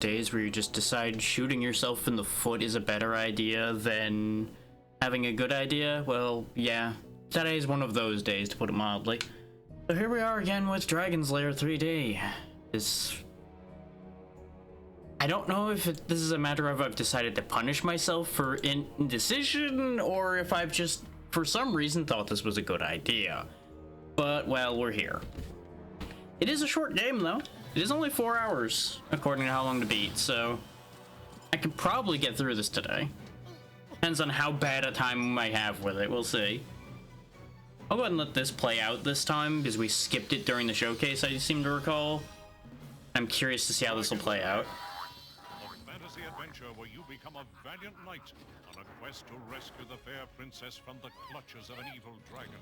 days where you just decide shooting yourself in the foot is a better idea than having a good idea? Well, yeah. Today is one of those days, to put it mildly. So here we are again with Dragon's Lair 3D. I don't know if this is a matter of I've decided to punish myself for indecision, or if I've just, for some reason, thought this was a good idea. But, well, we're here. It is a short game, though. It is only 4 hours, according to how long to beat, so I can probably get through this today. Depends on how bad a time I have with it, we'll see. I'll go ahead and let this play out this time, because we skipped it during the showcase, I seem to recall. I'm curious to see how this will play out. A fantasy adventure where you become a valiant knight on a quest to rescue the fair princess from the clutches of an evil dragon.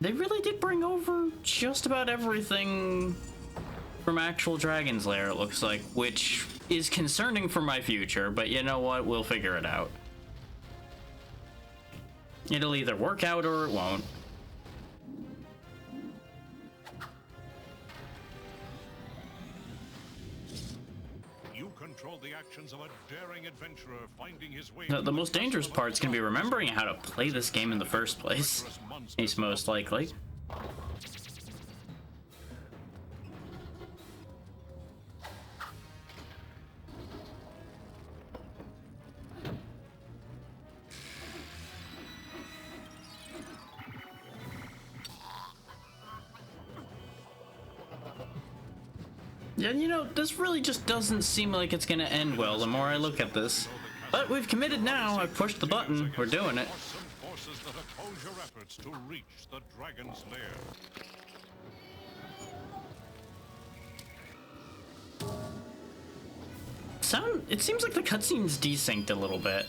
They really did bring over just about everything from actual Dragon's Lair, it looks like, which is concerning for my future, but you know what? We'll figure it out. It'll either work out or it won't. You control the actions of a daring adventurer finding his way. The most dangerous part's gonna be remembering how to play this game in the first place. He's most likely. Yeah, you know, this really just doesn't seem like it's gonna end well the more I look at this. But we've committed now. I've pushed the button. We're doing it. Forces that oppose your efforts to reach the dragon's lair. It seems like the cutscene's desynced a little bit.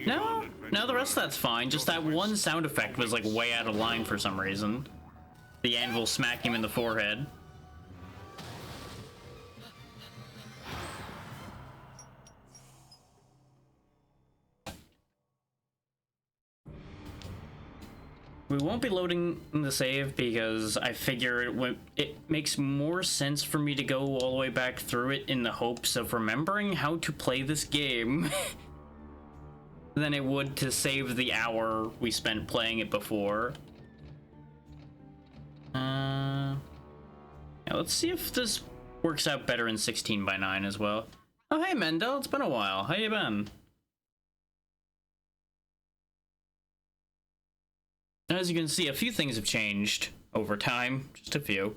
No, the rest of that's fine. Just that one sound effect was like way out of line for some reason. The anvil smacking him in the forehead. We won't be loading the save because I figure it makes more sense for me to go all the way back through it in the hopes of remembering how to play this game than it would to save the hour we spent playing it before. Yeah, let's see if this works out better in 16:9 as well. Oh, hey, Mendel, it's been a while. How you been? As you can see, a few things have changed over time. Just a few.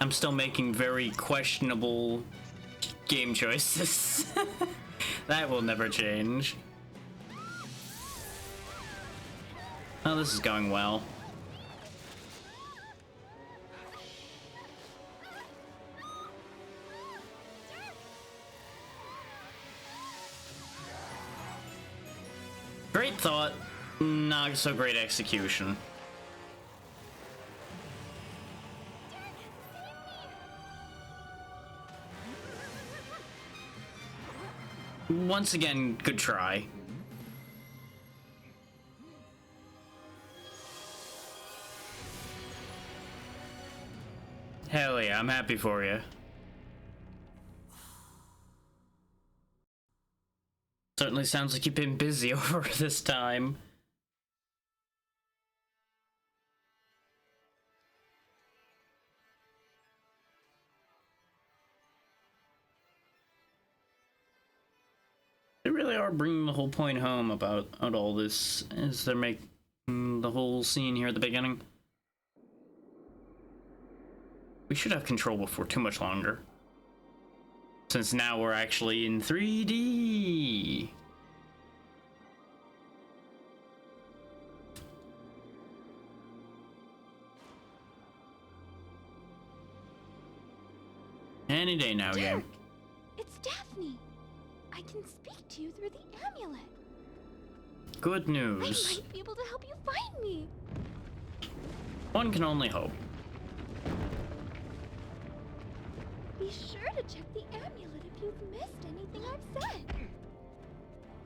I'm still making very questionable game choices. That will never change. Oh, this is going well. Great thought, not so great execution. Once again, good try. Hell yeah, I'm happy for you. Certainly sounds like you've been busy over this time. They really are bringing the whole point home about all this as they're making the whole scene here at the beginning. We should have control before too much longer. Since now we're actually in 3D. Any day now, Dirk, yeah. It's Daphne. I can speak to you through the amulet. Good I news. might be able to help you find me. One can only hope. Be sure to check the amulet if you've missed anything I've said.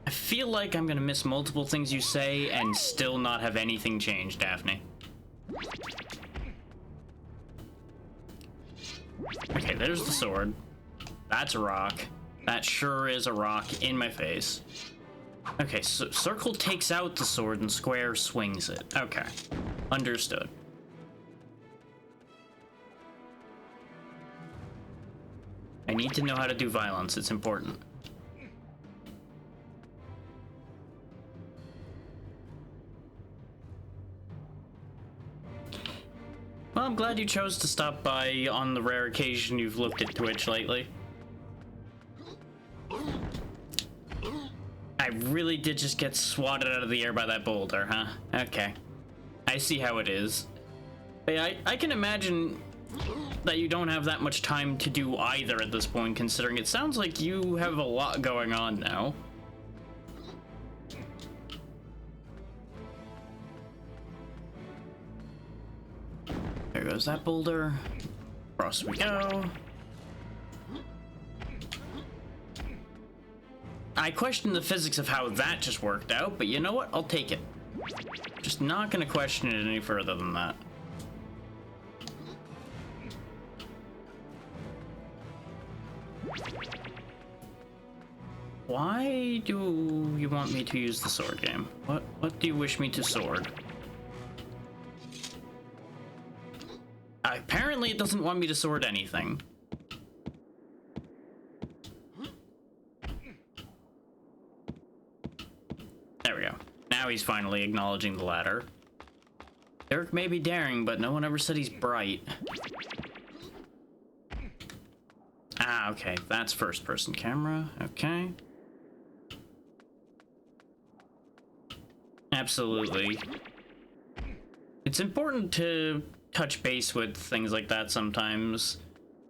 I feel like I'm gonna miss multiple things you say and still not have anything change, Daphne. Okay, there's the sword. That's a rock. That sure is a rock in my face. Okay, so circle takes out the sword and square swings it. Okay, understood. I need to know how to do violence. It's important. Well, I'm glad you chose to stop by on the rare occasion you've looked at Twitch lately. I really did just get swatted out of the air by that boulder, huh? Okay. I see how it is. But I can imagine that you don't have that much time to do either at this point, considering it sounds like you have a lot going on now. There goes that boulder. Across we go. I question the physics of how that just worked out, but you know what? I'll take it. Just not gonna question it any further than that. Why do you want me to use the sword game? What do you wish me to sword? Apparently it doesn't want me to sword anything. There we go. Now he's finally acknowledging the ladder. Eric may be daring, but no one ever said he's bright. Ah, okay. That's first-person camera. Okay. Absolutely. It's important to touch base with things like that sometimes,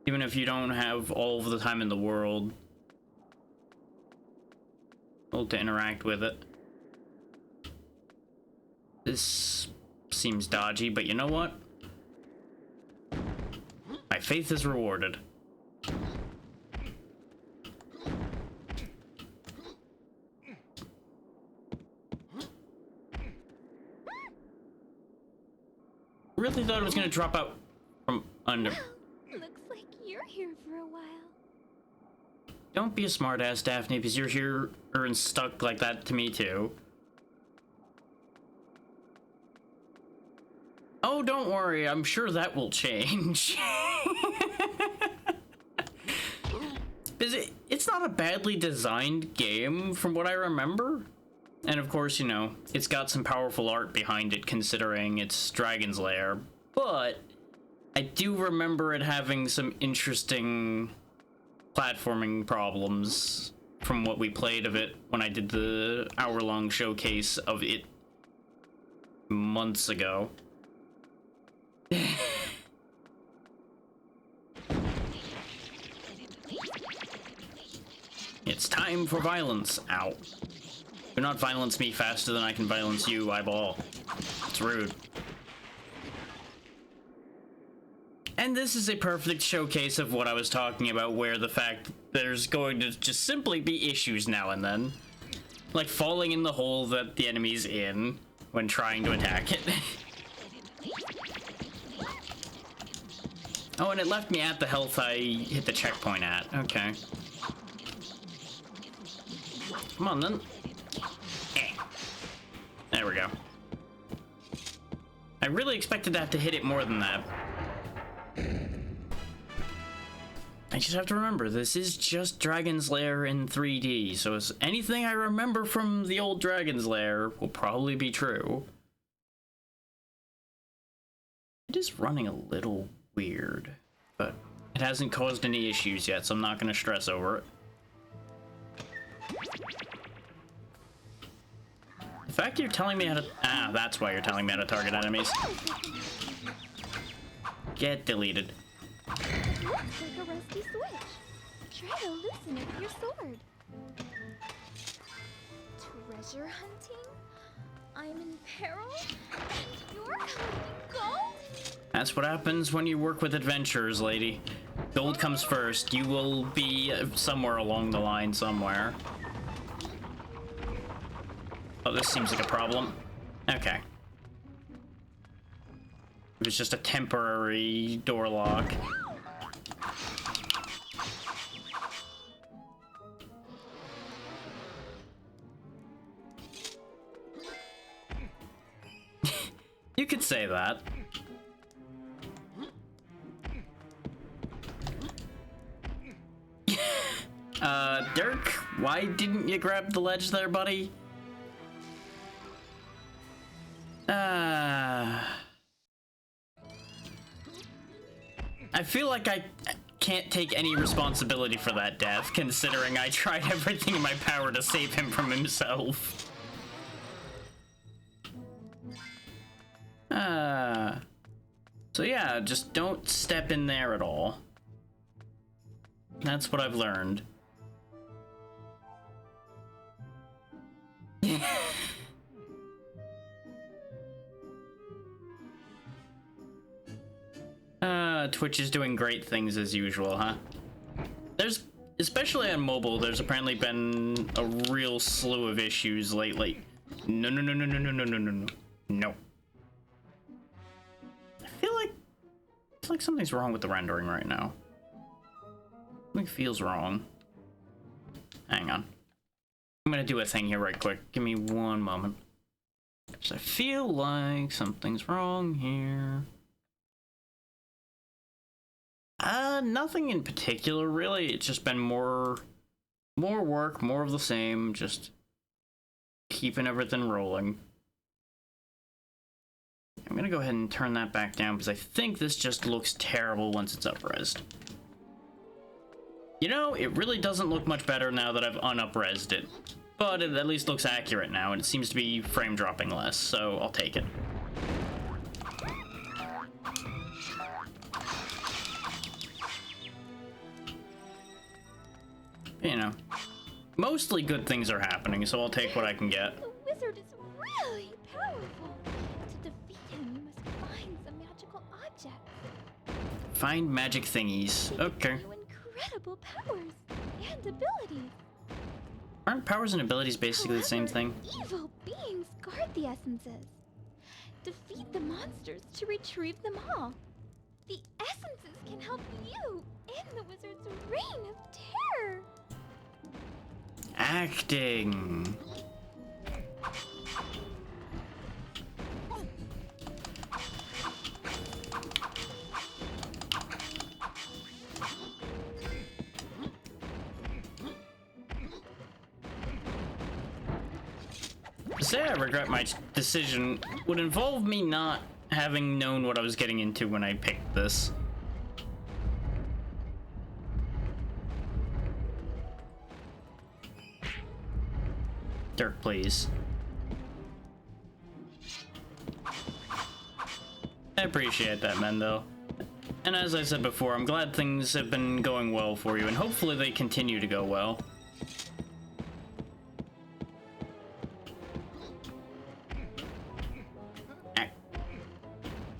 even if you don't have all of the time in the world to interact with it. This seems dodgy, but you know what? My faith is rewarded. Really thought it was gonna drop out from under. Looks like you're here for a while. Don't be a smartass, Daphne, because you're here and stuck like that to me too. Oh, don't worry, I'm sure that will change. Because it's not a badly designed game from what I remember. And of course, you know, it's got some powerful art behind it considering it's Dragon's Lair, but I do remember it having some interesting platforming problems from what we played of it when I did the hour-long showcase of it months ago. It's time for violence. Ow. Do not violence me faster than I can violence you, eyeball. It's rude. And this is a perfect showcase of what I was talking about, where the fact there's going to just simply be issues now and then. Like falling in the hole that the enemy's in when trying to attack it. Oh, and it left me at the health I hit the checkpoint at. Okay. Come on, then. There we go. I really expected to have to hit it more than that. I just have to remember, this is just Dragon's Lair in 3D, so anything I remember from the old Dragon's Lair will probably be true. It is running a little weird, but it hasn't caused any issues yet, so I'm not going to stress over it. The fact you're telling me how to... Ah, that's why you're telling me how to target enemies. Get deleted. Looks like a rusty switch. Try to loosen it with your sword. Treasure hunting? I'm in peril? And you're collecting gold? That's what happens when you work with adventurers, lady. Gold comes first. You will be somewhere along the line somewhere. Oh, this seems like a problem. Okay. It was just a temporary door lock. You could say that. Dirk, why didn't you grab the ledge there, buddy? I feel like I can't take any responsibility for that death, considering I tried everything in my power to save him from himself. So yeah, just don't step in there at all. That's what I've learned. Twitch is doing great things as usual, huh? Especially on mobile, there's apparently been a real slew of issues lately. No. No. I feel like something's wrong with the rendering right now. Something feels wrong. Hang on. I'm gonna do a thing here right quick. Give me one moment. 'Cause I feel like something's wrong here. Nothing in particular, really. It's just been more work, more of the same, just keeping everything rolling. I'm gonna go ahead and turn that back down because I think this just looks terrible once it's up-resed. You know, it really doesn't look much better now that I've un-up-resed it, but it at least looks accurate now, and it seems to be frame dropping less, so I'll take it. You know, mostly good things are happening, so I'll take what I can get. The wizard is really powerful. To defeat him, you must find some magical objects. Find magic thingies. Okay. You incredible powers and abilities. Aren't powers and abilities basically the same However, thing? Evil beings guard the essences. Defeat the monsters to retrieve them all. The essences can help you in the wizard's reign of terror. Acting. To say I regret my decision would involve me not having known what I was getting into when I picked this. Dirk, please. I appreciate that, Mendo. And as I said before, I'm glad things have been going well for you, and hopefully they continue to go well.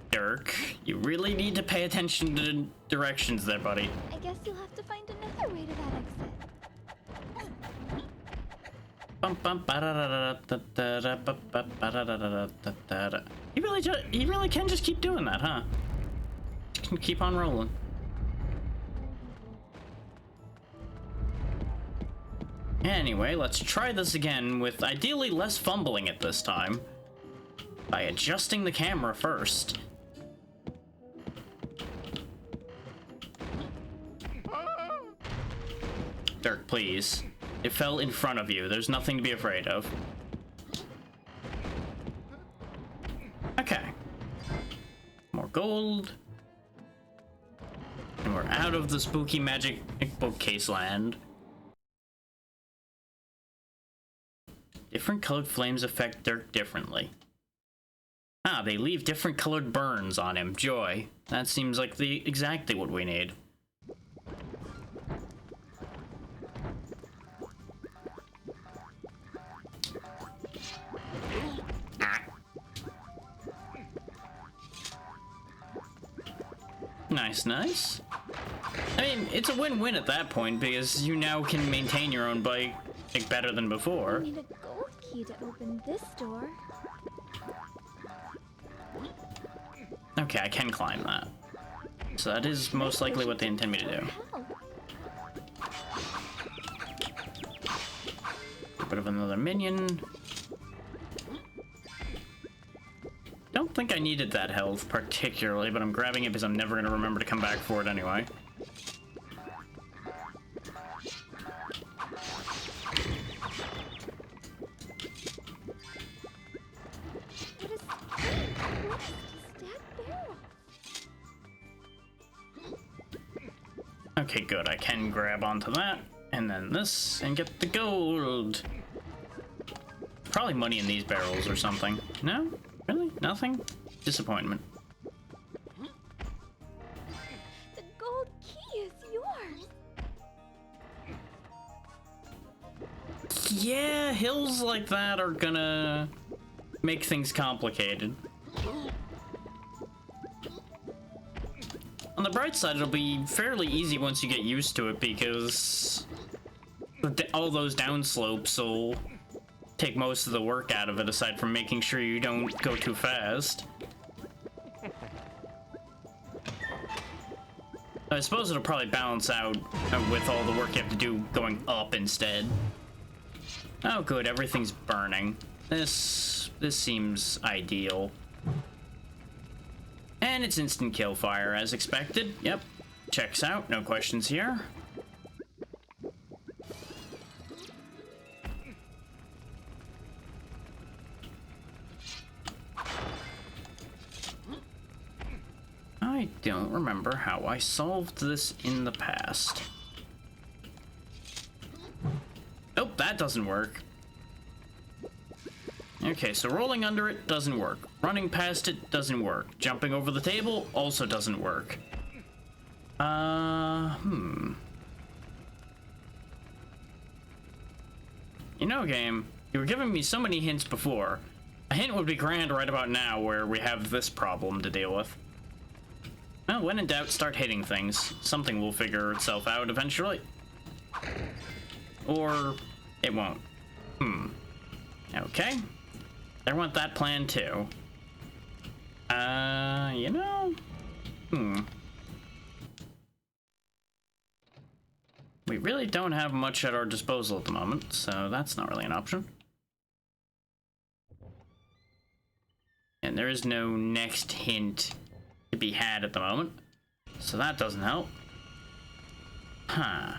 Dirk, you really need to pay attention to directions there, buddy. I guess you'll have to find another way to that exit. He really can just keep doing that, huh? Can keep on rolling. Anyway, let's try this again with ideally less fumbling at this time. By adjusting the camera first. Dirk, please. It fell in front of you. There's nothing to be afraid of. Okay. More gold. And we're out of the spooky magic bookcase land. Different colored flames affect Dirk differently. Ah, they leave different colored burns on him. Joy. That seems like exactly what we need. Nice, nice. I mean, it's a win-win at that point because you now can maintain your own bike like better than before. I need a gold key to open this door. Okay, I can climb that. So that is most likely what they intend me to do. Help. A bit of another minion. Don't think I needed that health particularly, but I'm grabbing it because I'm never going to remember to come back for it anyway. What is to stack barrels? Okay, good. I can grab onto that, and then this, and get the gold. Probably money in these barrels or something. No? Really? Nothing? Disappointment. The gold key is yours. Yeah, hills like that are gonna make things complicated. On the bright side, it'll be fairly easy once you get used to it because all those downslopes will take most of the work out of it, aside from making sure you don't go too fast. I suppose it'll probably balance out with all the work you have to do going up instead. Oh good, everything's burning. This seems ideal. And it's instant kill fire as expected. Yep, checks out, no questions here. I don't remember how I solved this in the past. Oh, that doesn't work. Okay, so rolling under it doesn't work. Running past it doesn't work. Jumping over the table also doesn't work. You know, game, you were giving me so many hints before. A hint would be grand right about now where we have this problem to deal with. Well, when in doubt, start hitting things. Something will figure itself out eventually. Or it won't. Okay. There went that plan too. You know? We really don't have much at our disposal at the moment, so that's not really an option. And there is no next hint to be had at the moment, so that doesn't help. Huh.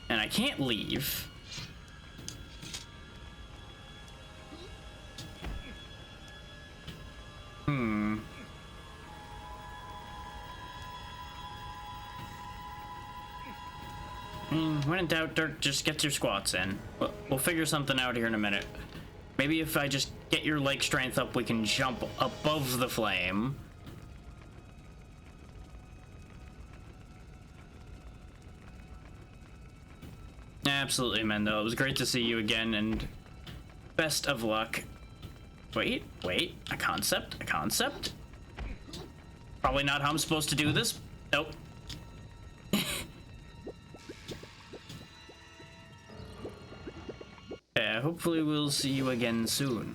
And I can't leave. When in doubt, Dirk, just get your squats in. We'll figure something out here in a minute. Maybe if I just get your leg strength up, we can jump above the flame. Absolutely, Mendo. It was great to see you again, and best of luck. Wait, a concept? Probably not how I'm supposed to do this. Nope. Hopefully we'll see you again soon.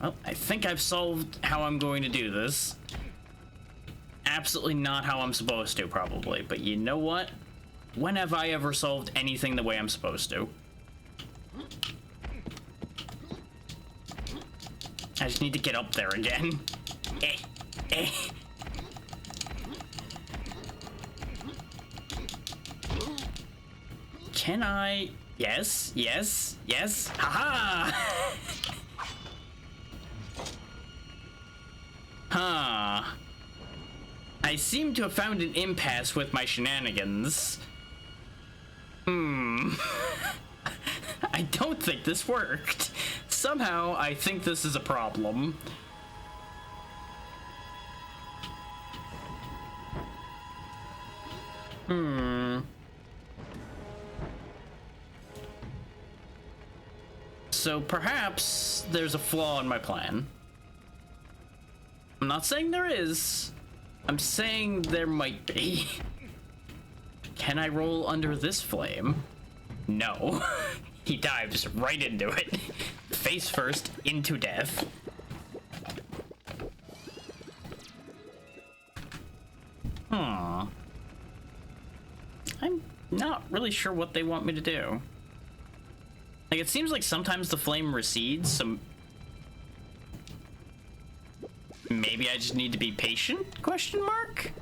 Well, I think I've solved how I'm going to do this. Absolutely not how I'm supposed to, probably. But you know what? When have I ever solved anything the way I'm supposed to? I just need to get up there again. Can I? Yes. Haha! Huh. I seem to have found an impasse with my shenanigans. I don't think this worked. Somehow, I think this is a problem. So perhaps there's a flaw in my plan. I'm not saying there is. I'm saying there might be. Can I roll under this flame? No. He dives right into it. Face first into death. I'm not really sure what they want me to do. Like, it seems like sometimes the flame recedes, so maybe I just need to be patient? Question mark?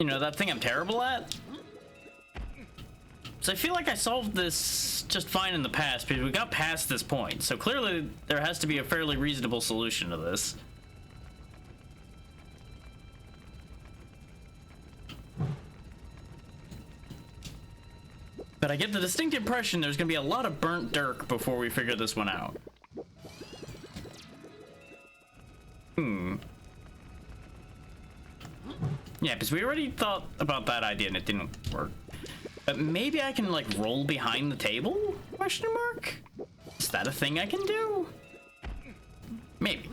You know, that thing I'm terrible at? So I feel like I solved this just fine in the past, because we got past this point, so clearly there has to be a fairly reasonable solution to this. But I get the distinct impression there's gonna be a lot of burnt dirt before we figure this one out. Yeah, because we already thought about that idea and it didn't work. But maybe I can, like, roll behind the table? Question mark? Is that a thing I can do? Maybe.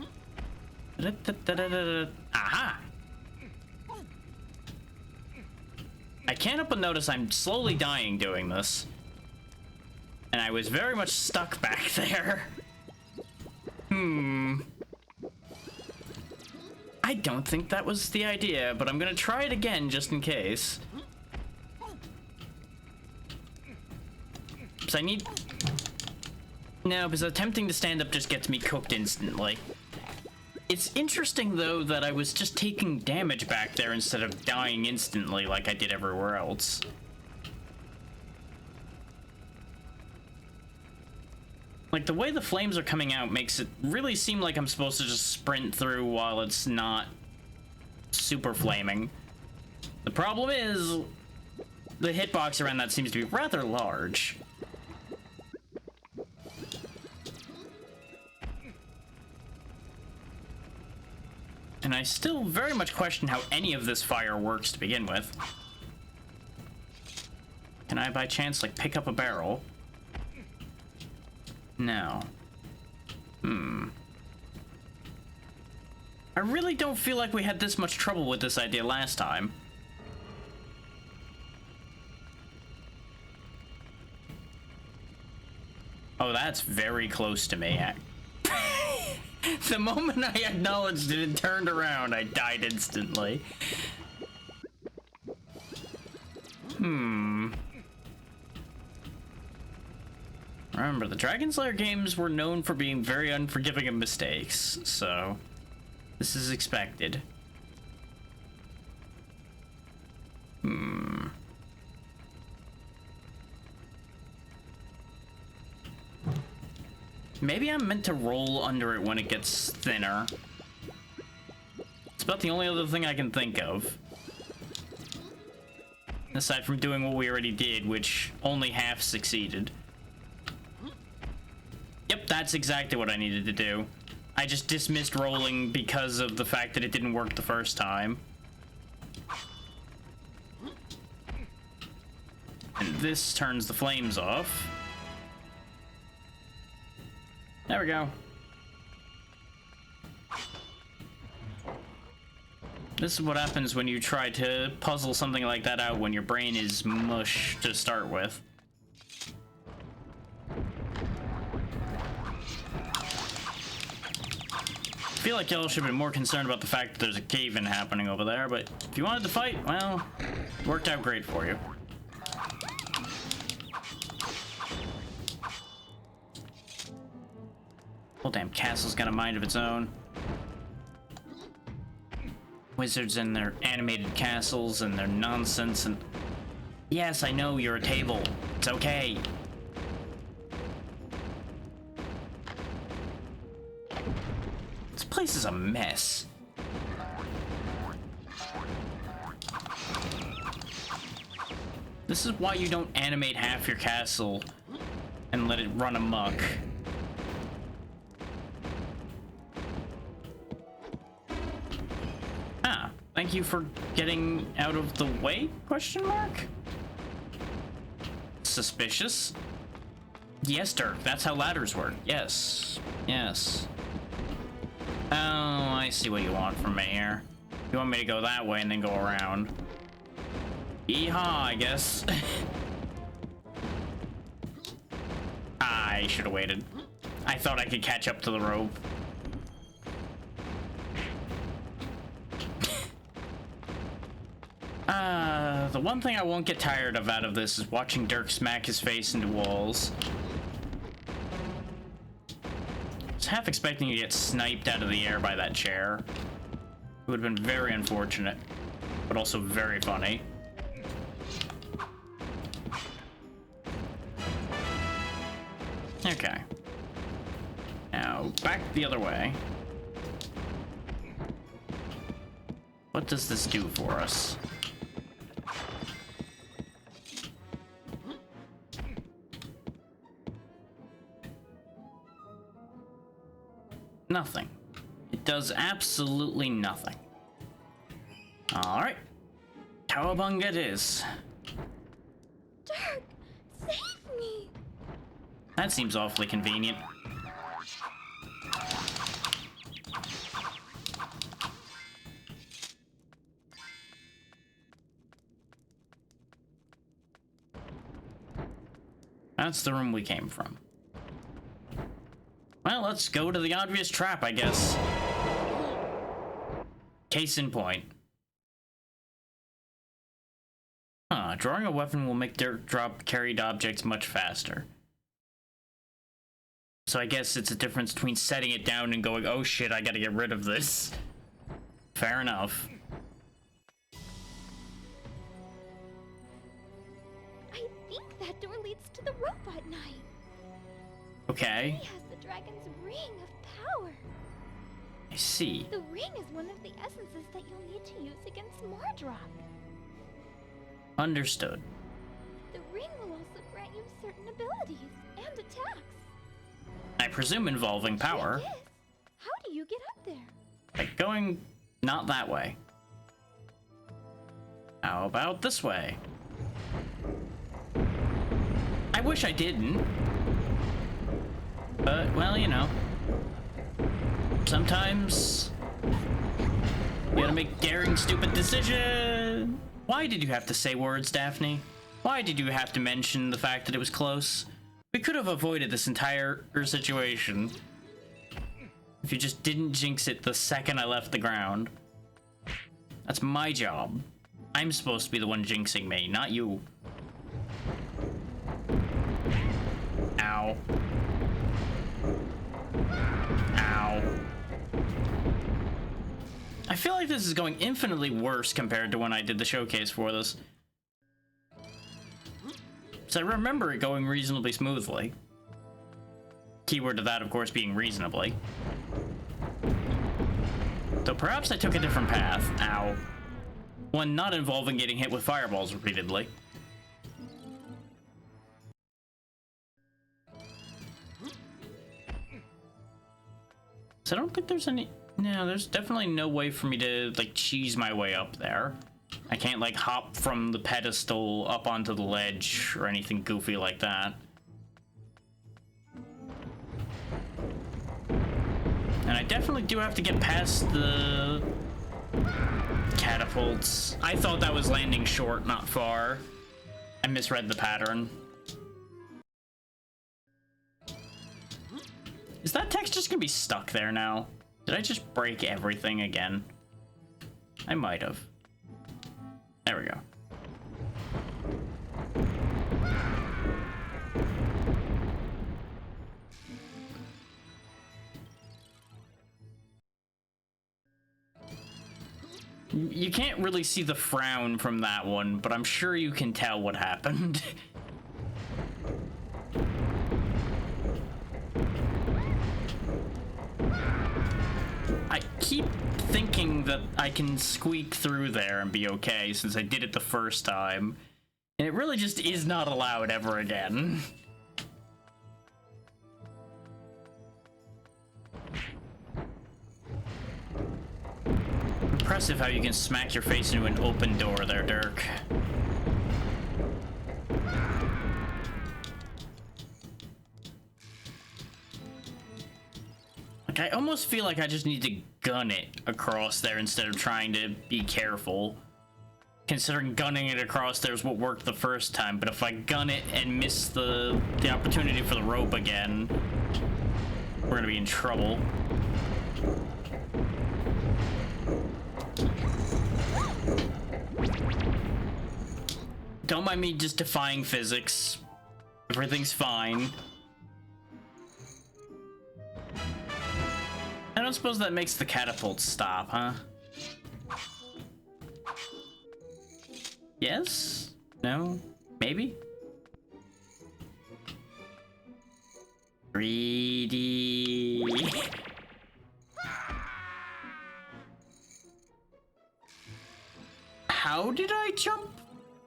Aha! I can't help but notice I'm slowly dying doing this. And I was very much stuck back there. I don't think that was the idea, but I'm gonna try it again just in case. Because I need... No, because attempting to stand up just gets me cooked instantly. It's interesting, though, that I was just taking damage back there instead of dying instantly like I did everywhere else. Like, the way the flames are coming out makes it really seem like I'm supposed to just sprint through while it's not super flaming. The problem is, the hitbox around that seems to be rather large. And I still very much question how any of this fire works to begin with. Can I, by chance, like, pick up a barrel? No. I really don't feel like we had this much trouble with this idea last time. Oh, that's very close to me. The moment I acknowledged it and turned around, I died instantly. Remember, the Dragon Slayer games were known for being very unforgiving of mistakes, so this is expected. Maybe I'm meant to roll under it when it gets thinner. It's about the only other thing I can think of. Aside from doing what we already did, which only half succeeded. Yep, that's exactly what I needed to do. I just dismissed rolling because of the fact that it didn't work the first time. And this turns the flames off. There we go. This is what happens when you try to puzzle something like that out when your brain is mush to start with. I feel like y'all should have been more concerned about the fact that there's a cave-in happening over there, but if you wanted to fight, well, it worked out great for you. Whole damn castle's got a mind of its own. Wizards and their animated castles and their nonsense and... Yes, I know you're a table. It's okay. This place is a mess. This is why you don't animate half your castle and let it run amok. Thank you for getting out of the way? Question mark? Suspicious? Yes, Dirk, that's how ladders work. Yes. Yes. Oh, I see what you want from me here. You want me to go that way and then go around. Yeehaw, I guess. I should have waited. I thought I could catch up to the rope. The one thing I won't get tired of out of this is watching Dirk smack his face into walls. I was half expecting to get sniped out of the air by that chair. It would have been very unfortunate, but also very funny. Okay. Now, back the other way. What does this do for us? Nothing. It does absolutely nothing. Alright. Cowabunga it is. Dirk, save me! That seems awfully convenient. That's the room we came from. Well, let's go to the obvious trap, I guess. Case in point. Drawing a weapon will make Dirk drop carried objects much faster. So I guess it's a difference between setting it down and going, oh shit, I gotta get rid of this. Fair enough. I think that door leads to the robot knight. Okay. He has the dragon's ring of power. I see. The ring is one of the essences that you'll need to use against Mordrock. Understood. The ring will also grant you certain abilities and attacks. I presume involving power. Trick is, how do you get up there? Like going not that way. How about this way? I wish I didn't. But, well, you know. Sometimes you gotta make daring, stupid decisions. Why did you have to say words, Daphne? Why did you have to mention the fact that it was close? We could have avoided this entire situation if you just didn't jinx it the second I left the ground. That's my job. I'm supposed to be the one jinxing me, not you. Ow. Ow. I feel like this is going infinitely worse compared to when I did the showcase for this. So I remember it going reasonably smoothly. Keyword to that, of course, being reasonably. Though perhaps I took a different path. Ow. One not involving getting hit with fireballs repeatedly. So I don't think there's any... No, there's definitely no way for me to, like, cheese my way up there. I can't, like, hop from the pedestal up onto the ledge or anything goofy like that. And I definitely do have to get past the catapults. I thought that was landing short, not far. I misread the pattern. Is that text just gonna be stuck there now? Did I just break everything again? I might have. There we go. You can't really see the frown from that one, but I'm sure you can tell what happened. I keep thinking that I can squeak through there and be okay since I did it the first time. And it really just is not allowed ever again. Impressive how you can smack your face into an open door there, Dirk. Like, I almost feel like I just need to gun it across there instead of trying to be careful. Considering gunning it across there is what worked the first time, but if I gun it and miss the opportunity for the rope again, we're gonna be in trouble. Don't mind me just defying physics. Everything's fine. I don't suppose that makes the catapult stop, huh? Yes? No? Maybe? 3D. How did I jump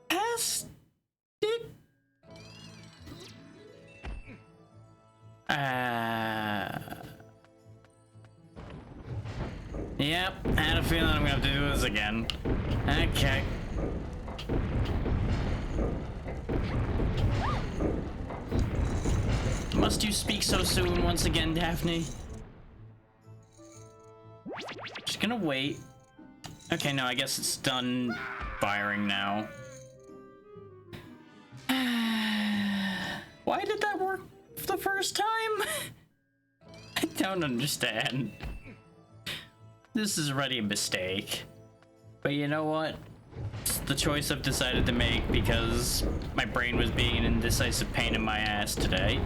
past it? Yep, I had a feeling I'm gonna have to do this again. Okay. Must you speak so soon once again, Daphne? Just gonna wait. Okay, no, I guess it's done firing now. Why did that work the first time? I don't understand. This is already a mistake. But you know what? It's the choice I've decided to make because my brain was being an indecisive pain in my ass today.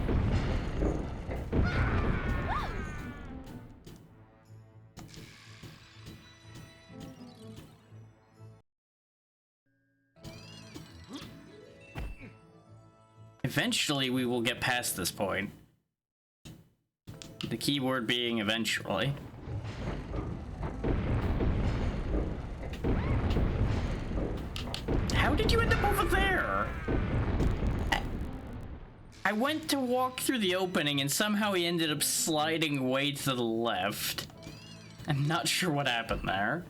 Eventually we will get past this point. The key word being eventually. How did you end up over there? I went to walk through the opening and somehow he ended up sliding way to the left. I'm not sure what happened there.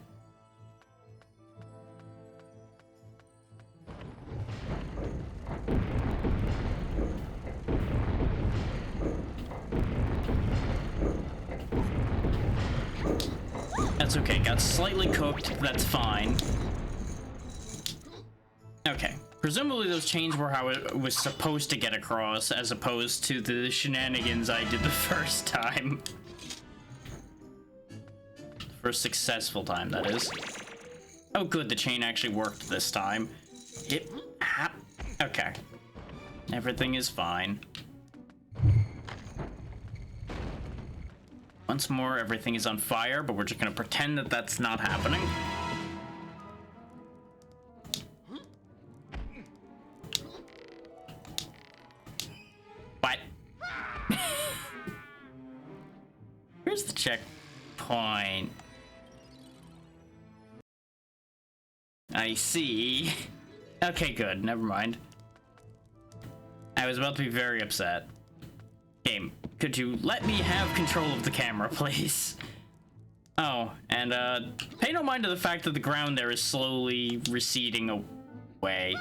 That's okay, got slightly cooked, that's fine. Okay, presumably those chains were how it was supposed to get across, as opposed to the shenanigans I did the first time. First successful time, that is. Oh good, the chain actually worked this time. Okay. Everything is fine. Once more, everything is on fire, but we're just gonna pretend that that's not happening. What? Where's the checkpoint? I see. Okay, good. Never mind. I was about to be very upset. Game, could you let me have control of the camera, please? Oh, and pay no mind to the fact that the ground there is slowly receding away.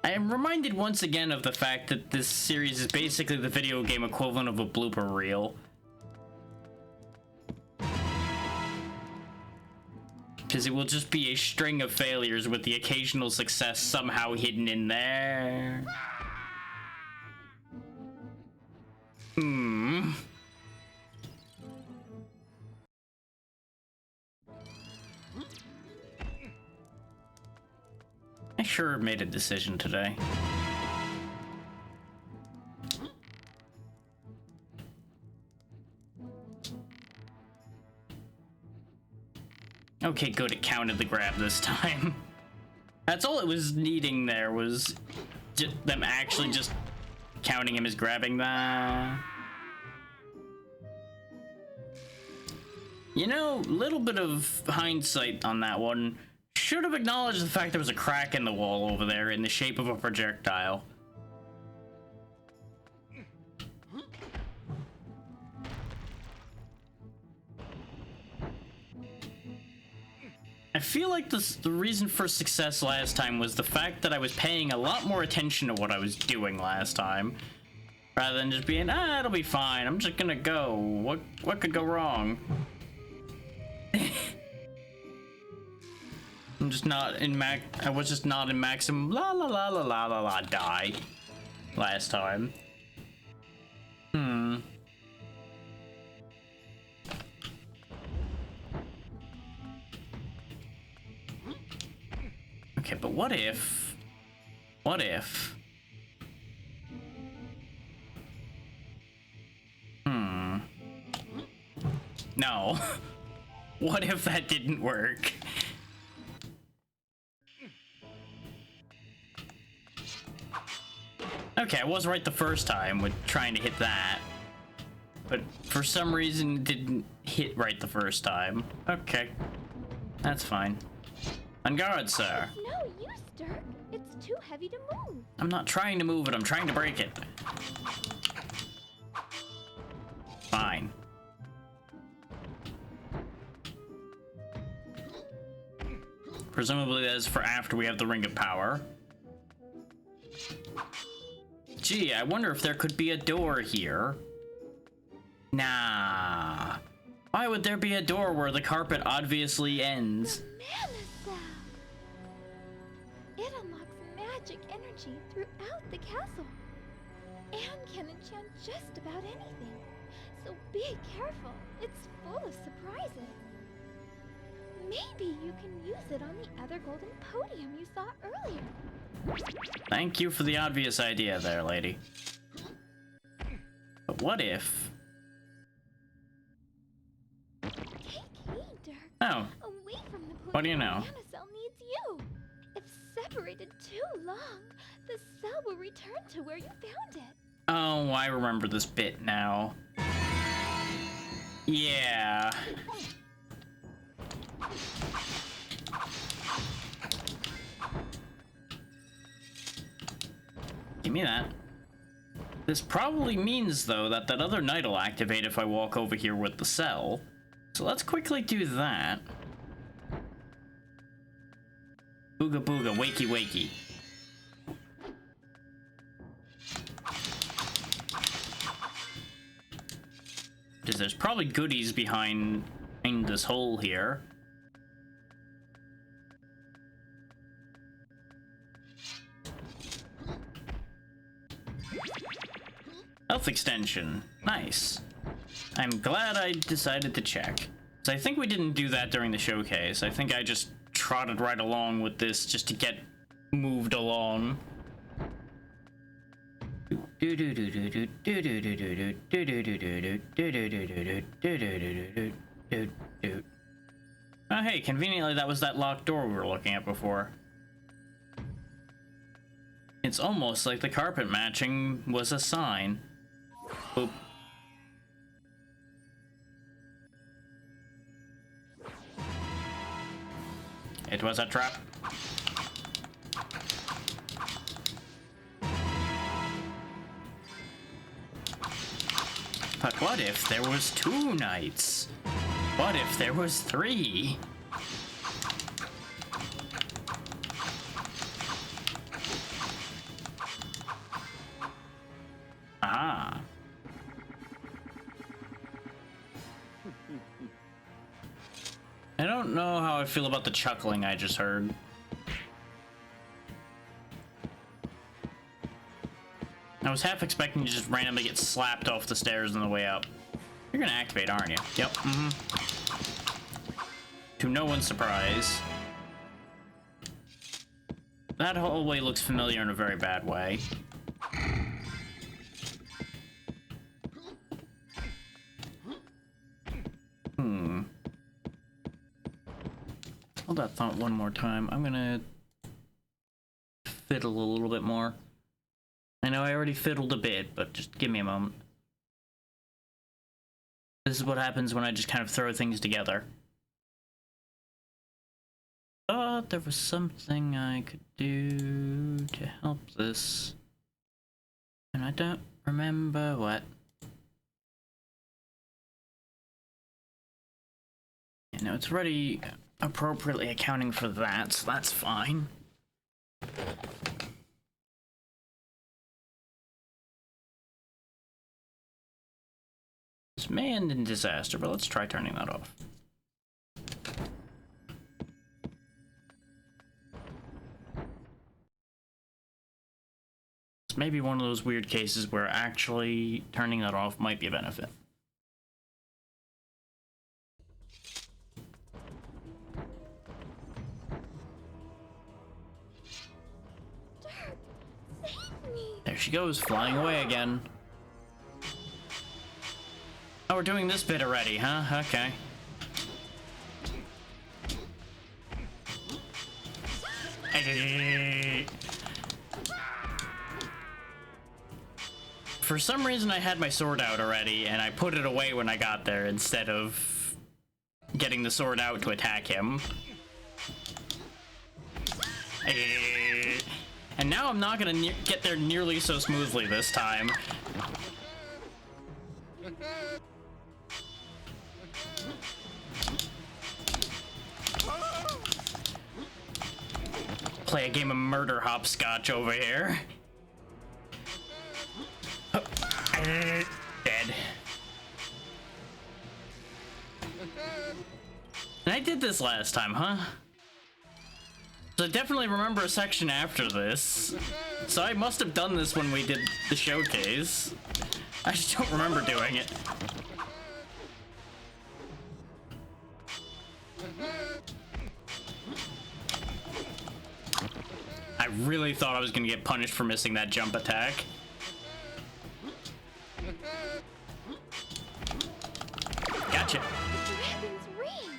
I am reminded once again of the fact that this series is basically the video game equivalent of a blooper reel. Because it will just be a string of failures with the occasional success somehow hidden in there. I sure made a decision today. Okay, good, it counted the grab this time. That's all it was needing there, was them actually just counting him as grabbing that. You know, little bit of hindsight on that one. Should have acknowledged the fact there was a crack in the wall over there in the shape of a projectile. I feel like the reason for success last time was the fact that I was paying a lot more attention to what I was doing last time. Rather than just being, it'll be fine, I'm just gonna go. What could go wrong? I'm just not in I was just not in maximum la la la la la la la die last time. Okay, but what if no. What if that didn't work? Okay, I was right the first time with trying to hit that. But for some reason it didn't hit right the first time. Okay. That's fine. On guard, sir. It's no use, Dirk. It's too heavy to move. I'm not trying to move it, I'm trying to break it. Fine. Presumably that is for after we have the Ring of Power. Gee, I wonder if there could be a door here. Nah. Why would there be a door where the carpet obviously ends? The mana cell. It unlocks magic energy throughout the castle. And can enchant just about anything. So be careful. It's full of surprises. Maybe you can use it on the other golden podium you saw earlier. Thank you for the obvious idea there, lady. But what if... Take heed, Dirk. Oh, Away from the podium, what do you know? The mana cell needs you. If separated too long, the cell will return to where you found it. Oh, I remember this bit now. Yeah. Give me that. This probably means, though, that other night will activate if I walk over here with the cell. So let's quickly do that. Booga booga, wakey wakey. Because there's probably goodies behind this hole here. Health extension. Nice. I'm glad I decided to check. So I think we didn't do that during the showcase. I think I just trotted right along with this just to get moved along. Oh hey, conveniently that was that locked door we were looking at before. It's almost like the carpet matching was a sign. Oop. It was a trap. But what if there was 2 knights? What if there was 3? Ah. I don't know how I feel about the chuckling I just heard. I was half expecting to just randomly get slapped off the stairs on the way up. You're gonna activate, aren't you? Yep, To no one's surprise. That hallway looks familiar in a very bad way. Hold that thought one more time. I'm gonna fiddle a little bit more. I know I already fiddled a bit, but just give me a moment. This is what happens when I just kind of throw things together. Thought there was something I could do to help this. And I don't remember what. Yeah, no, it's already appropriately accounting for that, so that's fine. This may end in disaster, but let's try turning that off. It's maybe one of those weird cases where actually turning that off might be a benefit. There she goes, flying away again. Oh, we're doing this bit already, huh? Okay. For some reason, I had my sword out already, and I put it away when I got there instead of getting the sword out to attack him. And now I'm not gonna get there nearly so smoothly this time. Play a game of murder hopscotch over here. Oh, dead. And I did this last time, huh? So I definitely remember a section after this. So I must have done this when we did the showcase. I just don't remember doing it. I really thought I was gonna get punished for missing that jump attack. Gotcha. Dragon's ring.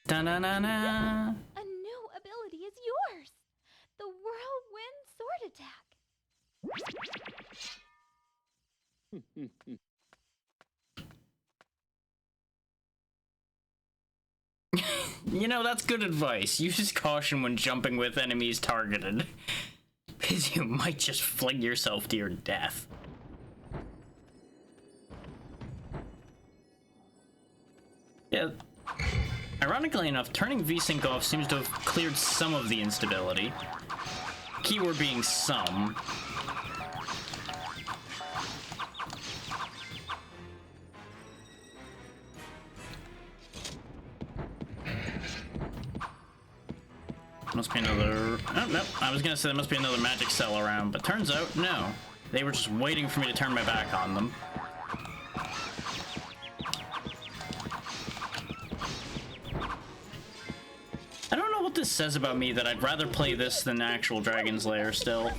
Da-na-na-na. A new ability is yours. The whirlwind sword attack. You know, that's good advice. Use caution when jumping with enemies targeted, because you might just fling yourself to your death. Yeah. Ironically enough, turning VSync off seems to have cleared some of the instability. Keyword being some. Must be another... Oh, no. I was gonna say there must be another magic cell around, but turns out, no. They were just waiting for me to turn my back on them. I don't know what this says about me that I'd rather play this than actual Dragon's Lair still.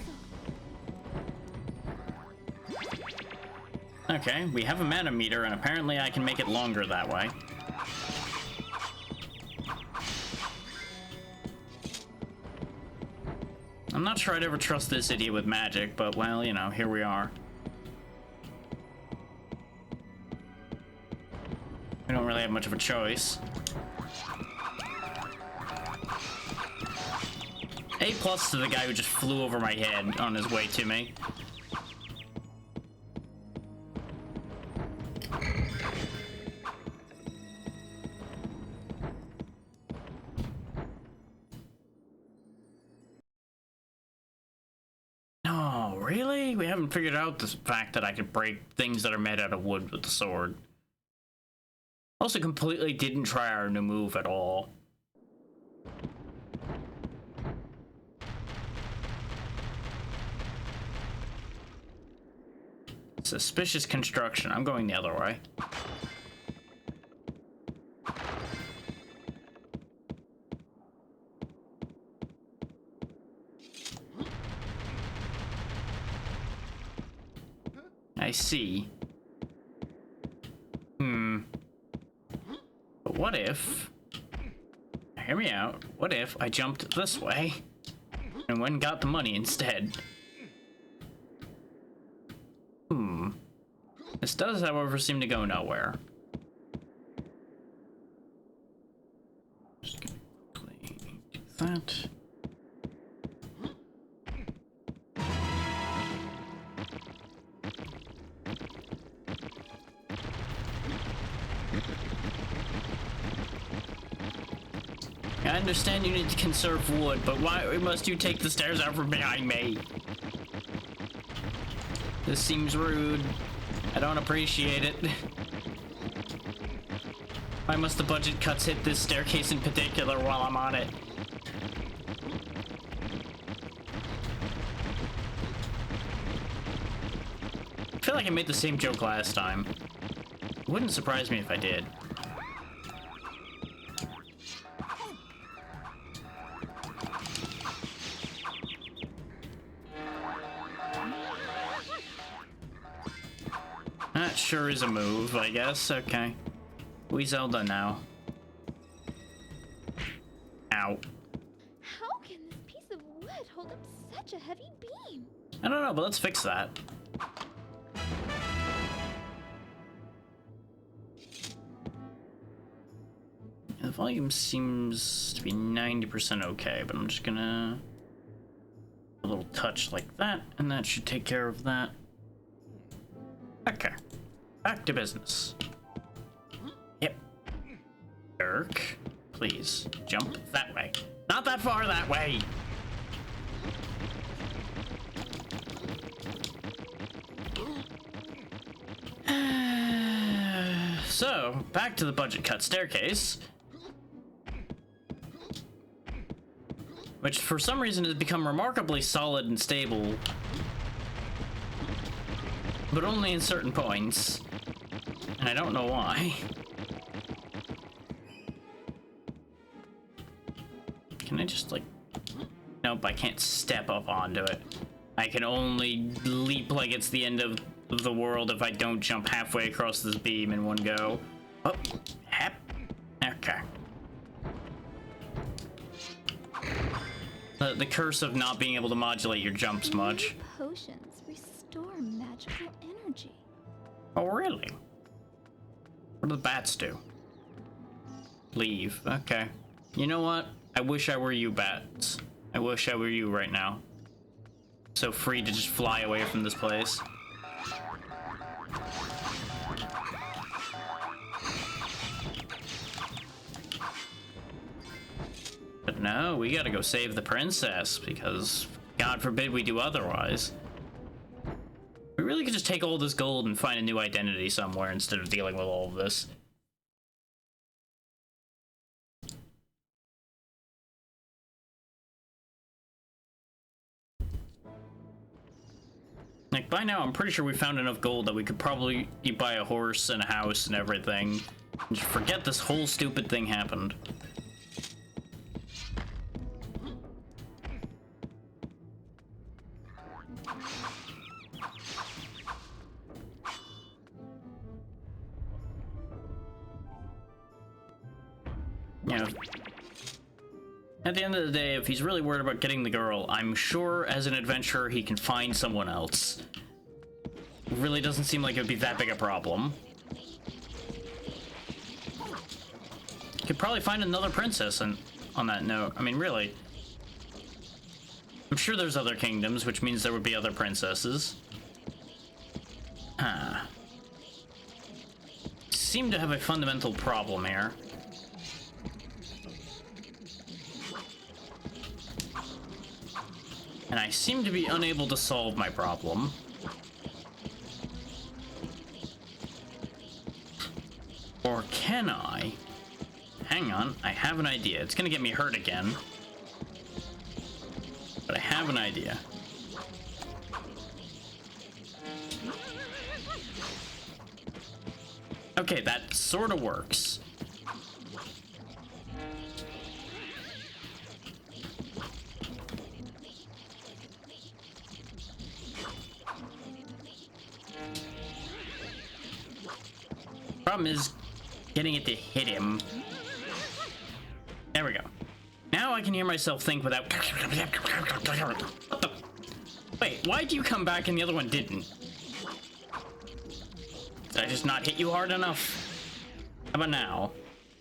Okay, we have a mana meter, and apparently I can make it longer that way. I'm not sure I'd ever trust this idiot with magic, but well, you know, here we are. We don't really have much of a choice. A+ to the guy who just flew over my head on his way to me. No, really? We haven't figured out the fact that I could break things that are made out of wood with the sword. Also completely didn't try our new move at all. Suspicious construction. I'm going the other way. I see. But what if... Hear me out. What if I jumped this way and went and got the money instead? This does, however, seem to go nowhere. Just gonna quickly do that. I understand you need to conserve wood, but why must you take the stairs out from behind me? This seems rude. I don't appreciate it. Why must the budget cuts hit this staircase in particular while I'm on it? I feel like I made the same joke last time. It wouldn't surprise me if I did. That sure is a move, I guess. Okay. We Zelda now. Ow. How can this piece of wood hold up such a heavy beam? I don't know, but let's fix that. The volume seems to be 90% okay, but I'm just gonna... a little touch like that, and that should take care of that. Okay. Back to business. Yep. Dirk, please jump that way. Not that far that way! So, back to the budget cut staircase. Which for some reason has become remarkably solid and stable. But only in certain points. And I don't know why. Can I just like... Nope, I can't step up onto it. I can only leap like it's the end of the world if I don't jump halfway across this beam in one go. Oh, hep. Okay. The curse of not being able to modulate your jumps much. Potions restore magical energy. Oh, really? What do the bats do? Leave. Okay. You know what? I wish I were you, bats. I wish I were you right now. So free to just fly away from this place. But no, we gotta go save the princess, because God forbid we do otherwise. We really could just take all this gold and find a new identity somewhere instead of dealing with all of this. Like, by now, I'm pretty sure we found enough gold that we could probably buy a horse and a house and everything. And just forget this whole stupid thing happened. You know, at the end of the day, if he's really worried about getting the girl, I'm sure as an adventurer he can find someone else. It really doesn't seem like it would be that big a problem. Could probably find another princess on that note. I mean, really. I'm sure there's other kingdoms, which means there would be other princesses. Huh. Seem to have a fundamental problem here. And I seem to be unable to solve my problem. Or can I? Hang on, I have an idea. It's gonna get me hurt again. But I have an idea. Okay, that sort of works. Problem is getting it to hit him. There we go. Now I can hear myself think without... What the... Wait, why'd you come back and the other one didn't? Did I just not hit you hard enough? How about now?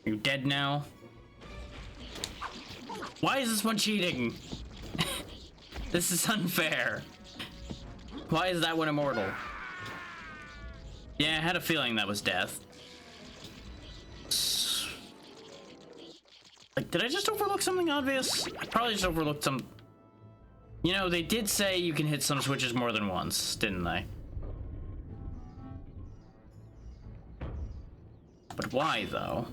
Are you dead now? Why is this one cheating? This is unfair. Why is that one immortal? Yeah, I had a feeling that was death. Like, did I just overlook something obvious? I probably just overlooked some... You know, they did say you can hit some switches more than once, didn't they? But why, though?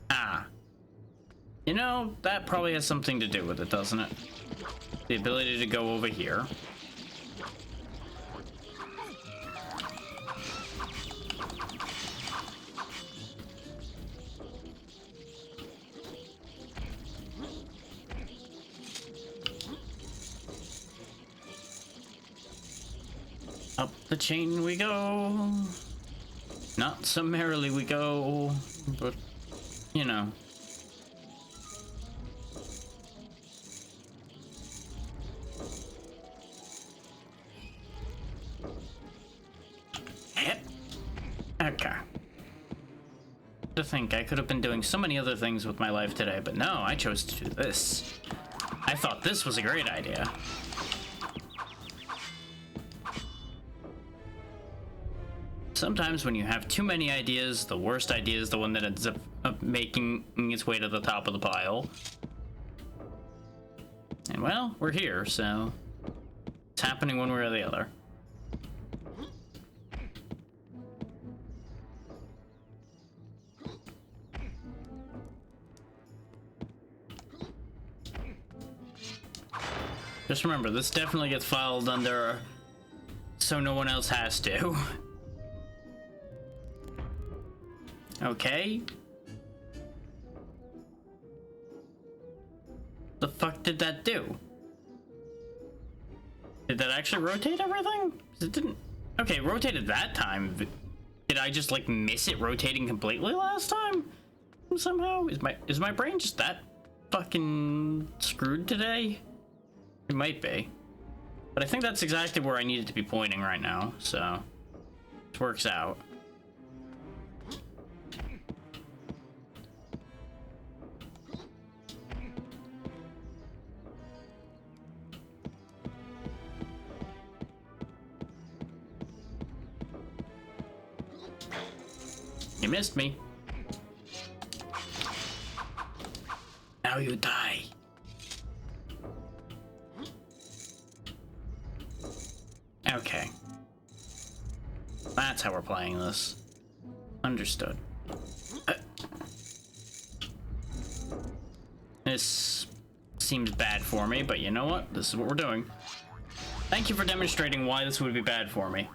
Ah. You know, that probably has something to do with it, doesn't it? The ability to go over here. Up the chain we go. Not so merrily we go, but, you know. Okay. To think I could have been doing so many other things with my life today, but no, I chose to do this. I thought this was a great idea. Sometimes when you have too many ideas, the worst idea is the one that ends up making its way to the top of the pile. And well, we're here, so it's happening one way or the other. Just remember, this definitely gets filed under so no one else has to. Okay. The fuck did that do? Did that actually rotate everything? It didn't. Okay, it rotated that time. Did I just like miss it rotating completely last time? Somehow? Is my brain just that fucking screwed today? It might be. But I think that's exactly where I needed to be pointing right now, so it works out. You missed me. Now you die. Okay. That's how we're playing this. Understood. This seems bad for me, but you know what? This is what we're doing. Thank you for demonstrating why this would be bad for me.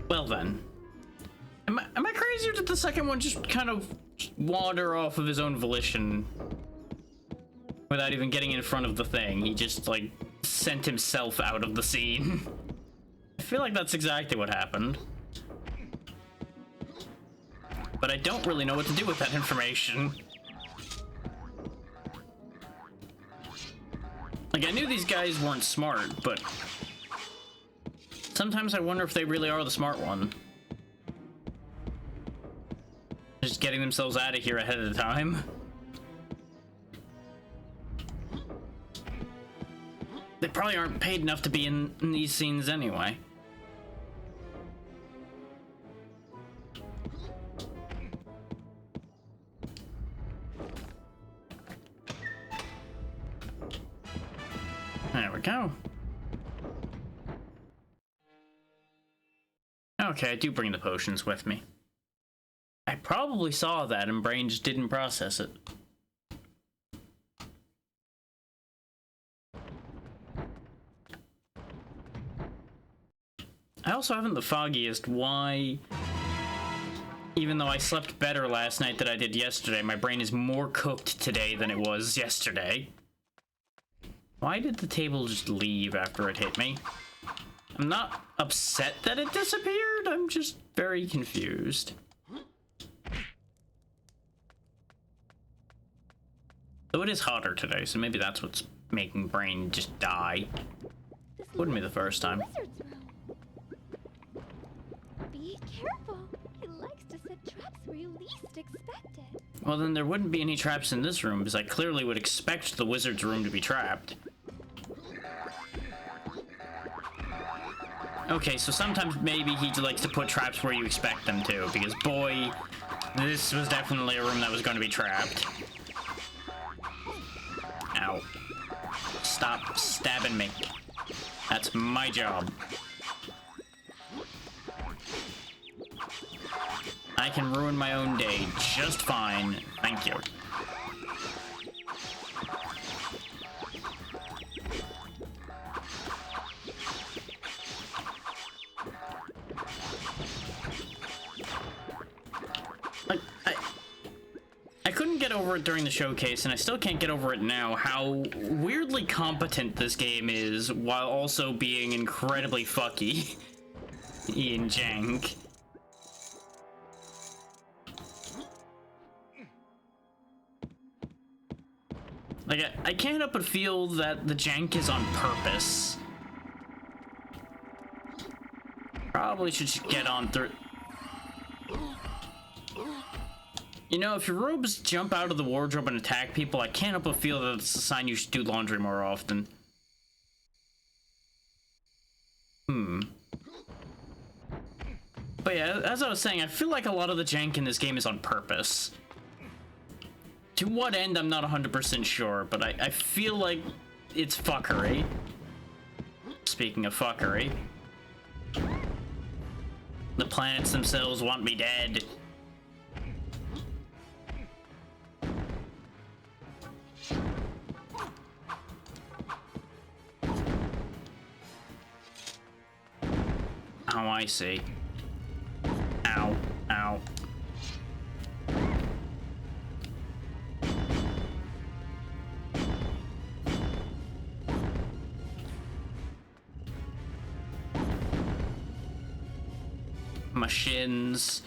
Well then. Am I crazy, or did the second one just kind of wander off of his own volition? Without even getting in front of the thing, he just, like, sent himself out of the scene. I feel like that's exactly what happened. But I don't really know what to do with that information. Like, I knew these guys weren't smart, but sometimes I wonder if they really are the smart one. Just getting themselves out of here ahead of time. They probably aren't paid enough to be in these scenes anyway. There we go. Okay, I do bring the potions with me. I probably saw that and brain just didn't process it. I also haven't the foggiest why, even though I slept better last night than I did yesterday, my brain is more cooked today than it was yesterday. Why did the table just leave after it hit me? I'm not upset that it disappeared, I'm just very confused. Though it is hotter today, so maybe that's what's making brain just die. Wouldn't be the first time. Be careful. He likes to set traps where you least expect it. Well, then there wouldn't be any traps in this room, because I clearly would expect the wizard's room to be trapped. Okay, so sometimes maybe he likes to put traps where you expect them to, because boy, this was definitely a room that was going to be trapped. Ow. Stop stabbing me. That's my job. I can ruin my own day just fine. Thank you. I couldn't get over it during the showcase, and I still can't get over it now, how weirdly competent this game is, while also being incredibly fucky and jank. Like, I can't help but feel that the jank is on purpose. Probably should get on through. You know, if your robes jump out of the wardrobe and attack people, I can't help but feel that it's a sign you should do laundry more often. But yeah, as I was saying, I feel like a lot of the jank in this game is on purpose. To what end, I'm not 100% sure, but I feel like it's fuckery. Speaking of fuckery. The planets themselves want me dead. Oh, I see. Ow. Ow. My shins.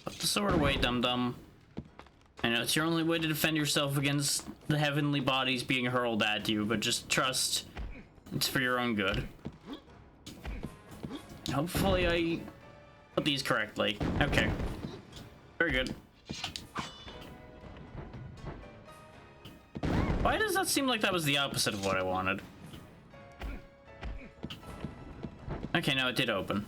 Put the sword away, dum-dum. I know it's your only way to defend yourself against the heavenly bodies being hurled at you, but just trust it's for your own good. Hopefully I put these correctly. Okay. Very good. Why does that seem like that was the opposite of what I wanted? Okay, no, it did open.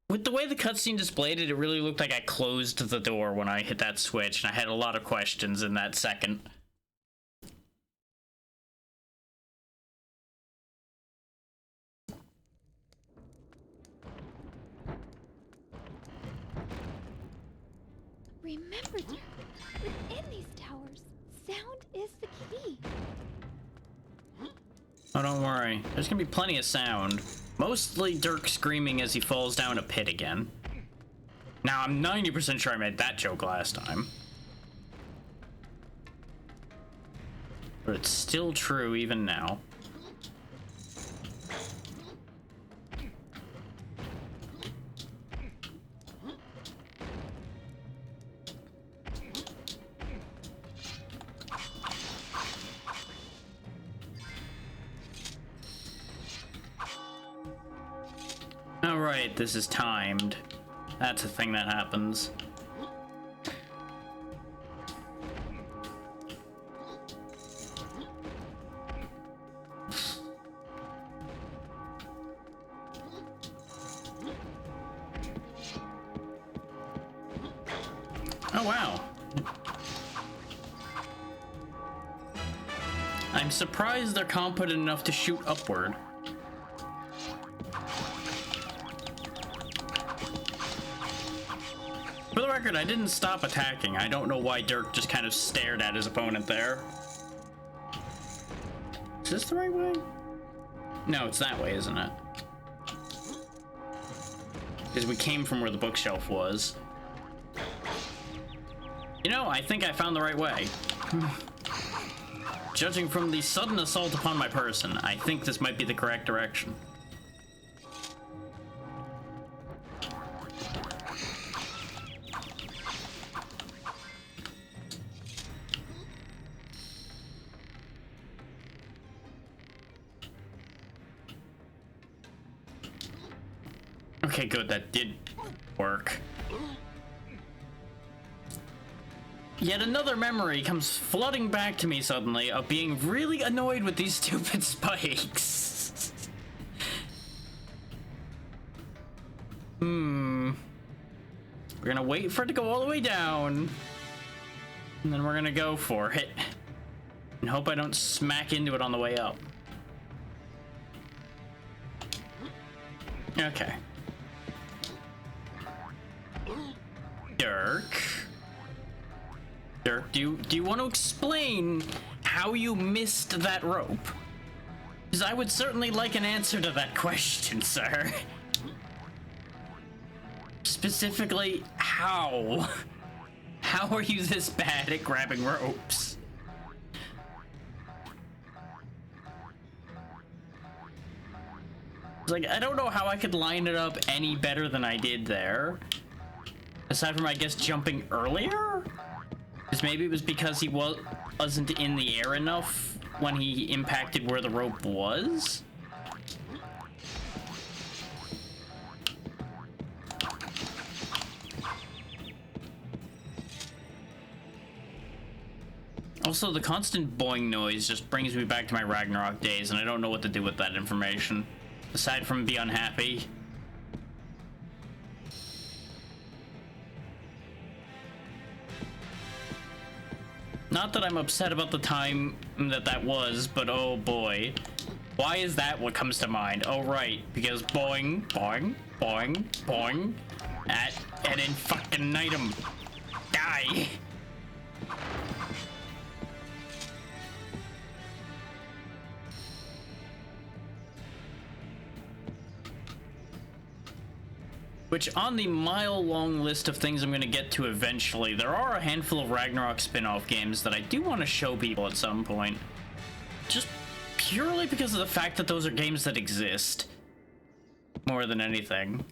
With the way the cutscene displayed it, it really looked like I closed the door when I hit that switch, and I had a lot of questions in that second. Remember, dear, within these towers, sound is the key. Oh, don't worry. There's gonna be plenty of sound. Mostly Dirk screaming as he falls down a pit again. Now, I'm 90% sure I made that joke last time. But it's still true even now. Alright, this is timed. That's a thing that happens. Oh, wow. I'm surprised they're competent enough to shoot upward. For the record, I didn't stop attacking. I don't know why Dirk just kind of stared at his opponent there. Is this the right way? No, it's that way, isn't it? Because we came from where the bookshelf was. You know, I think I found the right way. Judging from the sudden assault upon my person, I think this might be the correct direction. Okay, good, that did work. yet another memory comes flooding back to me suddenly of being really annoyed with these stupid spikes. We're gonna wait for it to go all the way down, and then we're gonna go for it. And hope I don't smack into it on the way up. Okay. Dirk, do you want to explain how you missed that rope? Because I would certainly like an answer to that question, sir. Specifically, how? How are you this bad at grabbing ropes? It's like, I don't know how I could line it up any better than I did there. Aside from, I guess, jumping earlier? Because maybe it was because he wasn't in the air enough when he impacted where the rope was? Also, the constant boing noise just brings me back to my Ragnarok days, and I don't know what to do with that information. Aside from be unhappy. Not that I'm upset about the time that was, but oh boy. Why is that what comes to mind? Oh right, because boing, boing, boing, boing. And then fucking knight him. Die. Which, on the mile-long list of things I'm going to get to eventually, there are a handful of Ragnarok spin-off games that I do want to show people at some point. Just purely because of the fact that those are games that exist. More than anything.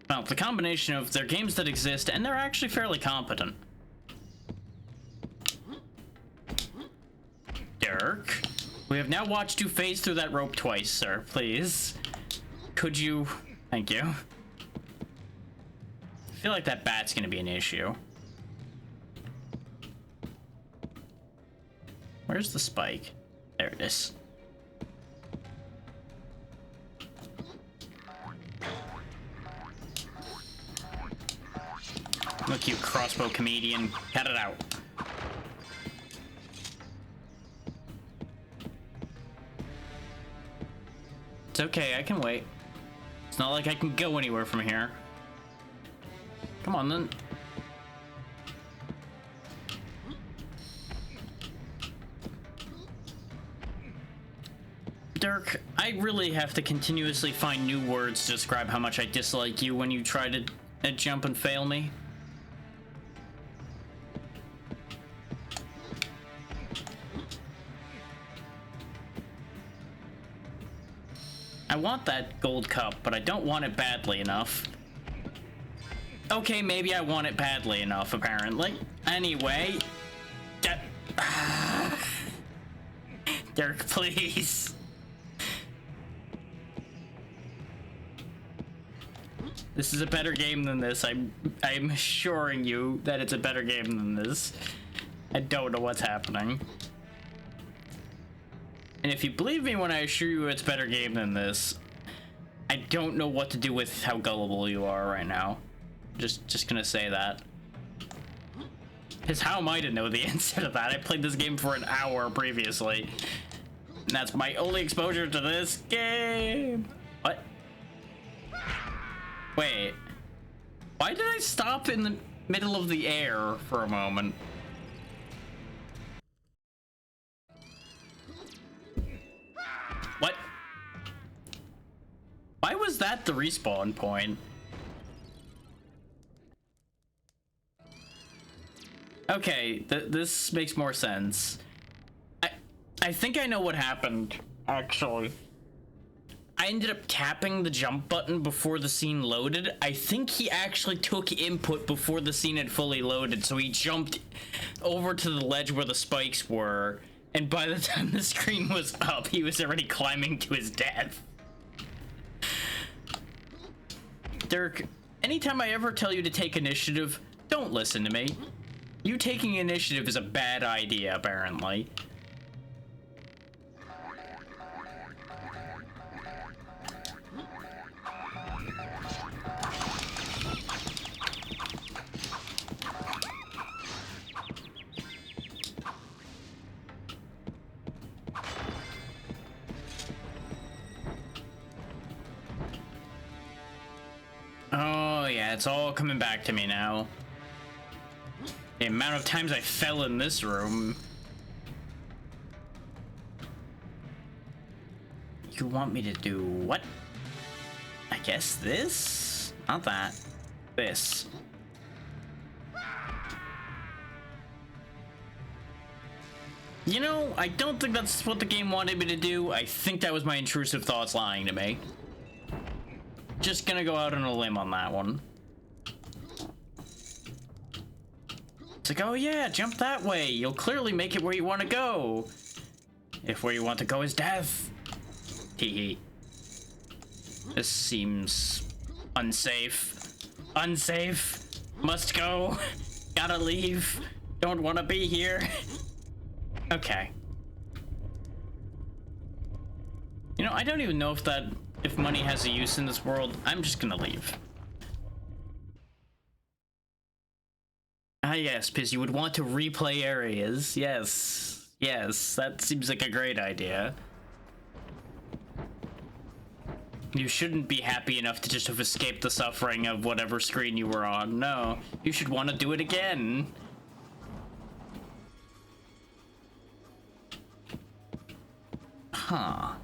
Well, the combination of they're games that exist and they're actually fairly competent. Dirk, we have now watched you phase through that rope twice, sir. Please. Could you... Thank you. I feel like that bat's gonna be an issue. Where's the spike? There it is. Look, you crossbow comedian. Cut it out. It's okay, I can wait. It's not like I can go anywhere from here. Come on, then. Dirk, I really have to continuously find new words to describe how much I dislike you when you try to jump and fail me. I want that gold cup, but I don't want it badly enough. Okay, maybe I want it badly enough, apparently. Anyway... Dirk, please. This is a better game than this. I'm assuring you that it's a better game than this. I don't know what's happening. And if you believe me when I assure you it's a better game than this, I don't know what to do with how gullible you are right now. Just gonna say that. Because how am I to know the answer to that? I played this game for an hour previously. And that's my only exposure to this game. What? Wait. Why did I stop in the middle of the air for a moment? What? Why was that the respawn point? Okay, this makes more sense. I think I know what happened, actually. I ended up tapping the jump button before the scene loaded. I think he actually took input before the scene had fully loaded, so he jumped over to the ledge where the spikes were, and by the time the screen was up, he was already climbing to his death. Dirk, anytime I ever tell you to take initiative, don't listen to me. You taking initiative is a bad idea, apparently. Oh, yeah, it's all coming back to me now. The amount of times I fell in this room. You want me to do what? I guess this? Not that. This. You know, I don't think that's what the game wanted me to do. I think that was my intrusive thoughts lying to me. Just gonna go out on a limb on that one. It's like, oh yeah, jump that way. You'll clearly make it where you want to go. If where you want to go is death. Hee. This seems unsafe. Unsafe. Must go. Gotta leave. Don't want to be here. Okay. You know, I don't even know if money has a use in this world. I'm just gonna leave. Ah, yes, because you would want to replay areas. Yes. Yes, that seems like a great idea. You shouldn't be happy enough to just have escaped the suffering of whatever screen you were on. No, you should want to do it again. Huh.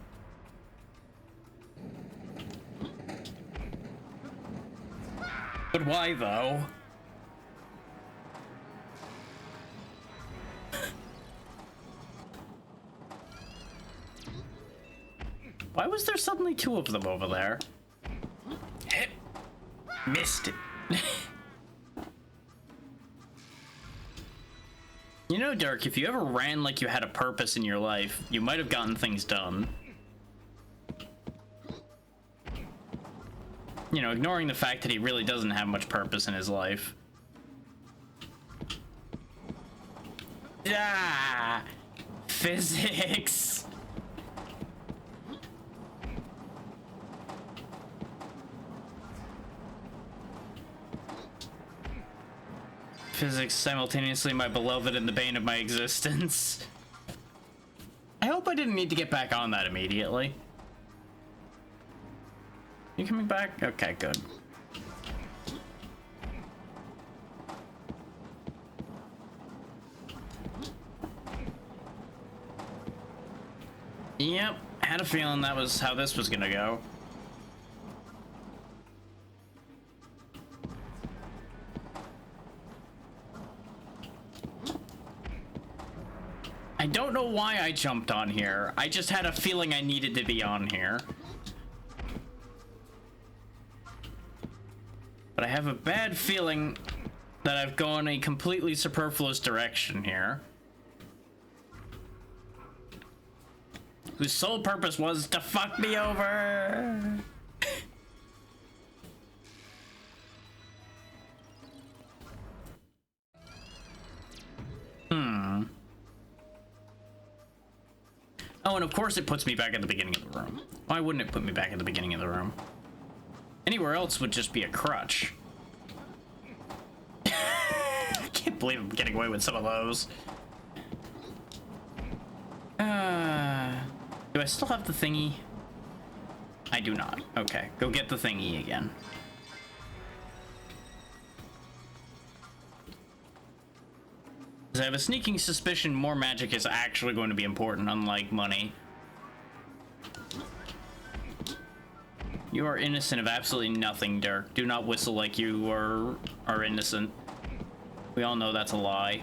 But why, though? Why was there suddenly two of them over there? Missed it. You know, Dirk, if you ever ran like you had a purpose in your life, you might have gotten things done. You know, ignoring the fact that he really doesn't have much purpose in his life. Ah! Physics! Physics, simultaneously my beloved and the bane of my existence. I hope I didn't need to get back on that immediately. You coming back? Okay, good. Yep, had a feeling that was how this was gonna go. I don't know why I jumped on here. I just had a feeling I needed to be on here. But I have a bad feeling that I've gone a completely superfluous direction here. Whose sole purpose was to fuck me over. Oh, and of course it puts me back at the beginning of the room. Why wouldn't it put me back at the beginning of the room? Anywhere else would just be a crutch. I can't believe I'm getting away with some of those. Do I still have the thingy? I do not. Okay, go get the thingy again. Because I have a sneaking suspicion more magic is actually going to be important, unlike money. You are innocent of absolutely nothing, Dirk. Do not whistle like you are innocent. We all know that's a lie.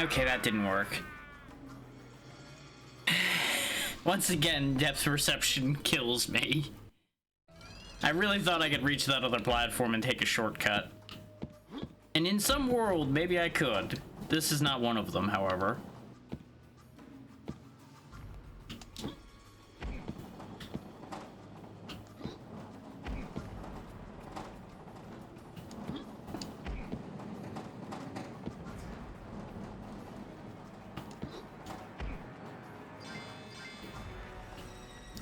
Okay, that didn't work. Once again, depth perception kills me. I really thought I could reach that other platform and take a shortcut. And in some world, maybe I could. This is not one of them, however.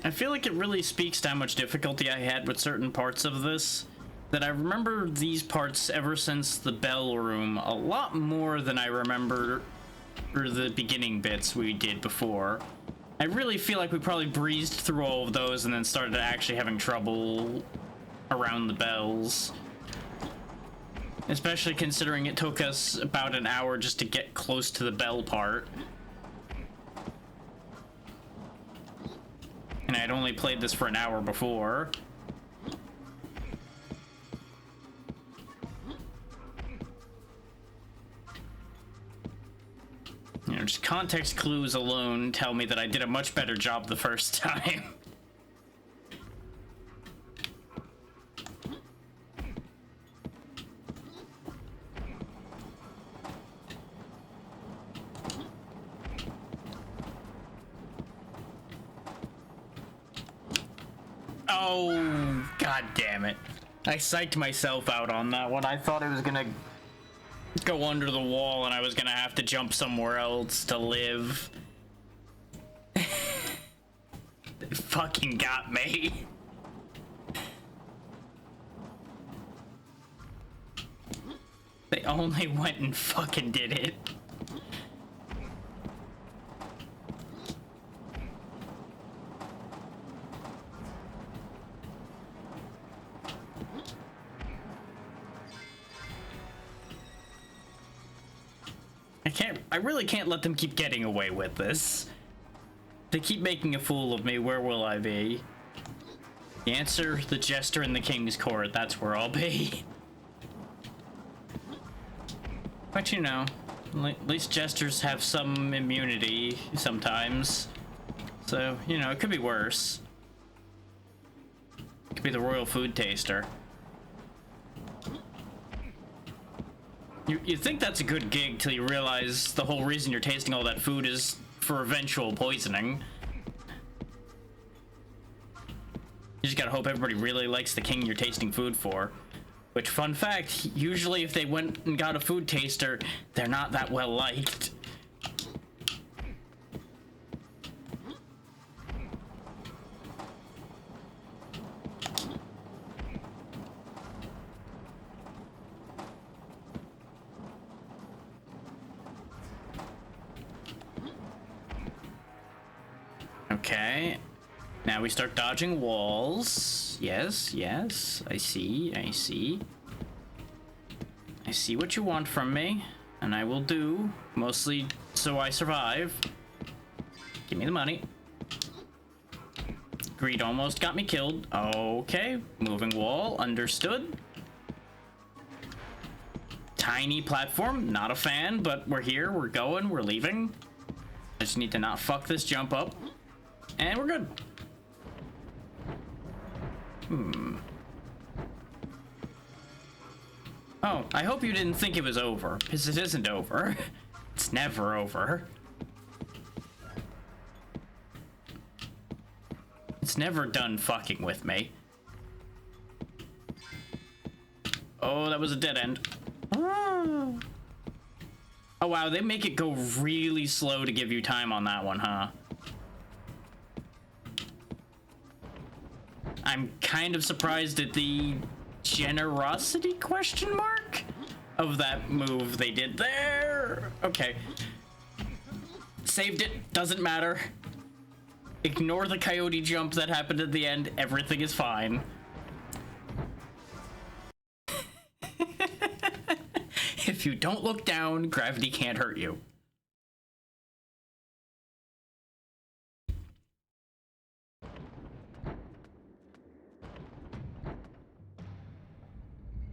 I feel like it really speaks to how much difficulty I had with certain parts of this, that I remember these parts ever since the bell room a lot more than I remember the beginning bits we did before. I really feel like we probably breezed through all of those and then started actually having trouble around the bells. Especially considering it took us about an hour just to get close to the bell part. And I'd only played this for an hour before. You know, just context clues alone tell me that I did a much better job the first time. Oh, god damn it. I psyched myself out on that one. I thought it was gonna go under the wall and I was gonna have to jump somewhere else to live. They fucking got me. They only went and fucking did it. I really can't let them keep getting away with this. They keep making a fool of me. Where will I be? The answer, the jester in the king's court. That's where I'll be. But you know, at least jesters have some immunity sometimes. So, you know, it could be worse. It could be the royal food taster. You think that's a good gig till you realize the whole reason you're tasting all that food is for eventual poisoning. You just gotta hope everybody really likes the king you're tasting food for. Which, fun fact, usually if they went and got a food taster, they're not that well liked. Okay, now we start dodging walls. Yes, yes, I see, I see. I see what you want from me, and I will do, mostly so I survive. Give me the money. Greed almost got me killed. Okay, moving wall, understood. Tiny platform, not a fan, but we're here, we're going, we're leaving. I just need to not fuck this jump up. And we're good. Oh, I hope you didn't think it was over, because it isn't over. It's never over. It's never done fucking with me. Oh, that was a dead end. Oh wow, they make it go really slow to give you time on that one, huh? I'm kind of surprised at the generosity question mark of that move they did there. Okay. Saved it, doesn't matter. Ignore the coyote jump that happened at the end, everything is fine. If you don't look down, gravity can't hurt you.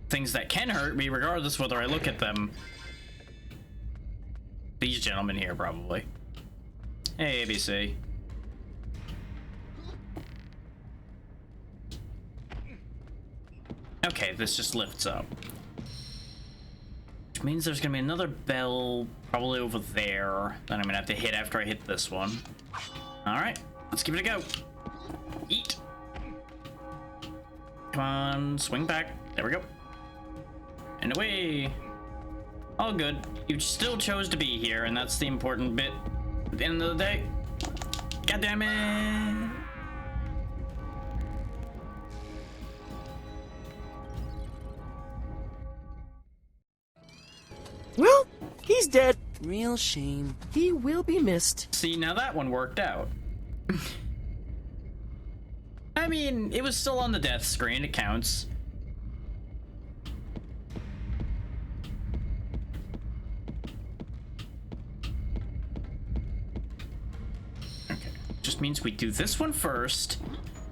Things that can hurt me regardless whether I look at them. These gentlemen here, probably. Hey, ABC. Okay, this just lifts up. Which means there's gonna be another bell probably over there that I'm gonna have to hit after I hit this one. Alright, let's give it a go. Eat. Come on, swing back. There we go. And away. All good. You still chose to be here, and that's the important bit at the end of the day. God damn it. Well, he's dead. Real shame. He will be missed. See, now that one worked out. I mean, it was still on the death screen. It counts. Okay. Just means we do this one first,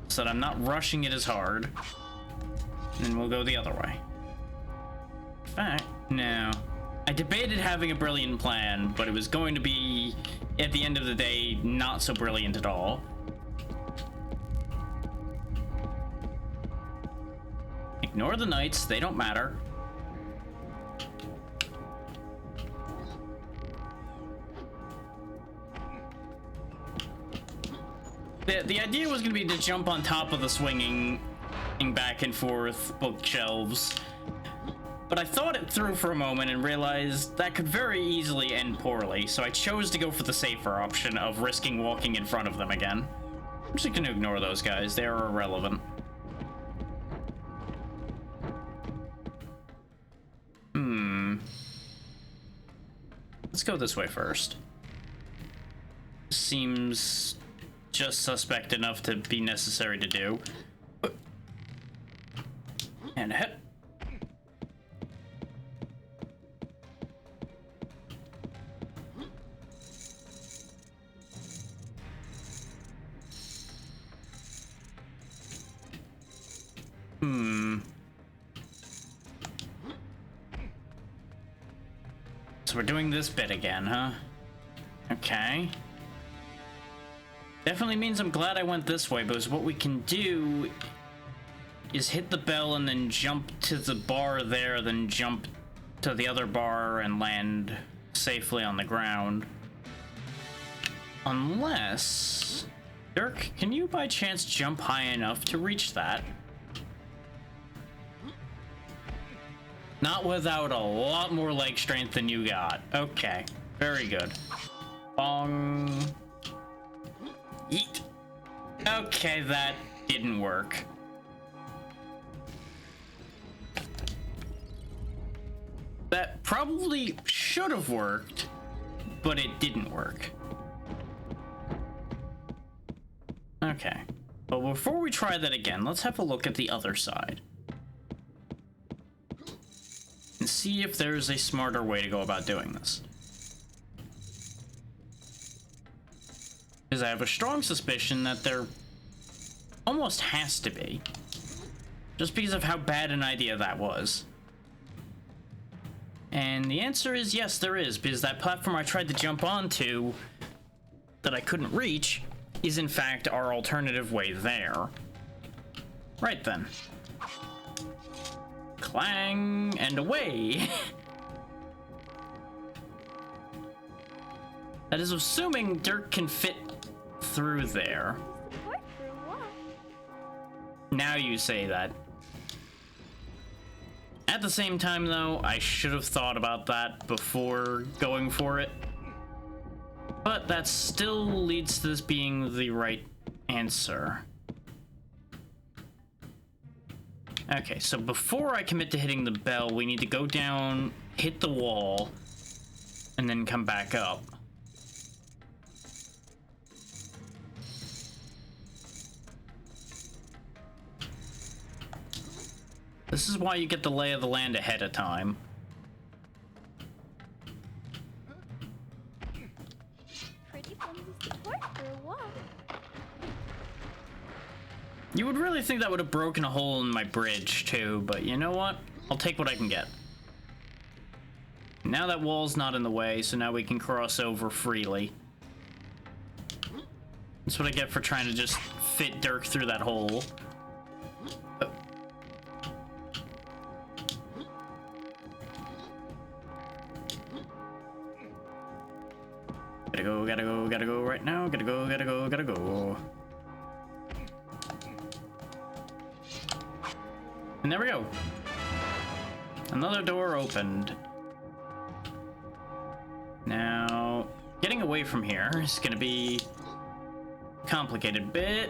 so that I'm not rushing it as hard. And then we'll go the other way. In fact, no. I debated having a brilliant plan, but it was going to be, at the end of the day, not so brilliant at all. Ignore the knights, they don't matter. The idea was going to be to jump on top of the swinging back and forth bookshelves. But I thought it through for a moment and realized that could very easily end poorly, so I chose to go for the safer option of risking walking in front of them again. I'm just gonna ignore those guys, they are irrelevant. Let's go this way first. Seems just suspect enough to be necessary to do. And a hit. So we're doing this bit again, huh? Okay. Definitely means I'm glad I went this way, because what we can do is hit the bell and then jump to the bar there, then jump to the other bar and land safely on the ground. Unless... Dirk, can you by chance jump high enough to reach that? Not without a lot more leg strength than you got. Okay, very good. Bong. Yeet. Okay, that didn't work. That probably should have worked, but it didn't work. Okay, but before we try that again, let's have a look at the other side. And see if there's a smarter way to go about doing this. Because I have a strong suspicion that there almost has to be. Just because of how bad an idea that was. And the answer is yes, there is, because that platform I tried to jump onto that I couldn't reach is in fact our alternative way there. Right then. Clang, and away. That is assuming Dirk can fit through there. Now you say that. At the same time, though, I should have thought about that before going for it. But that still leads to this being the right answer. Okay, so before I commit to hitting the bell, we need to go down, hit the wall, and then come back up. This is why you get the lay of the land ahead of time. Pretty flimsy support for a wall. You would really think that would have broken a hole in my bridge, too, but you know what? I'll take what I can get. Now that wall's not in the way, so now we can cross over freely. That's what I get for trying to just fit Dirk through that hole. Oh. Gotta go, gotta go, gotta go right now. Gotta go, gotta go, gotta go. And there we go. Another door opened. Now, getting away from here is gonna be complicated bit.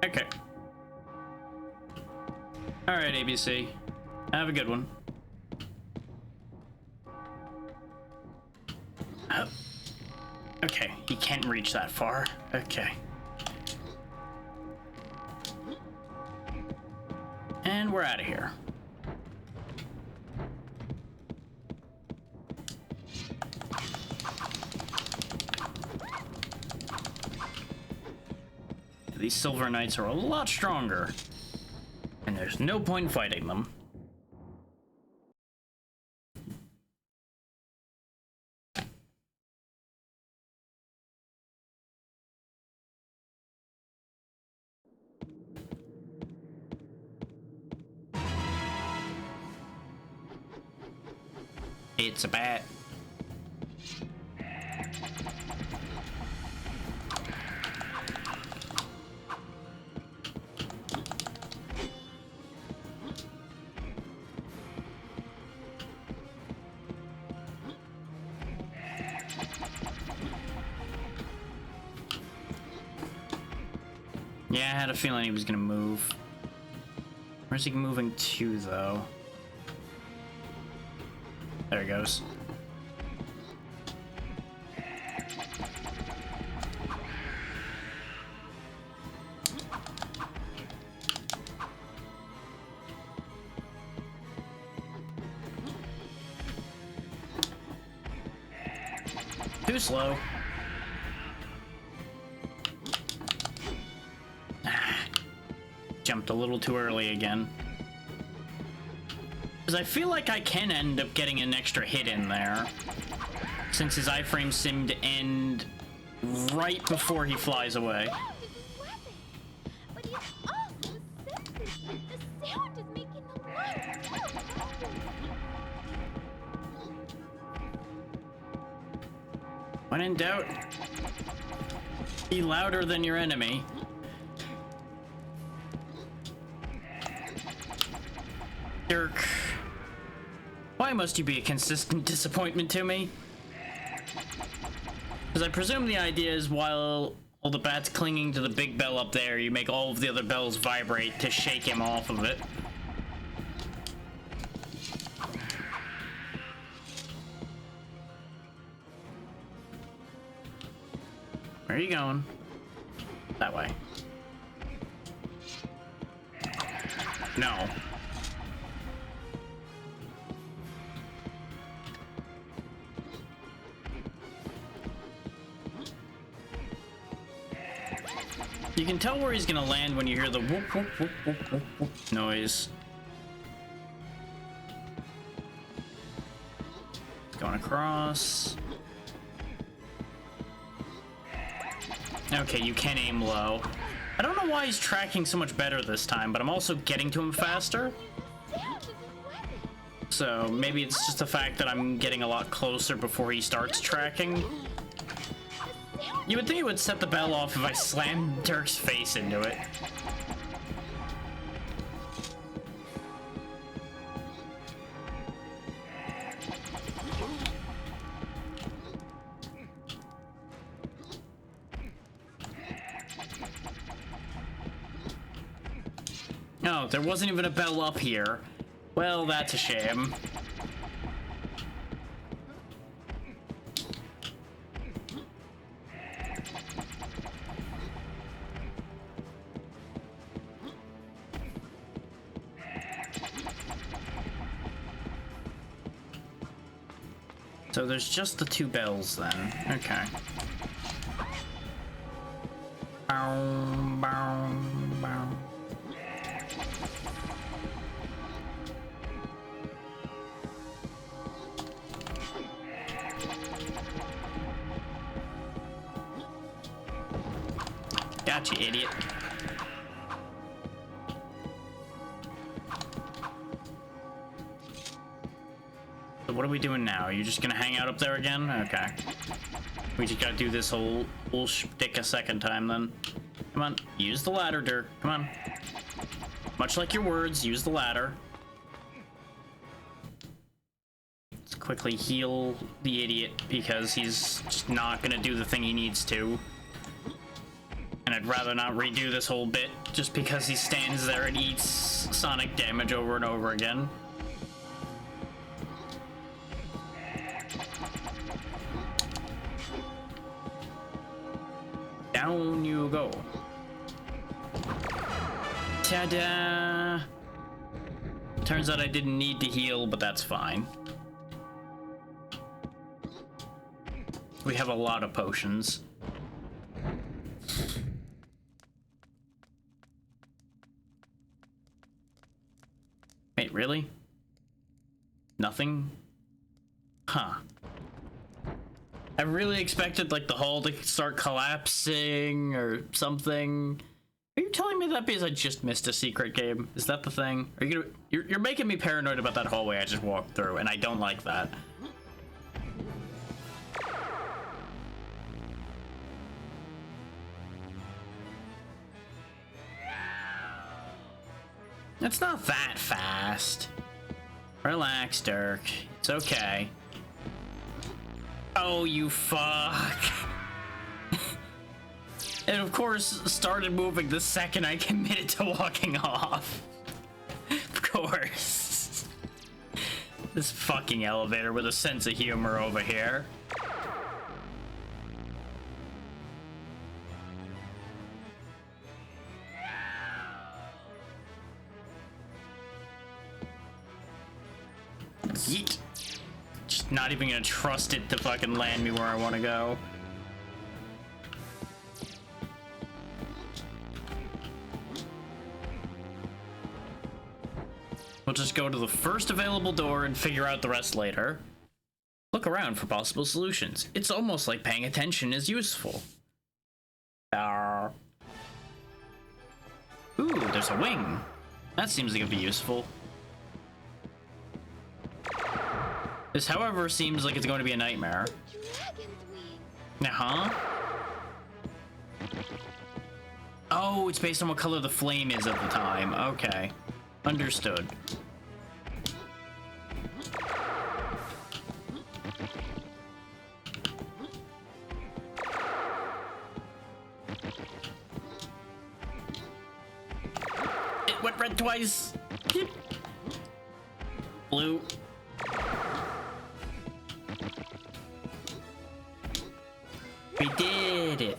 Okay. Alright, ABC. Have a good one. Oh. Okay, he can't reach that far. Okay. And we're out of here. These Silver Knights are a lot stronger, and there's no point in fighting them. It's a bat. Yeah, I had a feeling he was gonna move. Where's he moving to, though? There he goes. Too slow. Jumped a little too early again. Because I feel like I can end up getting an extra hit in there, since his iframes seem to end right before he flies away. But he's also sensitive. The sound is making the light so louder. When in doubt, be louder than your enemy. Dirk, why must you be a consistent disappointment to me? Because I presume the idea is while all the bats clinging to the big bell up there, you make all of the other bells vibrate to shake him off of it. Where are you going? That way. No. You can tell where he's gonna land when you hear the whoop whoop whoop whoop whoop whoop noise. Going across. Okay, you can aim low. I don't know why he's tracking so much better this time, but I'm also getting to him faster. So maybe it's just the fact that I'm getting a lot closer before he starts tracking. You would think it would set the bell off if I slammed Dirk's face into it. Oh, there wasn't even a bell up here. Well, that's a shame. So there's just the two bells then. Okay. Bow, bow, bow. Gotcha, idiot. So what are we doing now? Are you just gonna hang out up there again? Okay. We just gotta do this whole shtick a second time then. Come on, use the ladder, Dirk. Come on. Much like your words, use the ladder. Let's quickly heal the idiot because he's just not gonna do the thing he needs to. And I'd rather not redo this whole bit just because he stands there and eats sonic damage over and over again. Down you go. Ta-da! Turns out I didn't need to heal, but that's fine. We have a lot of potions. Wait, really? Nothing? Huh. I really expected, like, the hall to start collapsing or something. Are you telling me that because I just missed a secret game? Is that the thing? Are you gonna... You're making me paranoid about that hallway I just walked through, and I don't like that. It's not that fast. Relax, Dirk. It's okay. Oh, you fuck. And of course, started moving the second I committed to walking off. Of course. This fucking elevator with a sense of humor over here. Yeet. Just not even gonna trust it to fucking land me where I want to go. We'll just go to the first available door and figure out the rest later. Look around for possible solutions. It's almost like paying attention is useful. Ooh, there's a wing. That seems like it'd be useful. This, however, seems like it's going to be a nightmare. Uh-huh. Oh, it's based on what color the flame is at the time. Okay. Understood. It went red twice. Blue. We did it.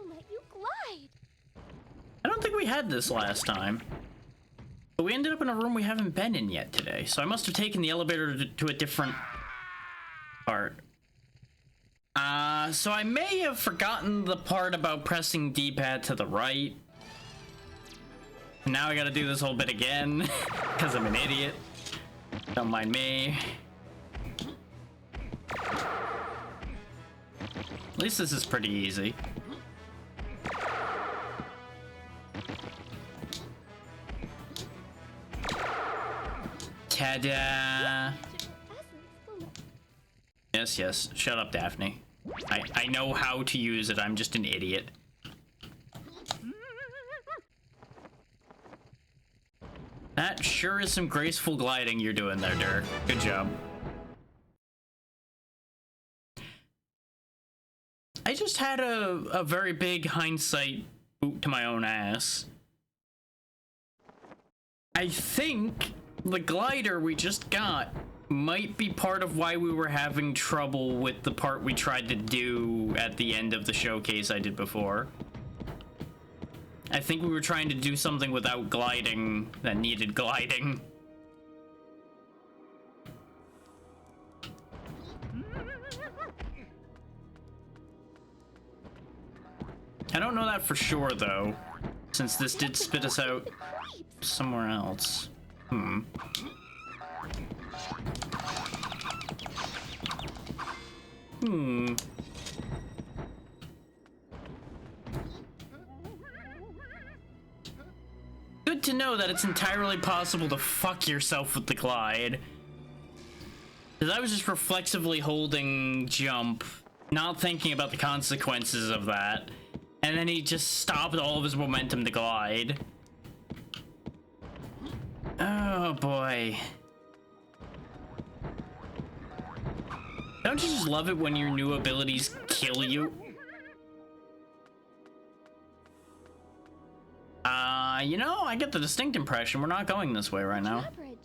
Let you glide. I don't think we had this last time. But we ended up in a room we haven't been in yet today, so I must have taken the elevator to a different part. So I may have forgotten the part about pressing D-pad to the right. Now I gotta do this whole bit again, because I'm an idiot. Don't mind me. At least this is pretty easy. Ta-da! Yes, yes. Shut up, Daphne. I know how to use it. I'm just an idiot. That sure is some graceful gliding you're doing there, Dirk. Good job. I just had a very big hindsight boot to my own ass. I think the glider we just got might be part of why we were having trouble with the part we tried to do at the end of the showcase I did before. I think we were trying to do something without gliding that needed gliding. I don't know that for sure, though, since this did spit us out somewhere else. know that it's entirely possible to fuck yourself with the glide. Because I was just reflexively holding jump, not thinking about the consequences of that. And then he just stopped all of his momentum to glide. Oh boy. Don't you just love it when your new abilities kill you? You know, I get the distinct impression we're not going this way right now. Drawbridge.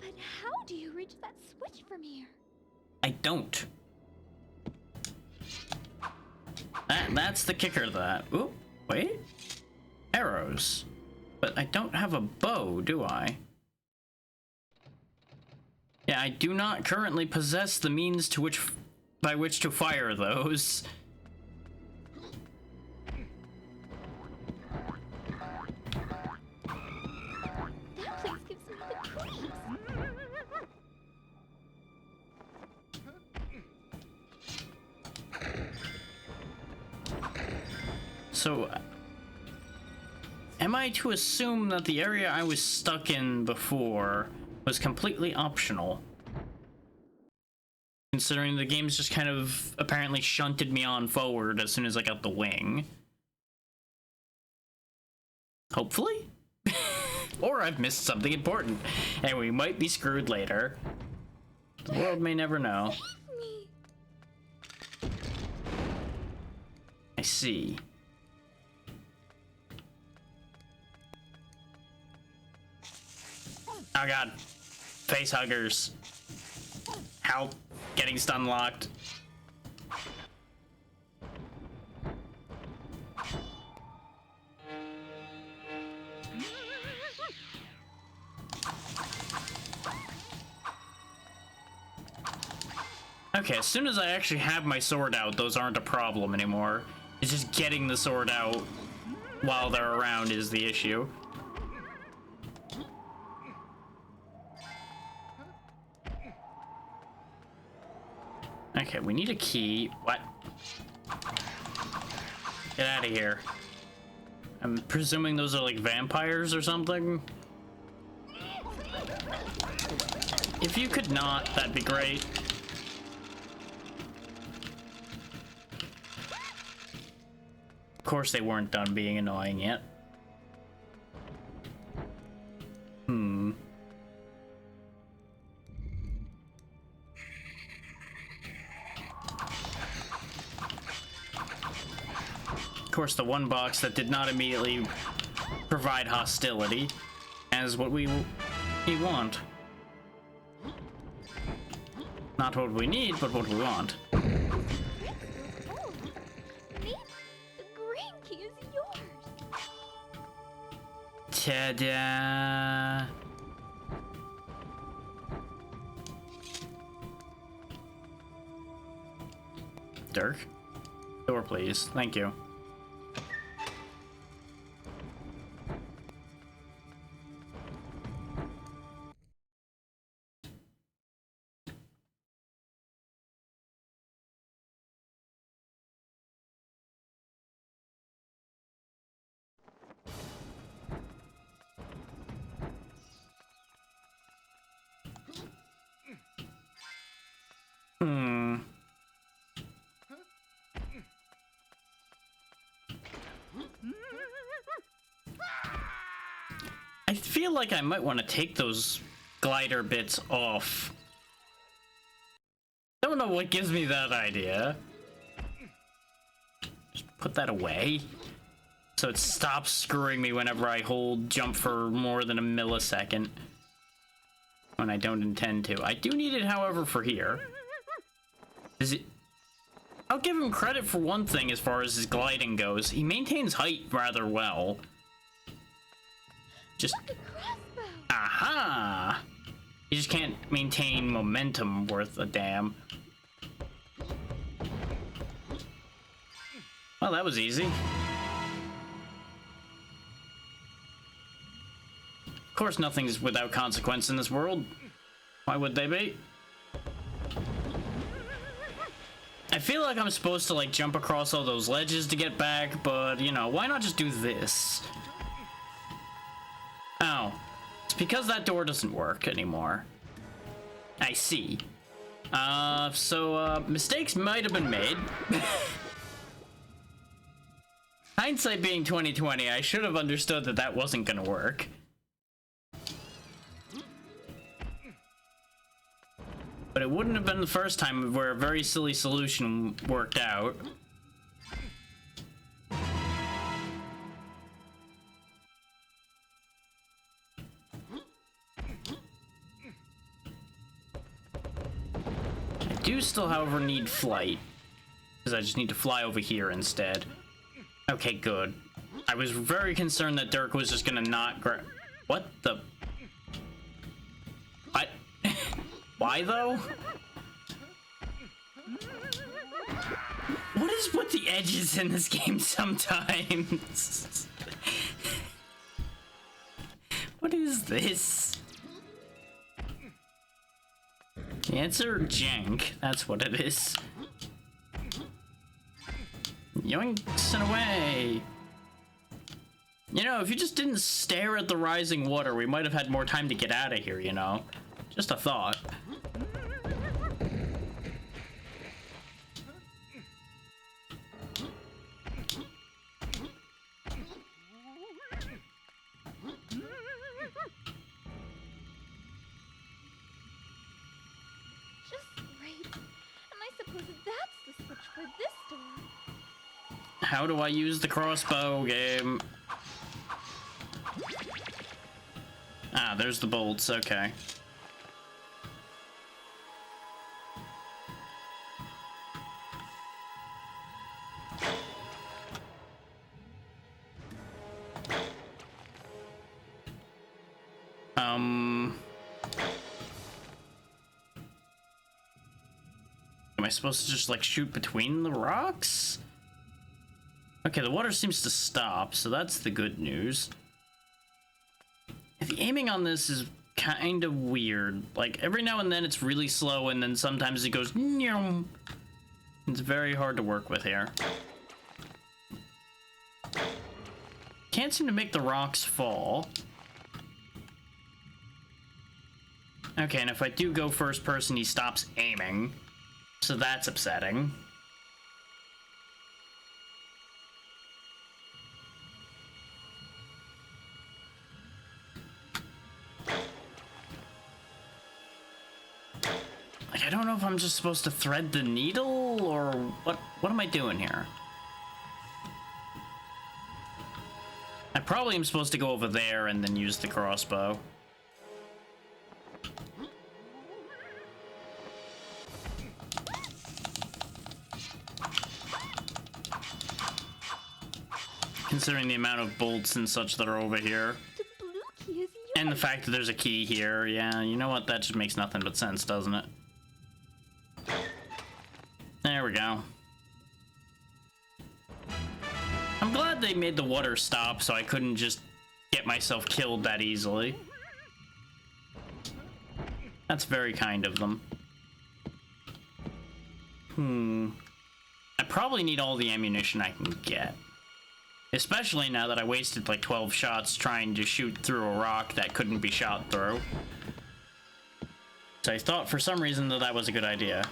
But how do you reach that switch from here? I don't. That's the kicker to that. Ooh, wait. Arrows. But I don't have a bow, do I? Yeah, I do not currently possess the means by which to fire those. That place gives me the creeps. So, am I to assume that the area I was stuck in before was completely optional? Considering the game's just kind of apparently shunted me on forward as soon as I got the wing. Hopefully? Or I've missed something important, and we might be screwed later. The world may never know. Me. I see. Oh god. Face huggers. Help. Getting stun locked. Okay, as soon as I actually have my sword out, those aren't a problem anymore. It's just getting the sword out while they're around is the issue. Okay, we need a key. What? Get out of here. I'm presuming those are like vampires or something. If you could not, that'd be great. Of course they weren't done being annoying yet. Of course, the one box that did not immediately provide hostility as what we want. Not what we need, but what we want. Nate, the green key is yours. Ta-da! Dirk? Door, please. Thank you. I feel like I might want to take those glider bits off. Don't know what gives me that idea. Just put that away. So it stops screwing me whenever I hold jump for more than a millisecond. When I don't intend to. I do need it, however, for here. Is it... I'll give him credit for one thing as far as his gliding goes. He maintains height rather well. Just... Aha! You just can't maintain momentum worth a damn. Well, that was easy. Of course nothing's without consequence in this world. Why would they be? I feel like I'm supposed to, like, jump across all those ledges to get back, but, you know, why not just do this? Oh, it's because that door doesn't work anymore. I see. Mistakes might have been made. Hindsight being 2020, I should have understood that that wasn't gonna work. But it wouldn't have been the first time where a very silly solution worked out. I do still, however, need flight. Because I just need to fly over here instead. Okay, good. I was very concerned that Dirk was just gonna not grab. What the? What? Why though? What is with the edges in this game sometimes? What is this? Answer jank. That's what it is. Yoinks and away. You know, if you just didn't stare at the rising water, we might have had more time to get out of here, you know? Just a thought. How do I use the crossbow game? Ah, there's the bolts, okay. Am I supposed to just like shoot between the rocks? Okay, the water seems to stop, so that's the good news. The aiming on this is kind of weird. Like, every now and then it's really slow, and then sometimes it goes... Nyum. It's very hard to work with here. Can't seem to make the rocks fall. Okay, and if I do go first person, he stops aiming. So that's upsetting. I don't know if I'm just supposed to thread the needle or what am I doing here? I probably am supposed to go over there and then use the crossbow. Considering the amount of bolts and such that are over here. The blue key is yours. And the fact that there's a key here, yeah, you know what? That just makes nothing but sense, doesn't it? There we go. I'm glad they made the water stop so I couldn't just get myself killed that easily. That's very kind of them. I probably need all the ammunition I can get. Especially now that I wasted like 12 shots trying to shoot through a rock that couldn't be shot through. So I thought for some reason that was a good idea.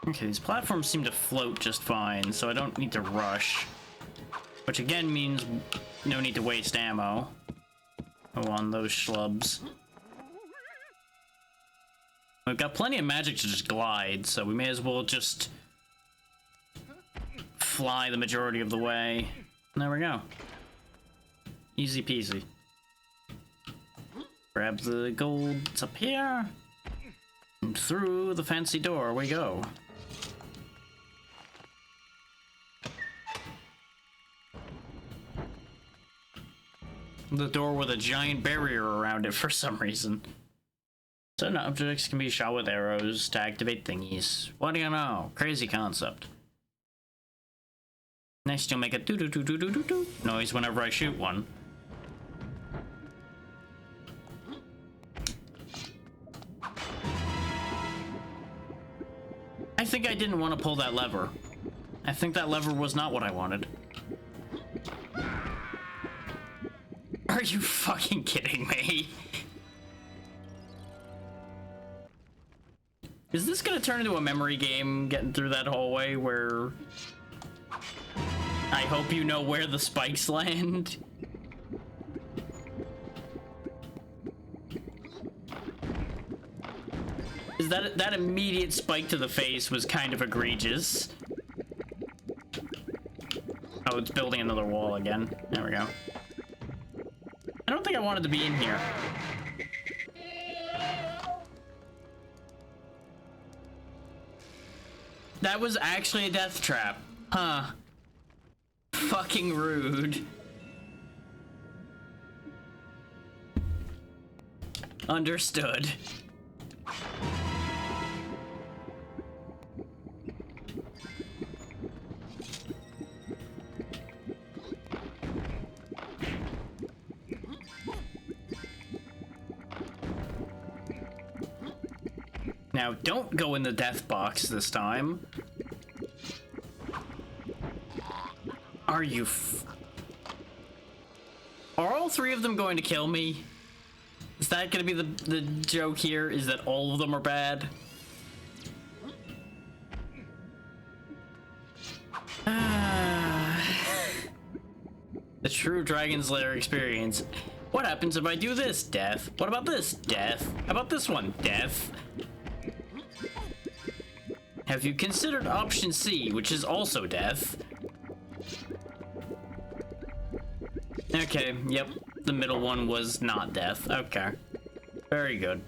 Okay, these platforms seem to float just fine, so I don't need to rush. Which again means no need to waste ammo. Oh, on those schlubs. We've got plenty of magic to just glide, so we may as well just fly the majority of the way. And there we go. Easy peasy. Grab the gold, it's up here. And through the fancy door we go. The door with a giant barrier around it for some reason. Certain objects can be shot with arrows to activate thingies. What do you know? Crazy concept. Next you'll make a doo-doo-doo-doo-doo-doo noise whenever I shoot one. think I didn't want to pull that lever. I think that lever was not what I wanted. Are you fucking kidding me? Is this gonna turn into a memory game, getting through that hallway where I hope you know where the spikes land? Is that immediate spike to the face was kind of egregious. Oh, it's building another wall again. There we go. I don't think I wanted to be in here. That was actually a death trap. Huh. Fucking rude. Understood. Now, don't go in the death box this time. Are you Are all three of them going to kill me? Is that gonna be the joke here? Is that all of them are bad? The true Dragon's Lair experience. What happens if I do this? Death. What about this? Death. How about this one? Death. Have you considered option C, which is also death? Okay, yep. The middle one was not death. Okay. Very good.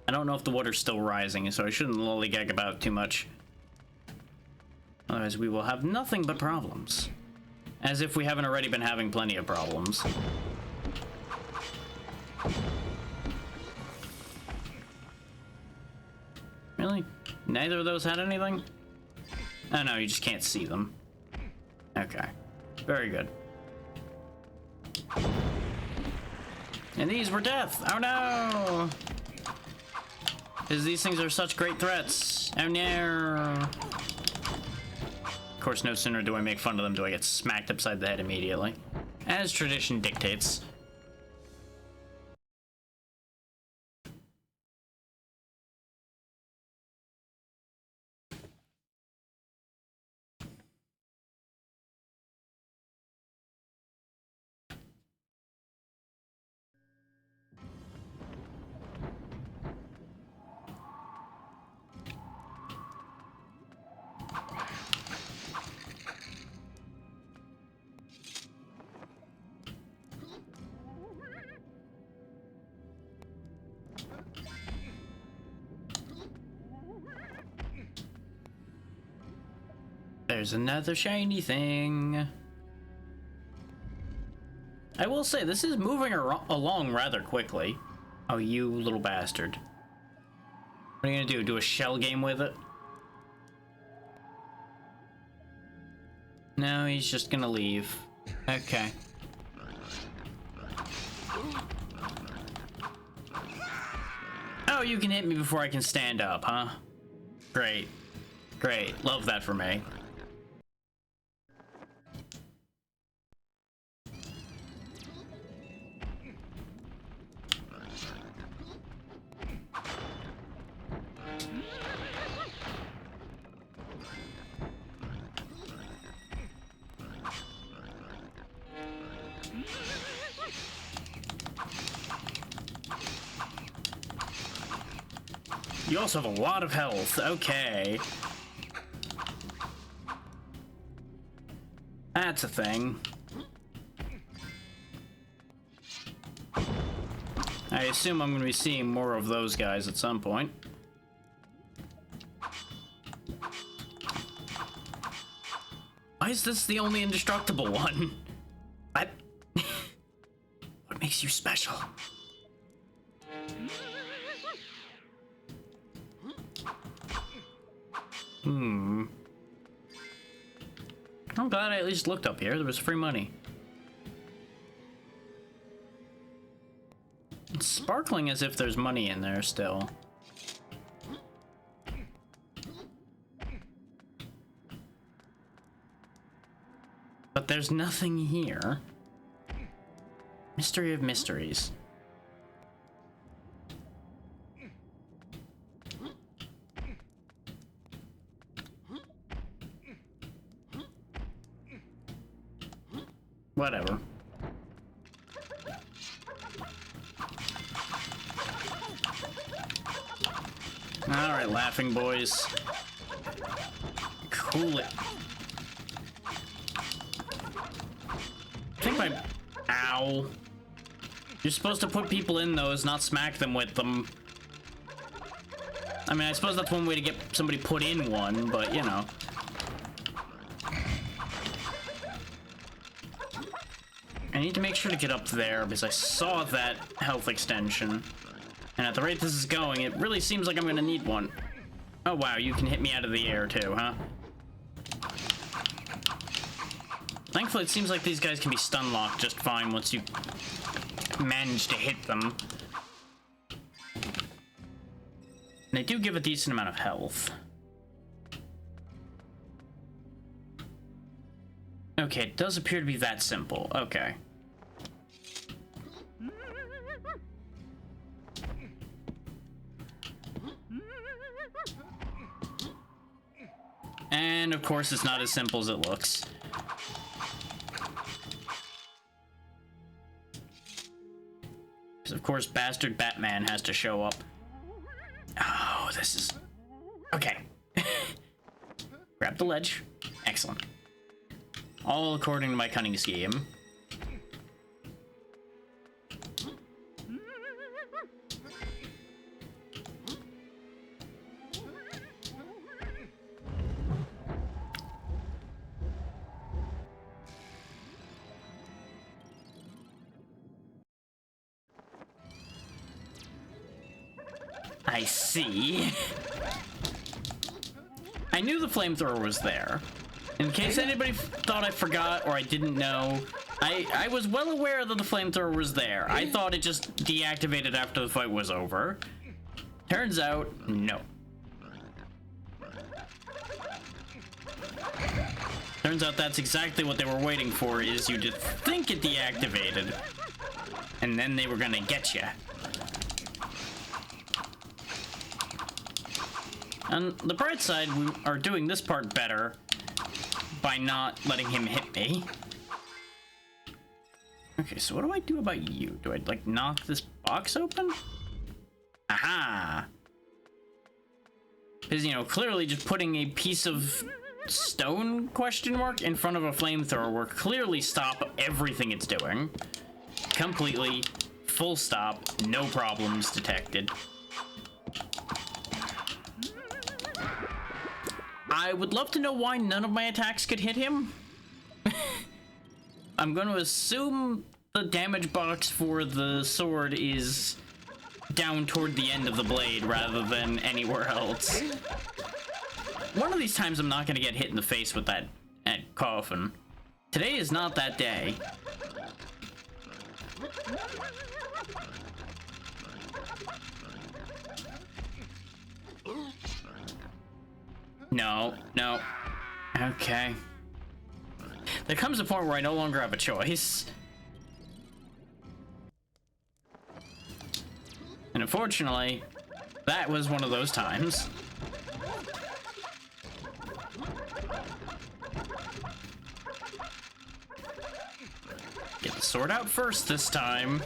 I don't know if the water's still rising, so I shouldn't lollygag about too much. Otherwise, we will have nothing but problems. As if we haven't already been having plenty of problems. Really? Neither of those had anything? Oh no, you just can't see them. Okay. Very good. And these were death! Oh no! Because these things are such great threats. Oh no! Of course, no sooner do I make fun of them do I get smacked upside the head immediately. As tradition dictates. There's another shiny thing. I will say, this is moving along rather quickly. Oh, you little bastard. What are you gonna do? Do a shell game with it? No, he's just gonna leave. Okay. Oh, you can hit me before I can stand up, huh? Great. Great. Love that for me. You also have a lot of health. Okay. That's a thing. I assume I'm going to be seeing more of those guys at some point. Why is this the only indestructible one? What? What makes you special? I'm glad I at least looked up here. There was free money. It's sparkling as if there's money in there still. But there's nothing here. Mystery of mysteries. Whatever. Alright, laughing boys. Cool it. I think my... Ow. You're supposed to put people in those, not smack them with them. I mean, I suppose that's one way to get somebody put in one, but, you know. I need to make sure to get up there, because I saw that health extension. And at the rate this is going, it really seems like I'm gonna need one. Oh wow, you can hit me out of the air too, huh? Thankfully, it seems like these guys can be stun locked just fine once you manage to hit them. And they do give a decent amount of health. Okay, it does appear to be that simple. Okay. And of course, it's not as simple as it looks. Because of course, bastard Batman has to show up. Oh, this is... Okay. Grab the ledge. Excellent. All according to my cunning scheme. I see. I knew the flamethrower was there. In case anybody thought I forgot or I didn't know, I was well aware that the flamethrower was there. I thought it just deactivated after the fight was over. Turns out, no. Turns out that's exactly what they were waiting for, is you just think it deactivated, and then they were gonna get you. On the bright side, we are doing this part better by not letting him hit me. Okay, so what do I do about you? Do I, like, knock this box open? Aha! Because, you know, clearly just putting a piece of stone, question mark, in front of a flamethrower will clearly stop everything it's doing. Completely, full stop, no problems detected. I would love to know why none of my attacks could hit him. I'm going to assume the damage box for the sword is down toward the end of the blade rather than anywhere else. One of these times I'm not going to get hit in the face with that coffin. Today is not that day. No, no. Okay. There comes a point where I no longer have a choice. And unfortunately, that was one of those times. Get the sword out first this time.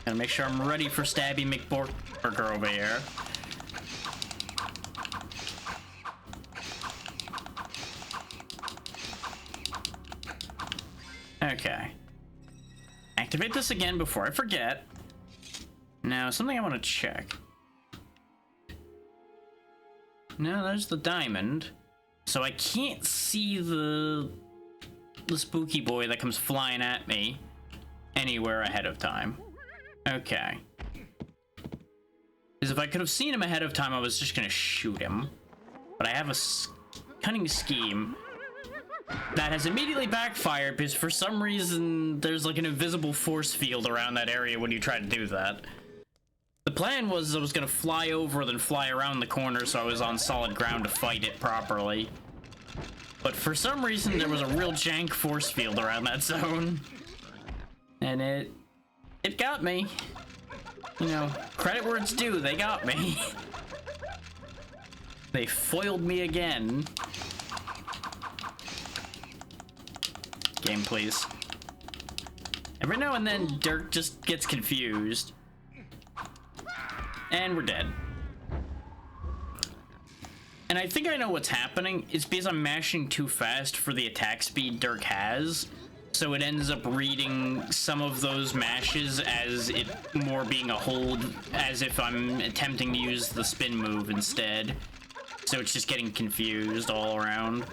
Gotta make sure I'm ready for Stabby McBorger over here. Okay. Activate this again before I forget. Now, something I want to check. No, there's the diamond. So I can't see the spooky boy that comes flying at me anywhere ahead of time. Okay. Because if I could have seen him ahead of time, I was just gonna shoot him. But I have a cunning scheme that has immediately backfired because for some reason there's like an invisible force field around that area when you try to do that. The plan was I was gonna fly over then fly around the corner so I was on solid ground to fight it properly. But for some reason there was a real jank force field around that zone. And it got me. You know, credit where it's due, they got me. They foiled me again. Game, please. Every now and then, Dirk just gets confused. And we're dead. And I think I know what's happening. It's because I'm mashing too fast for the attack speed Dirk has. So it ends up reading some of those mashes as it more being a hold, as if I'm attempting to use the spin move instead. So it's just getting confused all around.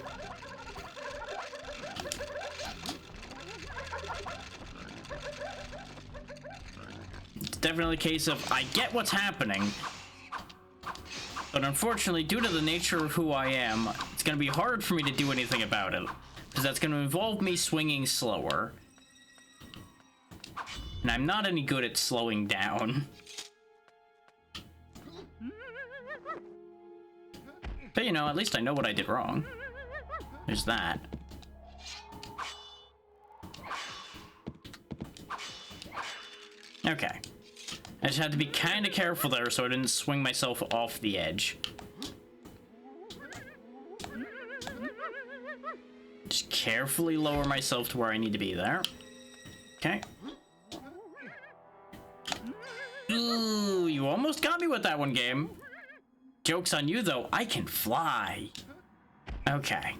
It's definitely a case of, I get what's happening, but unfortunately, due to the nature of who I am, it's going to be hard for me to do anything about it. Because that's going to involve me swinging slower. And I'm not any good at slowing down. But you know, at least I know what I did wrong. There's that. Okay. I just had to be kind of careful there so I didn't swing myself off the edge. Just carefully lower myself to where I need to be there. Okay. Ooh, you almost got me with that one, game. Joke's on you, though. I can fly. Okay.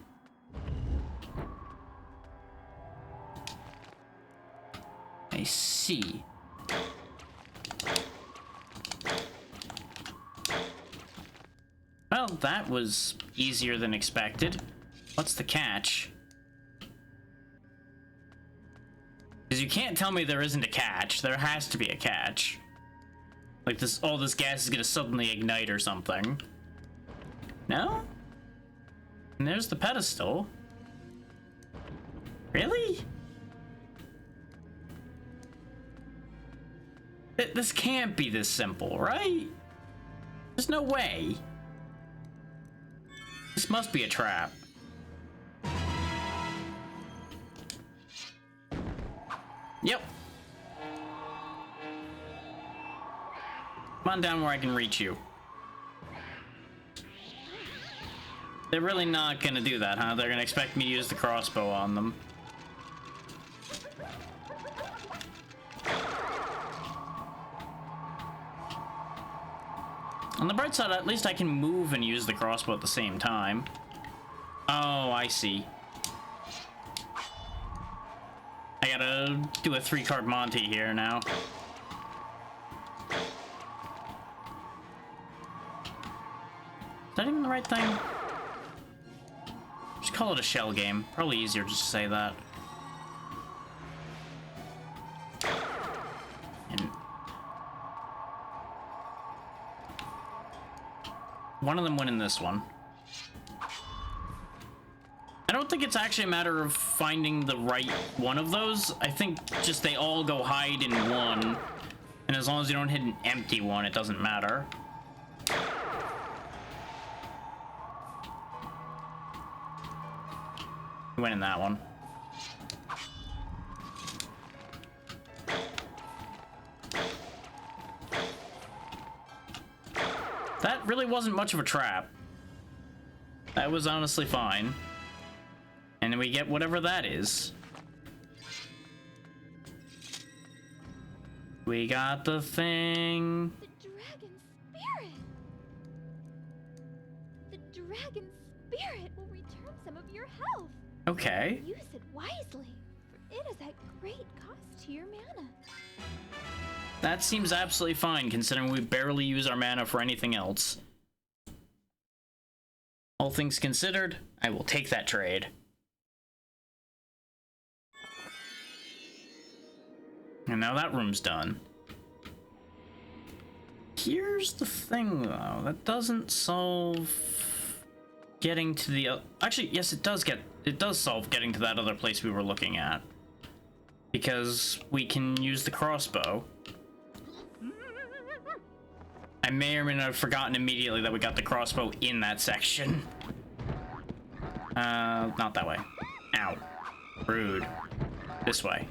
I see. Well, that was easier than expected. What's the catch? Because you can't tell me there isn't a catch. There has to be a catch. Like this, all this gas is gonna suddenly ignite or something. No? And there's the pedestal. Really? This can't be this simple, right? There's no way. This must be a trap. Yep. Come on down where I can reach you. They're really not gonna do that, huh? They're gonna expect me to use the crossbow on them. On the bright side, at least I can move and use the crossbow at the same time. Oh, I see. I gotta do a 3-card Monty here now. Is that even the right thing? Just call it a shell game. Probably easier just to say that. And one of them went in this one. I don't think it's actually a matter of finding the right one of those. I think just they all go hide in one. And as long as you don't hit an empty one, it doesn't matter. Went in that one. That really wasn't much of a trap. That was honestly fine. And then we get whatever that is. We got the thing. The dragon spirit! The dragon spirit will return some of your health. Okay. Use it wisely, for it is at great cost to your mana. That seems absolutely fine, considering we barely use our mana for anything else. All things considered, I will take that trade. And now that room's done. Here's the thing, though. That doesn't solve getting to the... Actually, yes, it does get... it does solve getting to that other place we were looking at. Because we can use the crossbow. I may or may not have forgotten immediately that we got the crossbow in that section. Not that way. Ow. Rude. This way.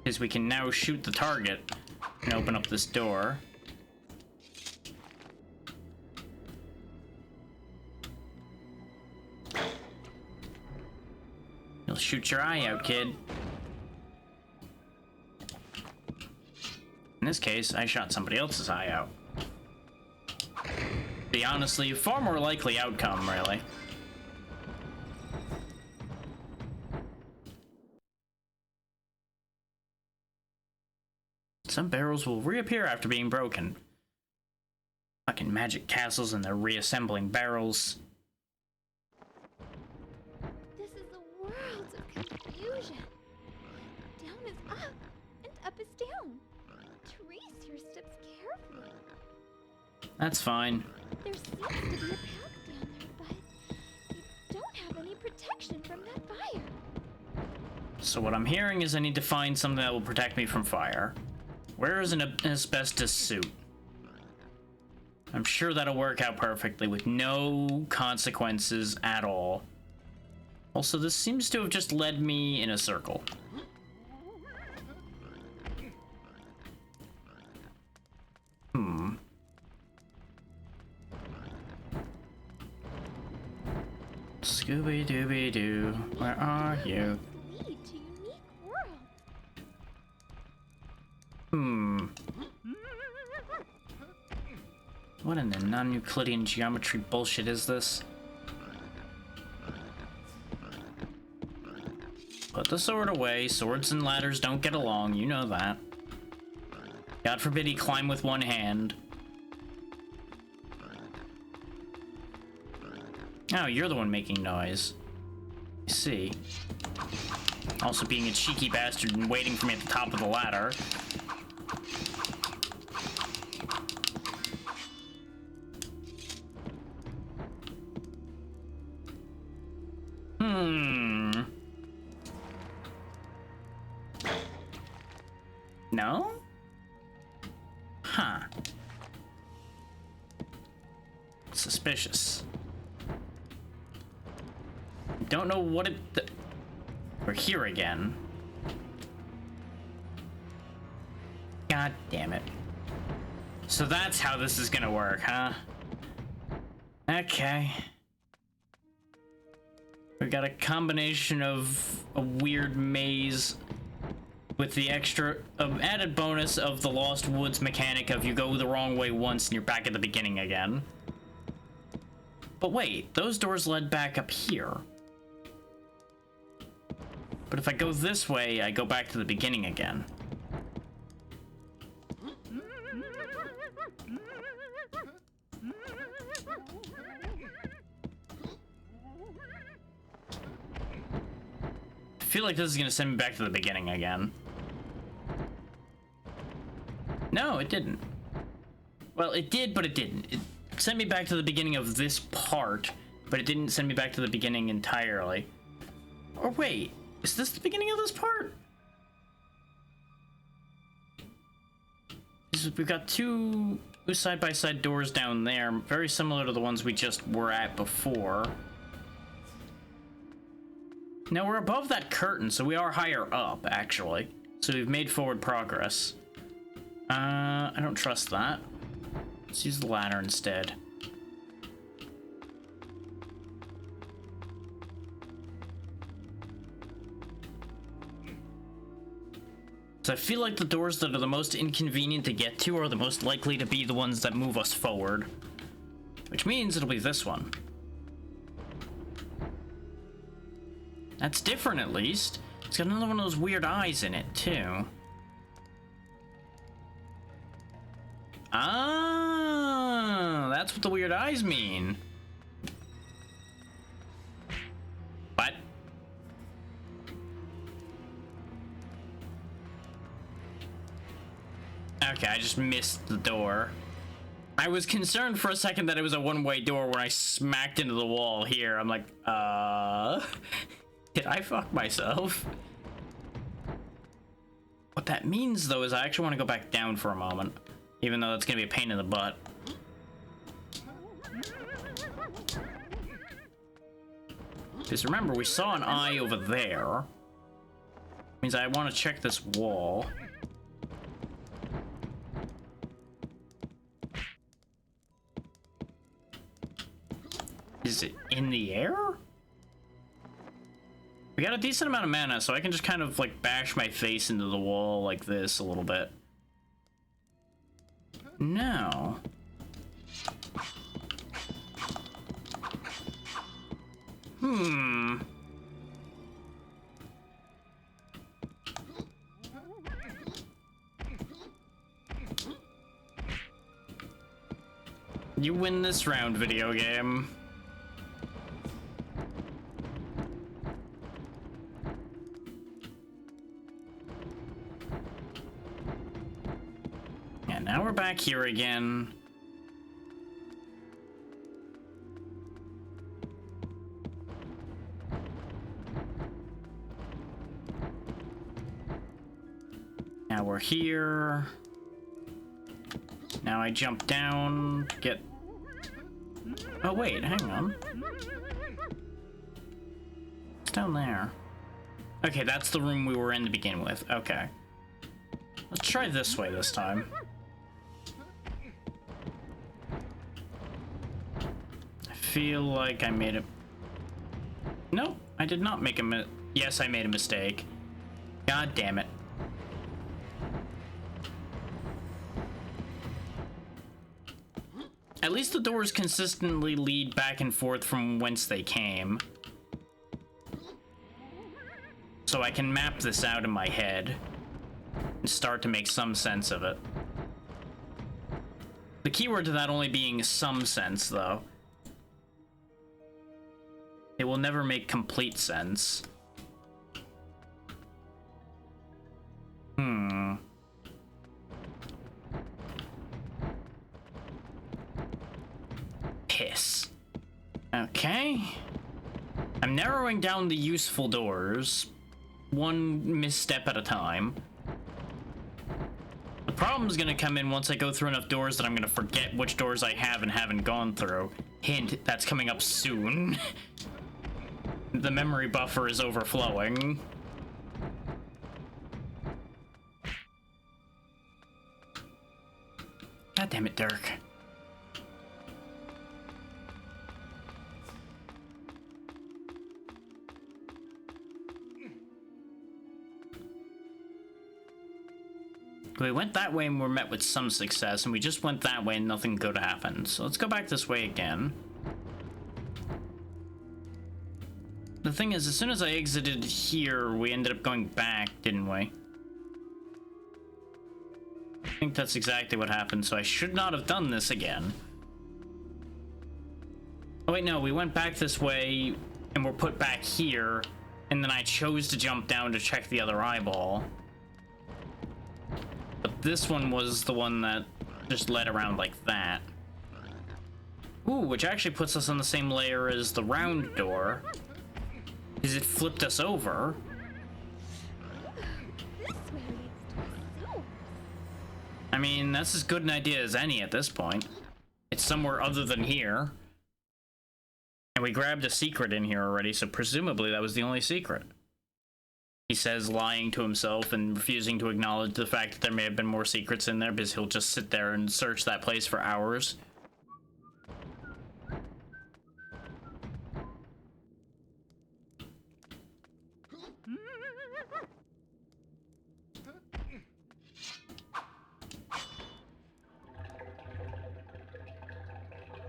Because we can now shoot the target and open up this door. You'll shoot your eye out, kid. In this case, I shot somebody else's eye out. The honestly far more likely outcome, really. Some barrels will reappear after being broken. Fucking magic castles and their reassembling barrels. This is a world of confusion. Down is up, and up is down. Trace your steps carefully. That's fine. There seems to be a path down there, but you don't have any protection from that fire. So what I'm hearing is I need to find something that will protect me from fire. Where is an asbestos suit? I'm sure that'll work out perfectly with no consequences at all. Also, this seems to have just led me in a circle. Scooby-Dooby-Doo, where are you? Lead to unique worlds. What in the non-Euclidean geometry bullshit is this? Put the sword away. Swords and ladders don't get along, you know that. God forbid he climb with one hand. Oh, you're the one making noise. I see. Also being a cheeky bastard and waiting for me at the top of the ladder. No? Huh. Suspicious. Don't know what it... We're here again. God damn it. So that's how this is gonna work, huh? Okay. We got a combination of a weird maze with the extra added bonus of the Lost Woods mechanic of you go the wrong way once and you're back at the beginning again. But wait, those doors led back up here. But if I go this way, I go back to the beginning again. I feel like this is gonna send me back to the beginning again. No, it didn't. Well, it did, but it didn't. It sent me back to the beginning of this part, but it didn't send me back to the beginning entirely. Or wait, is this the beginning of this part? We've got two side-by-side doors down there, very similar to the ones we just were at before. Now we're above that curtain, so we are higher up, actually. So we've made forward progress. I don't trust that. Let's use the ladder instead. So I feel like the doors that are the most inconvenient to get to are the most likely to be the ones that move us forward. Which means it'll be this one. That's different, at least. It's got another one of those weird eyes in it, too. Ah, that's what the weird eyes mean. What? Okay, I just missed the door. I was concerned for a second that it was a one-way door when I smacked into the wall here. I'm like, did I fuck myself? What that means, though, is I actually want to go back down for a moment. Even though that's going to be a pain in the butt. Because remember, we saw an eye over there. Means I want to check this wall. Is it in the air? We got a decent amount of mana, so I can just kind of like bash my face into the wall like this a little bit. No. You win this round, video game. Yeah, now we're back here again. Now we're here. Now I jump down, get... Oh wait, hang on. It's down there. Okay, that's the room we were in to begin with. Okay. Let's try this way this time. I feel like I made a... Nope, I did not make a Yes, I made a mistake. God damn it. At least the doors consistently lead back and forth from whence they came. So I can map this out in my head and start to make some sense of it. The keyword to that only being some sense, though. It will never make complete sense. Piss. Okay. I'm narrowing down the useful doors, one misstep at a time. The problem's gonna come in once I go through enough doors that I'm gonna forget which doors I have and haven't gone through. Hint, that's coming up soon. The memory buffer is overflowing. God damn it, Dirk. We went that way and were met with some success, and we just went that way and nothing good happened. So let's go back this way again. The thing is, as soon as I exited here, we ended up going back, didn't we? I think that's exactly what happened, so I should not have done this again. Oh wait, no, we went back this way and were put back here, and then I chose to jump down to check the other eyeball. But this one was the one that just led around like that. Ooh, which actually puts us on the same layer as the round door. Because it flipped us over. I mean, that's as good an idea as any at this point. It's somewhere other than here. And we grabbed a secret in here already, so presumably that was the only secret. He says, lying to himself and refusing to acknowledge the fact that there may have been more secrets in there, because he'll just sit there and search that place for hours.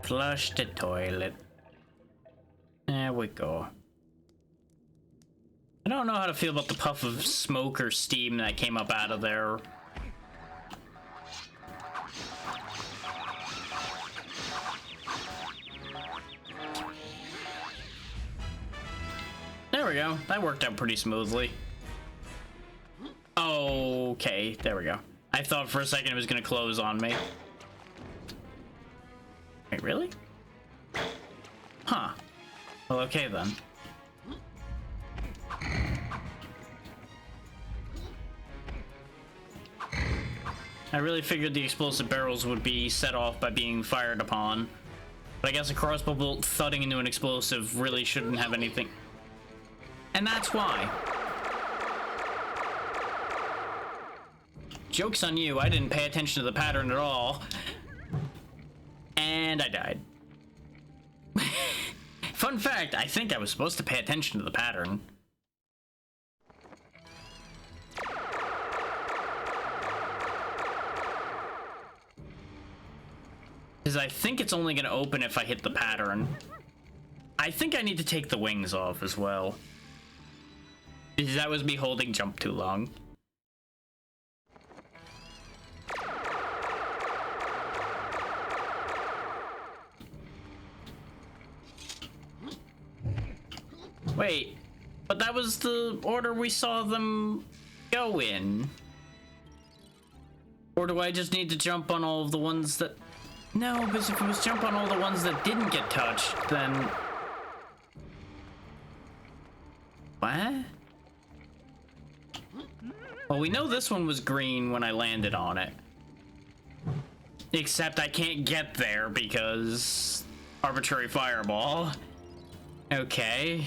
Flush the toilet. There we go. I don't know how to feel about the puff of smoke or steam that came up out of there. There we go. That worked out pretty smoothly. Okay, there we go. I thought for a second it was gonna close on me. Wait, really? Huh. Well, okay then. I really figured the explosive barrels would be set off by being fired upon. But I guess a crossbow bolt thudding into an explosive really shouldn't have anything. And that's why. Joke's on you, I didn't pay attention to the pattern at all. And I died. Fun fact, I think I was supposed to pay attention to the pattern. Because I think it's only going to open if I hit the pattern. I think I need to take the wings off as well. Because that was me holding jump too long. Wait, but that was the order we saw them go in. Or do I just need to jump on all of the ones that... No, because if it was jump on all the ones that didn't get touched, then... What? Well, we know this one was green when I landed on it. Except I can't get there because... Arbitrary fireball. Okay.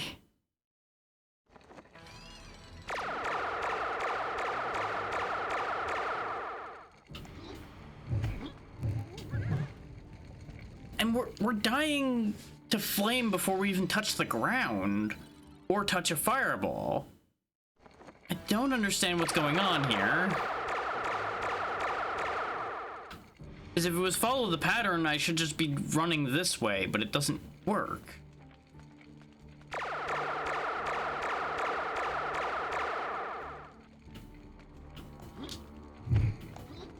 And we're dying to flame before we even touch the ground or touch a fireball. I don't understand what's going on here. Because if it was follow the pattern, I should just be running this way, but it doesn't work.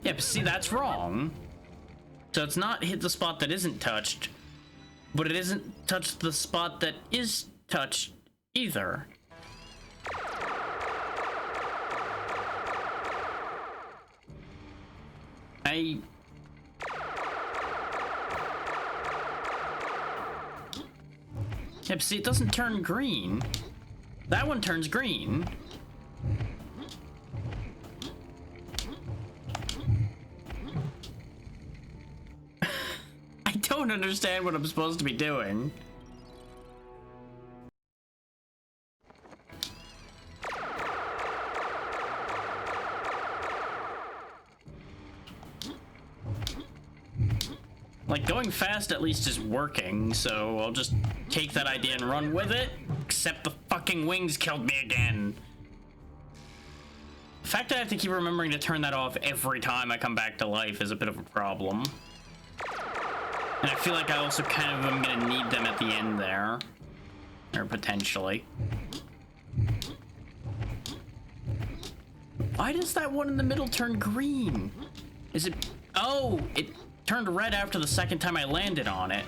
Yeah, but see, that's wrong. So it's not hit the spot that isn't touched, but it isn't touched the spot that is touched either. Yeah, but see, it doesn't turn green. That one turns green. I don't understand what I'm supposed to be doing. Like, going fast at least is working, so I'll just take that idea and run with it. Except the fucking wings killed me again. The fact that I have to keep remembering to turn that off every time I come back to life is a bit of a problem. And I feel like I also kind of am gonna need them at the end there. Or potentially. Why does that one in the middle turn green? Is it... Oh! It turned red after the second time I landed on it.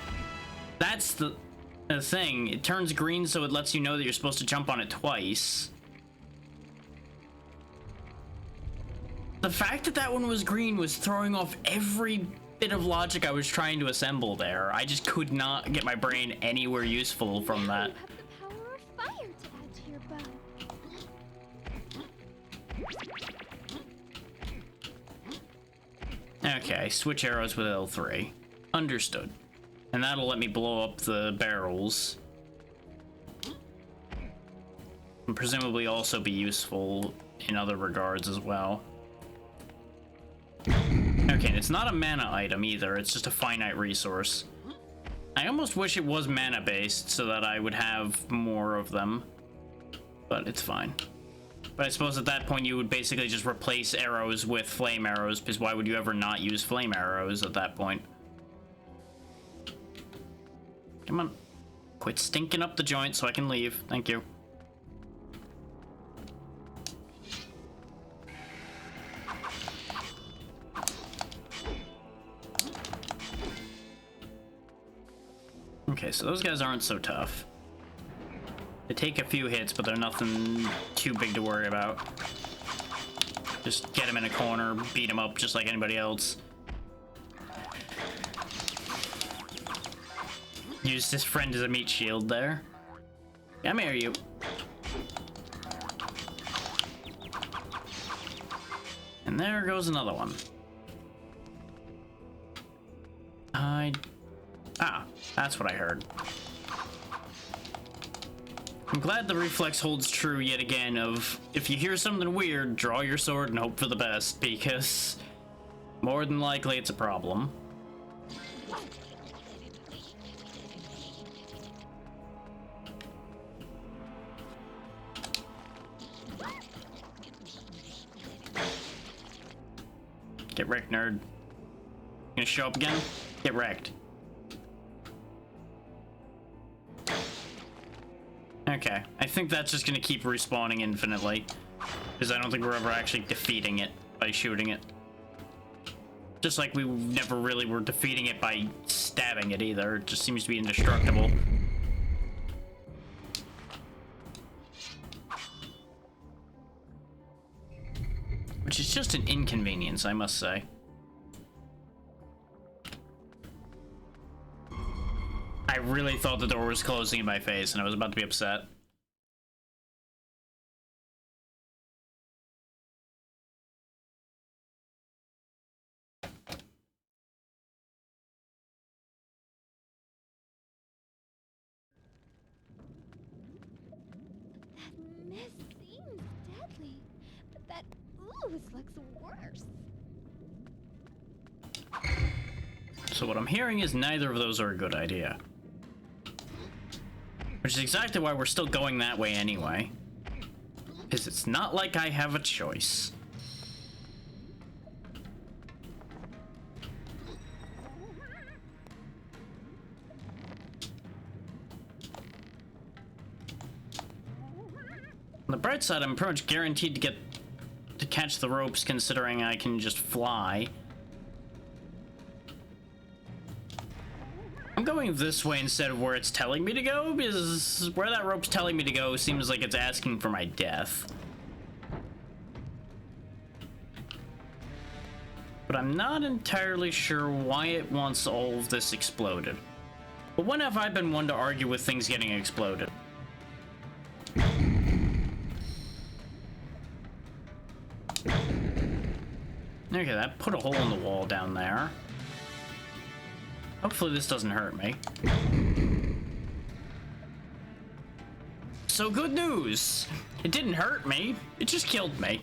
That's the thing. It turns green so it lets you know that you're supposed to jump on it twice. The fact that that one was green was throwing off every bit of logic I was trying to assemble there. I just could not get my brain anywhere useful from that. You have the power of fire to add to your bow. Okay, switch arrows with L3. Understood. And that'll let me blow up the barrels. And presumably also be useful in other regards as well. Okay, and it's not a mana item either, it's just a finite resource. I almost wish it was mana based so that I would have more of them. But it's fine. But I suppose at that point you would basically just replace arrows with flame arrows, because why would you ever not use flame arrows at that point? Come on. Quit stinking up the joint so I can leave. Thank you. Okay, so those guys aren't so tough. They take a few hits, but they're nothing too big to worry about. Just get them in a corner, beat them up just like anybody else. Used his friend as a meat shield there. Come here, you. And there goes another one. That's what I heard. I'm glad the reflex holds true yet again of, if you hear something weird, draw your sword and hope for the best, because more than likely it's a problem. Get wrecked, nerd. Gonna show up again? Get wrecked. Okay, I think that's just gonna keep respawning infinitely, because I don't think we're ever actually defeating it by shooting it. Just like we never really were defeating it by stabbing it either. It just seems to be indestructible. Which is just an inconvenience, I must say. I really thought the door was closing in my face and I was about to be upset. That mist seems deadly, but that ooze looks worse. So what I'm hearing is neither of those are a good idea. Which is exactly why we're still going that way anyway. Because it's not like I have a choice. On the bright side, I'm pretty much guaranteed to catch the ropes, considering I can just fly. I'm going this way instead of where it's telling me to go, because where that rope's telling me to go seems like it's asking for my death. But I'm not entirely sure why it wants all of this exploded. But when have I been one to argue with things getting exploded? Okay, that put a hole in the wall down there. Hopefully this doesn't hurt me. So good news! It didn't hurt me, it just killed me.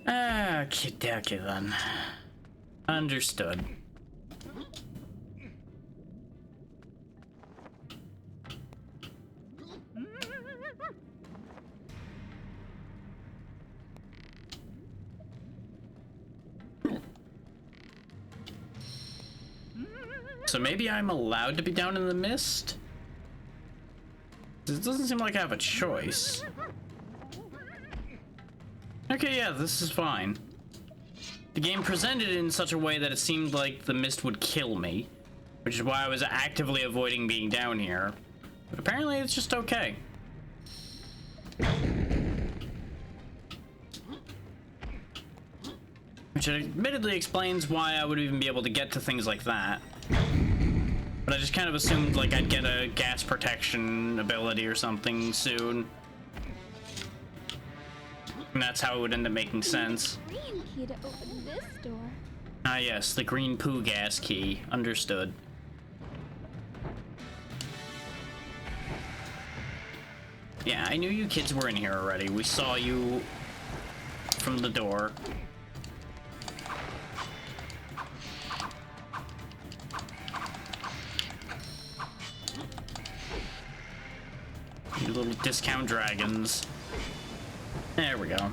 Okay then. Understood. So maybe I'm allowed to be down in the mist? It doesn't seem like I have a choice. Okay, yeah, this is fine. The game presented it in such a way that it seemed like the mist would kill me, which is why I was actively avoiding being down here. But apparently it's just okay. Which admittedly explains why I would even be able to get to things like that. But I just kind of assumed like I'd get a gas protection ability or something soon. And that's how it would end up making sense. Green key to open this door. Ah yes, the green poo gas key. Understood. Yeah, I knew you kids were in here already. We saw you from the door. You little discount dragons. There we go.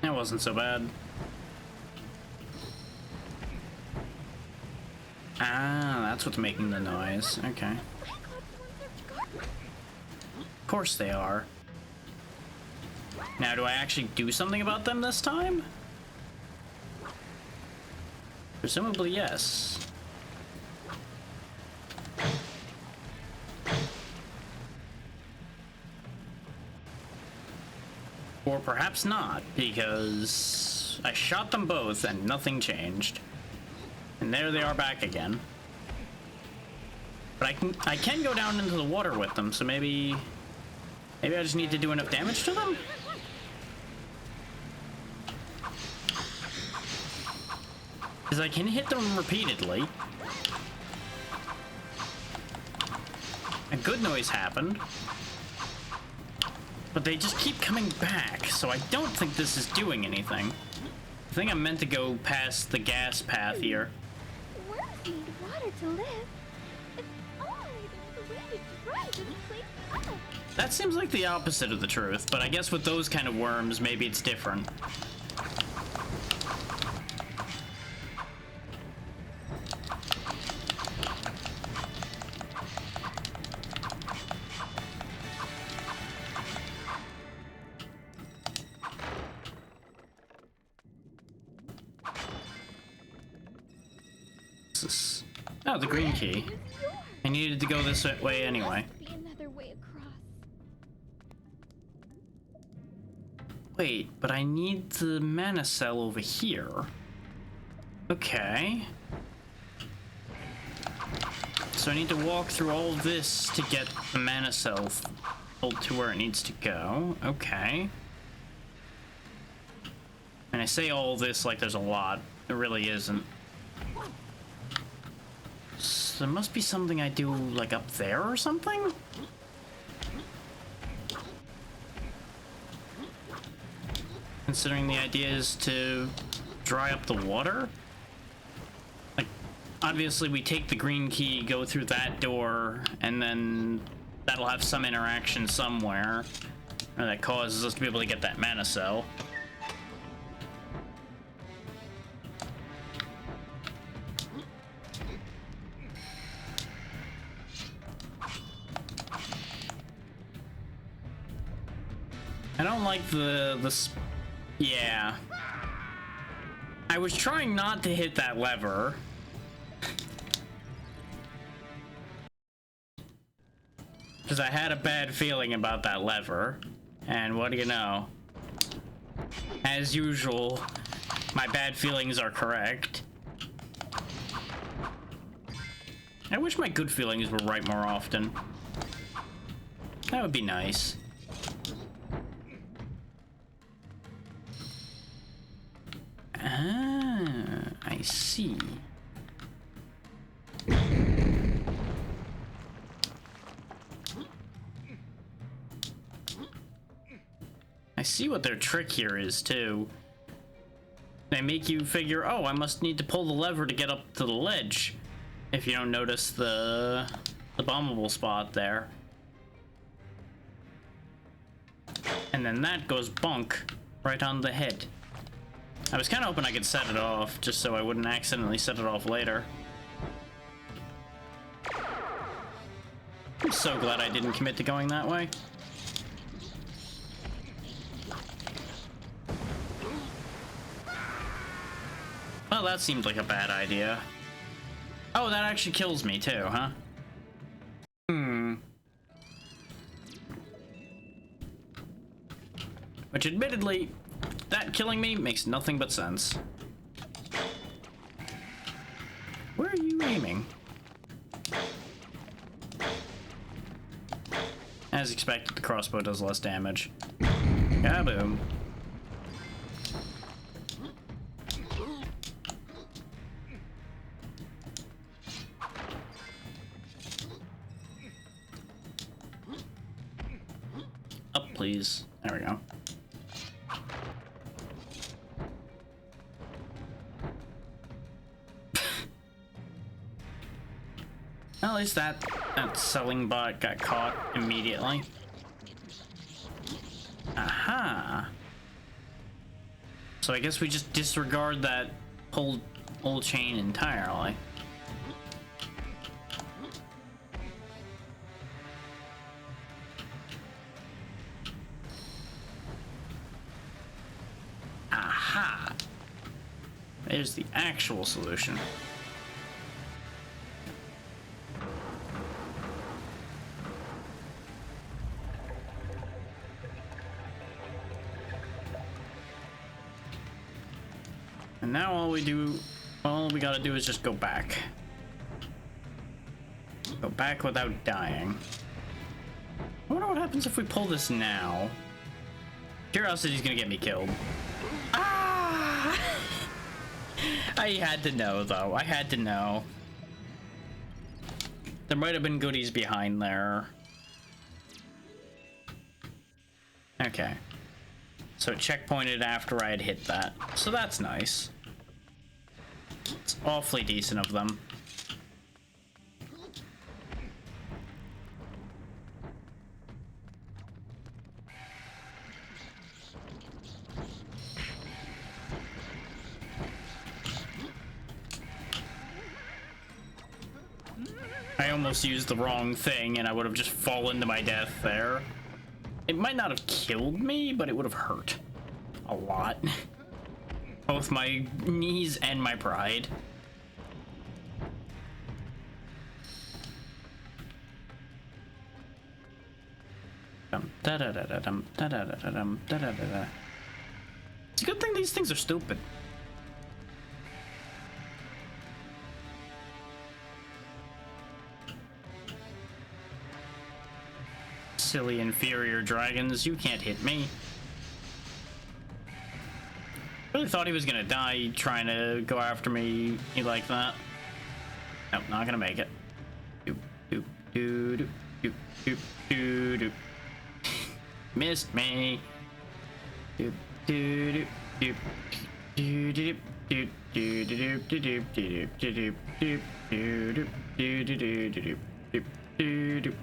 That wasn't so bad. Ah, that's what's making the noise. Okay. Of course they are. Now, do I actually do something about them this time? Presumably, yes. Or perhaps not, because Yes, I shot them both and nothing changed. And there they are back again. But I can go down into the water with them, so maybe I just need to do enough damage to them? Because I can hit them repeatedly. A good noise happened. But they just keep coming back, so I don't think this is doing anything. I think I'm meant to go past the gas path here. Worms need water to live. If only there was a way to dry this place up. That seems like the opposite of the truth, but I guess with those kind of worms, maybe it's different. Oh, the green key. I needed to go this way anyway. Must be another way across. Wait, but I need the mana cell over here. Okay. So I need to walk through all this to get the mana cell to where it needs to go. Okay. And I say all this like there's a lot. There really isn't. So there must be something I do, like, up there or something? Considering the idea is to dry up the water? Like, obviously we take the green key, go through that door, and then that'll have some interaction somewhere. Or that causes us to be able to get that mana cell. I don't like yeah. I was trying not to hit that lever. Because I had a bad feeling about that lever. And what do you know? As usual, my bad feelings are correct. I wish my good feelings were right more often. That would be nice. Ah, I see. I see what their trick here is, too. They make you figure, oh, I must need to pull the lever to get up to the ledge. If you don't notice the bombable spot there. And then that goes bonk right on the head. I was kind of hoping I could set it off, just so I wouldn't accidentally set it off later. I'm so glad I didn't commit to going that way. Well, that seemed like a bad idea. Oh, that actually kills me too, huh? Which admittedly, that killing me makes nothing but sense. Where are you aiming? As expected, the crossbow does less damage. Kaboom. Up, please. There we go. Well, at least that selling bot got caught immediately. Aha! So I guess we just disregard that whole chain entirely. Aha! There's the actual solution. And now all we gotta do is just go back. Go back without dying. I wonder what happens if we pull this now. Curiosity's gonna get me killed. Ah! I had to know, though. I had to know. There might have been goodies behind there. Okay. So it checkpointed after I had hit that. So that's nice. It's awfully decent of them. I almost used the wrong thing and I would have just fallen to my death there. It might not have killed me, but it would have hurt a lot. Both my knees and my pride. It's a good thing these things are stupid. Silly inferior dragons, you can't hit me. Really thought he was gonna die trying to go after me like that. Nope, not gonna make it. Doop, doop, doop, doop, doop, doop, doop. Missed me. Doop, doop, doop, doop, doop, doop, doop, doop, doop, doop, doop, doop, doop, doop, doop, doop, doop.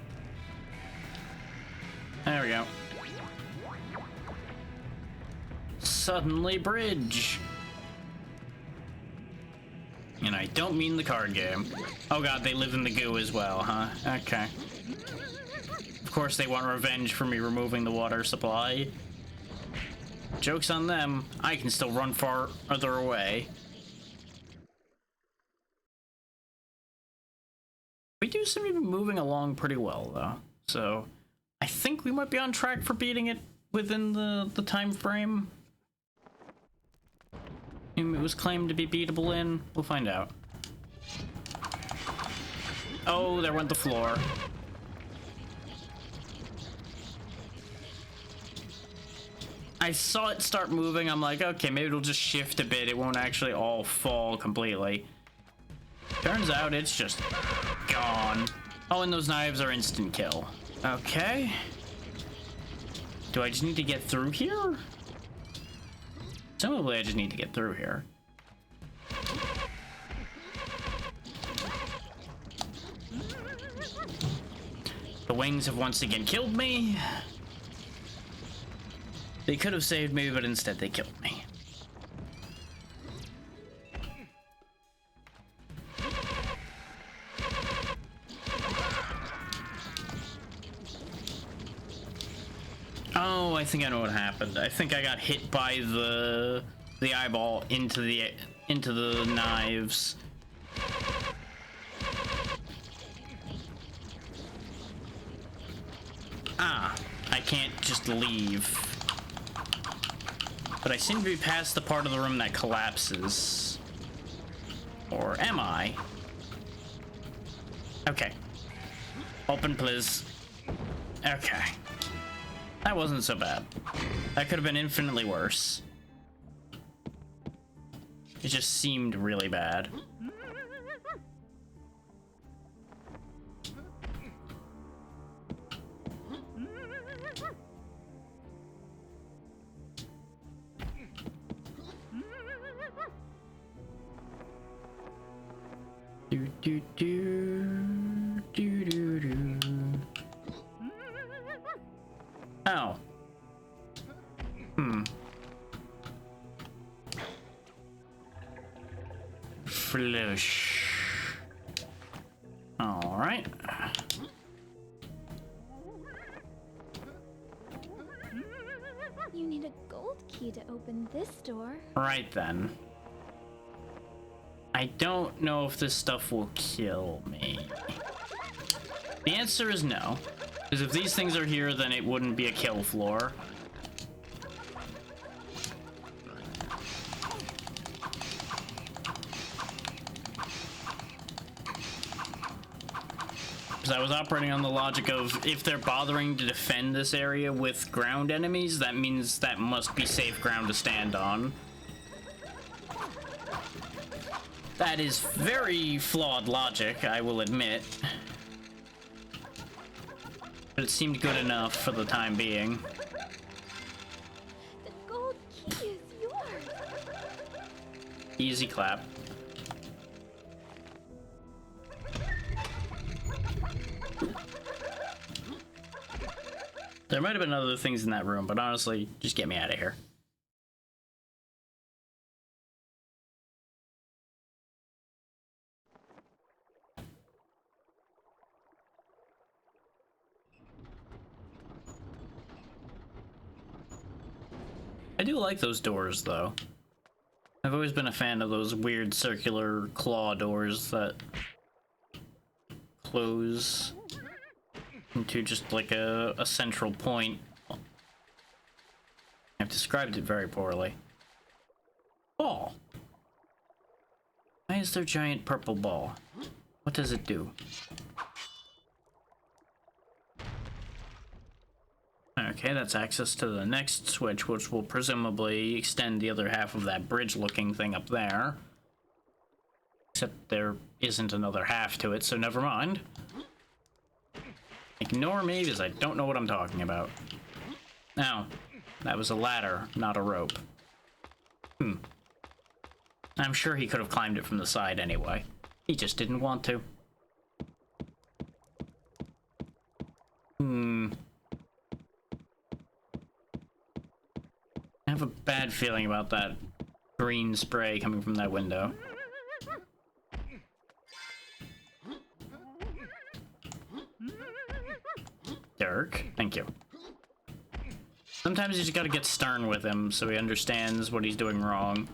There we go. Suddenly bridge. And I don't mean the card game. Oh god, they live in the goo as well, huh? Okay. Of course they want revenge for me removing the water supply. Joke's on them. I can still run farther away. We do seem to be moving along pretty well, though. So I think we might be on track for beating it within the time frame it was claimed to be beatable in. We'll find out. Oh, there went the floor. I saw it start moving. I'm like, okay, maybe it'll just shift a bit. It won't actually all fall completely. Turns out it's just gone. Oh, and those knives are instant kill. Okay. Do I just need to get through here? Presumably I just need to get through here. The wings have once again killed me. They could have saved me, but instead they killed me. Oh, I think I know what happened. I think I got hit by the eyeball into the knives. Ah, I can't just leave. But I seem to be past the part of the room that collapses. Or am I? Okay. Open, please. Okay. That wasn't so bad. That could have been infinitely worse. It just seemed really bad. Do do do do do do. Oh. Flush. All right. You need a gold key to open this door. Right then. I don't know if this stuff will kill me. The answer is no. Because if these things are here, then it wouldn't be a kill floor. Because I was operating on the logic of if they're bothering to defend this area with ground enemies, that means that must be safe ground to stand on. That is very flawed logic, I will admit. But it seemed good enough for the time being. The gold key is yours. Easy clap. There might have been other things in that room, but honestly, just get me out of here. I do like those doors, though. I've always been a fan of those weird circular claw doors that close into just like a central point. I've described it very poorly. Ball. Why is there a giant purple ball? What does it do? Okay, that's access to the next switch, which will presumably extend the other half of that bridge-looking thing up there. Except there isn't another half to it, so never mind. Ignore me, because I don't know what I'm talking about. Now, that was a ladder, not a rope. I'm sure he could have climbed it from the side anyway. He just didn't want to. I have a bad feeling about that green spray coming from that window. Dirk, thank you. Sometimes you just gotta get stern with him so he understands what he's doing wrong.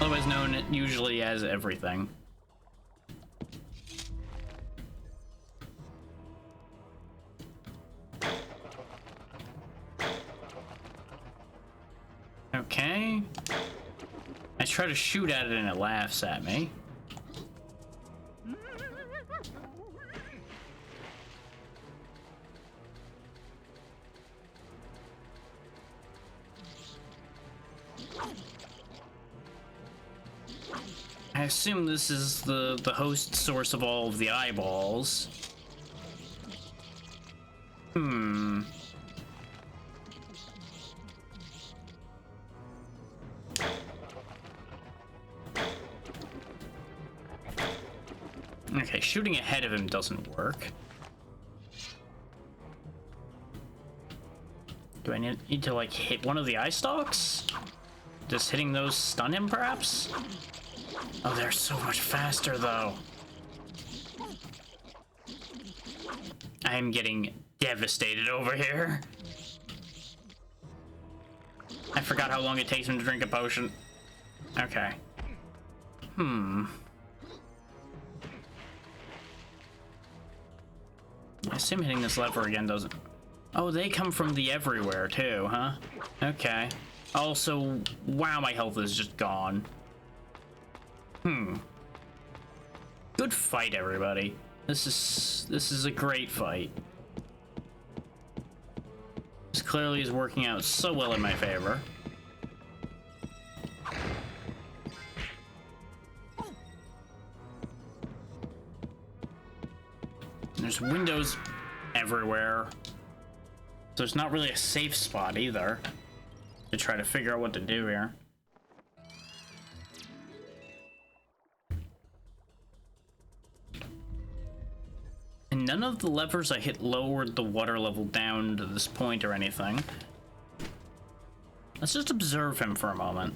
Otherwise known usually as everything. Okay. I try to shoot at it and it laughs at me. I assume this is the host source of all of the eyeballs. Okay, shooting ahead of him doesn't work. Do I need to, like, hit one of the eye stalks? Does hitting those stun him, perhaps? Oh, they're so much faster, though. I am getting devastated over here. I forgot how long it takes him to drink a potion. Okay. I assume hitting this lever again doesn't... Oh, they come from the everywhere, too, huh? Okay. Also, wow, my health is just gone. Good fight, everybody. This is a great fight. This clearly is working out so well in my favor. There's windows everywhere. There's not really a safe spot either to try to figure out what to do here. And none of the levers I hit lowered the water level down to this point or anything. Let's just observe him for a moment.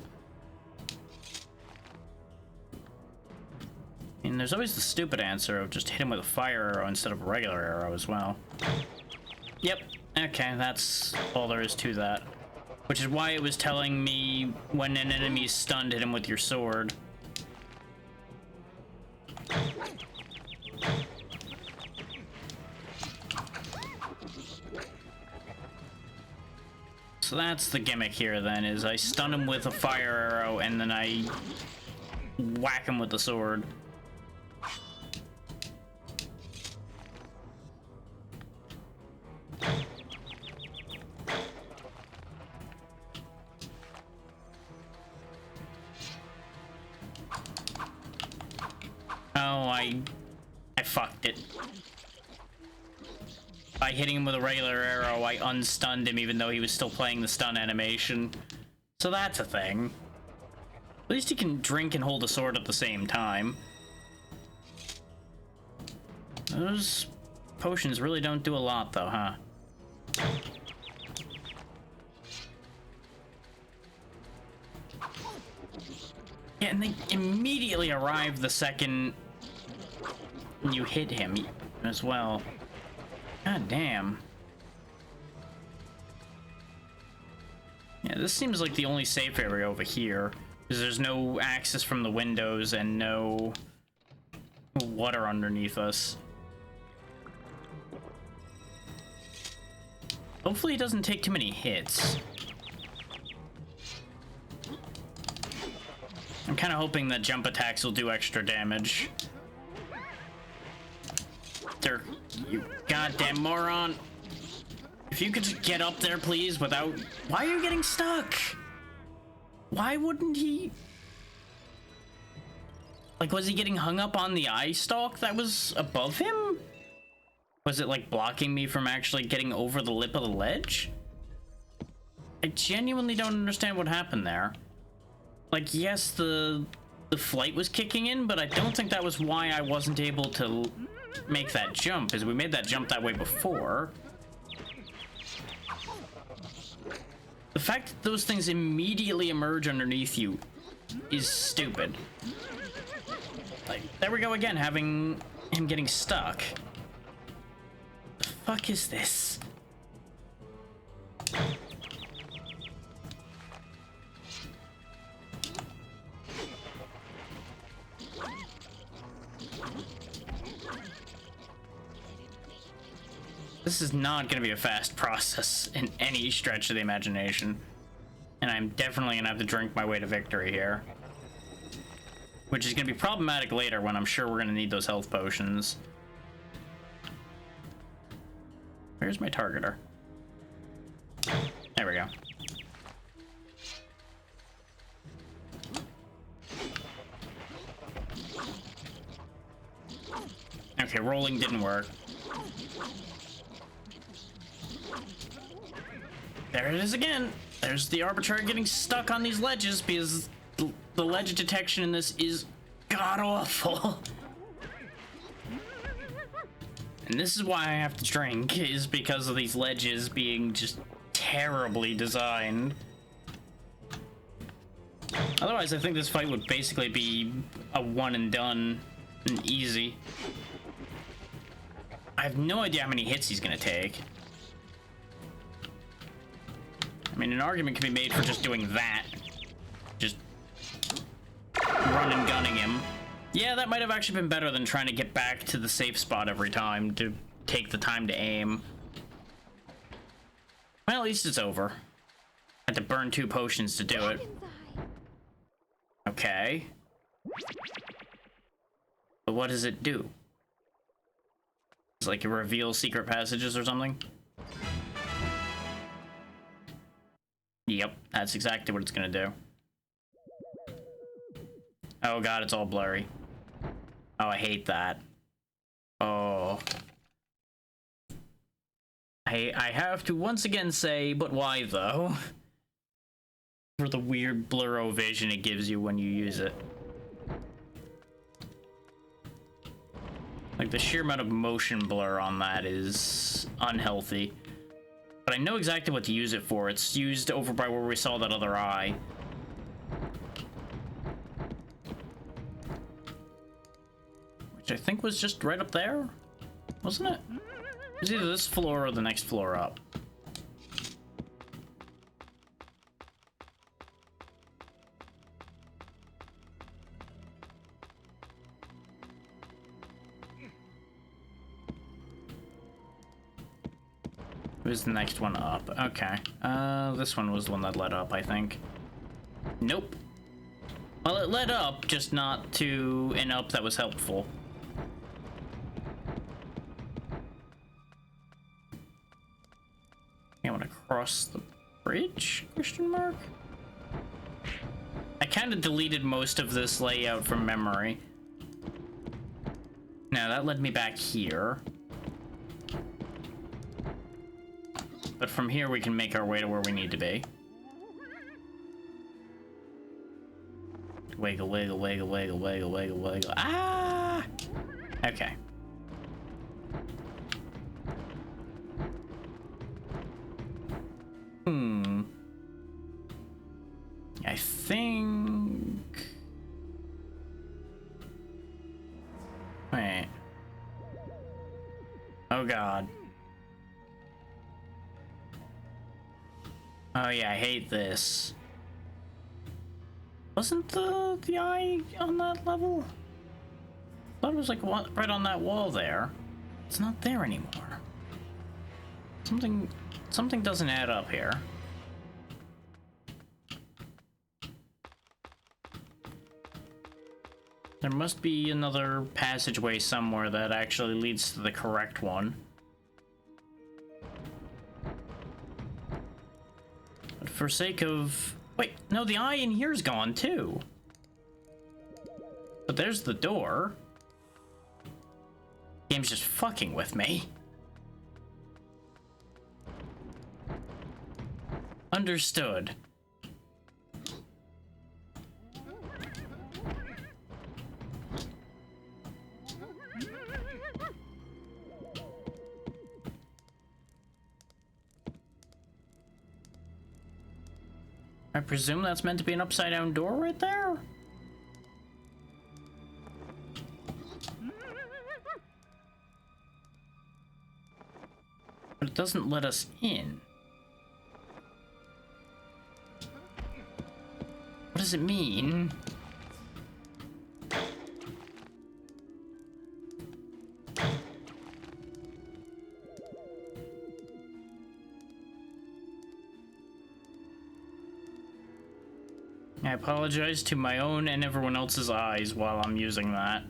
And there's always the stupid answer of just hit him with a fire arrow instead of a regular arrow as well. Yep, okay, that's all there is to that. Which is why it was telling me when an enemy is stunned, hit him with your sword. So that's the gimmick here then, is I stun him with a fire arrow and then I whack him with the sword. Oh, I fucked it. By hitting him with a regular arrow, I unstunned him even though he was still playing the stun animation. So that's a thing. At least he can drink and hold a sword at the same time. Those potions really don't do a lot though, huh? Yeah, and they immediately arrive the second you hit him as well. God damn. Yeah, this seems like the only safe area over here, because there's no access from the windows and no water underneath us. Hopefully he doesn't take too many hits. I'm kind of hoping that jump attacks will do extra damage. There, you goddamn moron. If you could just get up there, please, without... Why are you getting stuck? Why wouldn't he... Like, was he getting hung up on the eye stalk that was above him? Was it, like, blocking me from actually getting over the lip of the ledge? I genuinely don't understand what happened there. Like, yes, the flight was kicking in, but I don't think that was why I wasn't able to make that jump, because we made that jump that way before. The fact that those things immediately emerge underneath you is stupid. Like, there we go again, having him getting stuck. The fuck is this? This is not going to be a fast process in any stretch of the imagination. And I'm definitely going to have to drink my way to victory here. Which is going to be problematic later when I'm sure we're going to need those health potions. Where's my targeter? There we go. Okay, rolling didn't work. There it is again. There's the arbitrary getting stuck on these ledges because the ledge detection in this is god-awful. And this is why I have to drink, is because of these ledges being just terribly designed. Otherwise, I think this fight would basically be a one and done and easy. I have no idea how many hits he's gonna take. I mean, an argument can be made for just doing that. Just run and gunning him. Yeah, that might have actually been better than trying to get back to the safe spot every time to take the time to aim. Well, at least it's over. I had to burn 2 potions to do it. Okay. But what does it do? It's like it reveals secret passages or something? Yep, that's exactly what it's gonna do. Oh god, it's all blurry. Oh, I hate that. Oh. I have to once again say, but why though? For the weird blurro vision it gives you when you use it. Like, the sheer amount of motion blur on that is unhealthy. But I know exactly what to use it for. It's used over by where we saw that other eye. Which I think was just right up there? Wasn't it? It was either this floor or the next floor up. Who's the next one up? Okay. This one was the one that led up, I think. Nope. Well, it led up, just not to an up that was helpful. I want to cross the bridge? Question mark? I kind of deleted most of this layout from memory. Now that led me back here. But from here we can make our way to where we need to be. Wiggle, wiggle, wiggle, wiggle, wiggle, wiggle, wiggle. Ah! Okay. I think... Wait. Oh god. Oh yeah, I hate this. Wasn't the eye on that level? I thought it was like right on that wall there. It's not there anymore. Something doesn't add up here. There must be another passageway somewhere that actually leads to the correct one. But for sake of... Wait, no, the eye in here's gone too. But there's the door. Game's just fucking with me. Understood. I presume that's meant to be an upside down door right there? But it doesn't let us in. What does it mean? I apologize to my own and everyone else's eyes while I'm using that.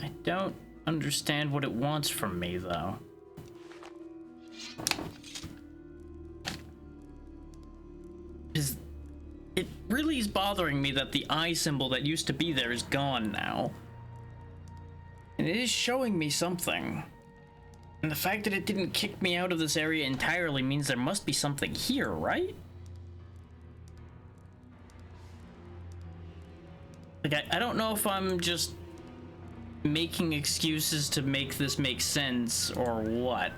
I don't understand what it wants from me, though. It really is bothering me that the eye symbol that used to be there is gone now. And it is showing me something. And the fact that it didn't kick me out of this area entirely means there must be something here, right? Like, I don't know if I'm just making excuses to make this make sense or what.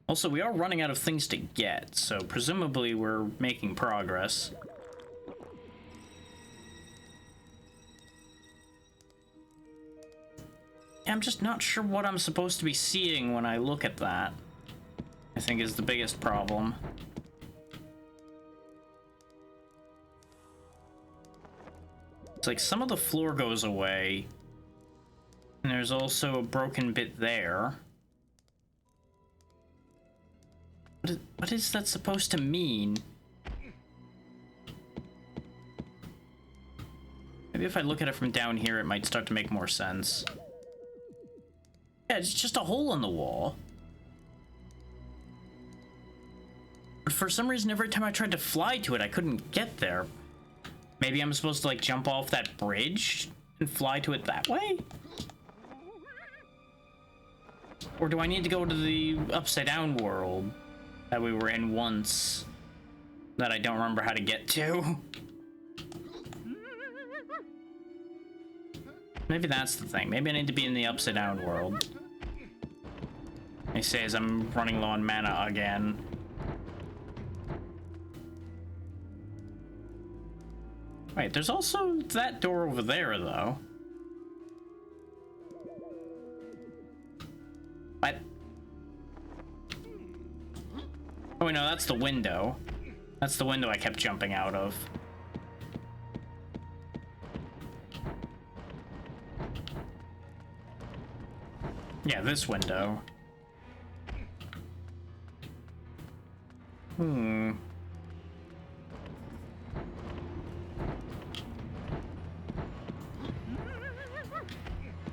Also, we are running out of things to get, so presumably we're making progress. I'm just not sure what I'm supposed to be seeing when I look at that, I think is the biggest problem. It's like some of the floor goes away, and there's also a broken bit there. What is that supposed to mean? Maybe if I look at it from down here, it might start to make more sense. Yeah, it's just a hole in the wall. But for some reason, every time I tried to fly to it, I couldn't get there. Maybe I'm supposed to, like, jump off that bridge and fly to it that way? Or do I need to go to the upside down world that we were in once that I don't remember how to get to? Maybe that's the thing. Maybe I need to be in the upside down world. I say as I'm running low on mana again. Wait, there's also that door over there, though. What? Oh, no, that's the window. That's the window I kept jumping out of. Yeah, this window. And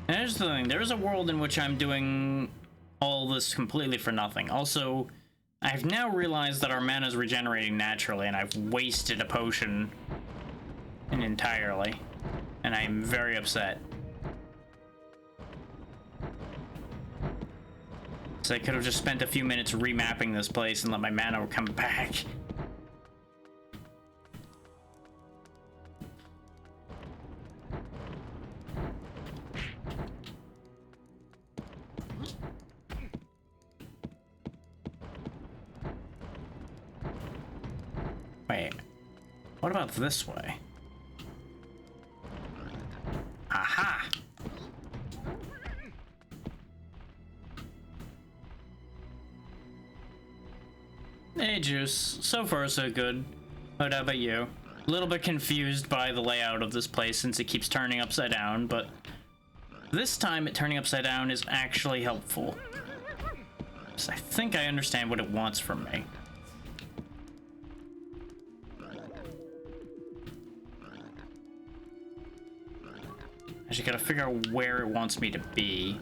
here's the thing, there is a world in which I'm doing all this completely for nothing. Also, I've now realized that our mana is regenerating naturally, and I've wasted a potion entirely. And I'm very upset. So I could have just spent a few minutes remapping this place and let my mana come back. Wait, what about this way? Aha! Hey, Juice. So far, so good. But how about you? A little bit confused by the layout of this place since it keeps turning upside down, but this time it turning upside down is actually helpful. So I think I understand what it wants from me. I just gotta figure out where it wants me to be.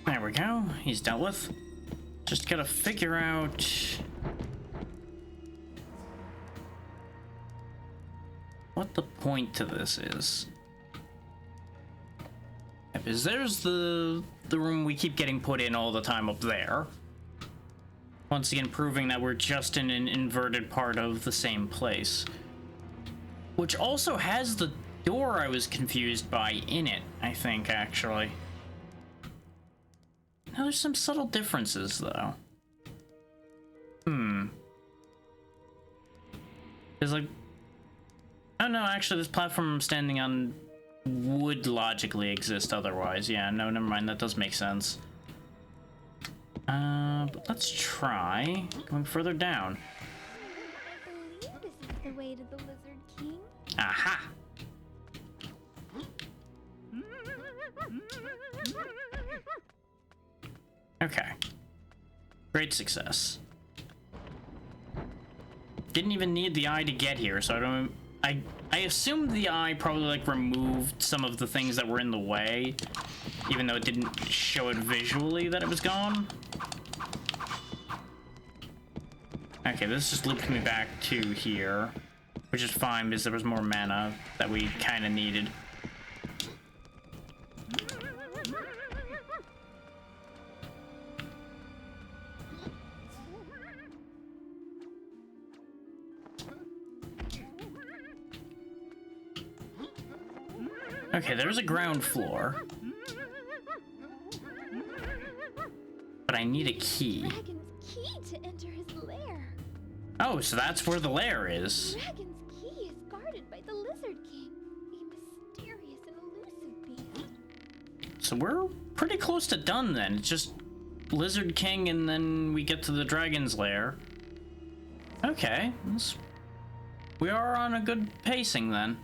There we go. He's dealt with. Just gotta figure out what the point to this is. Because there's the room we keep getting put in all the time up there. Once again, proving that we're just in an inverted part of the same place. Which also has the door I was confused by in it, I think, actually. Now, there's some subtle differences, though. There's like... Oh, no, actually, this platform I'm standing on would logically exist otherwise. Yeah, no, never mind. That does make sense. But let's try going further down. I believe this is the way to the Lizard King. Aha! Okay. Great success. Didn't even need the eye to get here, so I don't... I assumed the eye probably like removed some of the things that were in the way, even though it didn't show it visually that it was gone. Okay, this just looped me back to here, which is fine because there was more mana that we kind of needed. Okay, there's a ground floor. But I need a key. Dragon's key to enter his lair. Oh, so that's where the lair is. Dragon's key is guarded by the Lizard King, a mysterious and elusive being. So we're pretty close to done then. It's just Lizard King and then we get to the dragon's lair. Okay, we are on a good pacing then.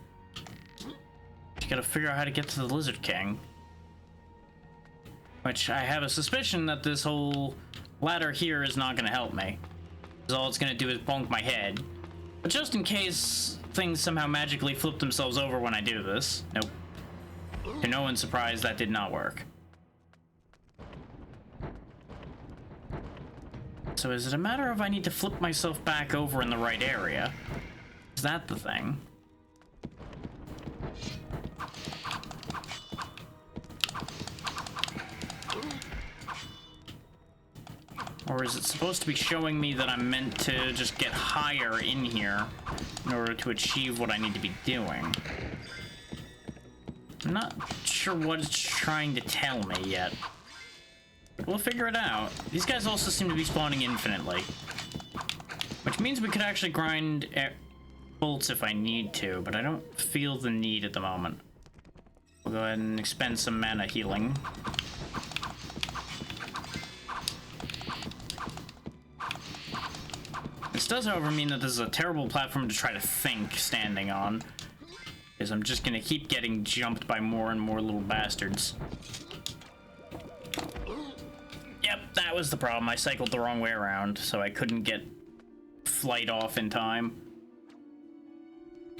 You gotta figure out how to get to the Lizard King. Which I have a suspicion that this whole ladder here is not gonna help me. Because all it's gonna do is bonk my head. But just in case things somehow magically flip themselves over when I do this. Nope. To no one's surprise, that did not work. So is it a matter of I need to flip myself back over in the right area? Is that the thing? Or is it supposed to be showing me that I'm meant to just get higher in here in order to achieve what I need to be doing? I'm not sure what it's trying to tell me yet. But we'll figure it out. These guys also seem to be spawning infinitely. Which means we could actually grind bolts if I need to, but I don't feel the need at the moment. We'll go ahead and expend some mana healing. This does, however, mean that this is a terrible platform to try to think standing on, because I'm just gonna keep getting jumped by more and more little bastards. Yep, that was the problem. I cycled the wrong way around, so I couldn't get flight off in time.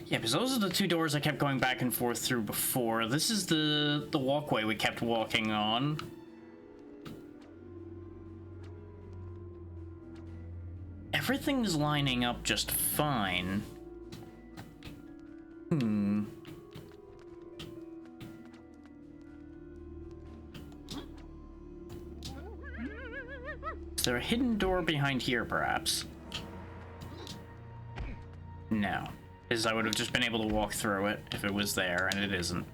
Yeah, because those are the two doors I kept going back and forth through before. This is the walkway we kept walking on. Everything's lining up just fine. Is there a hidden door behind here, perhaps? No. Because I would have just been able to walk through it if it was there, and it isn't.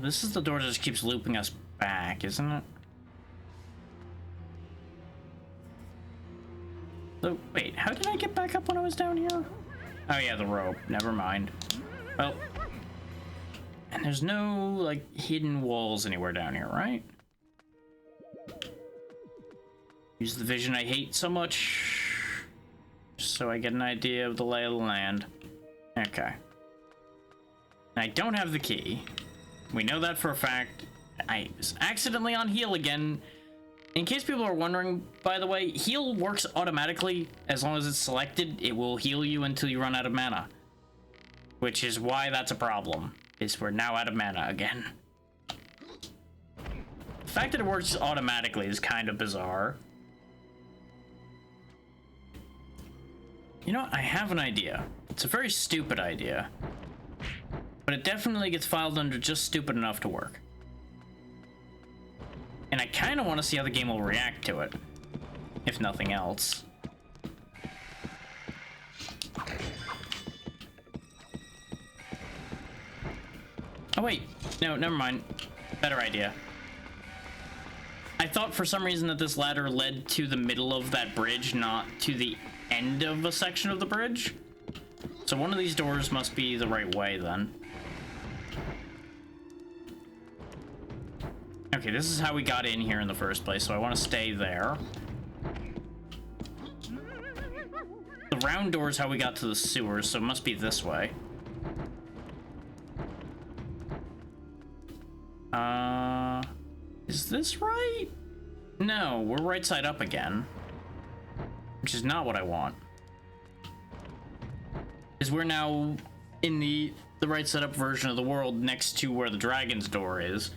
This is the door that just keeps looping us back, isn't it? So, wait, how did I get back up when I was down here? Oh yeah, the rope. Never mind. Well, and there's no, like, hidden walls anywhere down here, right? Use the vision I hate so much, just so I get an idea of the lay of the land. Okay. And I don't have the key. We know that for a fact. I was accidentally on heal again. In case people are wondering, by the way, heal works automatically. As long as it's selected, it will heal you until you run out of mana. Which is why that's a problem, is we're now out of mana again. The fact that it works automatically is kind of bizarre. You know, I have an idea. It's a very stupid idea. But it definitely gets filed under just stupid enough to work. And I kind of want to see how the game will react to it, if nothing else. Oh wait, no, never mind. Better idea. I thought for some reason that this ladder led to the middle of that bridge, not to the end of a section of the bridge. So one of these doors must be the right way then. Okay, this is how we got in here in the first place, so I want to stay there. The round door is how we got to the sewers, so it must be this way. Is this right? No, we're right side up again. Which is not what I want. Because we're now in the right side up version of the world next to where the dragon's door is.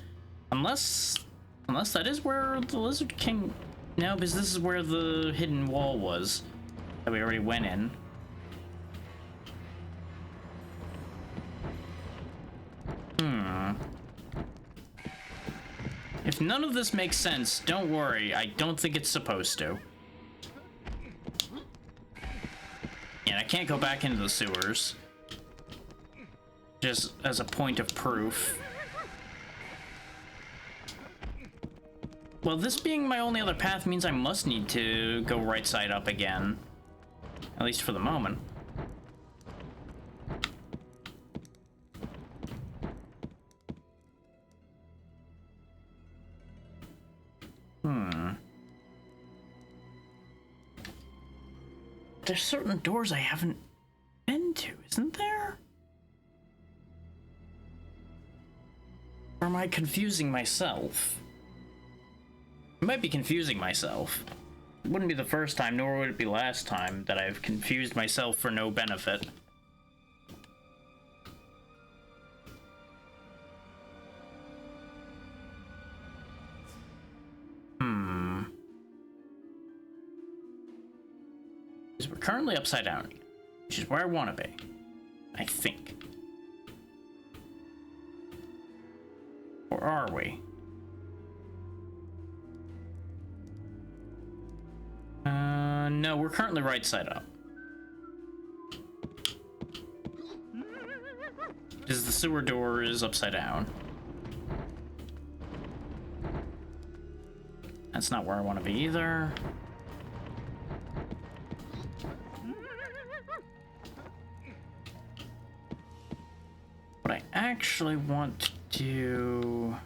Unless that is where the Lizard King... No, because this is where the hidden wall was that we already went in. If none of this makes sense, don't worry. I don't think it's supposed to. Yeah, I can't go back into the sewers. Just as a point of proof. Well, this being my only other path means I must need to go right side up again. At least for the moment. There's certain doors I haven't been to, isn't there? Or am I confusing myself? I might be confusing myself. It wouldn't be the first time, nor would it be last time, that I've confused myself for no benefit. Because we're currently upside down, which is where I want to be. I think. Or are we? No, we're currently right side up. Because the sewer door is upside down. That's not where I want to be either. What I actually want to do...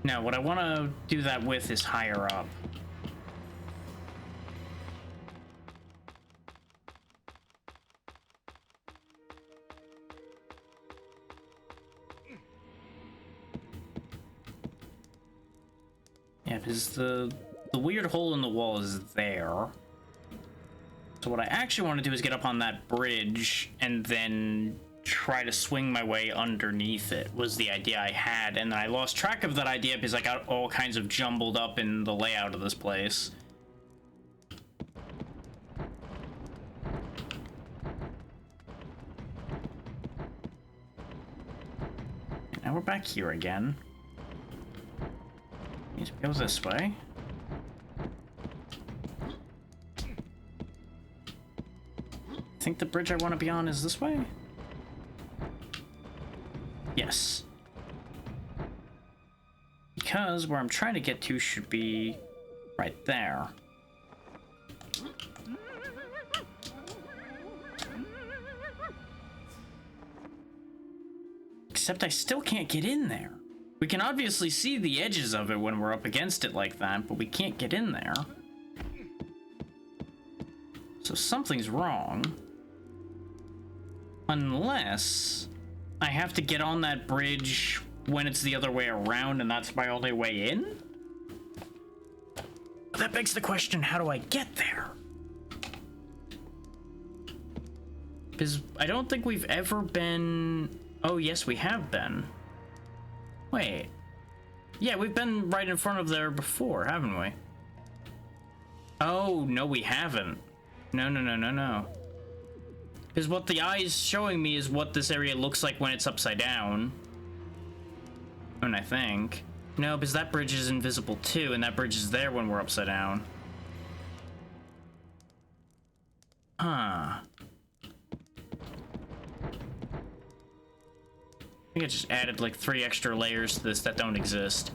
No, what I want to do that with is higher up. Yeah, because the weird hole in the wall is there. So what I actually want to do is get up on that bridge and then try to swing my way underneath it, was the idea I had, and then I lost track of that idea because I got all kinds of jumbled up in the layout of this place. Now we're back here again. Need to go this way. I think the bridge I want to be on is this way? Yes. Because where I'm trying to get to should be right there. Except I still can't get in there. We can obviously see the edges of it when we're up against it like that, but we can't get in there. So something's wrong. Unless I have to get on that bridge when it's the other way around and that's my only way in? That begs the question, how do I get there? Because I don't think we've ever been... Oh, yes, we have been. Wait. Yeah, we've been right in front of there before, haven't we? Oh, no, we haven't. No. Because what the eye is showing me is what this area looks like when it's upside down. And I think. No, because that bridge is invisible too, and that bridge is there when we're upside down. Huh. I think I just added like 3 extra layers to this that don't exist.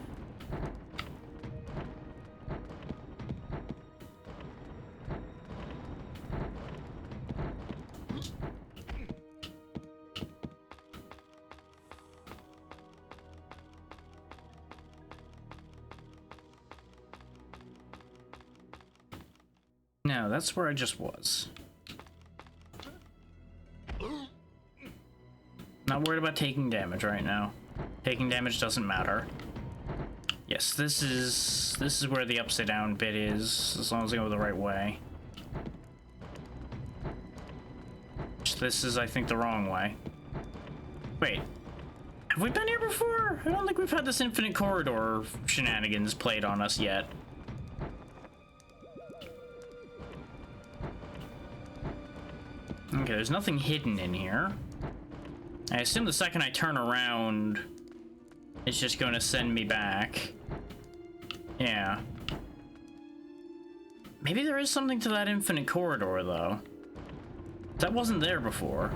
No, that's where I just was. Not worried about taking damage right now. Taking damage doesn't matter. Yes, this is where the upside down bit is, as long as I go the right way. This is, I think, the wrong way. Wait. Have we been here before? I don't think we've had this infinite corridor shenanigans played on us yet. Okay, there's nothing hidden in here. I assume the second I turn around, it's just going to send me back. Yeah. Maybe there is something to that infinite corridor, though. That wasn't there before.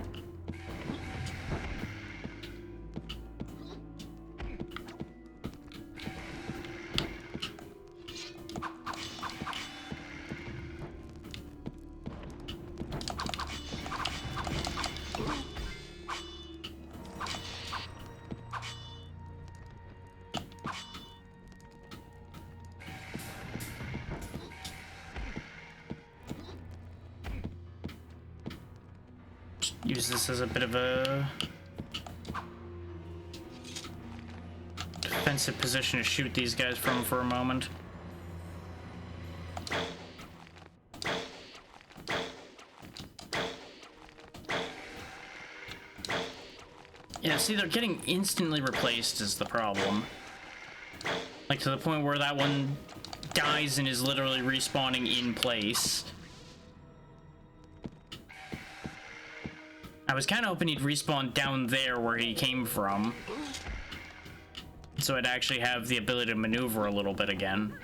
Use this as a bit of a defensive position to shoot these guys from for a moment. Yeah, see, they're getting instantly replaced is the problem. Like, to the point where that one dies and is literally respawning in place. I was kind of hoping he'd respawn down there where he came from, so I'd actually have the ability to maneuver a little bit again.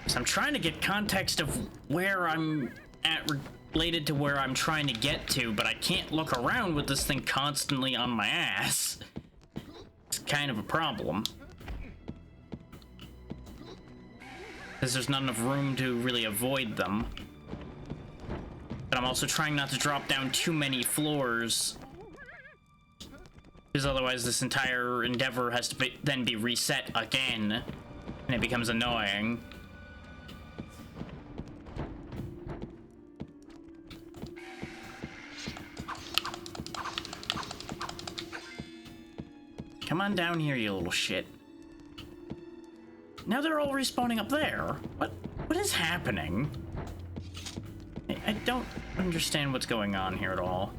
So I'm trying to get context of where I'm at related to where I'm trying to get to, but I can't look around with this thing constantly on my ass. It's kind of a problem. Because there's not enough room to really avoid them. But I'm also trying not to drop down too many floors Because otherwise this entire endeavor has to then be reset again, and it becomes annoying. Come on down here, you little shit. Now they're all respawning up there. What is happening? I don't understand what's going on here at all.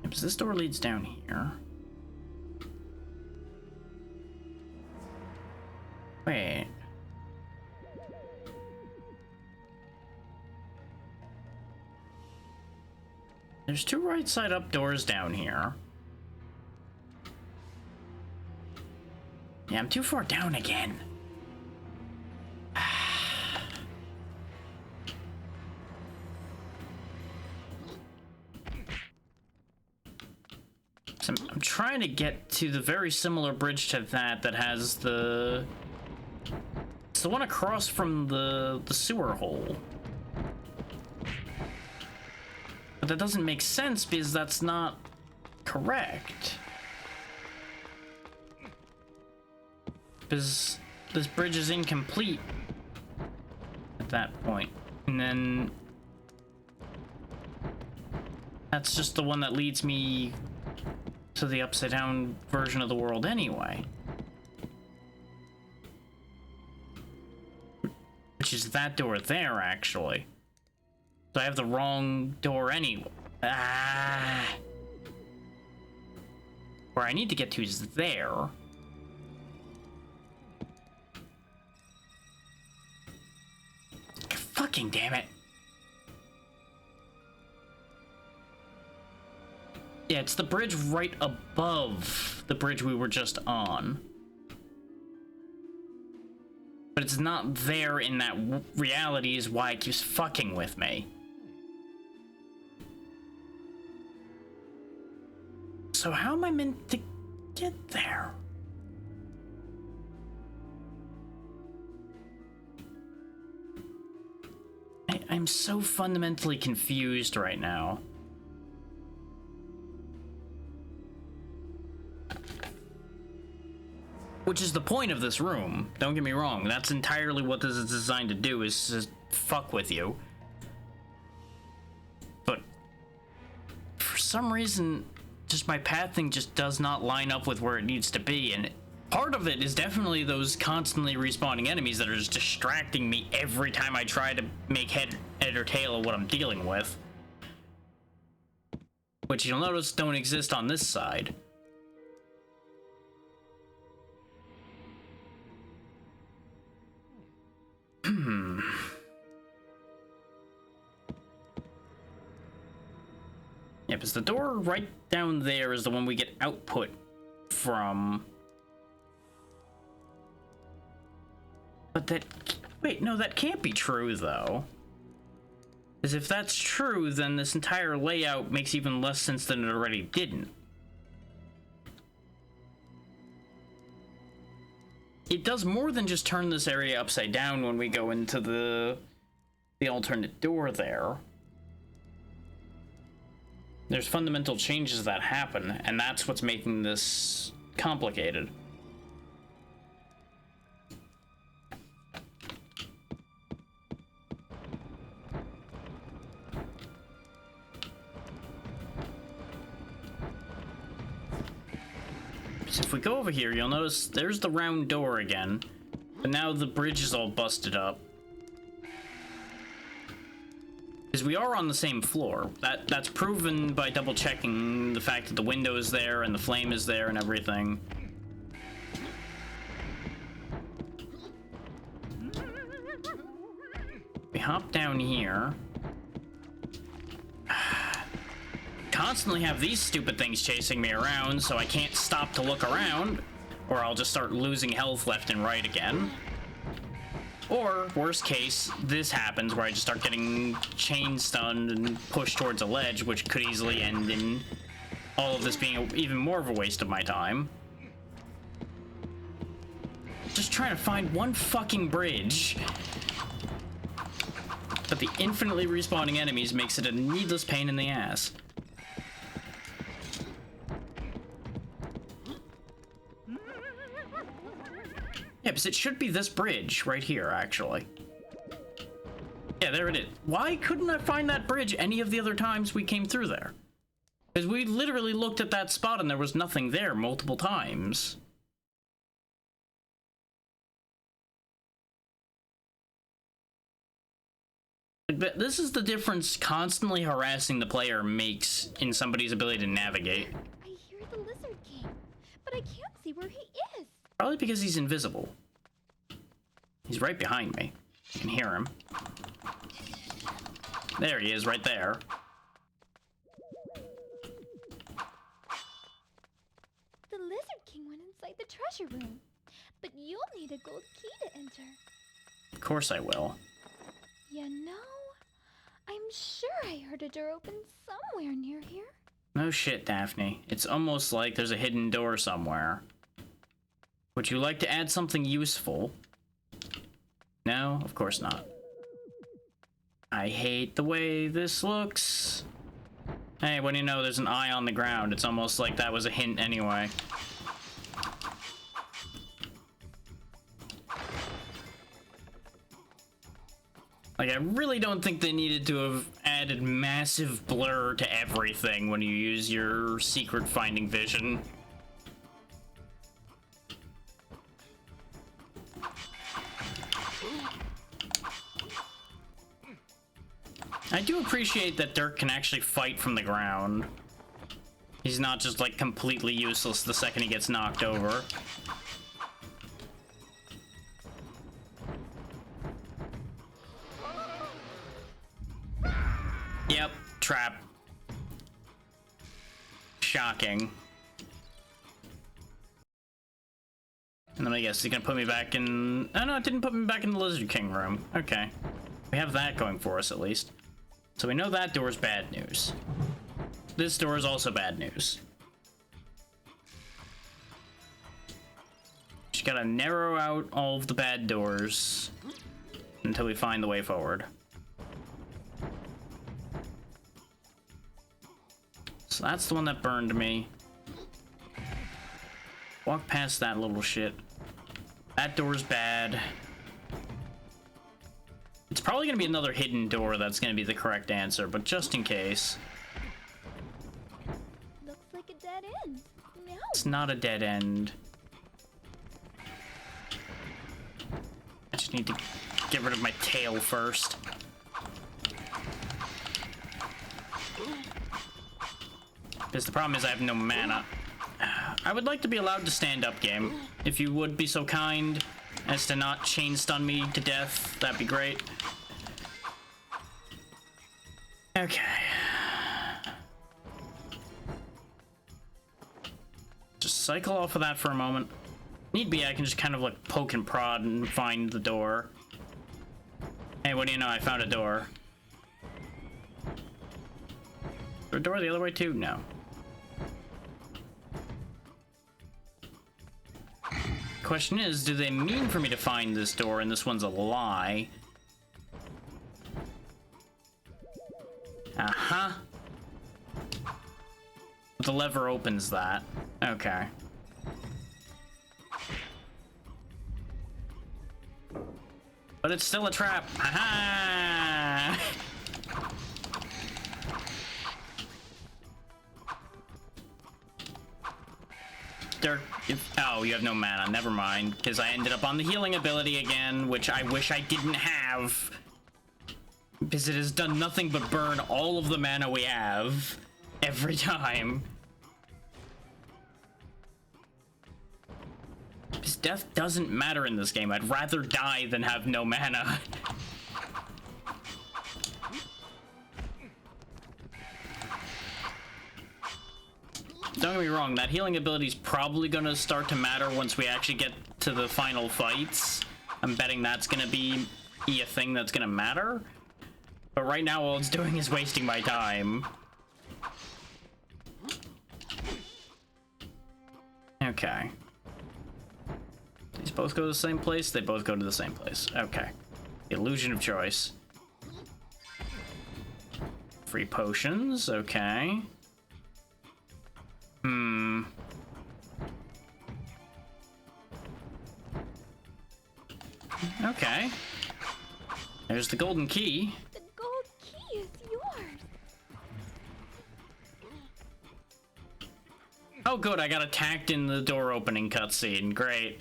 Yep, so this door leads down here. Wait. There's two right side up doors down here. Yeah, I'm too far down again. So I'm trying to get to the very similar bridge to that has the... It's the one across from the sewer hole. But that doesn't make sense because that's not correct. Because this bridge is incomplete at that point. And then that's just the one that leads me to the upside down version of the world anyway. Which is that door there, actually. So I have the wrong door anyway. Where I need to get to is there. Fucking damn it. Yeah, it's the bridge right above the bridge we were just on. But it's not there in that reality is why it keeps fucking with me. So how am I meant to get there? I'm so fundamentally confused right now. Which is the point of this room. Don't get me wrong. That's entirely what this is designed to do, is to fuck with you. But for some reason, just my pathing just does not line up with where it needs to be. And part of it is definitely those constantly respawning enemies that are just distracting me every time I try to make head or tail of what I'm dealing with. Which you'll notice don't exist on this side. Yeah, because the door right down there is the one we get output from. But that... Wait, no, that can't be true, though. Because if that's true, then this entire layout makes even less sense than it already didn't. It does more than just turn this area upside down when we go into the alternate door there. There's fundamental changes that happen, and that's what's making this complicated. So if we go over here, you'll notice there's the round door again, but now the bridge is all busted up. Because we are on the same floor. That's proven by double checking the fact that the window is there and the flame is there and everything. We hop down here. Constantly have these stupid things chasing me around, so I can't stop to look around, or I'll just start losing health left and right again. Or, worst case, this happens where I just start getting chain stunned and pushed towards a ledge, which could easily end in all of this being even more of a waste of my time. Just trying to find one fucking bridge. But the infinitely respawning enemies makes it a needless pain in the ass. Yeah, because it should be this bridge right here, actually. Yeah, there it is. Why couldn't I find that bridge any of the other times we came through there? Because we literally looked at that spot and there was nothing there multiple times. But this is the difference constantly harassing the player makes in somebody's ability to navigate. I hear the Lizard King, but I can't see where he is. Probably because he's invisible. He's right behind me. I can hear him. There he is, right there. The Lizard King went inside the treasure room, but you'll need a gold key to enter. Of course I will. You know, I'm sure I heard a door open somewhere near here. No shit, Daphne. It's almost like there's a hidden door somewhere. Would you like to add something useful? No, of course not. I hate the way this looks. Hey, what do you know? There's an eye on the ground. It's almost like that was a hint anyway. Like, I really don't think they needed to have added massive blur to everything when you use your secret finding vision. I do appreciate that Dirk can actually fight from the ground. He's not just, like, completely useless the second he gets knocked over. Yep, trap. Shocking. And then I guess he's gonna put me back in... Oh no, it didn't put me back in the Lizard King room. Okay. We have that going for us, at least. So we know that door's bad news. This door is also bad news. Just gotta narrow out all of the bad doors until we find the way forward. So that's the one that burned me. Walk past that little shit. That door's bad. It's probably gonna be another hidden door that's gonna be the correct answer, but just in case. Looks like a dead end. Now It's not a dead end. I just need to get rid of my tail first. Because the problem is I have no mana. I would like to be allowed to stand up, game. If you would be so kind as to not chain stun me to death, that'd be great. Okay. Just cycle off of that for a moment. Need be, I can just kind of like poke and prod and find the door. Hey, what do you know? I found a door. Is there a door the other way too? No. Question is, do they mean for me to find this door and this one's a lie? Uh-huh. The lever opens that. Okay. But it's still a trap. Aha! Dirk, oh, you have no mana. Never mind, because I ended up on the healing ability again, which I wish I didn't have. Because it has done nothing but burn all of the mana we have every time. Because death doesn't matter in this game. I'd rather die than have no mana. Don't get me wrong, that healing ability is probably going to start to matter once we actually get to the final fights. I'm betting that's going to be a thing that's going to matter. But right now, all it's doing is wasting my time. Okay. These both go to the same place? They both go to the same place. Okay. The illusion of choice. free potions, okay. Okay. There's the golden key. The gold key is yours. Oh good, I got attacked in the door opening cutscene. Great.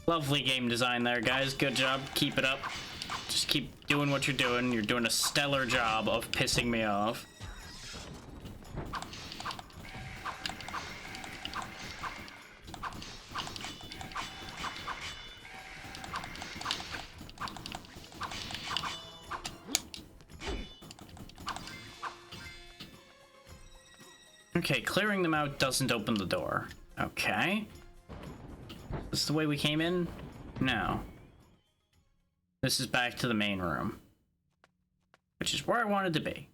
Lovely game design there, guys. Good job. Keep it up. Just keep doing what you're doing. You're doing a stellar job of pissing me off. Okay, clearing them out doesn't open the door. Okay. This is the way we came in? No. This is back to the main room. Which is where I wanted to be.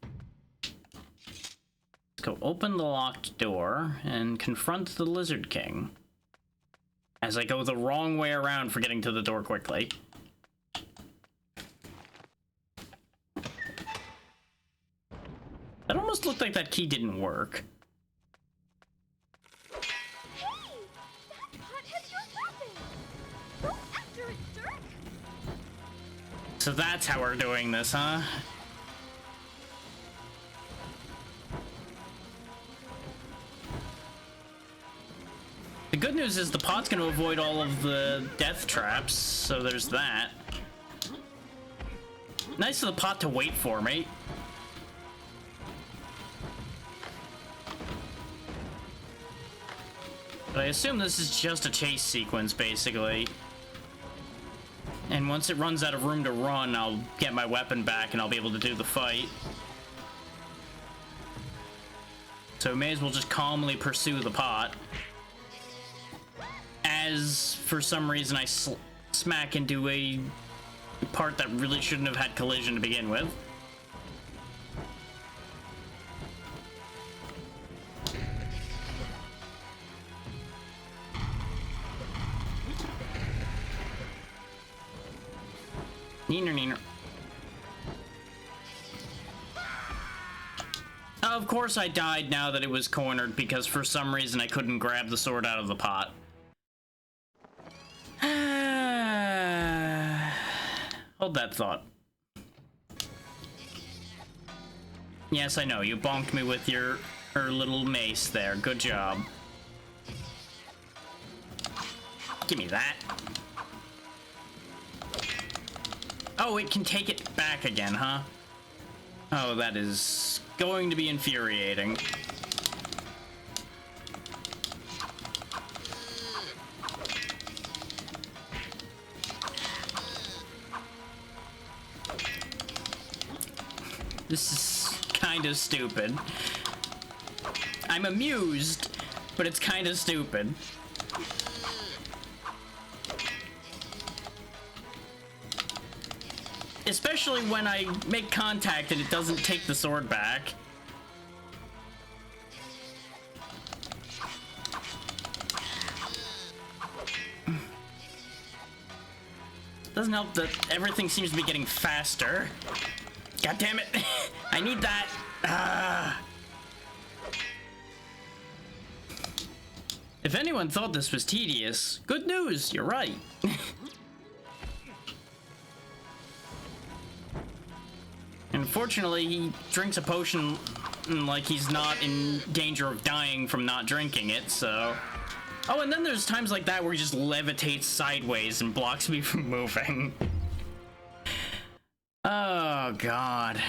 Let's go open the locked door and confront the Lizard King. As I go the wrong way around for getting to the door quickly. That almost looked like that key didn't work. So that's how we're doing this, huh? The good news is the pot's gonna avoid all of the death traps, so there's that. Nice of the pot to wait for me. But I assume this is just a chase sequence, basically. And once it runs out of room to run, I'll get my weapon back and I'll be able to do the fight. So may as well just calmly pursue the pot. As, for some reason, I smack into a part that really shouldn't have had collision to begin with. Neener, neener. Of course I died now that it was cornered because for some reason I couldn't grab the sword out of the pot. Hold that thought. Yes, I know, you bonked me with your little mace there. Good job. Give me that. Oh, it can take it back again, huh? Oh, that is going to be infuriating. This is kind of stupid. I'm amused, but it's kind of stupid. Especially when I make contact and it doesn't take the sword back. Doesn't help that everything seems to be getting faster. God damn it. I need that. Ah. If anyone thought this was tedious, good news, you're right. Unfortunately, he drinks a potion like he's not in danger of dying from not drinking it, so... Oh, and then there's times like that where he just levitates sideways and blocks me from moving. Oh, God.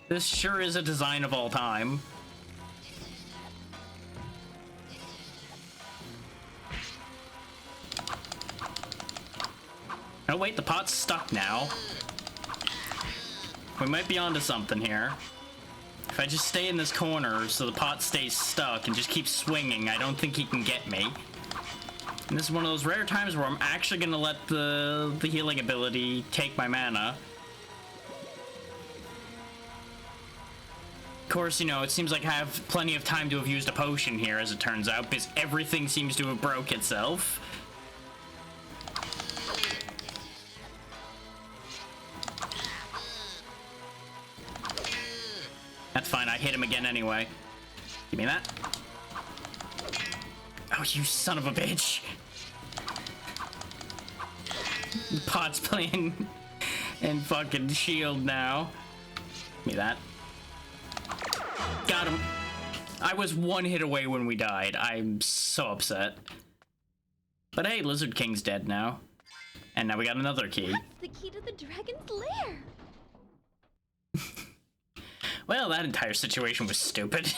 This sure is a design of all time. Oh, wait, the pot's stuck now. We might be onto something here. If I just stay in this corner so the pot stays stuck and just keeps swinging, I don't think he can get me. And this is one of those rare times where I'm actually gonna let the healing ability take my mana. Of course, you know, it seems like I have plenty of time to have used a potion here, as it turns out, because everything seems to have broke itself. hit him again anyway. Give me that. Oh, you son of a bitch. Pot's playing in fucking shield now. Give me that. Got him. I was one hit away when we died. I'm so upset. But hey, Lizard King's dead now. And now we got another key. That's the key to the dragon's lair. Well, that entire situation was stupid.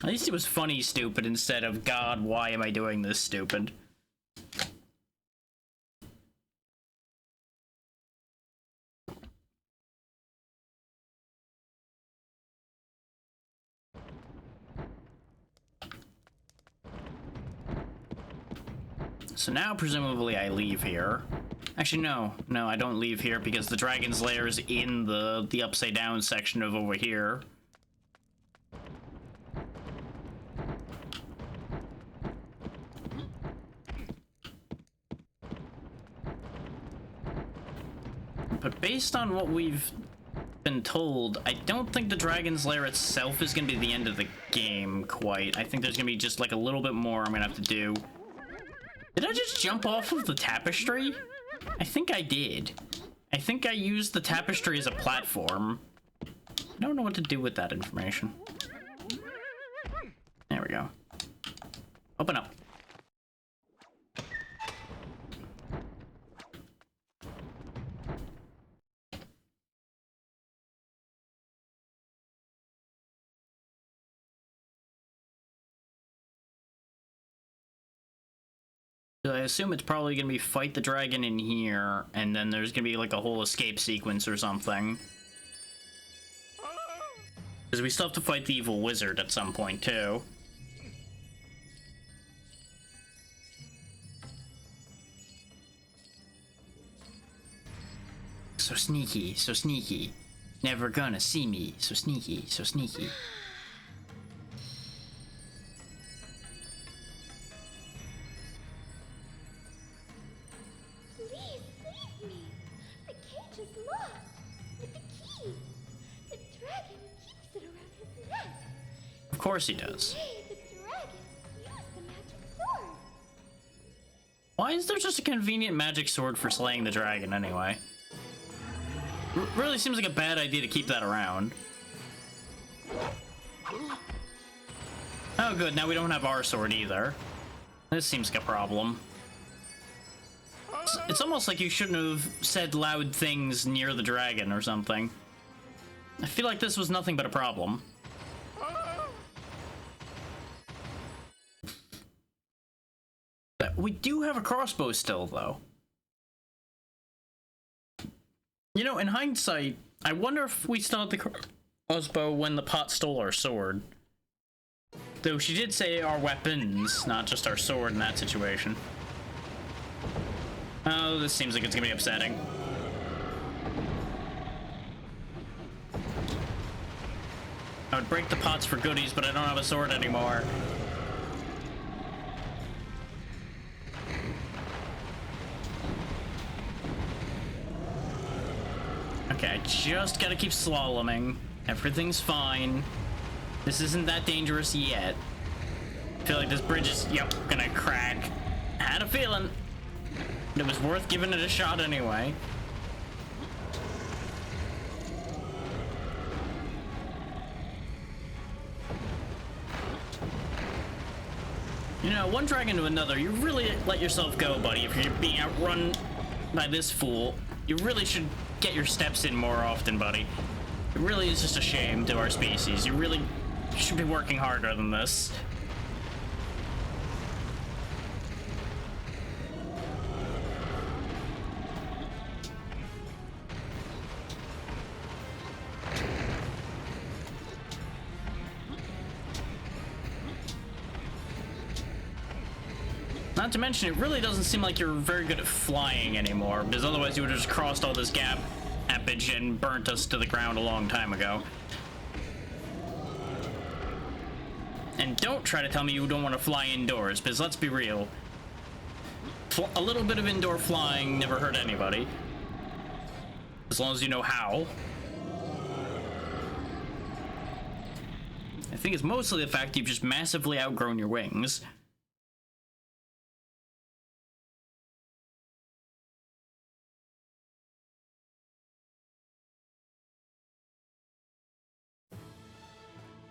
At least it was funny stupid instead of, God, why am I doing this stupid? So now, presumably, I leave here. Actually, no, I don't leave here because the dragon's lair is in the upside down section of over here. But based on what we've been told, I don't think the dragon's lair itself is going to be the end of the game quite. I think there's going to be just like a little bit more I'm going to have to do. Did I just jump off of the tapestry? I think I did. I think I used the tapestry as a platform. I don't know what to do with that information. There we go. Open up. So I assume it's probably going to be fight the dragon in here, and then there's going to be like a whole escape sequence or something. Because we still have to fight the evil wizard at some point, too. So sneaky, so sneaky. Never gonna see me, so sneaky, so sneaky. Of course he does. Why is there just a convenient magic sword for slaying the dragon anyway? Really seems like a bad idea to keep that around. Oh good, now we don't have our sword either. This seems like a problem. It's almost like you shouldn't have said loud things near the dragon or something. I feel like this was nothing but a problem. We do have a crossbow still, though. You know, in hindsight, I wonder if we still had the crossbow when the pot stole our sword. Though she did say our weapons, not just our sword in that situation. Oh, this seems like it's gonna be upsetting. I would break the pots for goodies, but I don't have a sword anymore. Okay, I just gotta keep slaloming. Everything's fine. This isn't that dangerous yet. I feel like this bridge is, yep, gonna crack. Had a feeling. It was worth giving it a shot anyway. You know, one dragon to another, you really let yourself go, buddy. If you're being outrun by this fool, you really should get your steps in more often, buddy. It really is just a shame to our species. You really should be working harder than this. Not to mention, it really doesn't seem like you're very good at flying anymore, because otherwise you would have just crossed all this gappage and burnt us to the ground a long time ago. And don't try to tell me you don't want to fly indoors, because let's be real. A little bit of indoor flying never hurt anybody. as long as you know how. I think it's mostly the fact you've just massively outgrown your wings.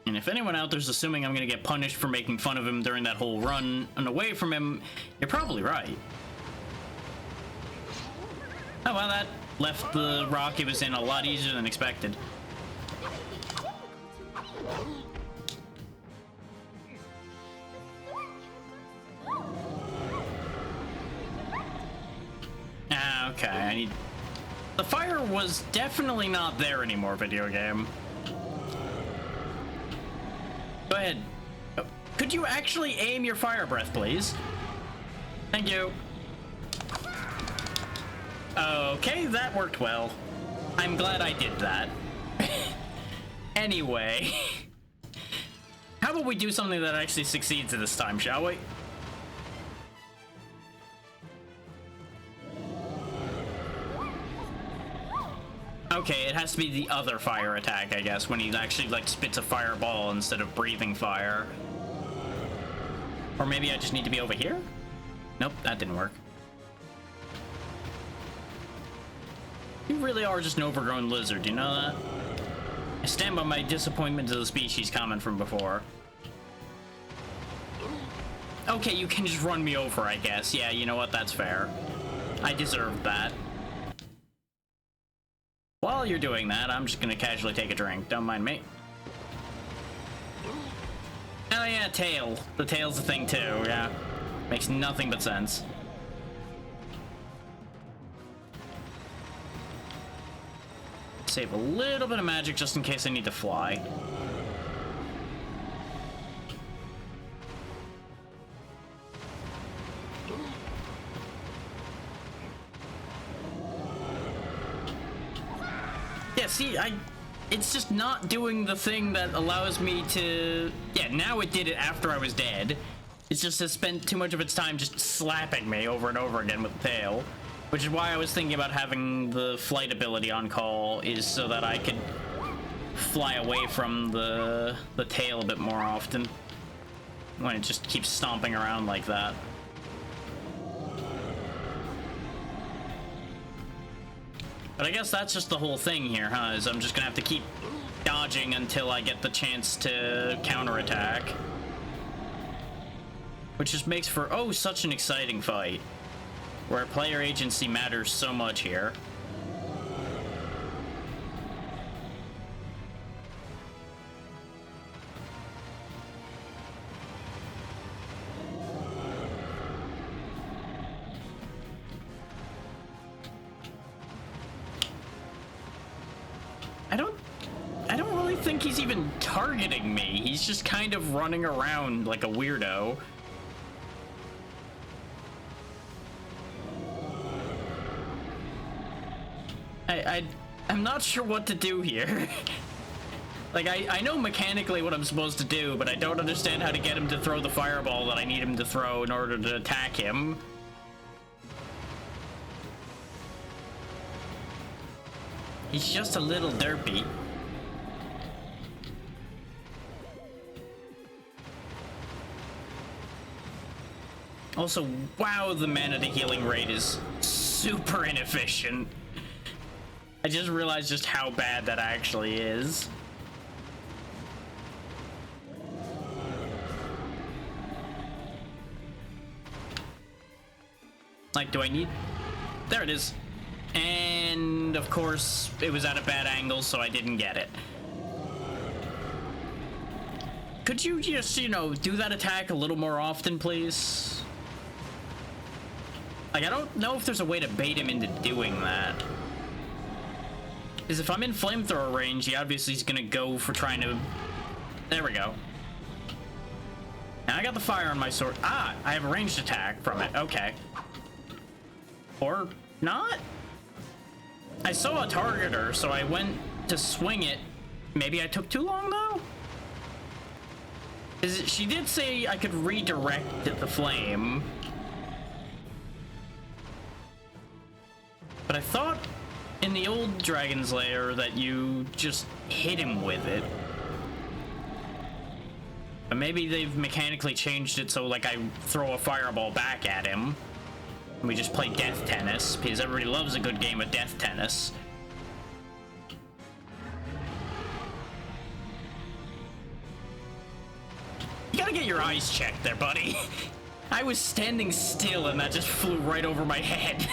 And if anyone out there's assuming I'm gonna get punished for making fun of him during that whole run and away from him, you're probably right. Oh well, that left the rock it was in a lot easier than expected. Ah, okay, I need... The fire was definitely not there anymore, video game. Go ahead. Oh, could you actually aim your fire breath, please? Thank you. Okay, that worked well. I'm glad I did that. Anyway. How about we do something that actually succeeds this time, shall we? Okay, it has to be the other fire attack, I guess, when he actually, like, spits a fireball instead of breathing fire. Or maybe I just need to be over here? Nope, that didn't work. You really are just an overgrown lizard, you know that? I stand by my disappointment to the species comment from before. Okay, you can just run me over, I guess. Yeah, you know what? That's fair. I deserved that. While you're doing that, I'm just gonna casually take a drink. Don't mind me. Oh yeah, tail. The tail's a thing too, yeah. Makes nothing but sense. Save a little bit of magic just in case I need to fly. Yeah, see, it's just not doing the thing that allows me to... Yeah, now it did it after I was dead. It's just has spent too much of its time just slapping me over and over again with the tail. Which is why I was thinking about having the flight ability on call, is so that I could fly away from the tail a bit more often. When it just keeps stomping around like that. But I guess that's just the whole thing here, huh? Is I'm just gonna have to keep dodging until I get the chance to counterattack. Which just makes for, oh, such an exciting fight. Where player agency matters so much here. I don't really think he's even targeting me. He's just kind of running around like a weirdo. I'm not sure what to do here. Like, I know mechanically what I'm supposed to do, but I don't understand how to get him to throw the fireball that I need him to throw in order to attack him. He's just a little derpy. Also, wow, the mana to healing rate is super inefficient. I just realized just how bad that actually is. Like, do I need... There it is. And, of course, it was at a bad angle, so I didn't get it. Could you just, you know, do that attack a little more often, please? Like, I don't know if there's a way to bait him into doing that. Because if I'm in flamethrower range, he obviously is gonna go for trying to... There we go. Now I got the fire on my sword. Ah, I have a ranged attack from it. Okay. Or not? I saw a targeter, so I went to swing it. Maybe I took too long, though? She did say I could redirect the flame. But I thought in the old Dragon's Lair that you just hit him with it. But maybe they've mechanically changed it so, like, I throw a fireball back at him. And we just play death tennis, because everybody loves a good game of death tennis. You gotta get your eyes checked there, buddy. I was standing still and that just flew right over my head.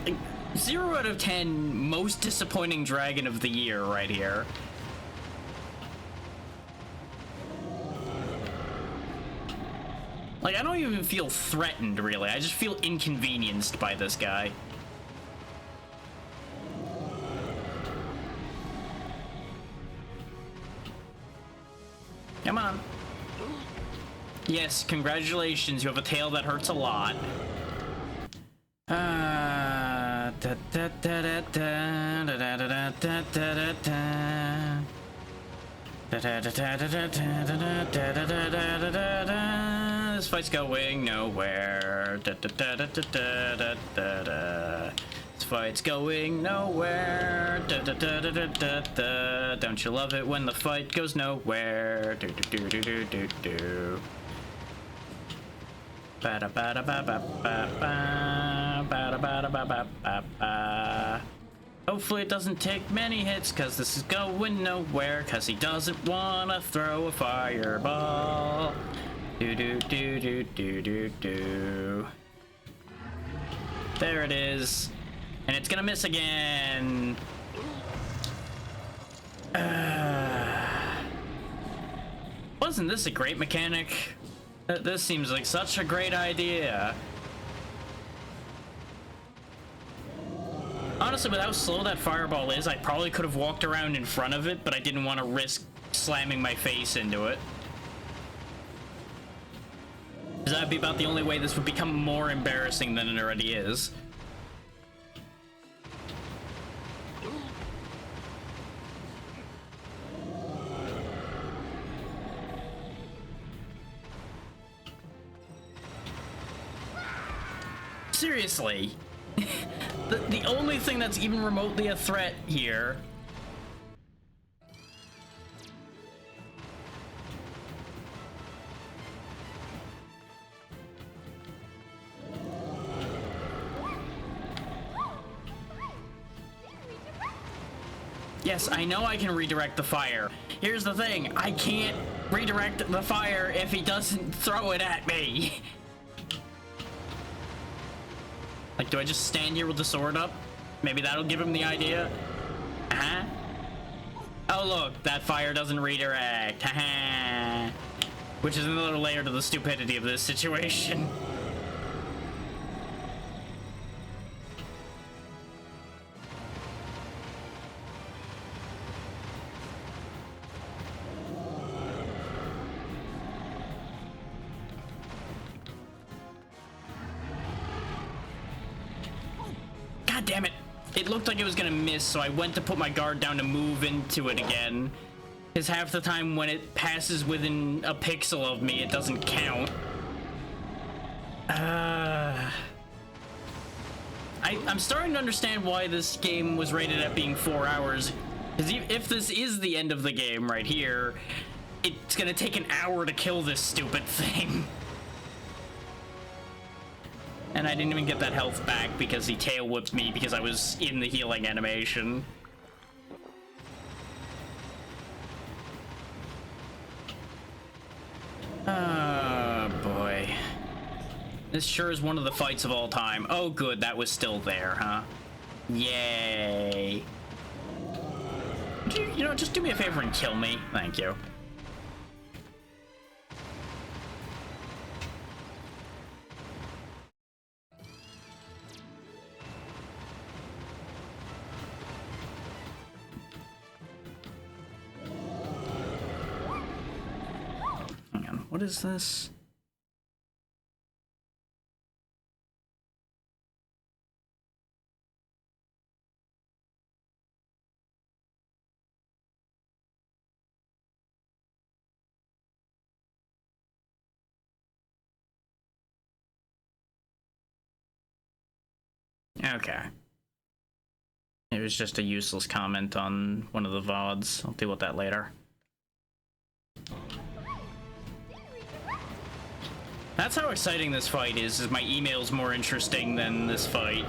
Like, 0 out of 10 most disappointing dragon of the year right here. Like, I don't even feel threatened, really. I just feel inconvenienced by this guy. Come on. Yes, congratulations. You have a tail that hurts a lot. This fight's going nowhere. This fight's going nowhere. Don't you love it when the fight goes nowhere? Hopefully it doesn't take many hits, cause this is going nowhere, cause he doesn't wanna throw a fireball. Do. There it is. And it's gonna miss again. Wasn't this a great mechanic? This seems like such a great idea. Honestly, with how slow that fireball is, I probably could have walked around in front of it, but I didn't want to risk slamming my face into it. Because that would be about the only way this would become more embarrassing than it already is. Seriously. The only thing that's even remotely a threat here. Yes, I know I can redirect the fire. Here's the thing, I can't redirect the fire if he doesn't throw it at me. Like, do I just stand here with the sword up? Maybe that'll give him the idea. Uh-huh. Oh, look, that fire doesn't redirect. Haha. Which is another layer to the stupidity of this situation. God damn it. It looked like it was gonna miss, so I went to put my guard down to move into it again. Because half the time when it passes within a pixel of me, it doesn't count. I'm starting to understand why this game was rated at being 4 hours. Because if this is the end of the game right here, it's gonna take an hour to kill this stupid thing. And I didn't even get that health back because he tail whipped me because I was in the healing animation. Oh boy. This sure is one of the fights of all time. Oh good, that was still there, huh? Yay. You know, just do me a favor and kill me. Thank you. Hang on, what is this? Okay. It was just a useless comment on one of the VODs. I'll deal with that later. That's how exciting this fight is my email's more interesting than this fight.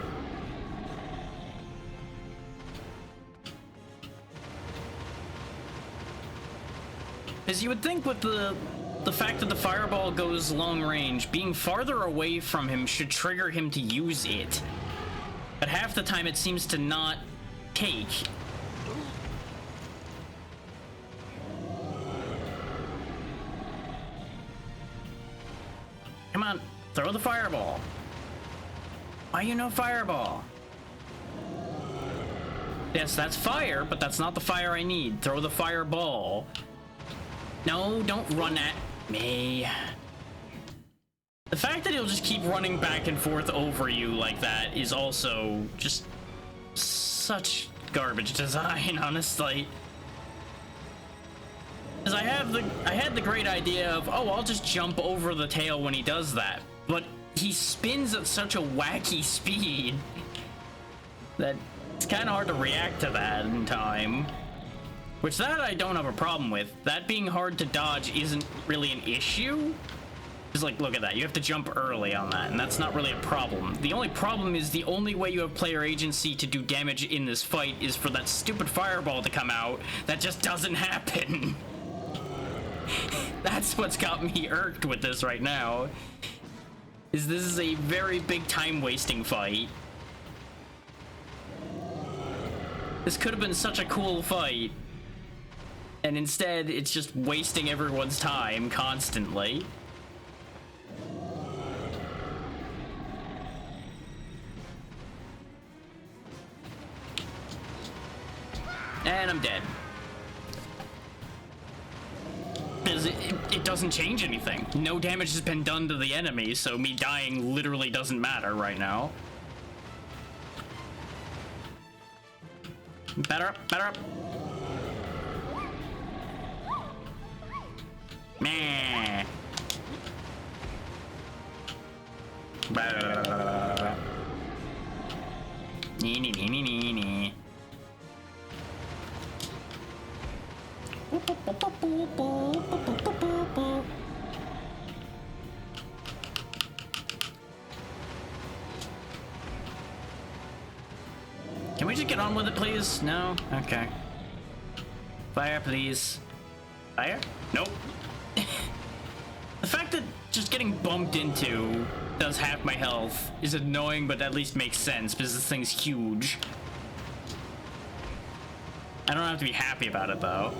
As you would think with the fact that the fireball goes long range, being farther away from him should trigger him to use it. But half the time it seems to not take. Come on, throw the fireball. Why you no fireball? Yes, that's fire, but that's not the fire I need. Throw the fireball. No, don't run at me. The fact that he'll just keep running back and forth over you like that is also just such garbage design, honestly. Because I had the great idea of, oh, I'll just jump over the tail when he does that. But he spins at such a wacky speed that it's kind of hard to react to that in time. Which that I don't have a problem with. That being hard to dodge isn't really an issue. Just like, look at that. You have to jump early on that, and that's not really a problem. The only problem is the only way you have player agency to do damage in this fight is for that stupid fireball to come out. That just doesn't happen. That's what's got me irked with this right now. This is a very big time-wasting fight. This could have been such a cool fight. And instead, it's just wasting everyone's time constantly. And I'm dead. Because it doesn't change anything. No damage has been done to the enemy, so me dying literally doesn't matter right now. Better up, better up. Meh. Nee, nee, nee, nee, nee, nee. Can we just get on with it, please? No? Okay. Fire, please. Fire? Nope. The fact that just getting bumped into does half my health is annoying, but at least makes sense because this thing's huge. I don't have to be happy about it, though.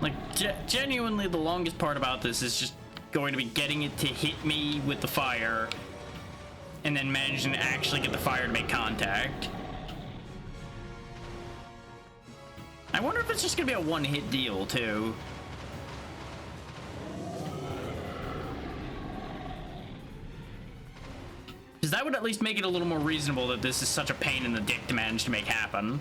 Like, genuinely, the longest part about this is just going to be getting it to hit me with the fire and then managing to actually get the fire to make contact. I wonder if it's just gonna be a one-hit deal, too. Because that would at least make it a little more reasonable that this is such a pain in the dick to manage to make happen.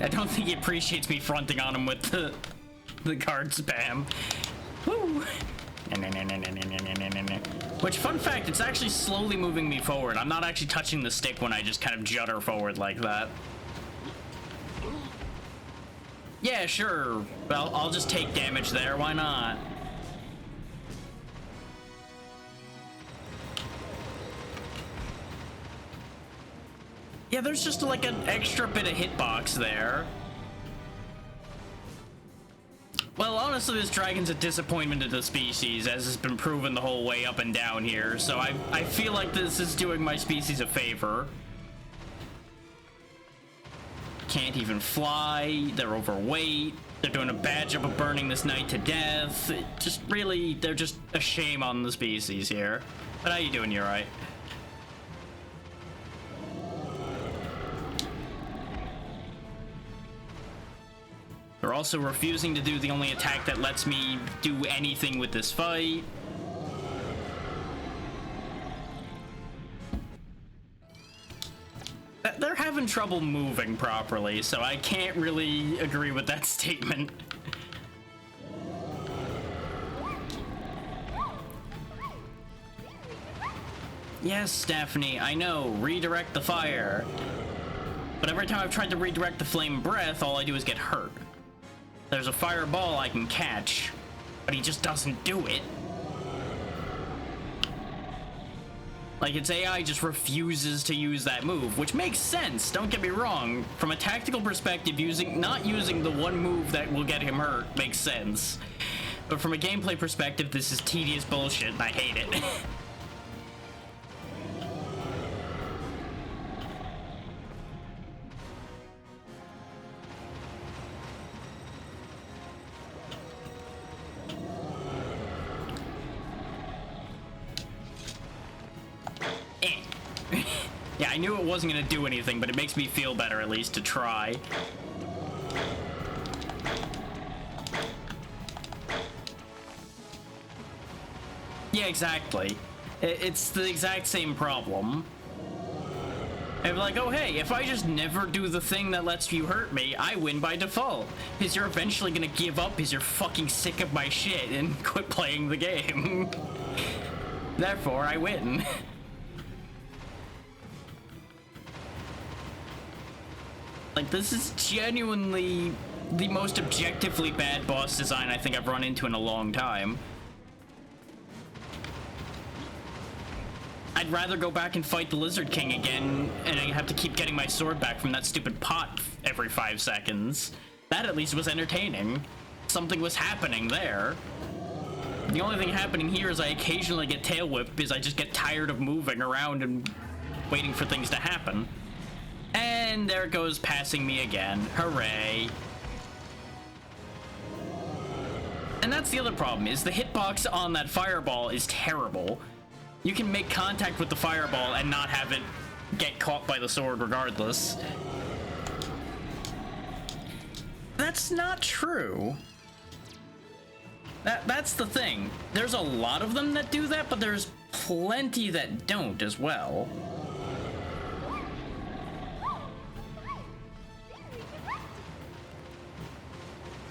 I don't think he appreciates me fronting on him with the card spam. Woo! Which, fun fact, it's actually slowly moving me forward. I'm not actually touching the stick when I just kind of judder forward like that. Yeah, sure. Well, I'll just take damage there. Why not? Yeah, there's just like an extra bit of hitbox there. Well, honestly, this dragon's a disappointment to the species, as has been proven the whole way up and down here, so I feel like this is doing my species a favor. Can't even fly, they're overweight, they're doing a bad job of burning this knight to death. It just really, they're just a shame on the species here. But how you doing? You alright? They're also refusing to do the only attack that lets me do anything with this fight. They're having trouble moving properly, so I can't really agree with that statement. Yes, Stephanie, I know. Redirect the fire. But every time I've tried to redirect the flame breath, all I do is get hurt. There's a fireball I can catch, but he just doesn't do it. Like, its AI just refuses to use that move, which makes sense, don't get me wrong. From a tactical perspective, not using the one move that will get him hurt makes sense. But from a gameplay perspective, this is tedious bullshit, and I hate it. Yeah, I knew it wasn't gonna do anything, but it makes me feel better at least to try. Yeah, exactly. It's the exact same problem. I'm like, oh hey, if I just never do the thing that lets you hurt me, I win by default. Because you're eventually gonna give up because you're fucking sick of my shit and quit playing the game. Therefore, I win. Like, this is genuinely the most objectively bad boss design I think I've run into in a long time. I'd rather go back and fight the Lizard King again, and I have to keep getting my sword back from that stupid pot every 5 seconds. That at least was entertaining. Something was happening there. The only thing happening here is I occasionally get tail whipped because I just get tired of moving around and waiting for things to happen. And there it goes, passing me again. Hooray. And that's the other problem, is the hitbox on that fireball is terrible. You can make contact with the fireball and not have it get caught by the sword regardless. That's not true. That's the thing. There's a lot of them that do that, but there's plenty that don't as well.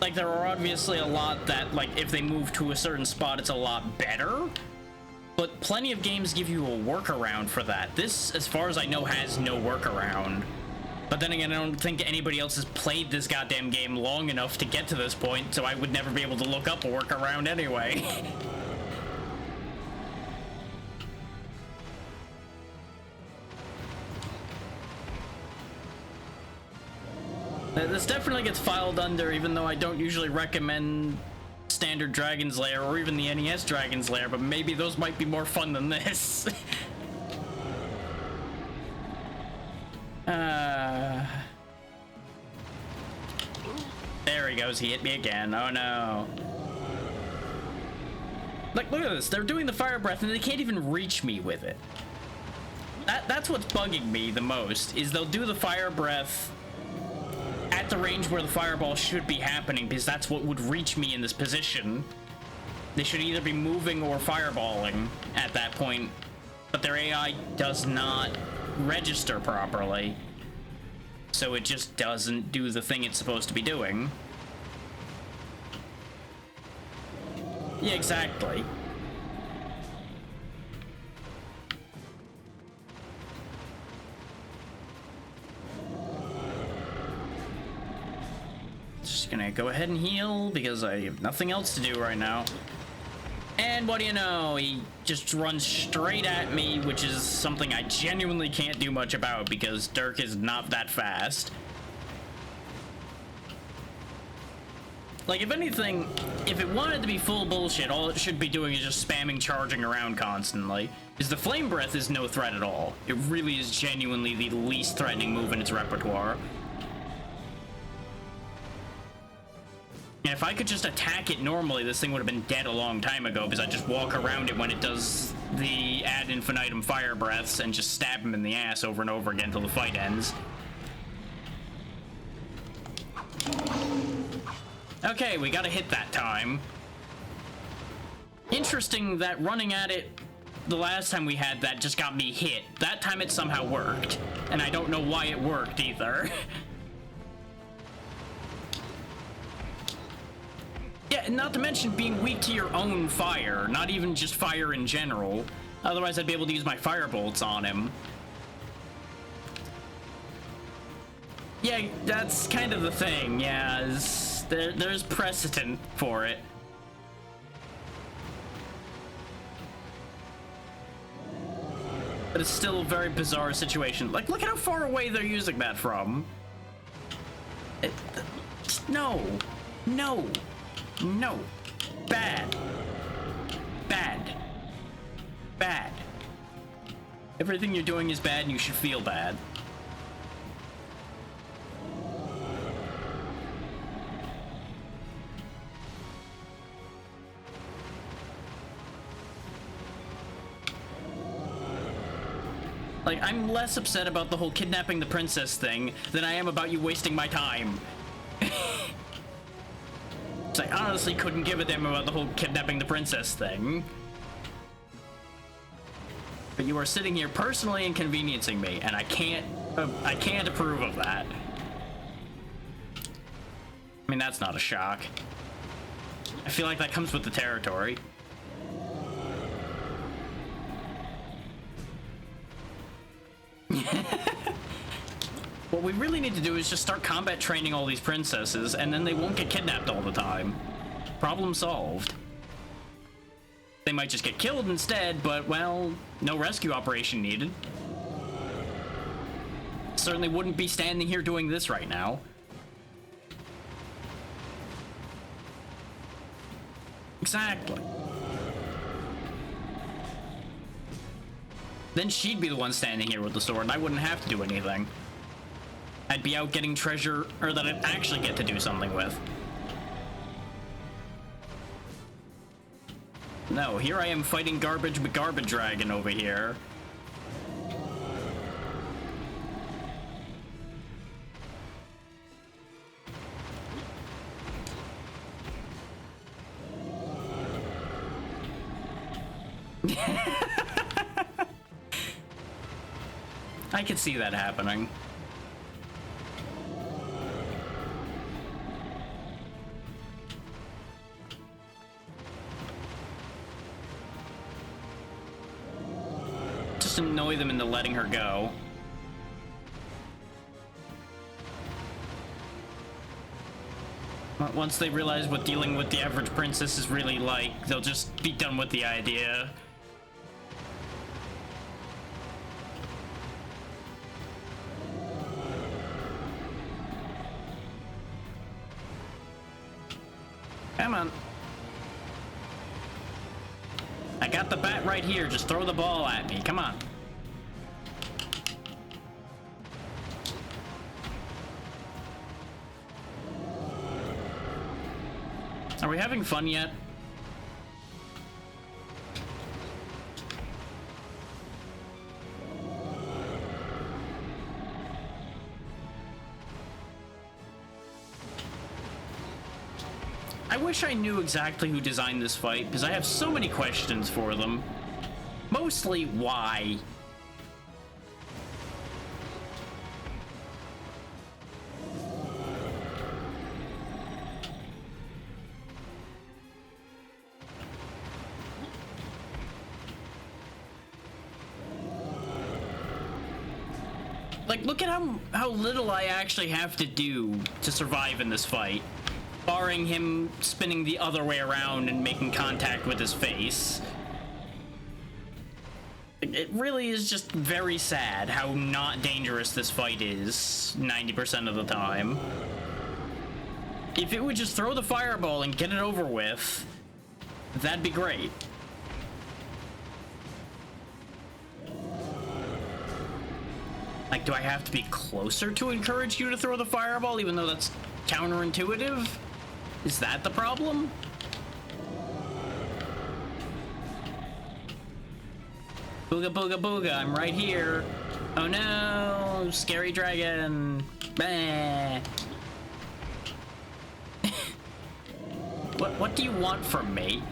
Like, there are obviously a lot that, like, if they move to a certain spot, it's a lot better. But plenty of games give you a workaround for that. This, as far as I know, has no workaround. But then again, I don't think anybody else has played this goddamn game long enough to get to this point, so I would never be able to look up a workaround anyway. This definitely gets filed under, even though I don't usually recommend standard Dragon's Lair or even the NES Dragon's Lair, but maybe those might be more fun than this. There he goes, he hit me again. Oh no. Like, look at this, they're doing the fire breath and they can't even reach me with it. That's what's bugging me the most, is they'll do the fire breath at the range where the fireball should be happening, because that's what would reach me in this position. They should either be moving or fireballing at that point, but their AI does not register properly, so it just doesn't do the thing it's supposed to be doing. Yeah, exactly. Just gonna go ahead and heal because I have nothing else to do right now. And what do you know? He just runs straight at me, which is something I genuinely can't do much about because Dirk is not that fast. Like, if anything, if it wanted to be full bullshit, all it should be doing is just spamming charging around constantly. Because the flame breath is no threat at all. It really is genuinely the least threatening move in its repertoire. And if I could just attack it normally, this thing would have been dead a long time ago, because I just walk around it when it does the ad infinitum fire breaths and just stab him in the ass over and over again until the fight ends. Okay, we got a hit that time. Interesting that running at it the last time we had that just got me hit. That time it somehow worked, and I don't know why it worked either. Yeah, and not to mention being weak to your own fire, not even just fire in general. Otherwise, I'd be able to use my fire bolts on him. Yeah, that's kind of the thing, yeah, there's precedent for it. But it's still a very bizarre situation. Like, look at how far away they're using that from. No. No. No. Bad. Bad. Bad. Everything you're doing is bad and you should feel bad. Like, I'm less upset about the whole kidnapping the princess thing than I am about you wasting my time. So I honestly couldn't give a damn about the whole kidnapping the princess thing. But you are sitting here personally inconveniencing me, and I can't approve of that. I mean, that's not a shock. I feel like that comes with the territory. What we really need to do is just start combat training all these princesses, and then they won't get kidnapped all the time. Problem solved. They might just get killed instead, but, well, no rescue operation needed. Certainly wouldn't be standing here doing this right now. Exactly. Then she'd be the one standing here with the sword, and I wouldn't have to do anything. I'd be out getting treasure, or that I'd actually get to do something with. No, here I am fighting garbage dragon over here. I could see that happening. Just annoy them into letting her go. Once they realize what dealing with the average princess is really like, they'll just be done with the idea. Come on. I got the bat right here. Just throw the ball at me. Come on. Are we having fun yet? I wish I knew exactly who designed this fight, because I have so many questions for them. Mostly, why? Like, look at how little I actually have to do to survive in this fight. Barring him spinning the other way around and making contact with his face. It really is just very sad how not dangerous this fight is 90% of the time. If it would just throw the fireball and get it over with, that'd be great. Like, do I have to be closer to encourage you to throw the fireball, even though that's counterintuitive? Is that the problem? Booga booga booga, I'm right here. Oh no, scary dragon. Bah. What do you want from me?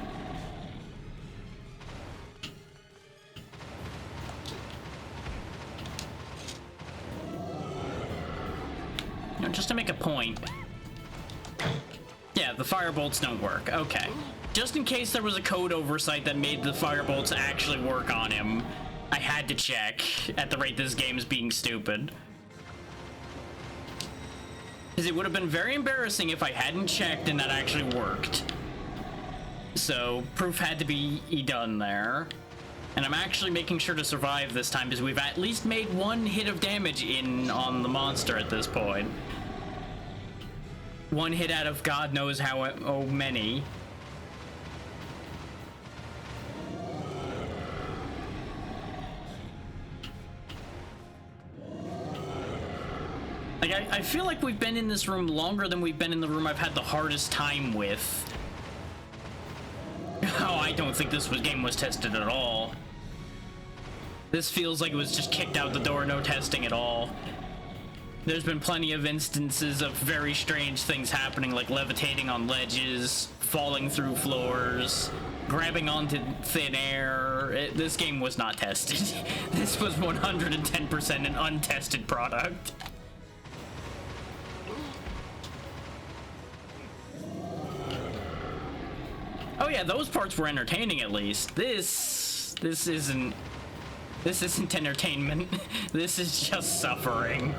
No, just to make a point. Yeah, the firebolts don't work. Okay. Just in case there was a code oversight that made the firebolts actually work on him, I had to check at the rate this game is being stupid. Because it would have been very embarrassing if I hadn't checked and that actually worked. So, proof had to be done there. And I'm actually making sure to survive this time because we've at least made one hit of damage in on the monster at this point. One hit out of God knows how many. Like, I feel like we've been in this room longer than we've been in the room I've had the hardest time with. Oh, I don't think this game was tested at all. This feels like it was just kicked out the door, no testing at all. There's been plenty of instances of very strange things happening, like levitating on ledges, falling through floors, grabbing onto thin air. This game was not tested. This was 110% an untested product. Oh yeah, those parts were entertaining at least. This isn't entertainment. This is just suffering.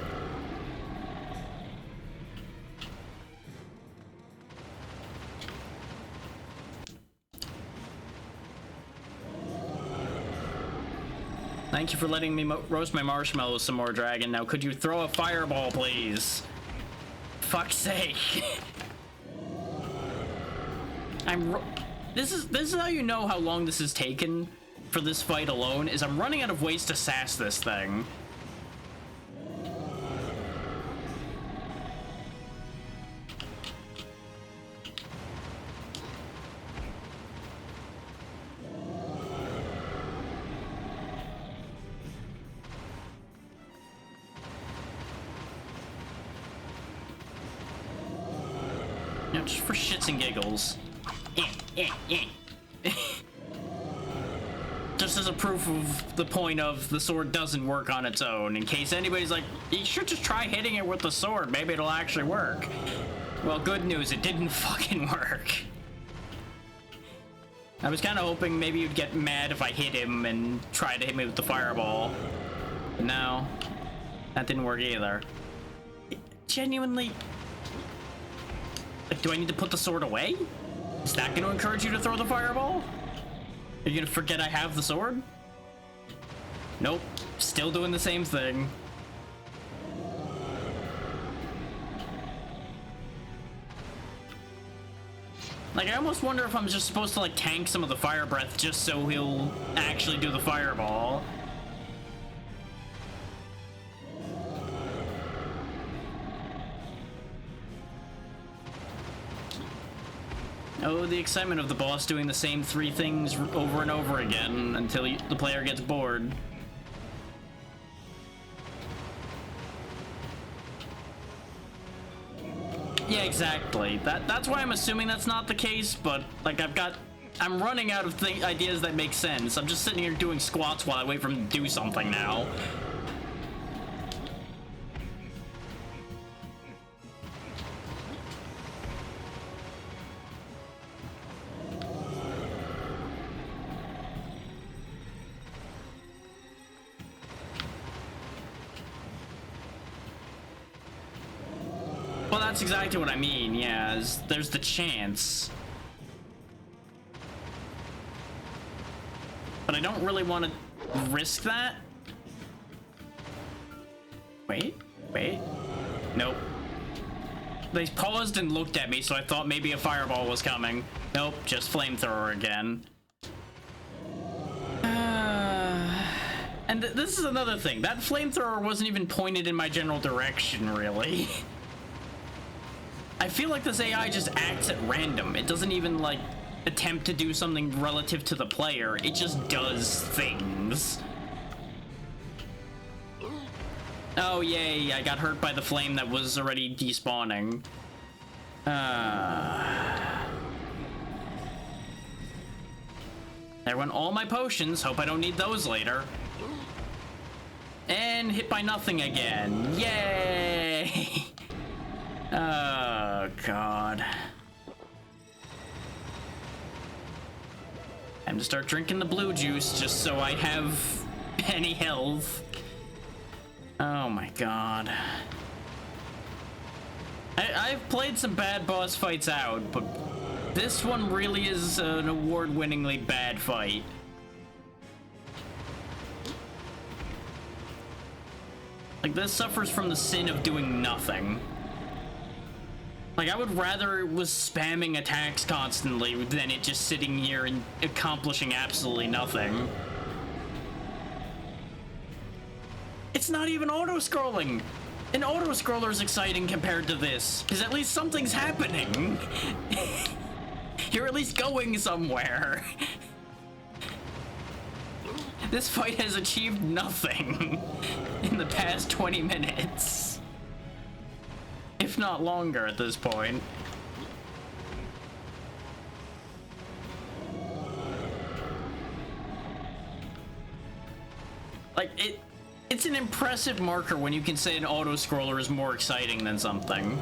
Thank you for letting me roast my marshmallows some more, Dragon. Now could you throw a fireball, please? Fuck's sake. This is how you know how long this has taken for this fight alone, is I'm running out of ways to sass this thing. You know, just for shits and giggles. Just as a proof of the point of the sword doesn't work on its own, in case anybody's like, you should just try hitting it with the sword, maybe it'll actually work. Well, good news, it didn't fucking work. I was kind of hoping maybe you'd get mad if I hit him and try to hit me with the fireball. But no, that didn't work either. Genuinely, like, do I need to put the sword away? Is that going to encourage you to throw the fireball? Are you going to forget I have the sword? Nope. Still doing the same thing. Like, I almost wonder if I'm just supposed to, like, tank some of the fire breath just so he'll actually do the fireball. Oh, the excitement of the boss doing the same 3 things over and over again until the player gets bored. Yeah, exactly. That's why I'm assuming that's not the case, but, like, I'm running out of ideas that make sense. I'm just sitting here doing squats while I wait for him to do something now. Well, that's exactly what I mean, yeah, there's the chance. But I don't really want to risk that. Wait. Nope. They paused and looked at me, so I thought maybe a fireball was coming. Nope, just flamethrower again. And this is another thing. That flamethrower wasn't even pointed in my general direction, really. I feel like this AI just acts at random. It doesn't even, like, attempt to do something relative to the player. It just does things. Oh, yay, I got hurt by the flame that was already despawning. There went all my potions. Hope I don't need those later. And hit by nothing again. Yay! Oh, God. Time to start drinking the blue juice just so I have any health. Oh my God. I've played some bad boss fights out, but this one really is an award-winningly bad fight. Like, this suffers from the sin of doing nothing. Like, I would rather it was spamming attacks constantly than it just sitting here and accomplishing absolutely nothing. It's not even auto-scrolling! An auto-scroller is exciting compared to this, because at least something's happening. You're at least going somewhere. This fight has achieved nothing in the past 20 minutes. If not longer at this point. Like, it's an impressive marker when you can say an auto-scroller is more exciting than something.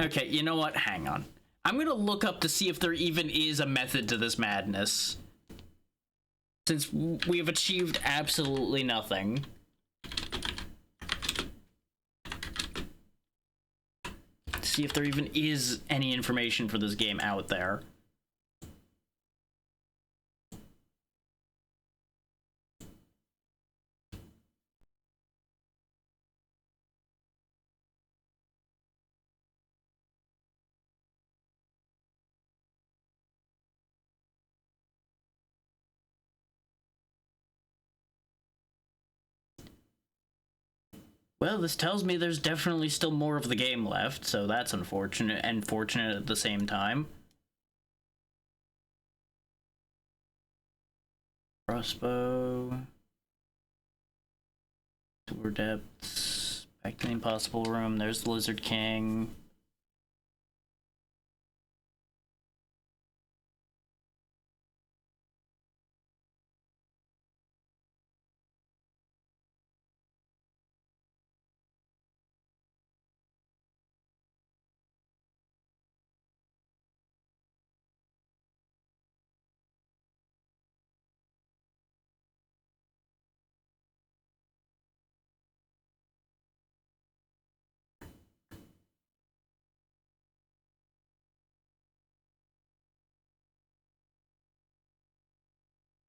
Okay, you know what? Hang on. I'm gonna look up to see if there even is a method to this madness. Since we have achieved absolutely nothing. See if there even is any information for this game out there. Well, this tells me there's definitely still more of the game left, so that's unfortunate and fortunate at the same time. Crossbow. Sewer depths. Back to the impossible room. There's the Lizard King.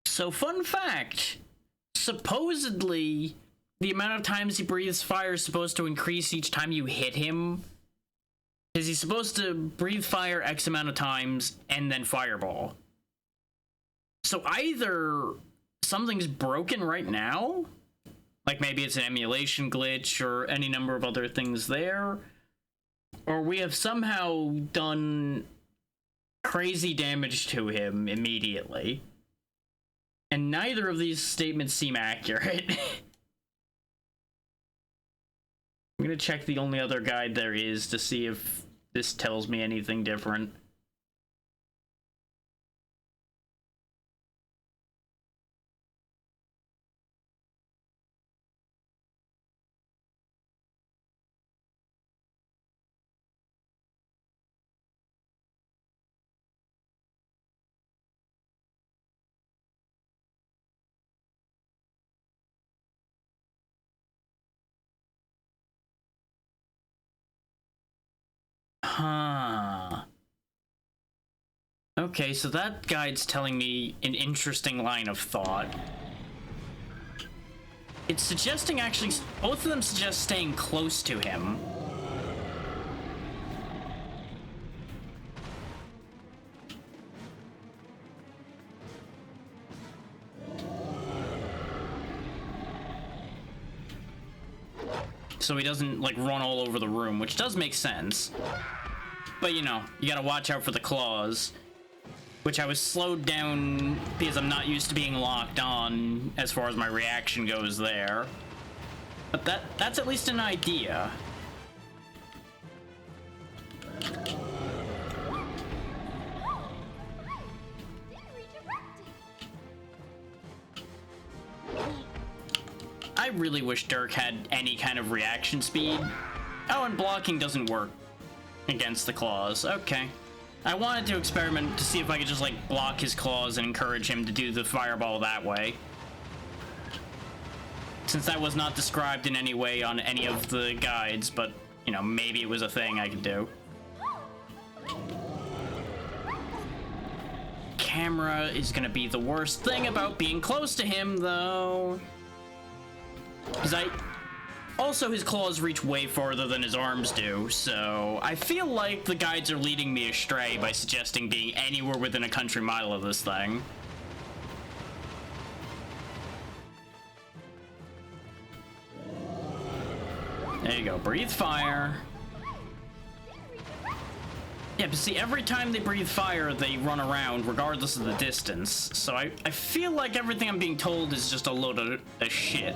So, fun fact, supposedly, the amount of times he breathes fire is supposed to increase each time you hit him. Because he's supposed to breathe fire X amount of times and then fireball. So either something's broken right now, like maybe it's an emulation glitch or any number of other things there, or we have somehow done crazy damage to him immediately. And neither of these statements seem accurate. I'm gonna check the only other guide there is to see if this tells me anything different. Huh. Okay, so that guide's telling me an interesting line of thought. It's suggesting actually, both of them suggest staying close to him. So he doesn't, like, run all over the room, which does make sense. But, you know, you gotta watch out for the claws. which I was slowed down because I'm not used to being locked on as far as my reaction goes there. But that's at least an idea. I really wish Dirk had any kind of reaction speed. Oh, and blocking doesn't work against the claws. Okay. I wanted to experiment to see if I could just, like, block his claws and encourage him to do the fireball that way. Since that was not described in any way on any of the guides, but, you know, maybe it was a thing I could do. Camera is gonna be the worst thing about being close to him, though. Because also, his claws reach way farther than his arms do, so I feel like the guides are leading me astray by suggesting being anywhere within a country mile of this thing. There you go, breathe fire. Yeah, but see, every time they breathe fire, they run around, regardless of the distance. So I feel like everything I'm being told is just a load of shit.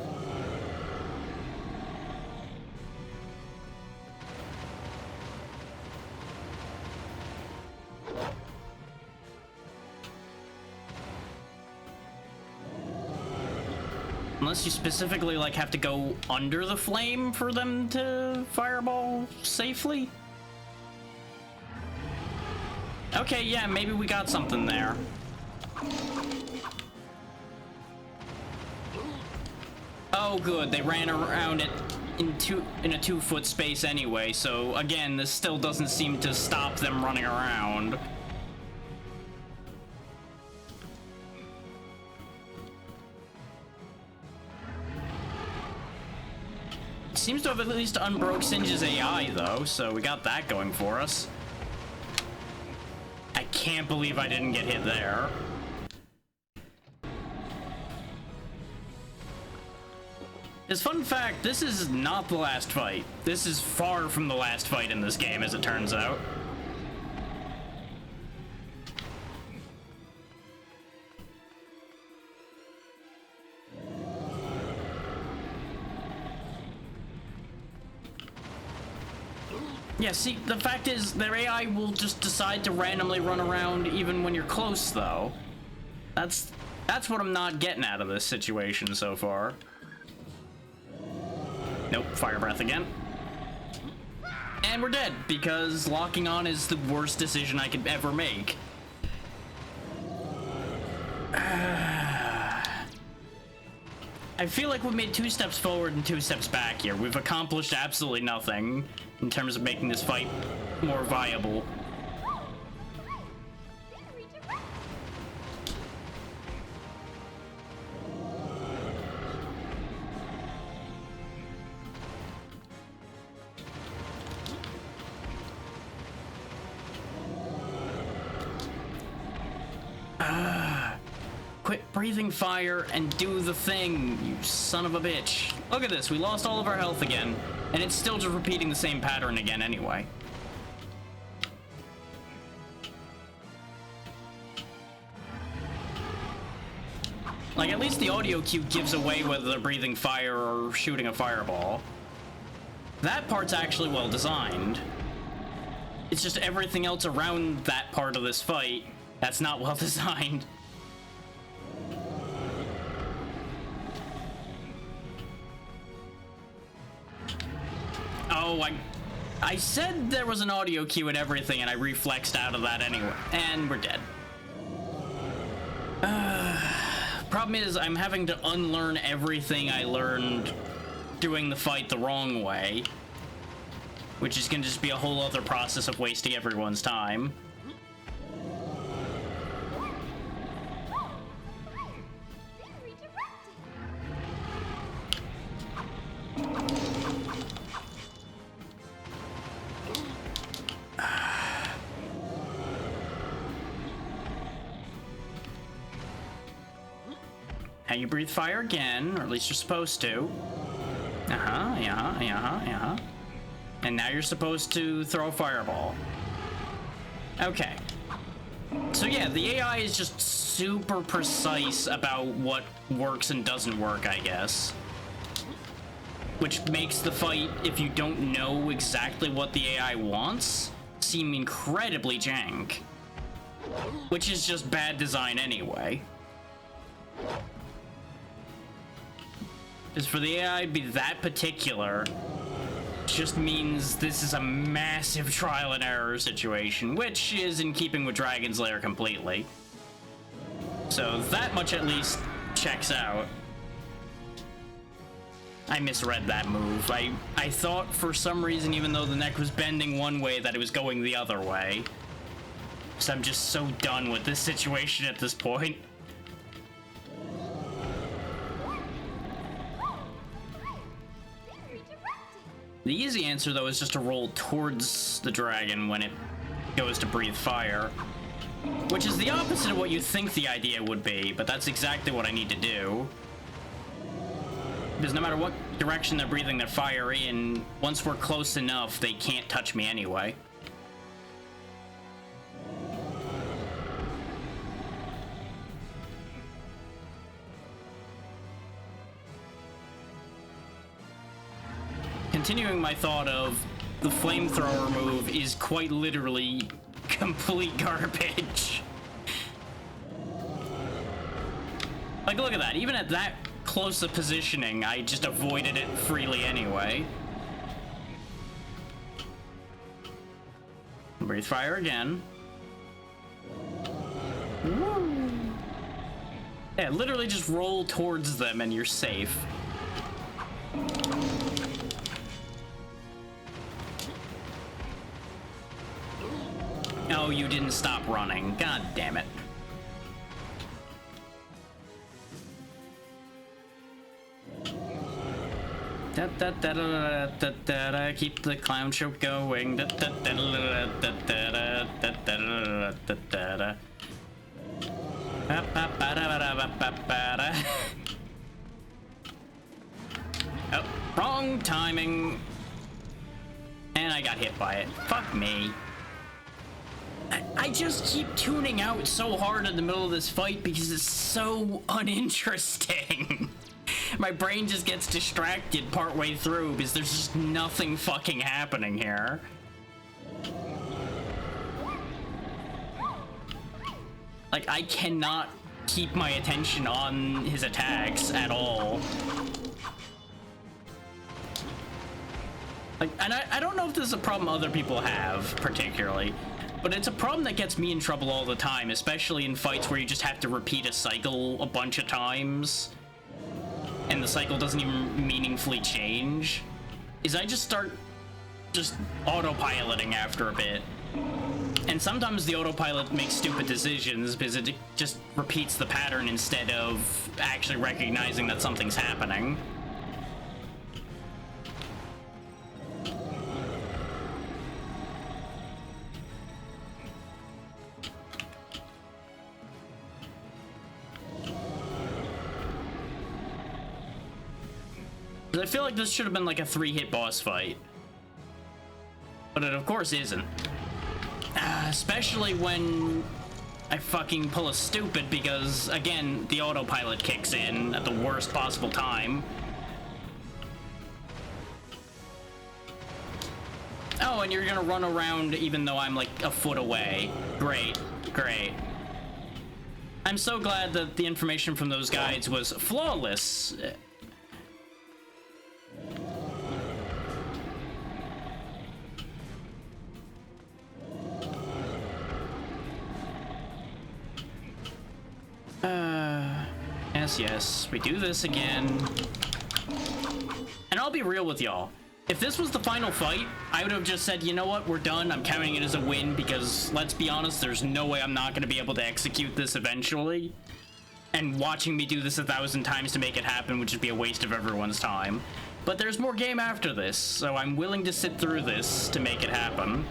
Unless you specifically, like, have to go under the flame for them to fireball safely. Okay, yeah, maybe we got something there. Oh, good, they ran around it in a 2-foot space anyway, so again, this still doesn't seem to stop them running around. Seems to have at least unbroke Singe's AI, though, so we got that going for us. I can't believe I didn't get hit there. As fun fact, this is not the last fight. This is far from the last fight in this game, as it turns out. Yeah, see, the fact is, their AI will just decide to randomly run around even when you're close, though. That's what I'm not getting out of this situation so far. Nope, fire breath again. And we're dead, because locking on is the worst decision I could ever make. I feel like we've made 2 steps forward and 2 steps back here. We've accomplished absolutely nothing in terms of making this fight more viable. Quit breathing fire and do the thing, you son of a bitch. Look at this, we lost all of our health again, and it's still just repeating the same pattern again anyway. Like, at least the audio cue gives away whether they're breathing fire or shooting a fireball. That part's actually well designed. It's just everything else around that part of this fight that's not well designed. Oh, I said there was an audio cue and everything, and I reflexed out of that anyway. And we're dead. Problem is, I'm having to unlearn everything I learned doing the fight the wrong way. Which is gonna just be a whole other process of wasting everyone's time. Now you breathe fire again, or at least you're supposed to. And now you're supposed to throw a fireball. Okay. So yeah, the AI is just super precise about what works and doesn't work, I guess. Which makes the fight, if you don't know exactly what the AI wants, seem incredibly jank. Which is just bad design anyway. Because for the AI to be that particular just means this is a massive trial and error situation, which is in keeping with Dragon's Lair completely. So that much at least checks out. I misread that move. I thought for some reason, even though the neck was bending one way, that it was going the other way. So I'm just so done with this situation at this point. The easy answer, though, is just to roll towards the dragon when it goes to breathe fire. Which is the opposite of what you think the idea would be, but that's exactly what I need to do. Because no matter what direction they're breathing their fire in, once we're close enough, they can't touch me anyway. Continuing my thought of the flamethrower move is quite literally complete garbage. Like, look at that. Even at that close a positioning, I just avoided it freely anyway. Breathe fire again. Woo. Yeah, literally just roll towards them and you're safe. Oh, you didn't stop running. God damn it. Da da da da da da da. Keep the clown show going. Da da da da da da da da da da da. Ba ba ba da ba ba ba ba da. Oh, wrong timing. And I got hit by it. Fuck me. I just keep tuning out so hard in the middle of this fight because it's so uninteresting. My brain just gets distracted partway through because there's just nothing fucking happening here. Like, I cannot keep my attention on his attacks at all. Like, and I don't know if this is a problem other people have, particularly. But it's a problem that gets me in trouble all the time, especially in fights where you just have to repeat a cycle a bunch of times, and the cycle doesn't even meaningfully change, is I just start just autopiloting after a bit. And sometimes the autopilot makes stupid decisions because it just repeats the pattern instead of actually recognizing that something's happening. I feel like this should have been like a 3-hit boss fight. But it of course isn't. Especially when I fucking pull a stupid because, again, the autopilot kicks in at the worst possible time. Oh, and you're gonna run around even though I'm like a foot away. Great, great. I'm so glad that the information from those guides was flawless. Yes, we do this again. And I'll be real with y'all. If this was the final fight, I would have just said, you know what, we're done. I'm counting it as a win because, let's be honest, there's no way I'm not going to be able to execute this eventually. And watching me do this 1,000 times to make it happen would just be a waste of everyone's time. But there's more game after this, so I'm willing to sit through this to make it happen.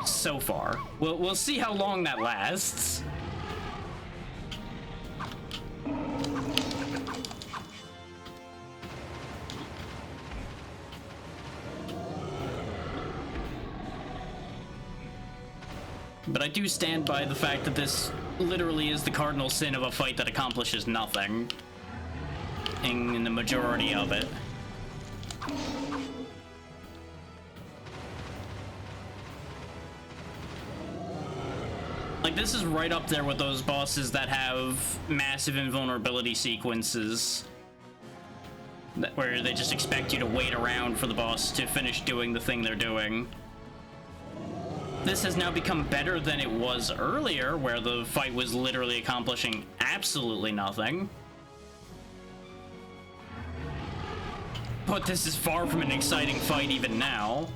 So far. We'll see how long that lasts. But I do stand by the fact that this literally is the cardinal sin of a fight that accomplishes nothing in the majority of it. Like, this is right up there with those bosses that have massive invulnerability sequences where they just expect you to wait around for the boss to finish doing the thing they're doing. This has now become better than it was earlier, where the fight was literally accomplishing absolutely nothing. But this is far from an exciting fight even now.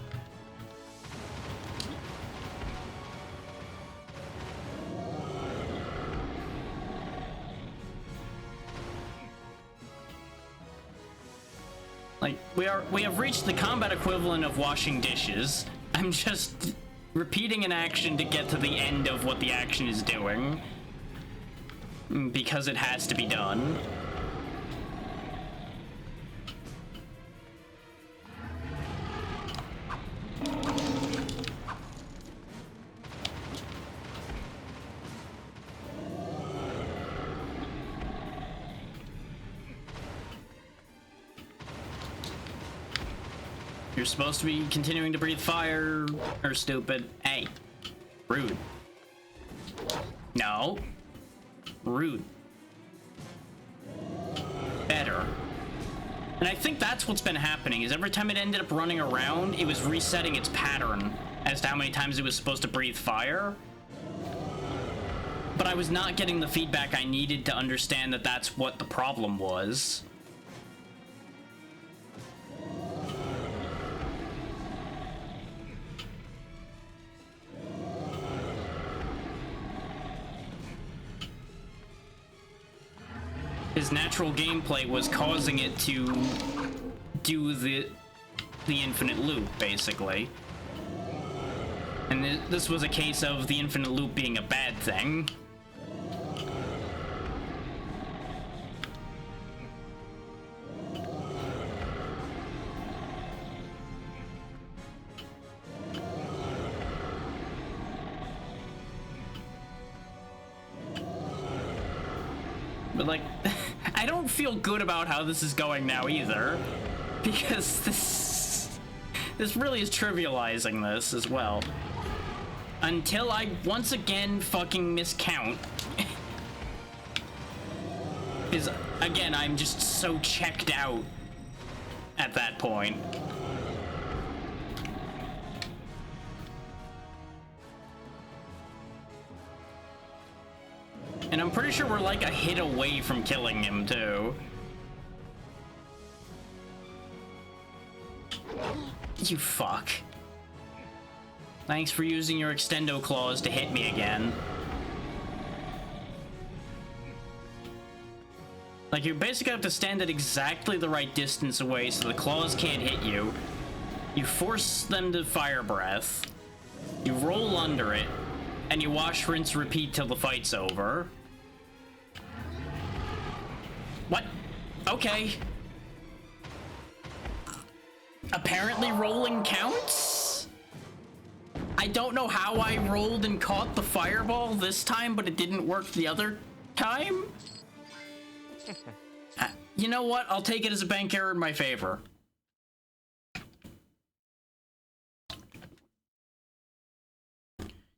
Like, we have reached the combat equivalent of washing dishes. I'm just repeating an action to get to the end of what the action is doing. Because it has to be done. You're supposed to be continuing to breathe fire, or stupid. Hey, rude. No. Rude. Better. And I think that's what's been happening, is every time it ended up running around, it was resetting its pattern as to how many times it was supposed to breathe fire. But I was not getting the feedback I needed to understand that that's what the problem was. His natural gameplay was causing it to do the infinite loop, basically. And this was a case of the infinite loop being a bad thing. But like, I don't feel good about how this is going now either, because this really is trivializing this as well. Until I once again fucking miscount. Because again, I'm just so checked out at that point. And I'm pretty sure we're like a hit away from killing him, too. You fuck. Thanks for using your extendo claws to hit me again. Like, you basically have to stand at exactly the right distance away so the claws can't hit you. You force them to fire breath. You roll under it. And you wash, rinse, repeat till the fight's over. What? Okay. Apparently rolling counts? I don't know how I rolled and caught the fireball this time, but it didn't work the other time? You know what? I'll take it as a bank error in my favor.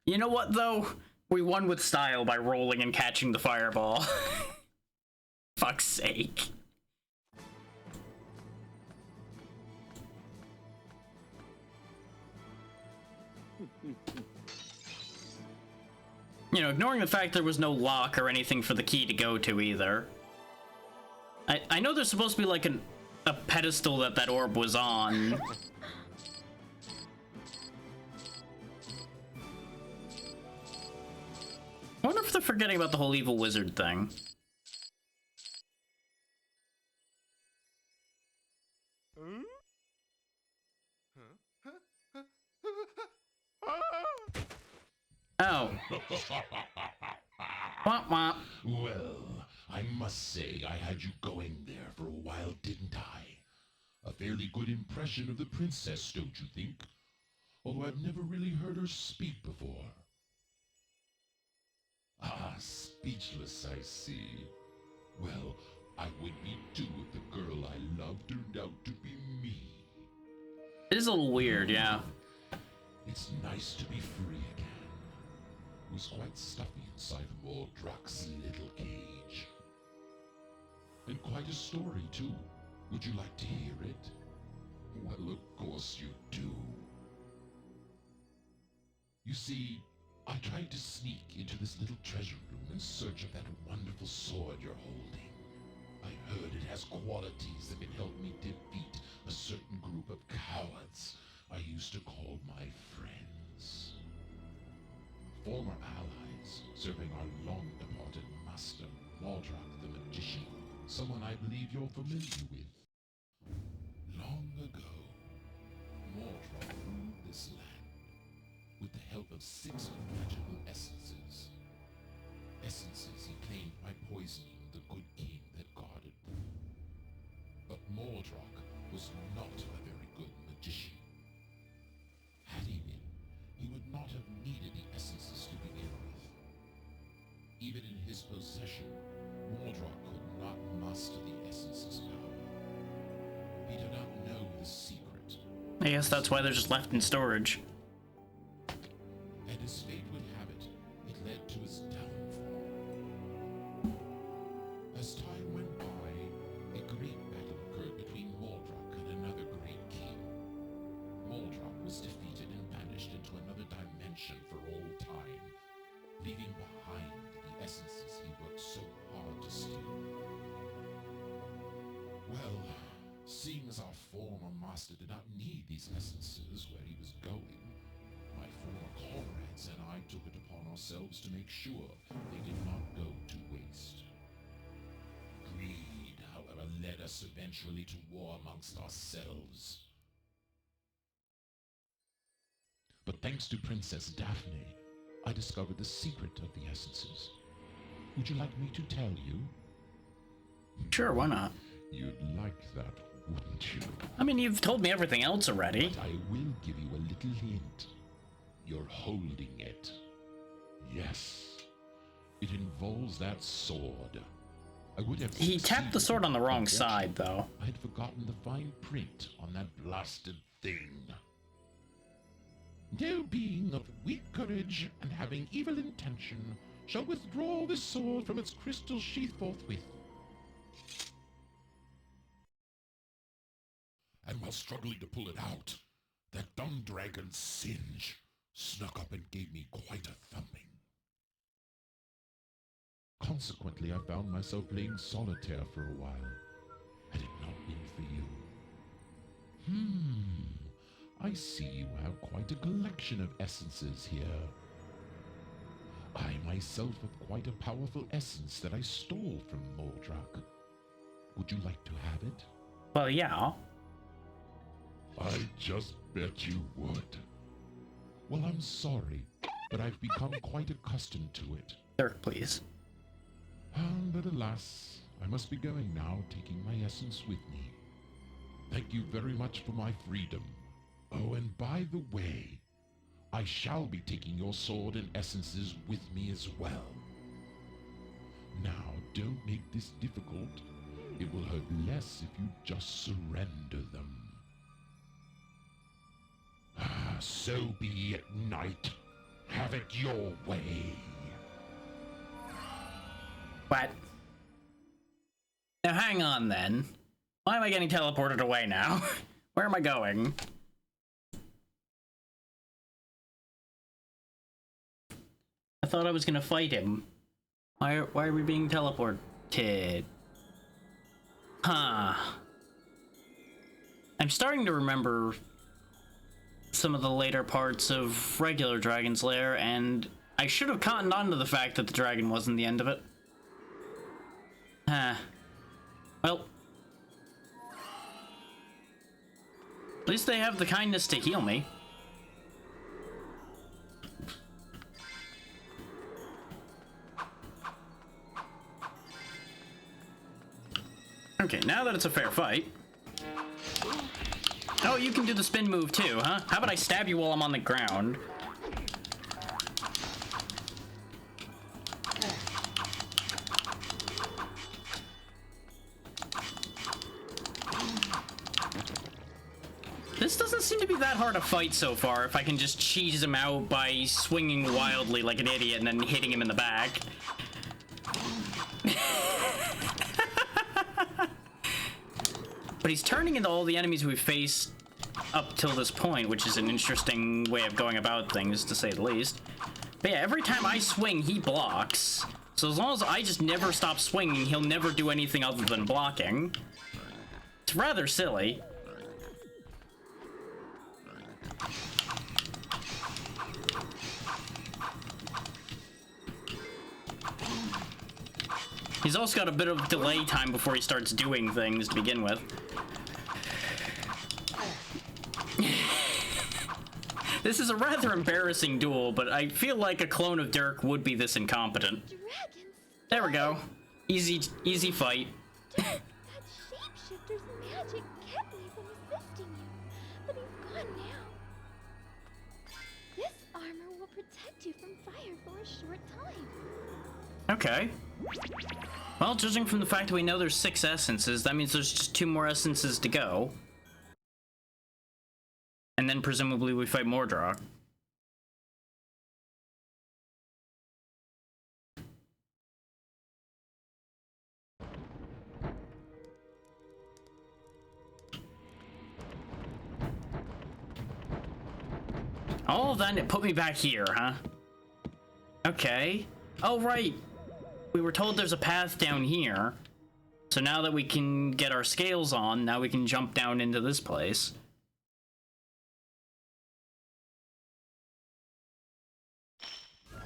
You know what, though? We won with style by rolling and catching the fireball. Fuck's sake. You know, ignoring the fact there was no lock or anything for the key to go to either. I know there's supposed to be like a pedestal that orb was on. I wonder if they're forgetting about the whole evil wizard thing. Oh. Womp womp. Well, I must say I had you going there for a while, didn't I? A fairly good impression of the princess, don't you think? Although I've never really heard her speak before. speechless, I see. Well, I would be too if the girl I love turned out to be me. It is a little weird, yeah. It's nice to be free again. It was quite stuffy inside Mordrak's little cage. And quite a story, too. Would you like to hear it? Well, of course you do. You see, I tried to sneak into this little treasure room in search of that wonderful sword you're holding. I heard it has qualities that can help me defeat a certain group of cowards I used to call my friends. Former allies, serving our long-departed master, Mordrak the Magician, someone I believe you're familiar with. Long ago, Mordrak ruled this land with the help of 6 magical essences. Essences he claimed by poisoning the good king that guarded them. But Mordrak was not a very good magician. Had he been, he would not have needed the essences to begin with. Even in his possession, Mordrak could not master the essence's power. He did not know the secret. I guess that's why they're just left in storage. And as fate would have it, it led to his downfall. As time went by, a great battle occurred between Mordrak and another great king. Mordrak was defeated and banished into another dimension for all time, leaving behind the essences he worked so hard to steal. Well, seeing as our former master did not need these essences where he was going, my former comrades and I took it upon ourselves to make sure they did not go to waste. Greed, however, led us eventually to war amongst ourselves. But thanks to Princess Daphne, I discovered the secret of the essences. Would you like me to tell you? Sure, why not? You'd like that, wouldn't you? I mean, you've told me everything else already. But I will give you a little hint. You're holding it. Yes. It involves that sword. I would have He tapped the sword on the wrong succeeded, side, though. I had forgotten the fine print on that blasted thing. No being of weak courage and having evil intention shall withdraw this sword from its crystal sheath forthwith. And while struggling to pull it out, that dung dragon Singe snuck up and gave me quite a thumping. Consequently, I found myself playing solitaire for a while, had it not been for you. I see you have quite a collection of essences here. I myself have quite a powerful essence that I stole from Mordrak. Would you like to have it? Well, yeah. I just bet you would. Well, I'm sorry, but I've become quite accustomed to it. Dirk, please. But alas, I must be going now, taking my essence with me. Thank you very much for my freedom. Oh, and by the way, I shall be taking your sword and essences with me as well. Now, don't make this difficult. It will hurt less if you just surrender them. So be it, knight. Have it your way. What? Now hang on then. Why am I getting teleported away now? Where am I going? I thought I was gonna fight him. Why are we being teleported? Huh. I'm starting to remember some of the later parts of regular Dragon's Lair, and I should have cottoned on to the fact that the dragon wasn't the end of it. Well, at least they have the kindness to heal me. Okay, now that it's a fair fight. Oh, you can do the spin move too, huh? How about I stab you while I'm on the ground? This doesn't seem to be that hard a fight so far, if I can just cheese him out by swinging wildly like an idiot and then hitting him in the back. But he's turning into all the enemies we've faced up till this point, which is an interesting way of going about things, to say the least. But yeah, every time I swing, he blocks. So as long as I just never stop swinging, he'll never do anything other than blocking. It's rather silly. He's also got a bit of delay time before he starts doing things to begin with. This is a rather embarrassing duel, but I feel like a clone of Dirk would be this incompetent. Dragons! There we go. Easy fight. Dirk, that shapeshifter's magic kept me from assisting you, but he's gone now. This armor will protect you from fire for a short time. Okay. Well, judging from the fact that we know there's 6 essences, that means there's just 2 more essences to go. And then presumably we fight Mordroc. Oh, then it put me back here, huh? Okay. Oh, right. We were told there's a path down here. So now that we can get our scales on, now we can jump down into this place. Well,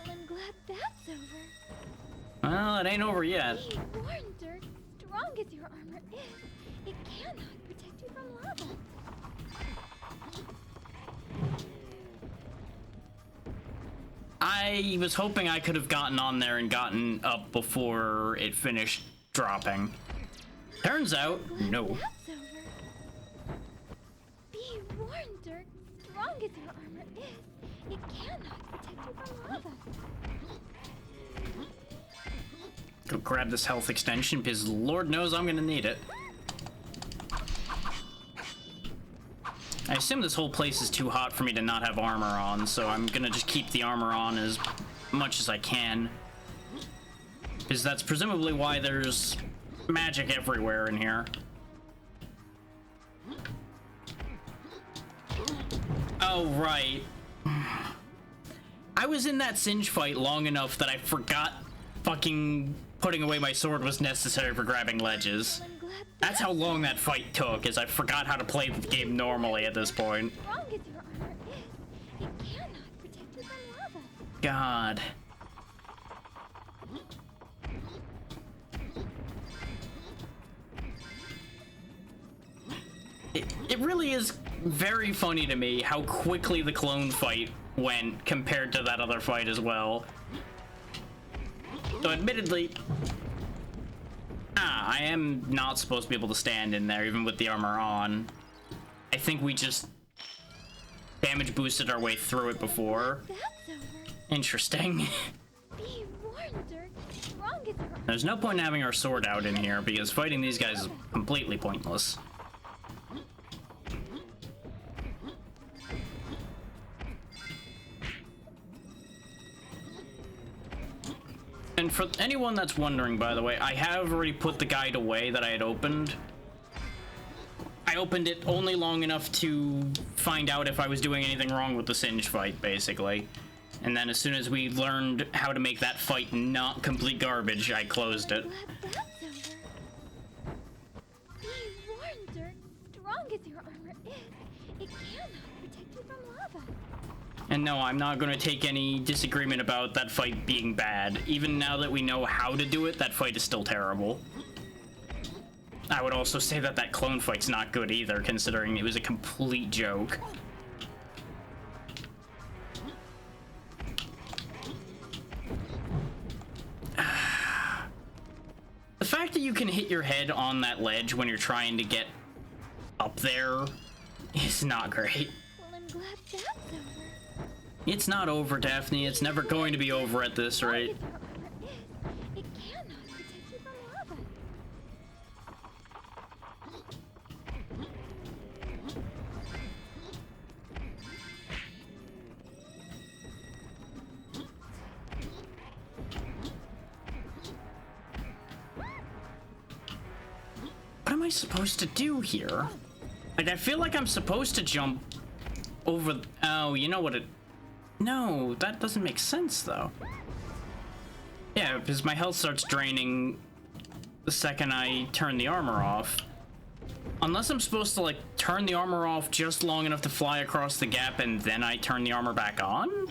I'm glad that's over. Well, it ain't over yet. Be warned, Dirk. Strong as your armor is, it cannot protect you from lava. I was hoping I could have gotten on there and gotten up before it finished dropping. Turns out, no. That's over. Be warned, Dirk. Strong as your armor is, it cannot protect you from lava. Go grab this health extension, because Lord knows I'm gonna need it. I assume this whole place is too hot for me to not have armor on, so I'm gonna just keep the armor on as much as I can. Because that's presumably why there's magic everywhere in here. Oh, right. I was in that Singe fight long enough that I forgot fucking putting away my sword was necessary for grabbing ledges. I'm glad That's how long that fight took, is I forgot how to play the game normally at this point. strong as your armor is, it cannot protect you from lava. God. It really is very funny to me how quickly the clone fight went compared to that other fight as well. So admittedly, I am not supposed to be able to stand in there even with the armor on. I think we just damage boosted our way through it before. That's over. Interesting. Be warned, Dirk. Strong as your armor. There's no point in having our sword out in here because fighting these guys is completely pointless. And for anyone that's wondering, by the way, I have already put the guide away that I had opened. I opened it only long enough to find out if I was doing anything wrong with the Singe fight, basically. And then as soon as we learned how to make that fight not complete garbage, I closed it. Glad that's over. Be warned, Dirk. Strong as your armor is, it cannot protect you from lava. And no, I'm not going to take any disagreement about that fight being bad. Even now that we know how to do it, that fight is still terrible. I would also say that that clone fight's not good either, considering it was a complete joke. The fact that you can hit your head on that ledge when you're trying to get up there is not great. Well, I'm glad that's over. It's not over, Daphne. It's never going to be over at this rate. Strong as your armor is, it cannot protect you from lava. am I supposed to do here? Like, I feel like I'm supposed to jump over... Oh, you know what it... No, that doesn't make sense, though. Yeah, because my health starts draining the second I turn the armor off. Unless I'm supposed to, like, turn the armor off just long enough to fly across the gap and then I turn the armor back on?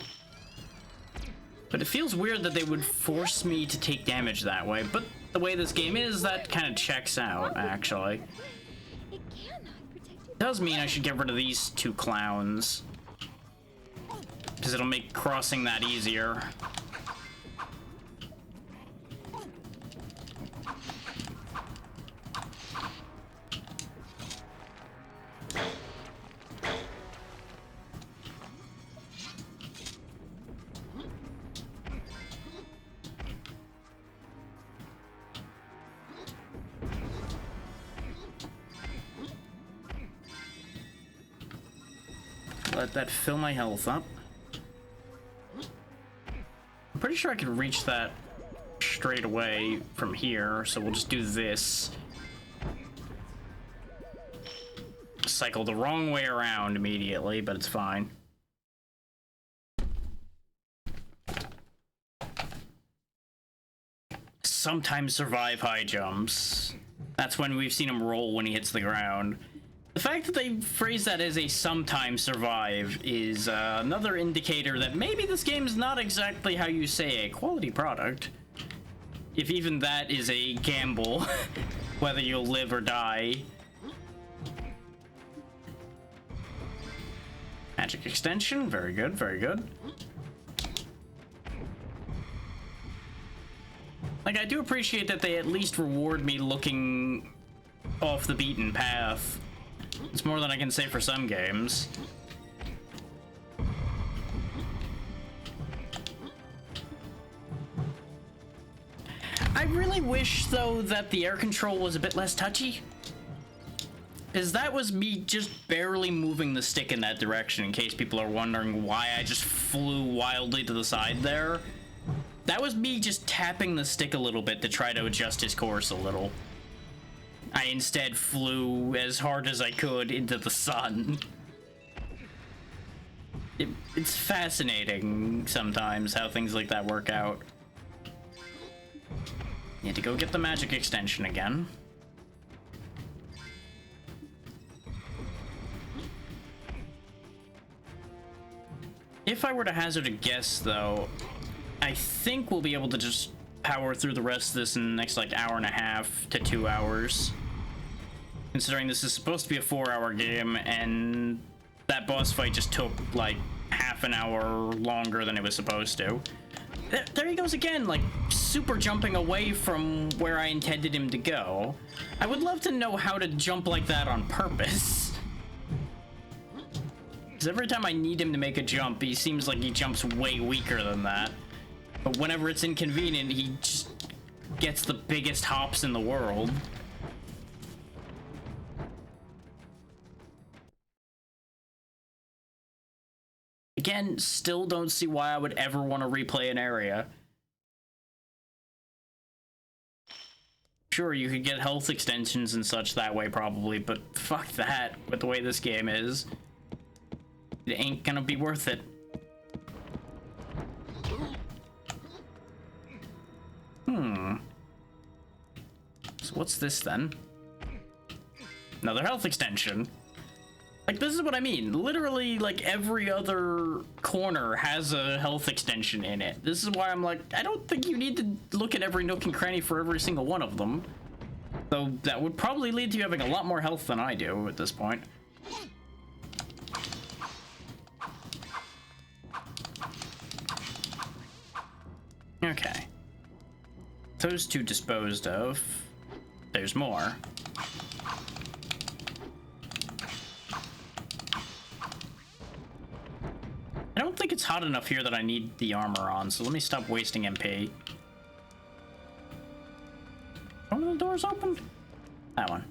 But it feels weird that they would force me to take damage that way, but the way this game is, that kind of checks out, actually. It cannot protect you. Does mean I should get rid of these two clowns. Because it'll make crossing that easier. Let that fill my health up. I'm pretty sure I could reach that straight away from here, so we'll just do this. Cycle the wrong way around immediately, but it's fine. Sometimes survive high jumps. That's when we've seen him roll when he hits the ground. The fact that they phrase that as a sometimes survive is another indicator that maybe this game is not exactly how you say a quality product. If even that is a gamble, whether you'll live or die. Magic extension, very good, very good. Like, I do appreciate that they at least reward me looking off the beaten path. It's more than I can say for some games. I really wish, though, that the air control was a bit less touchy. Because that was me just barely moving the stick in that direction, in case people are wondering why I just flew wildly to the side there. That was me just tapping the stick a little bit to try to adjust his course a little. I instead flew as hard as I could into the sun. It's fascinating sometimes how things like that work out. Need to go get the magic extension again. If I were to hazard a guess, though, I think we'll be able to just power through the rest of this in the next, like, hour and a half to 2 hours. Considering this is supposed to be a 4-hour game, and that boss fight just took, like, half an hour longer than it was supposed to. There he goes again, like, super jumping away from where I intended him to go. I would love to know how to jump like that on purpose. Because every time I need him to make a jump, he seems like he jumps way weaker than that. But whenever it's inconvenient, he just gets the biggest hops in the world. Again, still don't see why I would ever want to replay an area. Sure, you could get health extensions and such that way probably, but fuck that with the way this game is. It ain't gonna be worth it. So what's this then? Another health extension. Like, this is what I mean. Literally, like, every other corner has a health extension in it. This is why I'm like, I don't think you need to look at every nook and cranny for every single one of them. Though that would probably lead to you having a lot more health than I do at this point. Okay. Those two disposed of. There's more. I don't think it's hot enough here that I need the armor on, so let me stop wasting MP. One of the doors open? That one.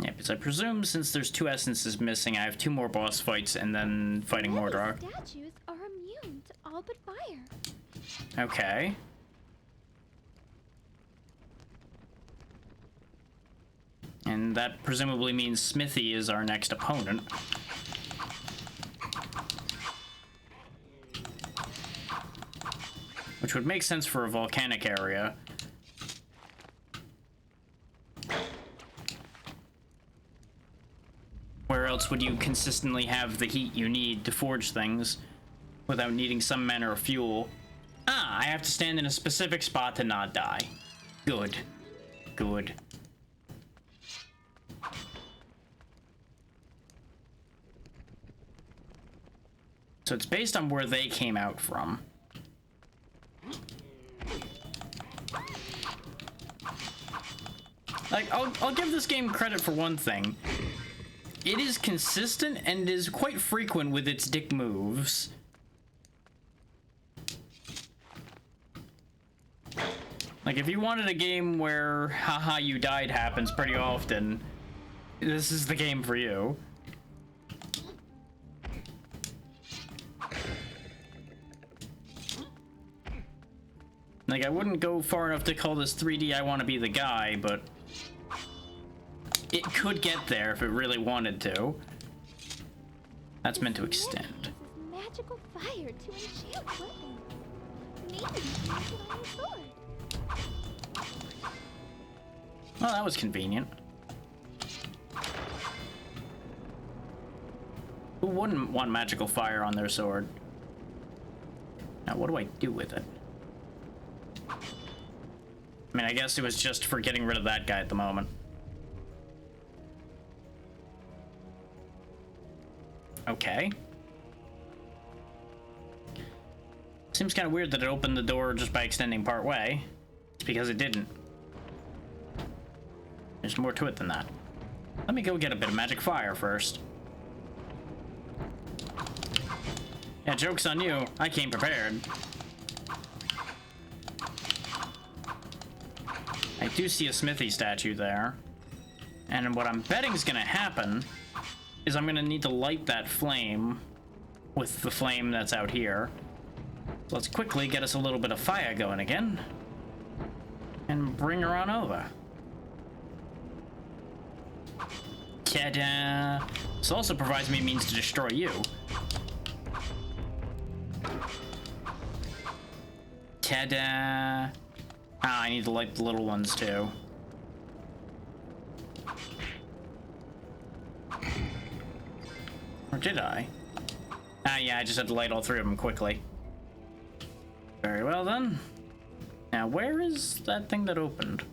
Yep, it's So I presume since there's 2 essences missing, I have 2 more boss fights and then fighting Mordor. Statues are immune to all but fire. Okay. And that presumably means Smithy is our next opponent. Which would make sense for a volcanic area. Where else would you consistently have the heat you need to forge things without needing some manner of fuel? Ah, I have to stand in a specific spot to not die. Good. Good. So it's based on where they came out from. Like, I'll give this game credit for one thing. It is consistent and is quite frequent with its dick moves. Like, if you wanted a game where haha you died happens pretty often, this is the game for you. Like, I wouldn't go far enough to call this 3D I want to be the guy, but it could get there if it really wanted to. That's meant to extend. Magical fire to enchant weapons. Maybe you can use it on your sword. Well, that was convenient. Who wouldn't want magical fire on their sword? Now, what do I do with it? I mean, I guess it was just for getting rid of that guy at the moment. Okay. Seems kind of weird that it opened the door just by extending part way. It's because it didn't. There's more to it than that. Let me go get a bit of magic fire first. Yeah, joke's on you. I came prepared. I do see a Smithy statue there. And what I'm betting is gonna happen is I'm gonna need to light that flame with the flame that's out here. So let's quickly get us a little bit of fire going again. And bring her on over. Ta-da! This also provides me a means to destroy you. Ta-da! Ah, I need to light the little ones too. Or did I? Ah, yeah, I just had to light all 3 of them quickly. Very well then. Now, where is that thing that opened?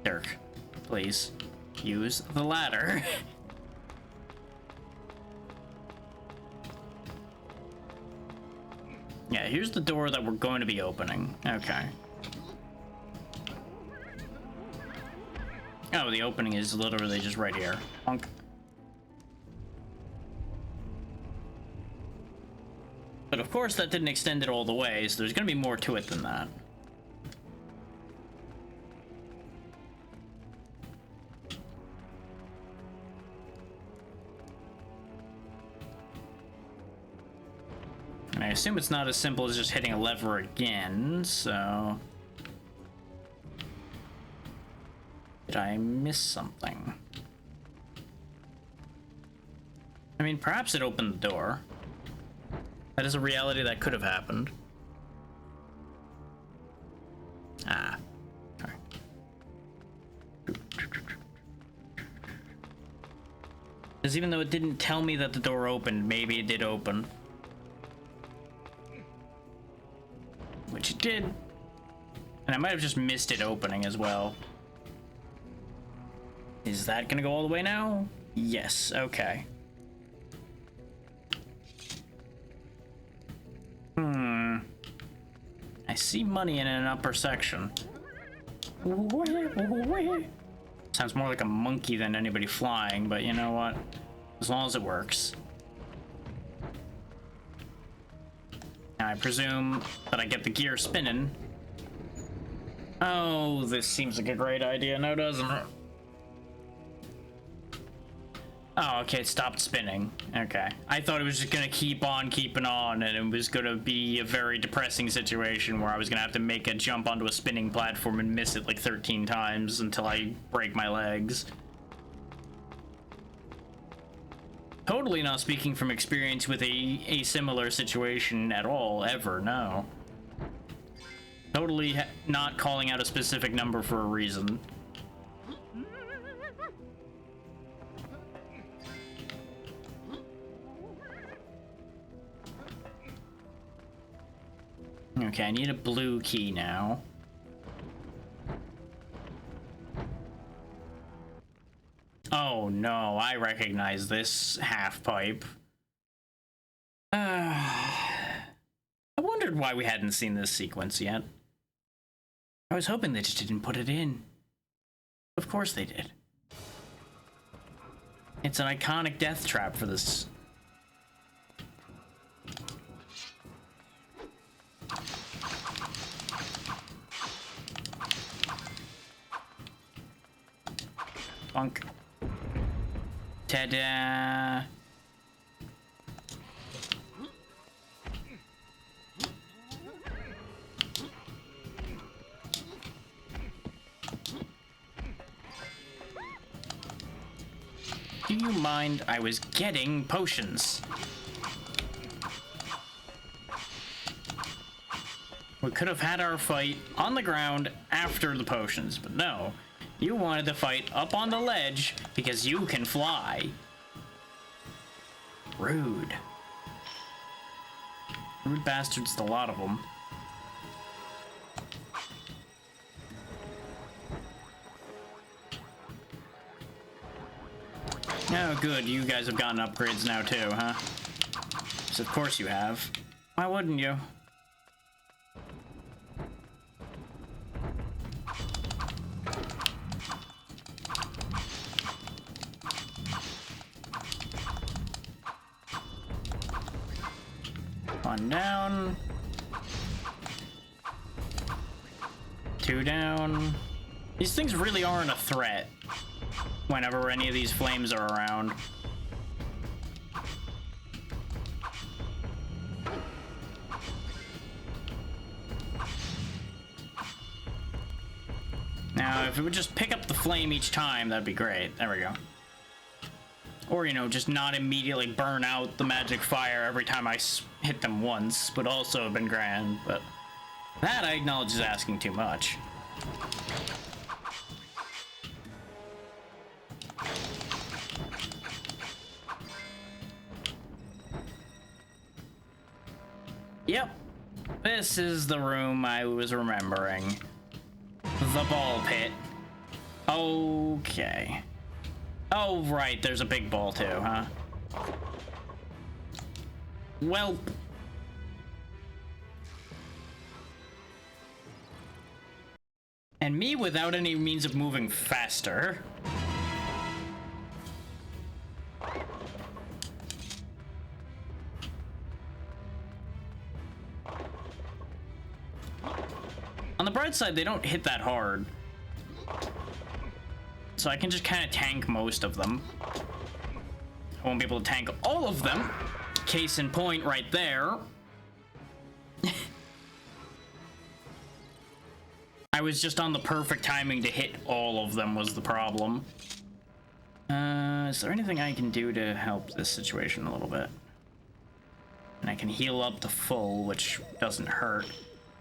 Dirk, please use the ladder. Yeah, here's the door that we're going to be opening. Okay. Oh, the opening is literally just right here. Honk. But of course that didn't extend it all the way, so there's gonna be more to it than that. And I assume it's not as simple as just hitting a lever again, so... Did I miss something? I mean, perhaps it opened the door. That is a reality that could have happened. Ah. All right. Because even though it didn't tell me that the door opened, maybe it did open. Which it did. And I might have just missed it opening as well. Is that gonna go all the way now? Yes, okay. I see money in an upper section. Sounds more like a monkey than anybody flying, but you know what? As long as it works. Now I presume that I get the gear spinning. Oh, this seems like a great idea now, doesn't it? Oh, okay, it stopped spinning. Okay. I thought it was just gonna keep on keeping on, and it was gonna be a very depressing situation where I was gonna have to make a jump onto a spinning platform and miss it like 13 times until I break my legs. Totally not speaking from experience with a similar situation at all, ever, no. Totally not calling out a specific number for a reason. Okay, I need a blue key now. Oh no, I recognize this half pipe. I wondered why we hadn't seen this sequence yet. I was hoping they just didn't put it in. Of course they did. It's an iconic death trap for this. Bonk. Ta-da! Do you mind? I was getting potions. We could have had our fight on the ground after the potions, but no. You wanted to fight up on the ledge because you can fly. Rude. Rude bastards, a lot of them. Oh, good. You guys have gotten upgrades now too, huh? Yes, of course you have. Why wouldn't you? One down. Two down. These things really aren't a threat whenever any of these flames are around. Now, if it would just pick up the flame each time, that'd be great. There we go. Or, you know, just not immediately burn out the magic fire every time I hit them once, would also have been grand, but that I acknowledge is asking too much. Yep, this is the room I was remembering. The ball pit. Okay. Oh, right, there's a big ball too, huh? Well... And me without any means of moving faster. On the bright side, they don't hit that hard. So I can just kind of tank most of them. I won't be able to tank all of them. Case in point right there. I was just on the perfect timing to hit all of them was the problem. Is there anything I can do to help this situation a little bit? And I can heal up to full, which doesn't hurt.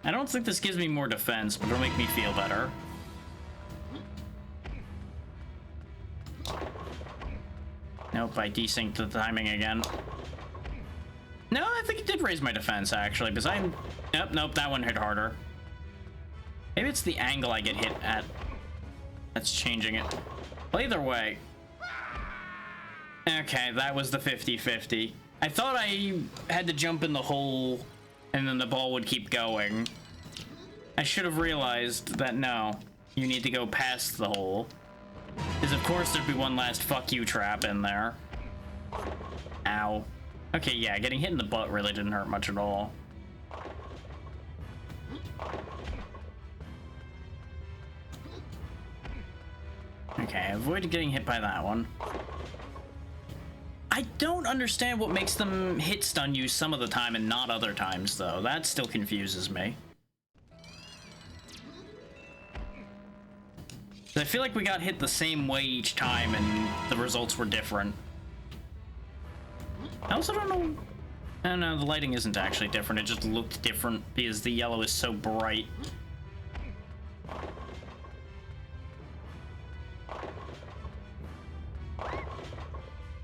I don't think this gives me more defense, but it'll make me feel better. Nope, I desynced the timing again. No, I think it did raise my defense, actually, because I'm... Nope, that one hit harder. Maybe it's the angle I get hit at that's changing it. Well, either way. Okay, that was the 50-50. I thought I had to jump in the hole and then the ball would keep going. I should have realized that no, you need to go past the hole. Because of course there'd be one last fuck you trap in there. Ow. Okay, yeah, getting hit in the butt really didn't hurt much at all. Okay, avoid getting hit by that one. I don't understand what makes them hit stun you some of the time and not other times, though. That still confuses me. I feel like we got hit the same way each time and the results were different. I also don't know... I don't know, the lighting isn't actually different. It just looked different because the yellow is so bright.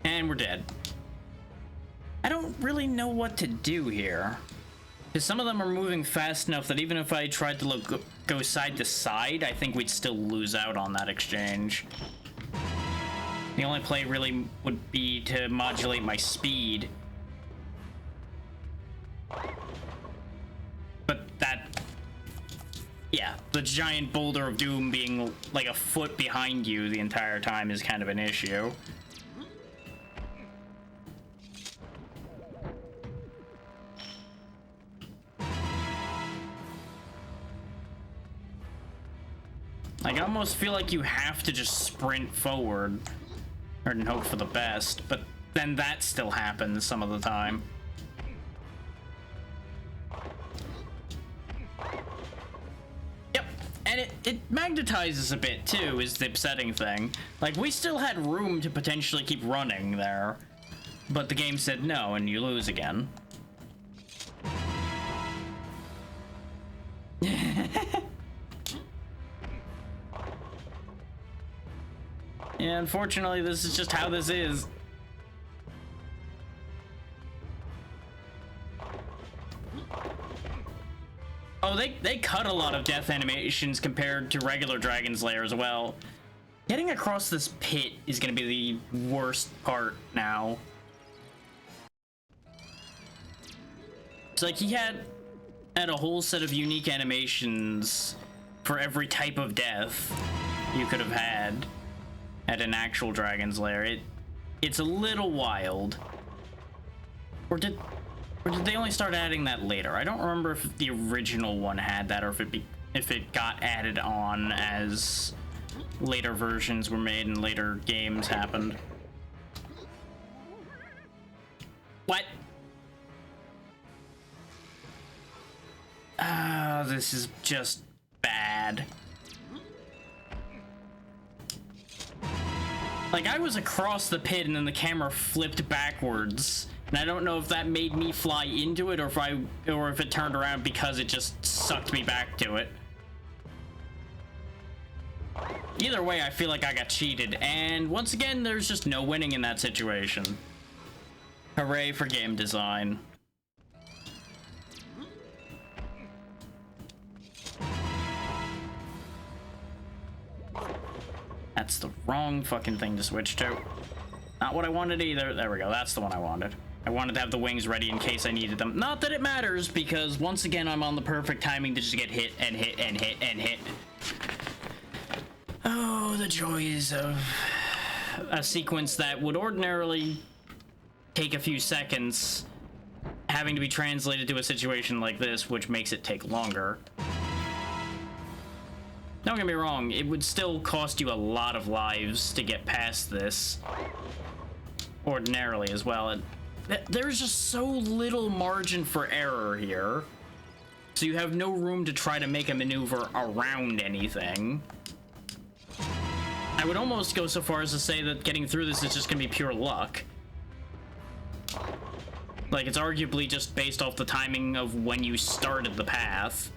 And we're dead. I don't really know what to do here. Because some of them are moving fast enough that even if I tried to go side to side, I think we'd still lose out on that exchange. The only play really would be to modulate my speed. But that... yeah, the giant boulder of doom being like a foot behind you the entire time is kind of an issue. Like, I almost feel like you have to just sprint forward and hope for the best, but then that still happens some of the time. Yep, and it magnetizes a bit too, is the upsetting thing. Like, we still had room to potentially keep running there, but the game said no, and you lose again. Yeah, unfortunately, this is just how this is. Oh, they cut a lot of death animations compared to regular Dragon's Lair as well. Getting across this pit is going to be the worst part now. It's like he had a whole set of unique animations for every type of death you could have had at an actual Dragon's Lair. It's a little wild. Or did they only start adding that later? I don't remember if the original one had that or if it got added on as later versions were made and later games happened. What? This is just bad. Like, I was across the pit and then the camera flipped backwards. And I don't know if that made me fly into it or if it turned around because it just sucked me back to it. Either way, I feel like I got cheated. And once again, there's just no winning in that situation. Hooray for game design. That's the wrong fucking thing to switch to. Not what I wanted either. There we go. That's the one I wanted. I wanted to have the wings ready in case I needed them. Not that it matters, because once again, I'm on the perfect timing to just get hit and hit and hit and hit. Oh, the joys of a sequence that would ordinarily take a few seconds having to be translated to a situation like this, which makes it take longer. Don't get me wrong, it would still cost you a lot of lives to get past this. Ordinarily as well. And there's just so little margin for error here. So you have no room to try to make a maneuver around anything. I would almost go so far as to say that getting through this is just gonna be pure luck. Like, it's arguably just based off the timing of when you started the path.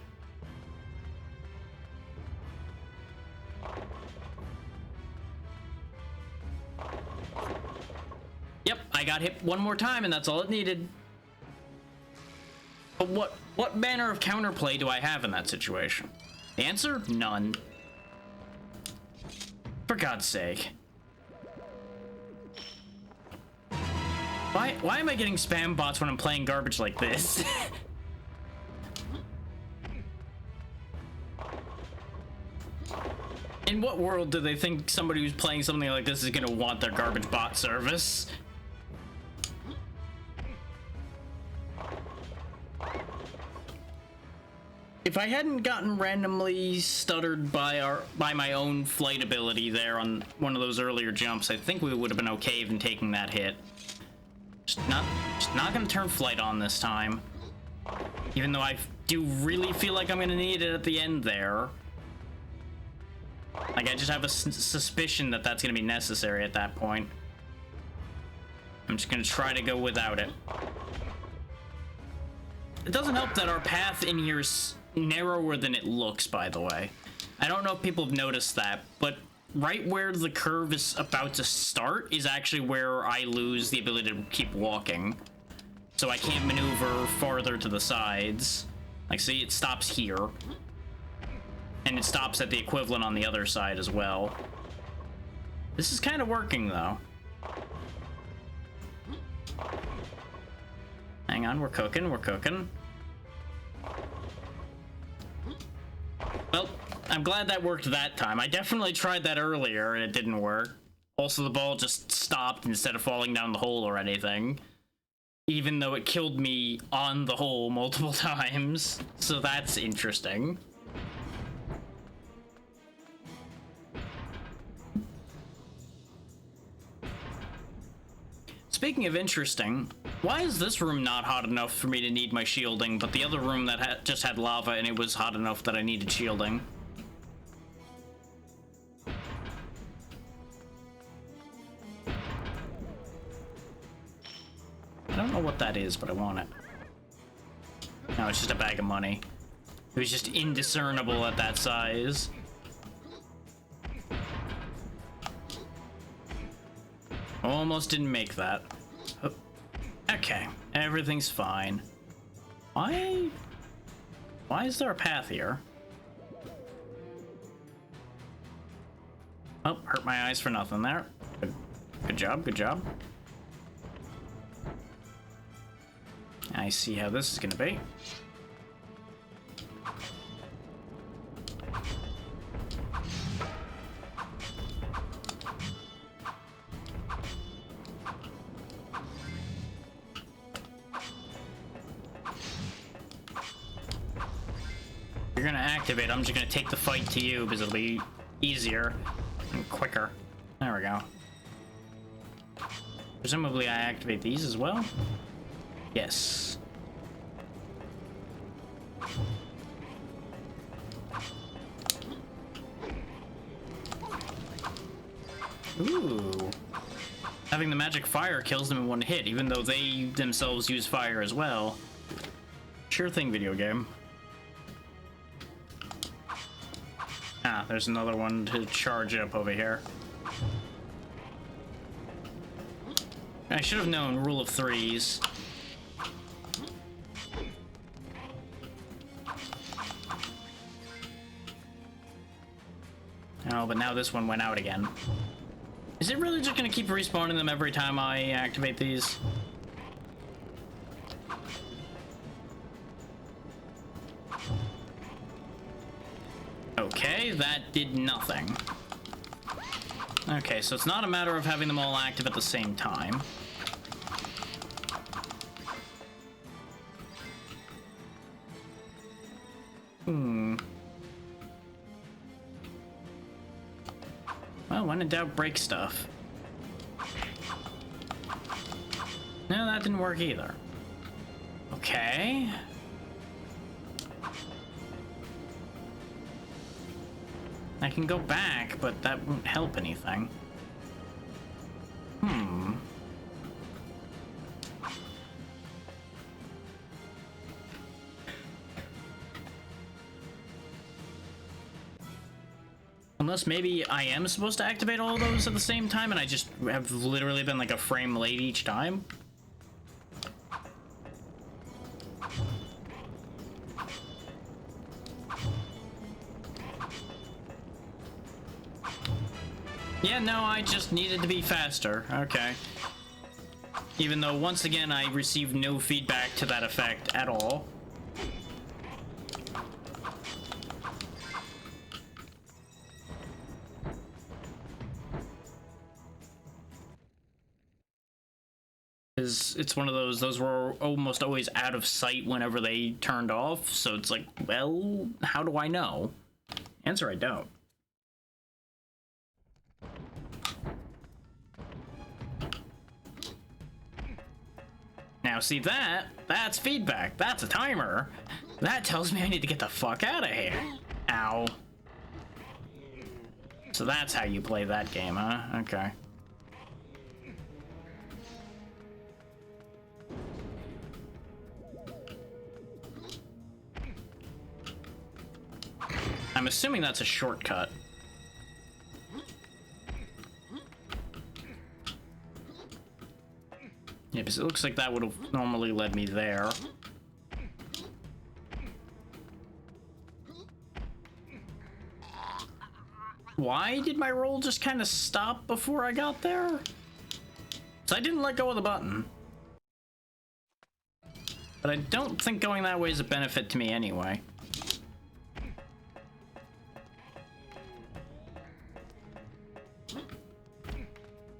Yep, I got hit one more time and that's all it needed. But what manner of counterplay do I have in that situation? The answer? None. For God's sake. Why am I getting spam bots when I'm playing garbage like this? In what world do they think somebody who's playing something like this is gonna want their garbage bot service? if I hadn't gotten randomly stuttered by my own flight ability there on one of those earlier jumps, I think we would have been okay even taking that hit. Just not gonna turn flight on this time. Even though I do really feel like I'm gonna need it at the end there. Like, I just have a suspicion that that's gonna be necessary at that point. I'm just gonna try to go without it. It doesn't help that our path in here is narrower than it looks, by the way. I don't know if people have noticed that, but right where the curve is about to start is actually where I lose the ability to keep walking. So I can't maneuver farther to the sides. Like, see, it stops here. And it stops at the equivalent on the other side as well. This is kind of working, though. Hang on, we're cooking, we're cooking. Well, I'm glad that worked that time. I definitely tried that earlier and it didn't work. Also, the ball just stopped instead of falling down the hole or anything. Even though it killed me on the hole multiple times. So that's interesting. Speaking of interesting, why is this room not hot enough for me to need my shielding, but the other room that just had lava and it was hot enough that I needed shielding? I don't know what that is, but I want it. No, it's just a bag of money. It was just indiscernible at that size. Almost didn't make that. Oh. Okay, everything's fine. Why is there a path here? Oh, hurt my eyes for nothing there. Good job, good job. I see how this is gonna be. You're gonna activate. I'm just gonna take the fight to you because it'll be easier and quicker. There we go. Presumably I activate these as well? Yes. Ooh. Having the magic fire kills them in one hit, even though they themselves use fire as well. Sure thing, video game. Ah, there's another one to charge up over here. I should have known rule of threes. Oh, but now this one went out again. Is it really just gonna keep respawning them every time I activate these? Okay, that did nothing. Okay, so it's not a matter of having them all active at the same time. Well, when in doubt, break stuff. No, that didn't work either. Okay. I can go back, but that won't help anything. Unless maybe I am supposed to activate all of those at the same time and I just have literally been like a frame late each time. Yeah, no, I just needed to be faster. Okay. Even though, once again, I received no feedback to that effect at all. Is it's one of those were almost always out of sight whenever they turned off, so it's like, well, how do I know? Answer, I don't. Now see that's feedback. That's a timer. That tells me I need to get the fuck out of here. Ow. So that's how you play that game, huh? Okay. I'm assuming that's a shortcut. Yeah, because it looks like that would have normally led me there. Why did my roll just kind of stop before I got there? So I didn't let go of the button. But I don't think going that way is a benefit to me anyway.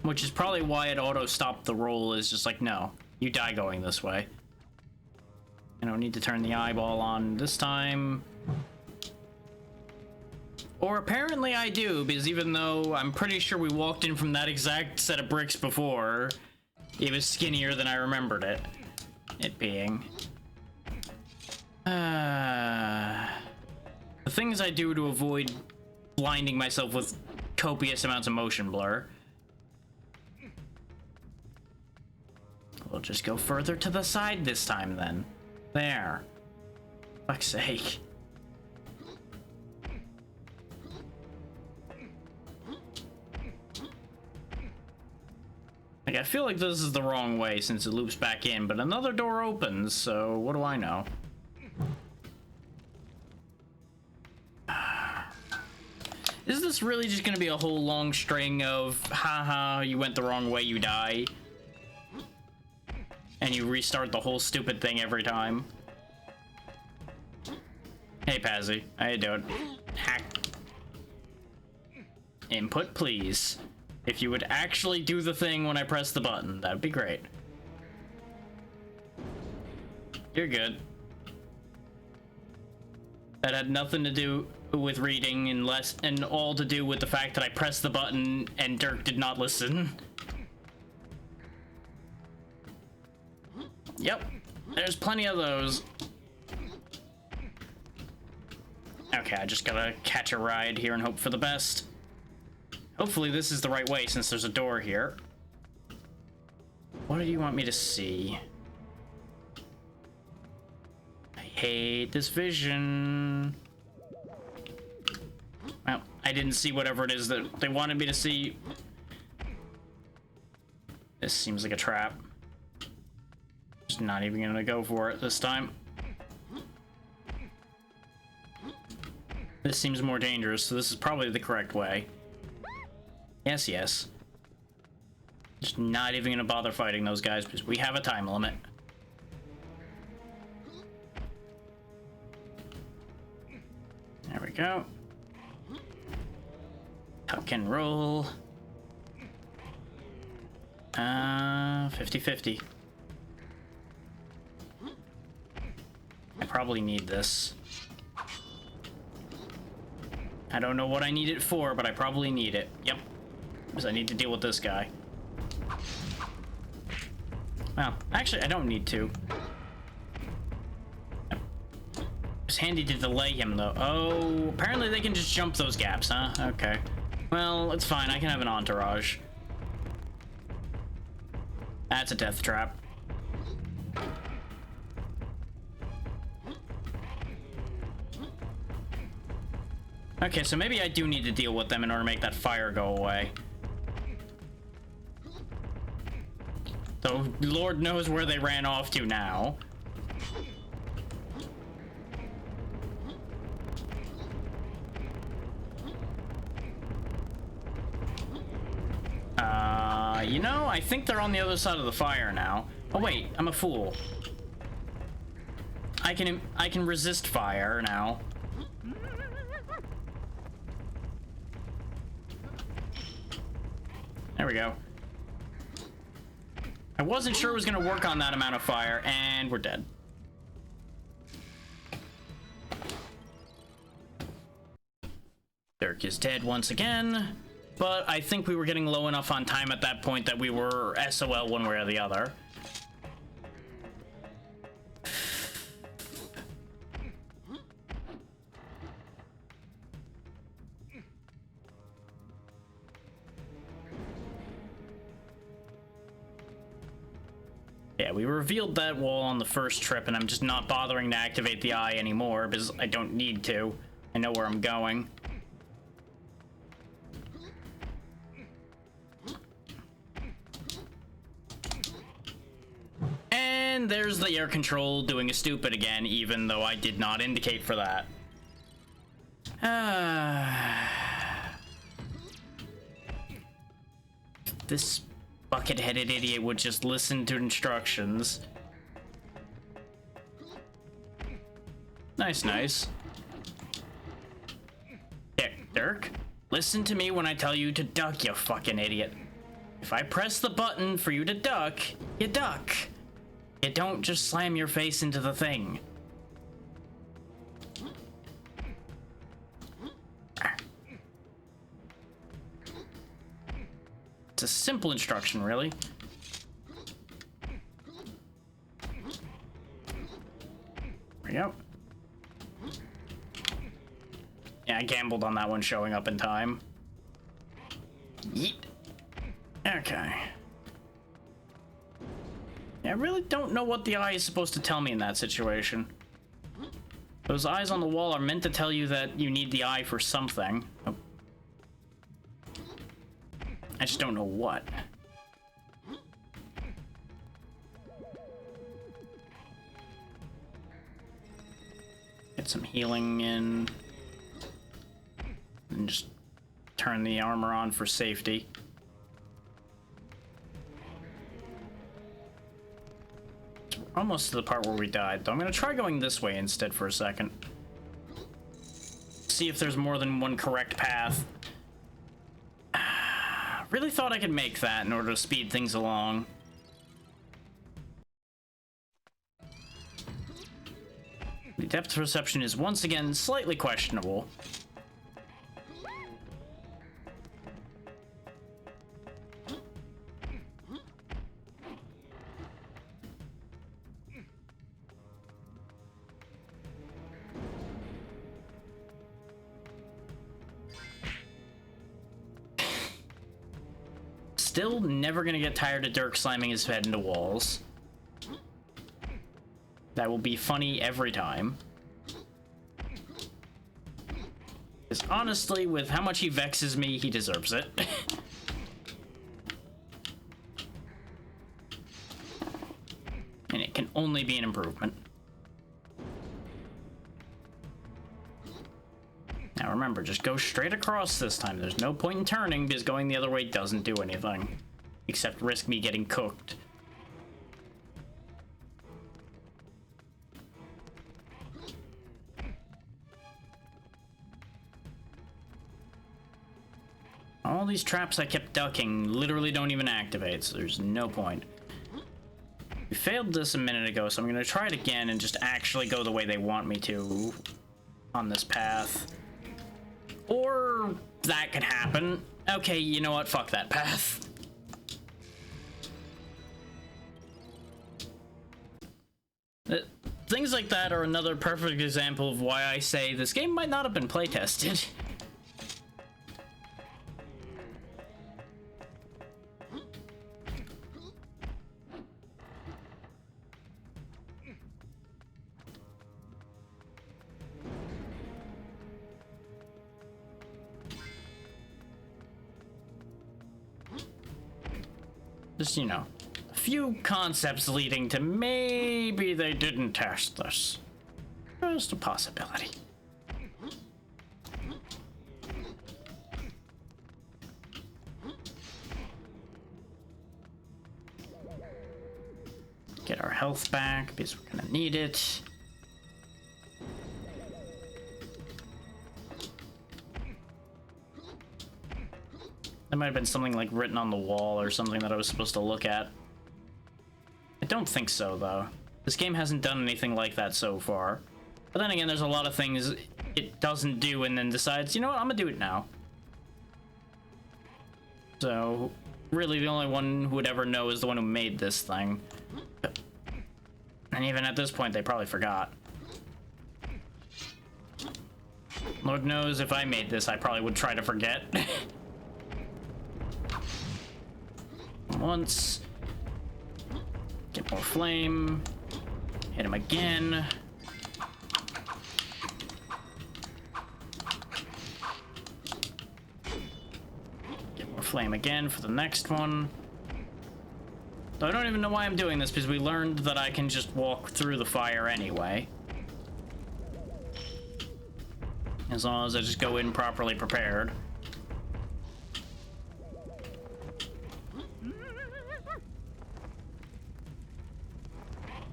Which is probably why it auto-stopped the roll, is just like, no, you die going this way. I don't need to turn the eyeball on this time. Or apparently I do, because even though I'm pretty sure we walked in from that exact set of bricks before, it was skinnier than I remembered it being. The things I do to avoid blinding myself with copious amounts of motion blur. We'll just go further to the side this time then. There. Fuck's sake. Like, I feel like this is the wrong way since it loops back in, but another door opens, so what do I know? Is this really just gonna be a whole long string of, haha, you went the wrong way, you die? And you restart the whole stupid thing every time? Hey, Pazzy. How you doing? Hack. Input, please. If you would actually do the thing when I press the button, that'd be great. You're good. That had nothing to do with reading and all to do with the fact that I pressed the button and Dirk did not listen. Yep, there's plenty of those. Okay, I just gotta catch a ride here and hope for the best. Hopefully this is the right way since there's a door here. What do you want me to see? I hate this vision. Well, I didn't see whatever it is that they wanted me to see. This seems like a trap. Just not even gonna go for it this time. This seems more dangerous, so this is probably the correct way. Yes, yes. Just not even gonna bother fighting those guys because we have a time limit. There we go. Tuck and roll. 50-50. I probably need this. I don't know what I need it for, but I probably need it. Yep. Because I need to deal with this guy. Well, actually, I don't need to. It's handy to delay him, though. Oh, apparently they can just jump those gaps, huh? Okay. Well, it's fine. I can have an entourage. That's a death trap. Okay, so maybe I do need to deal with them in order to make that fire go away. Though Lord knows where they ran off to now. You know, I think they're on the other side of the fire now. Oh wait, I'm a fool. I can resist fire now. There we go. I wasn't sure it was gonna work on that amount of fire, and we're dead. Dirk is dead once again, but I think we were getting low enough on time at that point that we were SOL one way or the other. Yeah, we revealed that wall on the first trip, and I'm just not bothering to activate the eye anymore because I don't need to. I know where I'm going. And there's the air control doing a stupid again, even though I did not indicate for that. This bucket-headed idiot would just listen to instructions. Nice, nice. Yeah, Dirk, listen to me when I tell you to duck, you fucking idiot. If I press the button for you to duck, you duck. You don't just slam your face into the thing. It's a simple instruction, really. There we go. Yeah, I gambled on that one showing up in time. Yeet. Okay. Yeah, I really don't know what the eye is supposed to tell me in that situation. Those eyes on the wall are meant to tell you that you need the eye for something. Oh. I just don't know what. Get some healing in. And just turn the armor on for safety. We're almost to the part where we died, though. I'm gonna try going this way instead for a second. See if there's more than one correct path. Really thought I could make that in order to speed things along. The depth perception is once again slightly questionable. Still never gonna get tired of Dirk slamming his head into walls. That will be funny every time. Because honestly, with how much he vexes me, he deserves it. And it can only be an improvement. Now remember, just go straight across this time. There's no point in turning because going the other way doesn't do anything. Except risk me getting cooked. All these traps I kept ducking literally don't even activate, so there's no point. We failed this a minute ago, so I'm gonna try it again and just actually go the way they want me to on this path. Or that could happen. Okay, you know what? Fuck that path. Things like that are another perfect example of why I say this game might not have been playtested. Just, you know, a few concepts leading to maybe they didn't test this. Just a possibility. Get our health back because we're gonna need it. There might have been something like written on the wall or something that I was supposed to look at. I don't think so, though. This game hasn't done anything like that so far. But then again, there's a lot of things it doesn't do and then decides, you know what, I'm gonna do it now. So, really the only one who would ever know is the one who made this thing. And even at this point, they probably forgot. Lord knows if I made this, I probably would try to forget. Once. Get more flame. Hit him again. Get more flame again for the next one. Though I don't even know why I'm doing this, because we learned that I can just walk through the fire anyway. As long as I just go in properly prepared.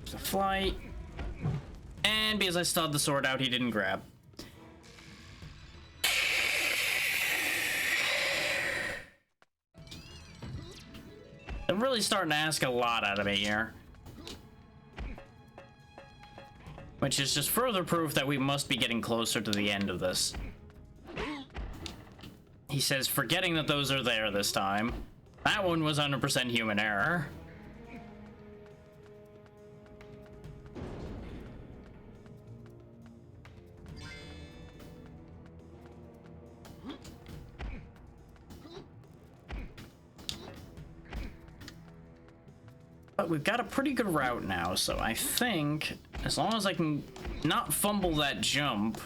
The flight. And because I still had the sword out, he didn't grab. I'm really starting to ask a lot out of me here. Which is just further proof that we must be getting closer to the end of this. He says, forgetting that those are there this time. That one was 100% human error. But we've got a pretty good route now, so I think as long as I can not fumble that jump,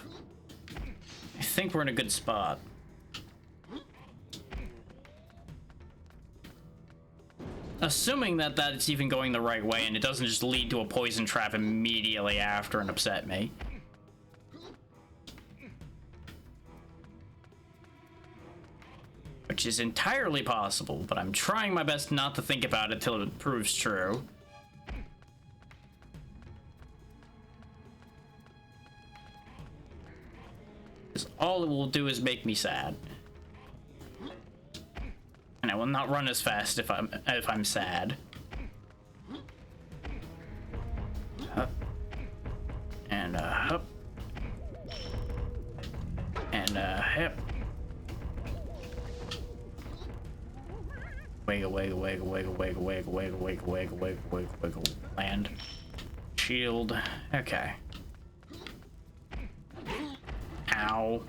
I think we're in a good spot. Assuming that it's even going the right way and it doesn't just lead to a poison trap immediately after and upset me. Which is entirely possible, but I'm trying my best not to think about it till it proves true. Because all it will do is make me sad. And I will not run as fast if I'm sad. Up. And up. And hip. Wiggle, wiggle, wiggle, wiggle, wiggle, wiggle, wiggle, wiggle, wiggle, wiggle, wiggle, wiggle, land. Shield. Okay. Ow.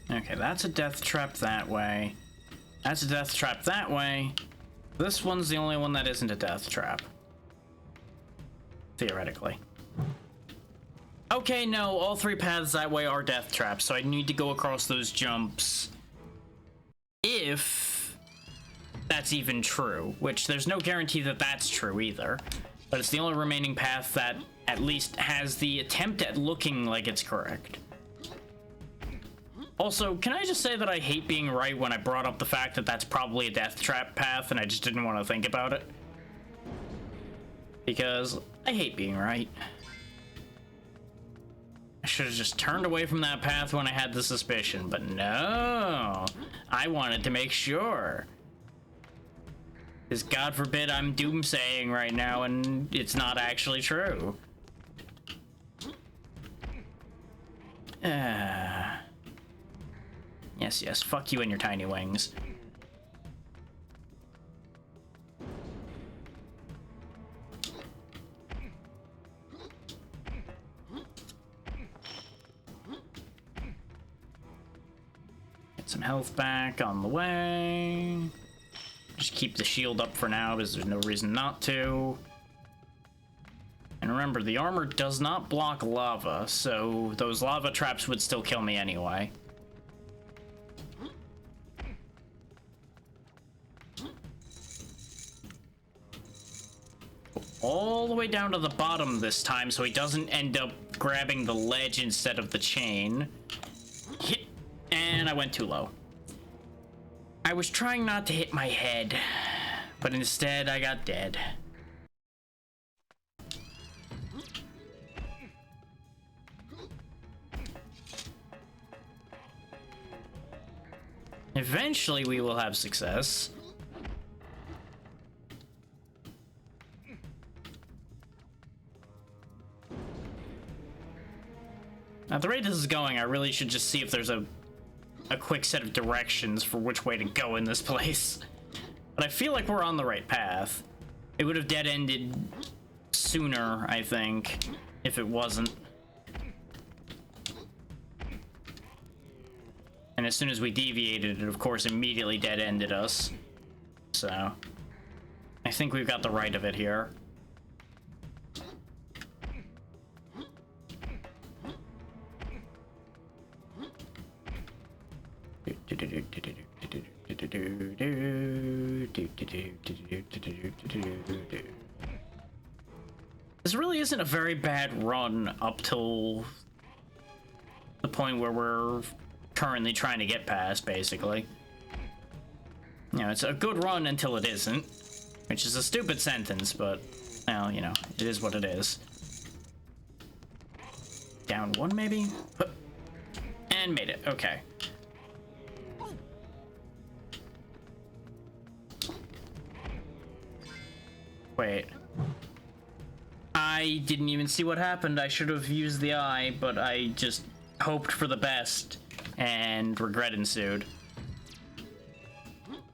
Okay, that's a death trap that way. That's a death trap that way. This one's the only one that isn't a death trap. Theoretically. Okay, no, all three paths that way are death traps, so I need to go across those jumps. If that's even true, which there's no guarantee that that's true either. But it's the only remaining path that at least has the attempt at looking like it's correct. Also, can I just say that I hate being right when I brought up the fact that that's probably a death trap path and I just didn't want to think about it? Because I hate being right. I should have just turned away from that path when I had the suspicion, but no, I wanted to make sure. Because God forbid I'm doomsaying right now and it's not actually true. Yes, yes, fuck you and your tiny wings. Some health back on the way. Just keep the shield up for now because there's no reason not to. And remember, the armor does not block lava, so those lava traps would still kill me anyway. All the way down to the bottom this time so he doesn't end up grabbing the ledge instead of the chain. Hit. And I went too low. I was trying not to hit my head, but instead I got dead. Eventually we will have success. At the rate this is going, I really should just see if there's a quick set of directions for which way to go in this place. But I feel like we're on the right path. It would have dead-ended sooner, I think, if it wasn't. And as soon as we deviated, it of course immediately dead-ended us. So, I think we've got the right of it here. This really isn't a very bad run up till the point where we're currently trying to get past, basically. You know, it's a good run until it isn't, which is a stupid sentence, but, well, you know, it is what it is. Down one, maybe? And made it, okay. Wait. I didn't even see what happened. I should have used the eye, but I just hoped for the best, and regret ensued.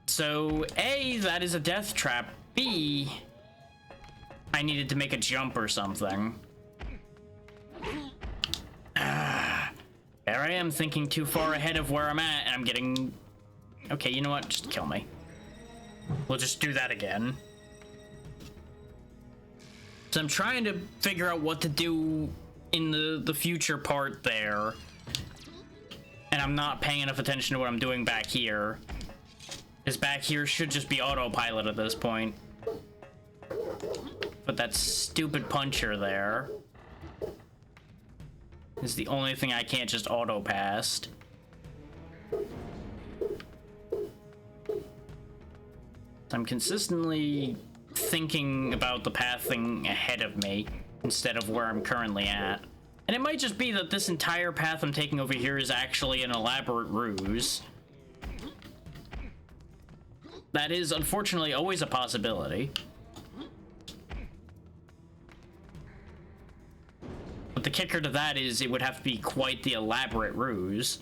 So, A, that is a death trap. B, I needed to make a jump or something. There I am thinking too far ahead of where I'm at, and I'm getting... Okay, you know what? Just kill me. We'll just do that again. So I'm trying to figure out what to do in the future part there. And I'm not paying enough attention to what I'm doing back here. Because back here should just be autopilot at this point. But that stupid puncher there is the only thing I can't just auto past. I'm consistently thinking about the pathing ahead of me instead of where I'm currently at. And it might just be that this entire path I'm taking over here is actually an elaborate ruse. That is, unfortunately, always a possibility. But the kicker to that is it would have to be quite the elaborate ruse.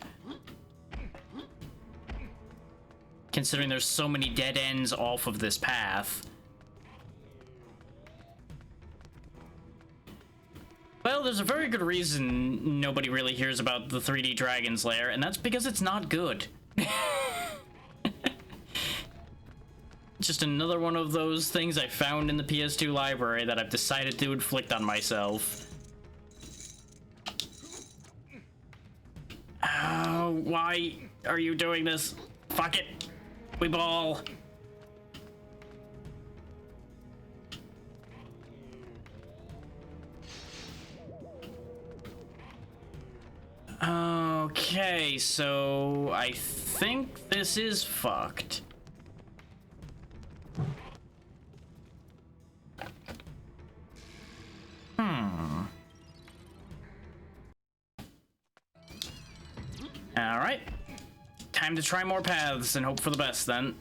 Considering there's so many dead ends off of this path. Well, there's a very good reason nobody really hears about the 3D Dragon's Lair, and that's because it's not good. Just another one of those things I found in the PS2 library that I've decided to inflict on myself. Oh, why are you doing this? Fuck it. We ball. Okay, so I think this is fucked. Alright. Time to try more paths and hope for the best then.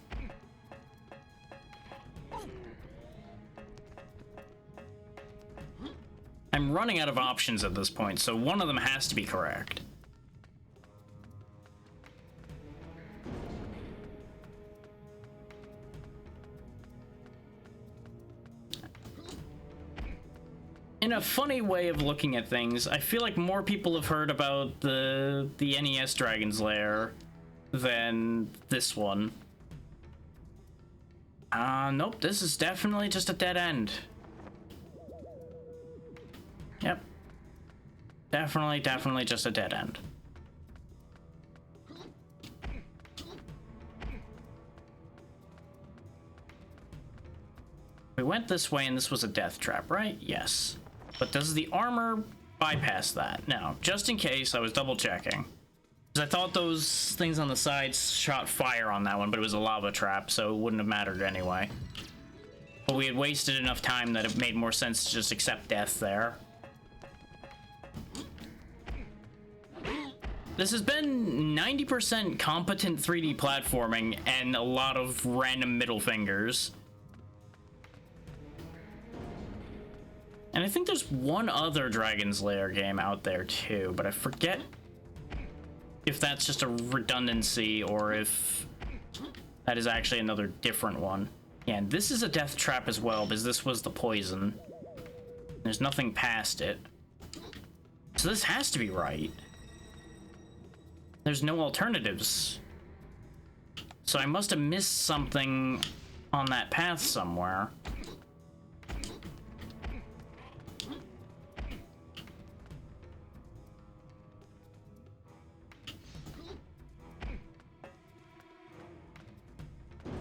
I'm running out of options at this point, so one of them has to be correct. In a funny way of looking at things, I feel like more people have heard about the NES Dragon's Lair than this one. Nope, this is definitely just a dead end. Yep. Definitely just a dead end. We went this way and this was a death trap, right? Yes. But does the armor bypass that? No. Just in case, I was double checking. Because I thought those things on the sides shot fire on that one, but it was a lava trap, so it wouldn't have mattered anyway. But we had wasted enough time that it made more sense to just accept death there. This has been 90% competent 3D platforming and a lot of random middle fingers. And I think there's one other Dragon's Lair game out there too, but I forget if that's just a redundancy or if that is actually another different one. Yeah, and this is a death trap as well, because this was the poison. There's nothing past it. So this has to be right. There's no alternatives. So I must have missed something on that path somewhere.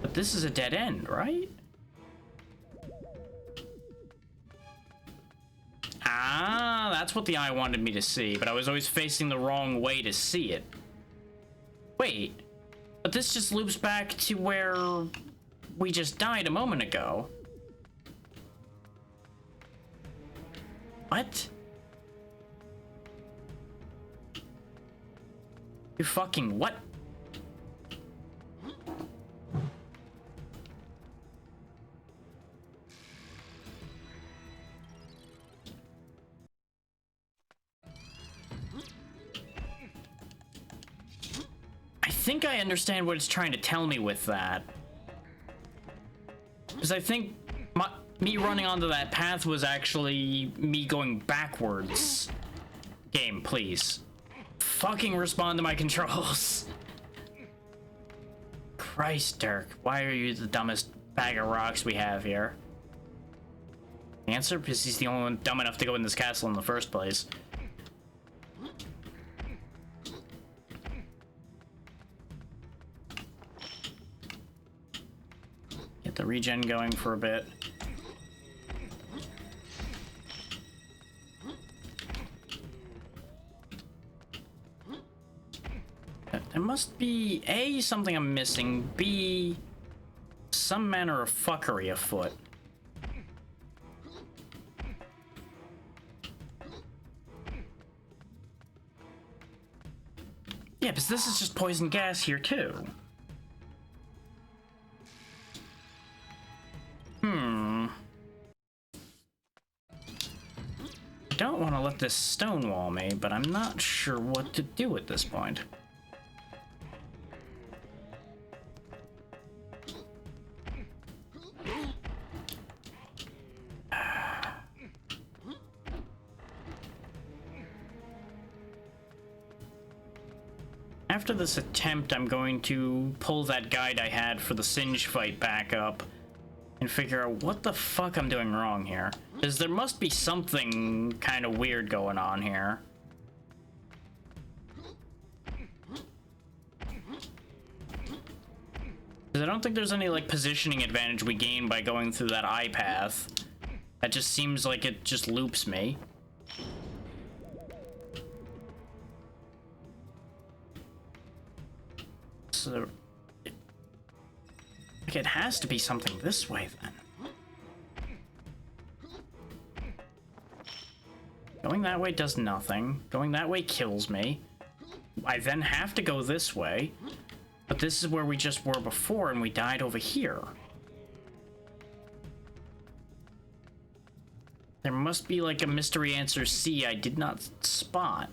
But this is a dead end, right? Ah, that's what the eye wanted me to see, but I was always facing the wrong way to see it. Wait, but this just loops back to where we just died a moment ago. What? You fucking what? I think I understand what it's trying to tell me with that. Because I think me running onto that path was actually me going backwards. Game, please. Fucking respond to my controls. Christ, Dirk. Why are you the dumbest bag of rocks we have here? Answer? Because he's the only one dumb enough to go in this castle in the first place. Get the regen going for a bit. There must be A, something I'm missing, B, some manner of fuckery afoot. Yeah, because this is just poison gas here too. I don't want to let this stonewall me, but I'm not sure what to do at this point. After this attempt, I'm going to pull that guide I had for the Singe fight back up and figure out what the fuck I'm doing wrong here. Because there must be something kind of weird going on here. Because I don't think there's any, like, positioning advantage we gain by going through that eye path. That just seems like it just loops me. So, it has to be something this way, then. Going that way does nothing. Going that way kills me. I then have to go this way. But this is where we just were before, and we died over here. There must be, like, a mystery answer C I did not spot.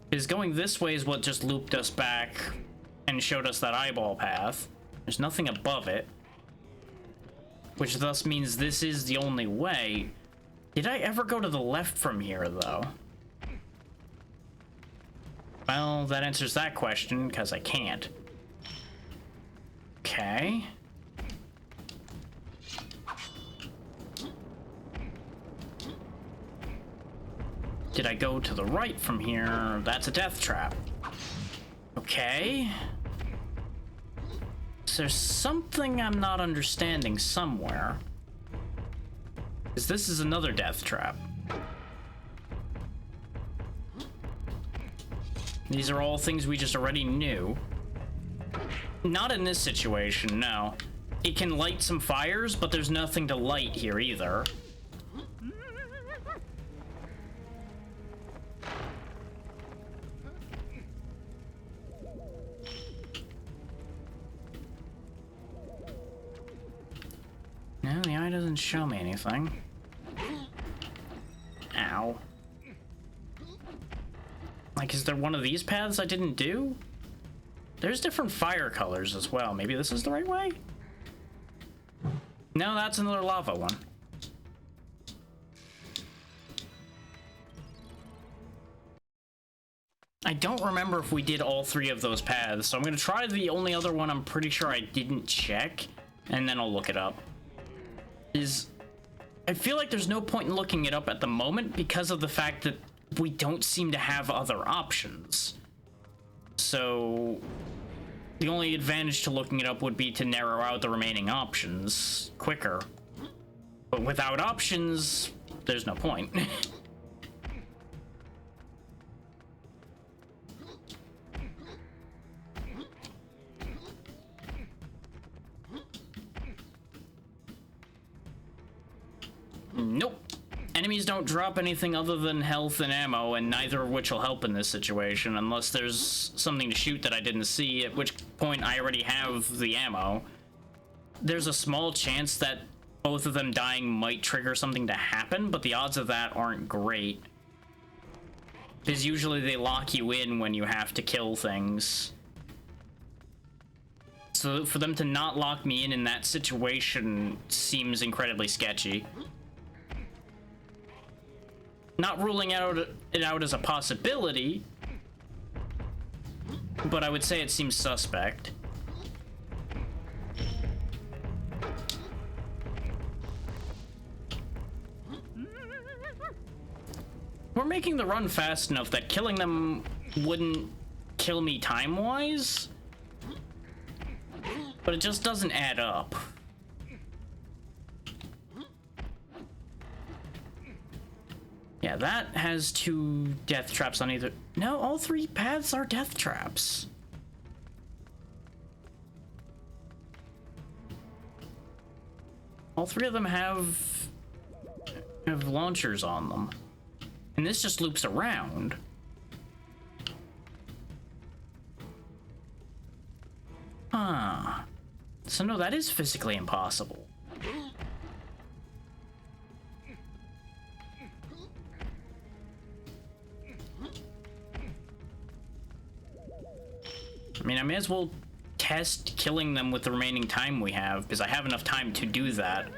Because going this way is what just looped us back and showed us that eyeball path. There's nothing above it. Which thus means this is the only way. Did I ever go to the left from here, though? Well, that answers that question, because I can't. Okay. Did I go to the right from here? That's a death trap. Okay. So there's something I'm not understanding somewhere. Because this is another death trap. These are all things we just already knew. Not in this situation, no. It can light some fires, but there's nothing to light here either. doesn't show me anything. Ow. Like, is there one of these paths I didn't do? There's different fire colors as well. Maybe this is the right way? No, that's another lava one. I don't remember if we did all 3 of those paths, so I'm gonna try the only other one I'm pretty sure I didn't check, and then I'll look it up. I feel like there's no point in looking it up at the moment because of the fact that we don't seem to have other options. So the only advantage to looking it up would be to narrow out the remaining options quicker. But without options, there's no point. Nope. Enemies don't drop anything other than health and ammo, and neither of which will help in this situation unless there's something to shoot that I didn't see, at which point I already have the ammo. There's a small chance that both of them dying might trigger something to happen, but the odds of that aren't great. Because usually they lock you in when you have to kill things. So for them to not lock me in that situation seems incredibly sketchy. Not ruling it out as a possibility, but I would say it seems suspect. We're making the run fast enough that killing them wouldn't kill me time-wise, but it just doesn't add up. Yeah, that has 2 death traps on either. No, all 3 paths are death traps. All 3 of them have launchers on them. And this just loops around. Huh. So no, that is physically impossible. I mean, I may as well test killing them with the remaining time we have, because I have enough time to do that.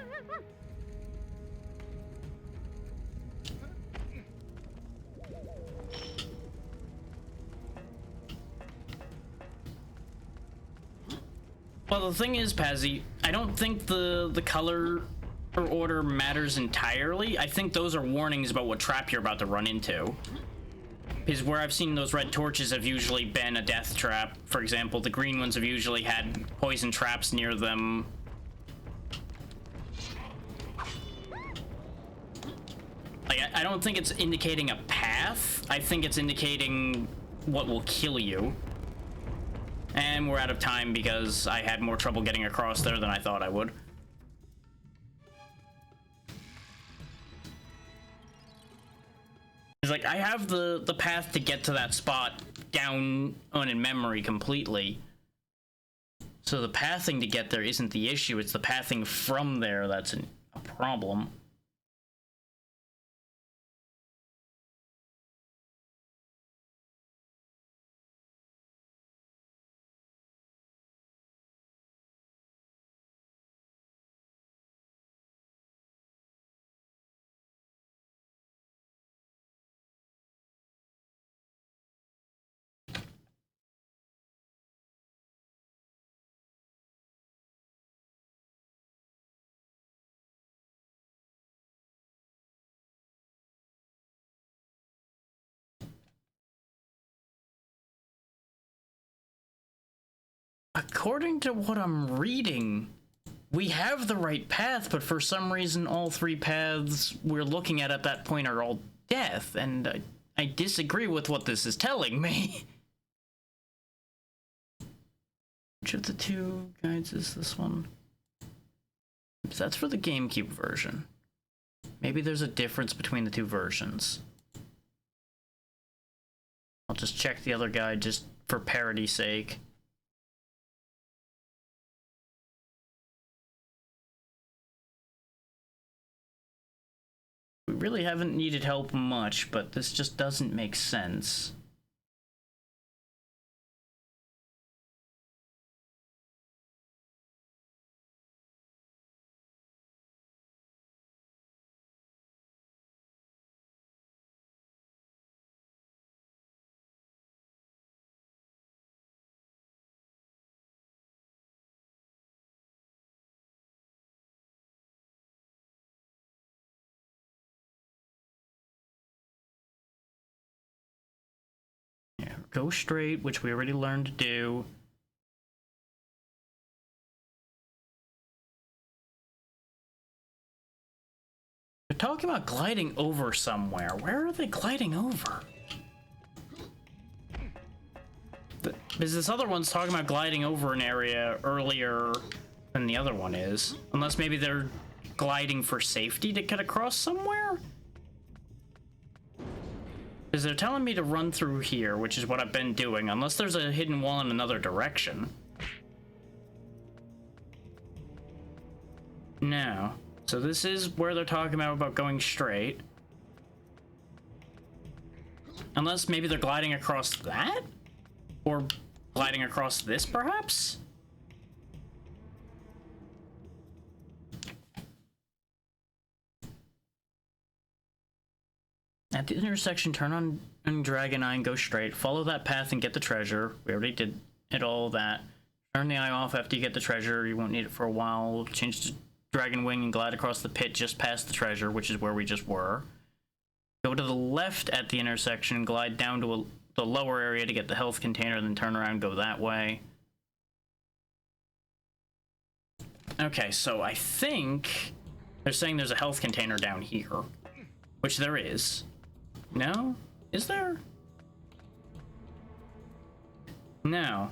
Well, the thing is, Pazzy, I don't think the color or order matters entirely. I think those are warnings about what trap you're about to run into. Because where I've seen those red torches have usually been a death trap. For example, the green ones have usually had poison traps near them. Like, I don't think it's indicating a path. I think it's indicating what will kill you. And we're out of time because I had more trouble getting across there than I thought I would. It's like, I have the path to get to that spot down on in memory completely. So the pathing to get there isn't the issue, it's the pathing from there that's a problem. According to what I'm reading, we have the right path, but for some reason all 3 paths we're looking at that point are all death, and I disagree with what this is telling me. Which of the 2 guides is this one? That's for the GameCube version. Maybe there's a difference between the 2 versions. I'll just check the other guide just for parity's sake. really haven't needed help much, but this just doesn't make sense. Yeah, go straight, which we already learned to do. They're talking about gliding over somewhere. Where are they gliding over? Because this other one's talking about gliding over an area earlier than the other one is. Unless maybe they're gliding for safety to get across somewhere? Because they're telling me to run through here, which is what I've been doing, unless there's a hidden wall in another direction. No. So this is where they're talking about going straight. Unless maybe they're gliding across that? Or gliding across this, perhaps? At the intersection, turn on Dragon Eye and go straight. Follow that path and get the treasure. We already did all that. Turn the eye off after you get the treasure. You won't need it for a while. Change to Dragon Wing and glide across the pit just past the treasure, which is where we just were. Go to the left at the intersection and glide down to the lower area to get the health container, then turn around and go that way. Okay, so I think they're saying there's a health container down here, which there is. No? Is there? No.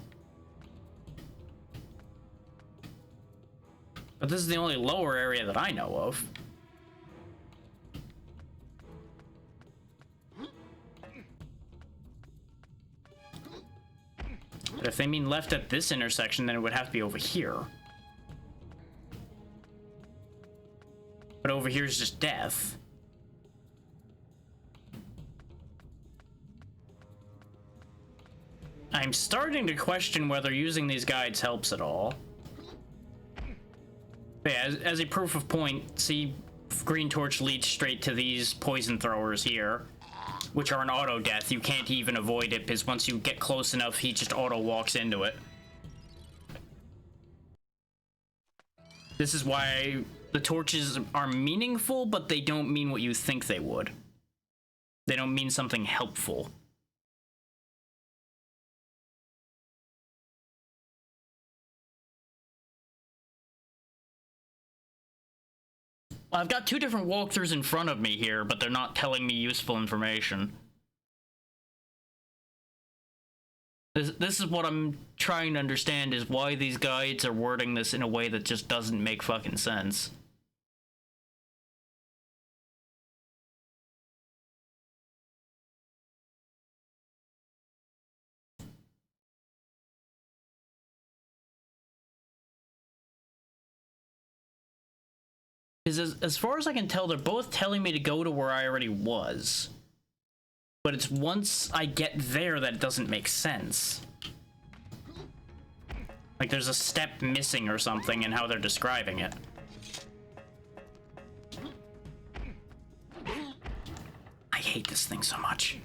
But this is the only lower area that I know of. But if they mean left at this intersection, then it would have to be over here. But over here is just death. I'm starting to question whether using these guides helps at all. But yeah, as a proof of point, see, green torch leads straight to these poison throwers here, which are an auto death. You can't even avoid it because once you get close enough, he just auto walks into it. This is why the torches are meaningful, but they don't mean what you think they would. They don't mean something helpful. I've got two different walkthroughs in front of me here, but they're not telling me useful information. This is what I'm trying to understand, is why these guides are wording this in a way that just doesn't make fucking sense. Because as far as I can tell, they're both telling me to go to where I already was. But it's once I get there that it doesn't make sense. Like there's a step missing or something in how they're describing it. I hate this thing so much.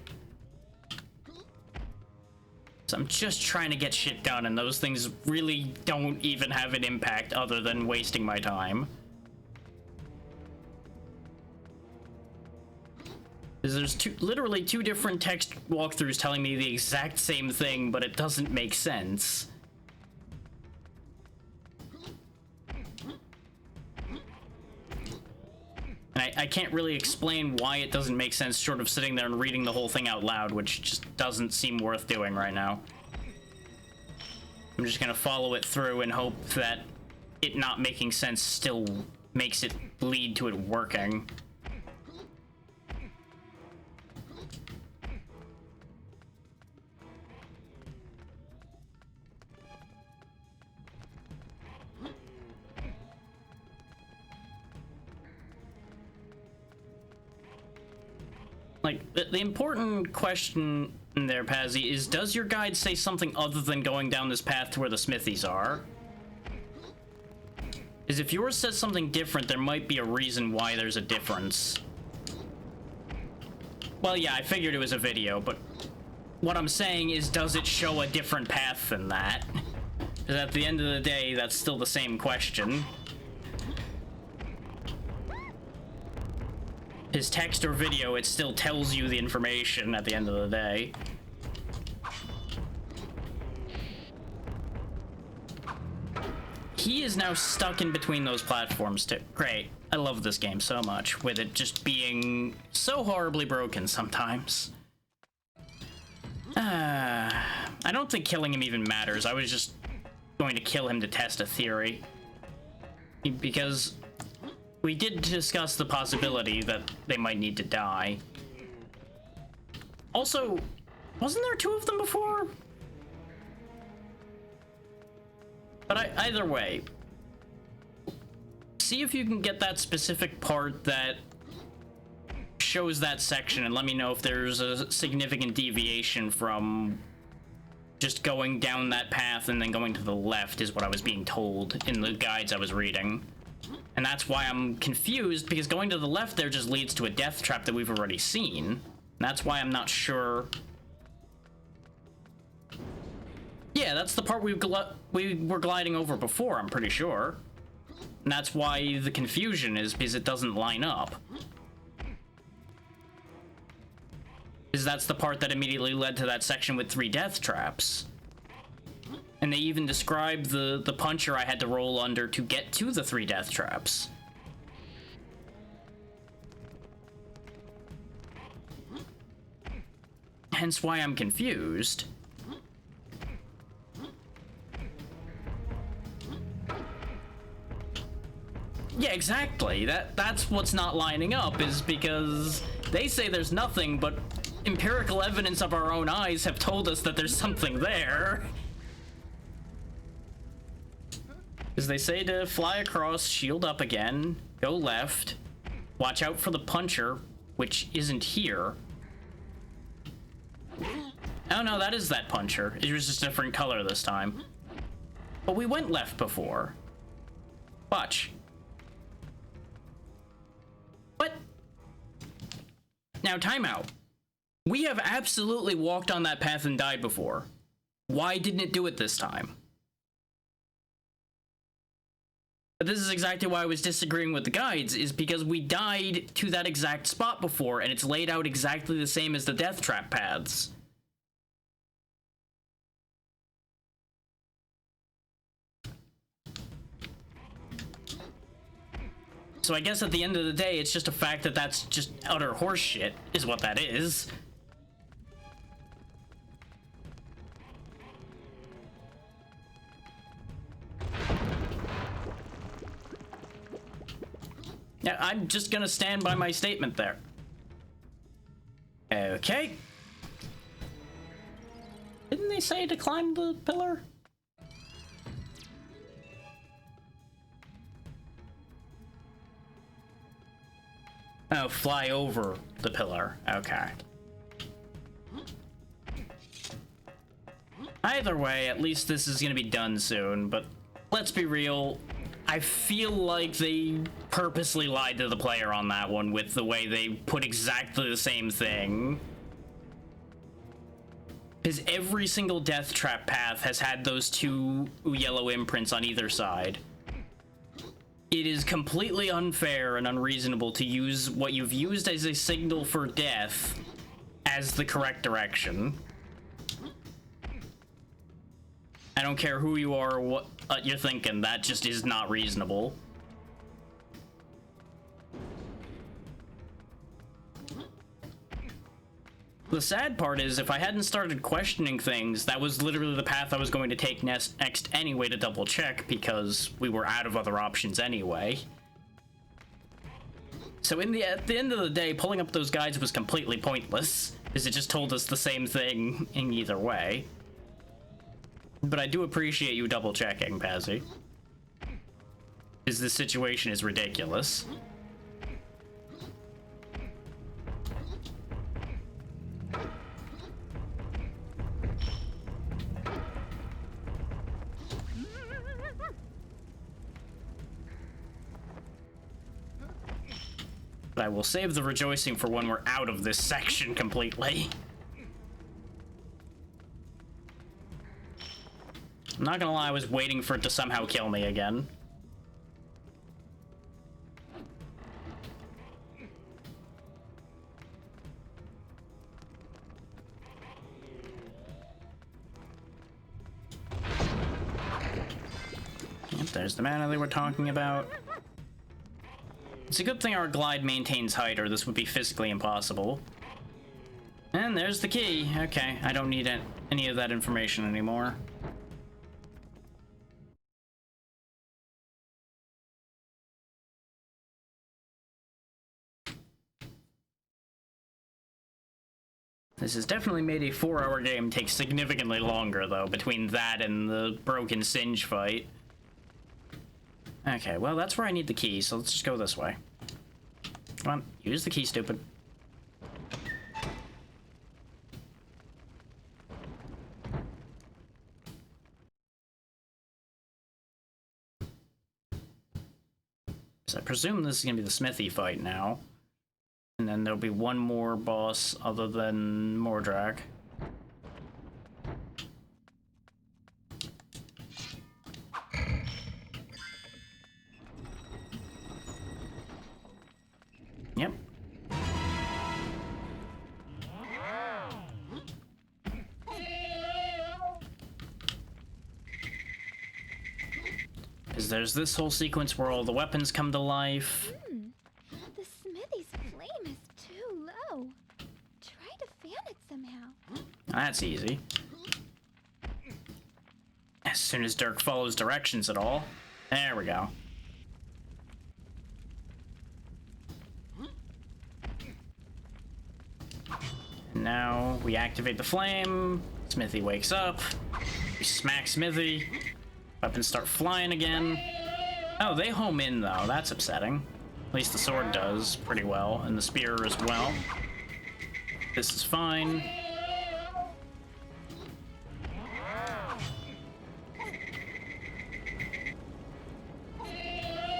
So I'm just trying to get shit done, and those things really don't even have an impact other than wasting my time. There's literally two different text walkthroughs telling me the exact same thing, but it doesn't make sense. And I can't really explain why it doesn't make sense short of sitting there and reading the whole thing out loud, which just doesn't seem worth doing right now. I'm just gonna follow it through and hope that it not making sense still makes it lead to it working. Like, the important question there, Pazzy, is does your guide say something other than going down this path to where the smithies are? Is if yours says something different, there might be a reason why there's a difference. Well, yeah, I figured it was a video, but what I'm saying is, does it show a different path than that? Because at the end of the day, that's still the same question. His text or video, it still tells you the information at the end of the day. He is now stuck in between those platforms too. Great. I love this game so much, with it just being so horribly broken sometimes. I don't think killing him even matters. I was just going to kill him to test a theory. Because we did discuss the possibility that they might need to die. Also, wasn't there 2 of them before? But either way, see if you can get that specific part that shows that section and let me know if there's a significant deviation from just going down that path and then going to the left is what I was being told in the guides I was reading. And that's why I'm confused, because going to the left there just leads to a death trap that we've already seen. And that's why I'm not sure. Yeah, that's the part we were gliding over before, I'm pretty sure. And that's why the confusion is, because it doesn't line up. Because that's the part that immediately led to that section with 3 death traps. And they even described the puncher I had to roll under to get to the 3 death traps. Hence why I'm confused. Yeah, exactly. That's what's not lining up, is because they say there's nothing, but empirical evidence of our own eyes have told us that there's something there. Because they say to fly across, shield up again, go left, watch out for the puncher, which isn't here. Oh no, that is that puncher. It was just a different color this time. But we went left before. Watch. What? Now, timeout. We have absolutely walked on that path and died before. Why didn't it do it this time? But this is exactly why I was disagreeing with the guides, is because we died to that exact spot before, and it's laid out exactly the same as the death trap paths. So I guess at the end of the day, it's just a fact that that's just utter horseshit, is what that is. Yeah, I'm just gonna stand by my statement there. Okay. Didn't they say to climb the pillar? Oh, fly over the pillar. Okay. Either way, at least this is gonna be done soon, but let's be real. I feel like they purposely lied to the player on that one with the way they put exactly the same thing. Because every single death trap path has had those 2 yellow imprints on either side. It is completely unfair and unreasonable to use what you've used as a signal for death as the correct direction. I don't care who you are or what you're thinking, that just is not reasonable. The sad part is, if I hadn't started questioning things, that was literally the path I was going to take next anyway to double check, because we were out of other options anyway. So at the end of the day, pulling up those guides was completely pointless, because it just told us the same thing in either way. But I do appreciate you double checking, Pazzy. Because this situation is ridiculous. But I will save the rejoicing for when we're out of this section completely. I'm not gonna lie, I was waiting for it to somehow kill me again. Yep, there's the mana they were talking about. It's a good thing our glide maintains height, or this would be physically impossible. And there's the key. Okay, I don't need any of that information anymore. This has definitely made a 4-hour game take significantly longer, though, between that and the broken Singe fight. Okay, well, that's where I need the key, so let's just go this way. Come on, use the key, stupid. So I presume this is gonna be the Smithy fight now. And then there'll be one more boss other than Mordrak. Yep. Because there's this whole sequence where all the weapons come to life. The smithy's flame is too low. Try to fan it somehow. That's easy. As soon as Dirk follows directions at all. There we go. And now we activate the flame. Smithy wakes up. We smack Smithy. Weapons start flying again. Oh, they home in though. That's upsetting. At least the sword does pretty well, and the spear as well. This is fine.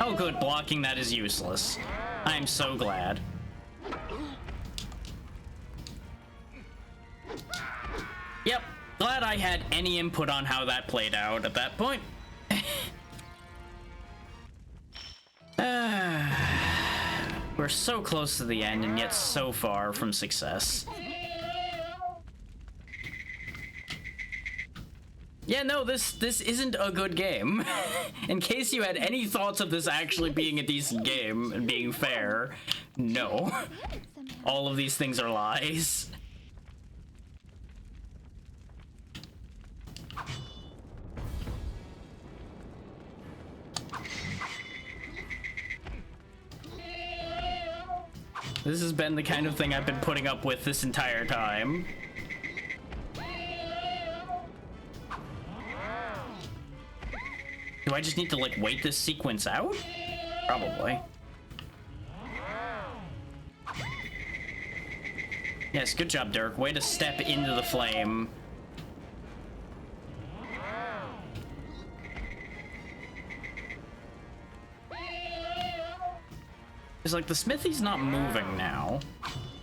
Oh good, blocking that is useless. I'm so glad. Yep, glad I had any input on how that played out at that point. We're so close to the end and yet so far from success. Yeah, no, this isn't a good game. In case you had any thoughts of this actually being a decent game and being fair, no. All of these things are lies. This has been the kind of thing I've been putting up with this entire time. Do I just need to, like, wait this sequence out? Probably. Yes, good job, Dirk. Way to step into the flame. It's like the Smithy's not moving now,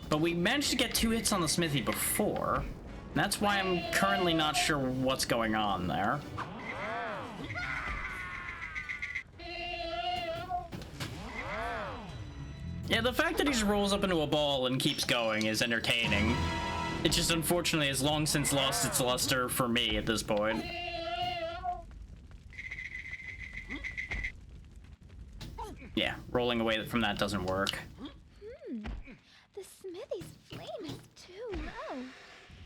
but we managed to get 2 hits on the Smithy before. And that's why I'm currently not sure what's going on there. Yeah, the fact that he just rolls up into a ball and keeps going is entertaining. It just unfortunately has long since lost its luster for me at this point. Yeah, rolling away from that doesn't work. The smithy's flame is too low.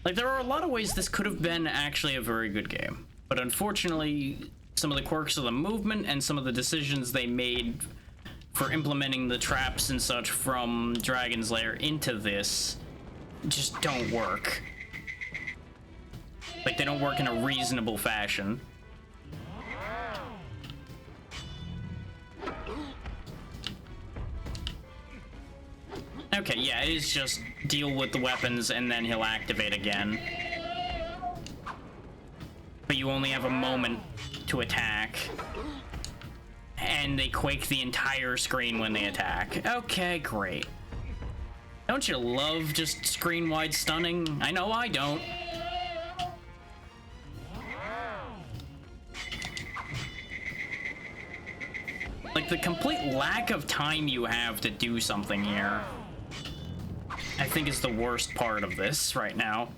Like, there are a lot of ways this could have been actually a very good game. But unfortunately, some of the quirks of the movement and some of the decisions they made for implementing the traps and such from Dragon's Lair into this just don't work. Like, they don't work in a reasonable fashion. Okay, yeah, it is just deal with the weapons and then he'll activate again. But you only have a moment to attack. And they quake the entire screen when they attack. Okay, great. Don't you love just screen-wide stunning? I know I don't. Like, the complete lack of time you have to do something here, I think is the worst part of this right now.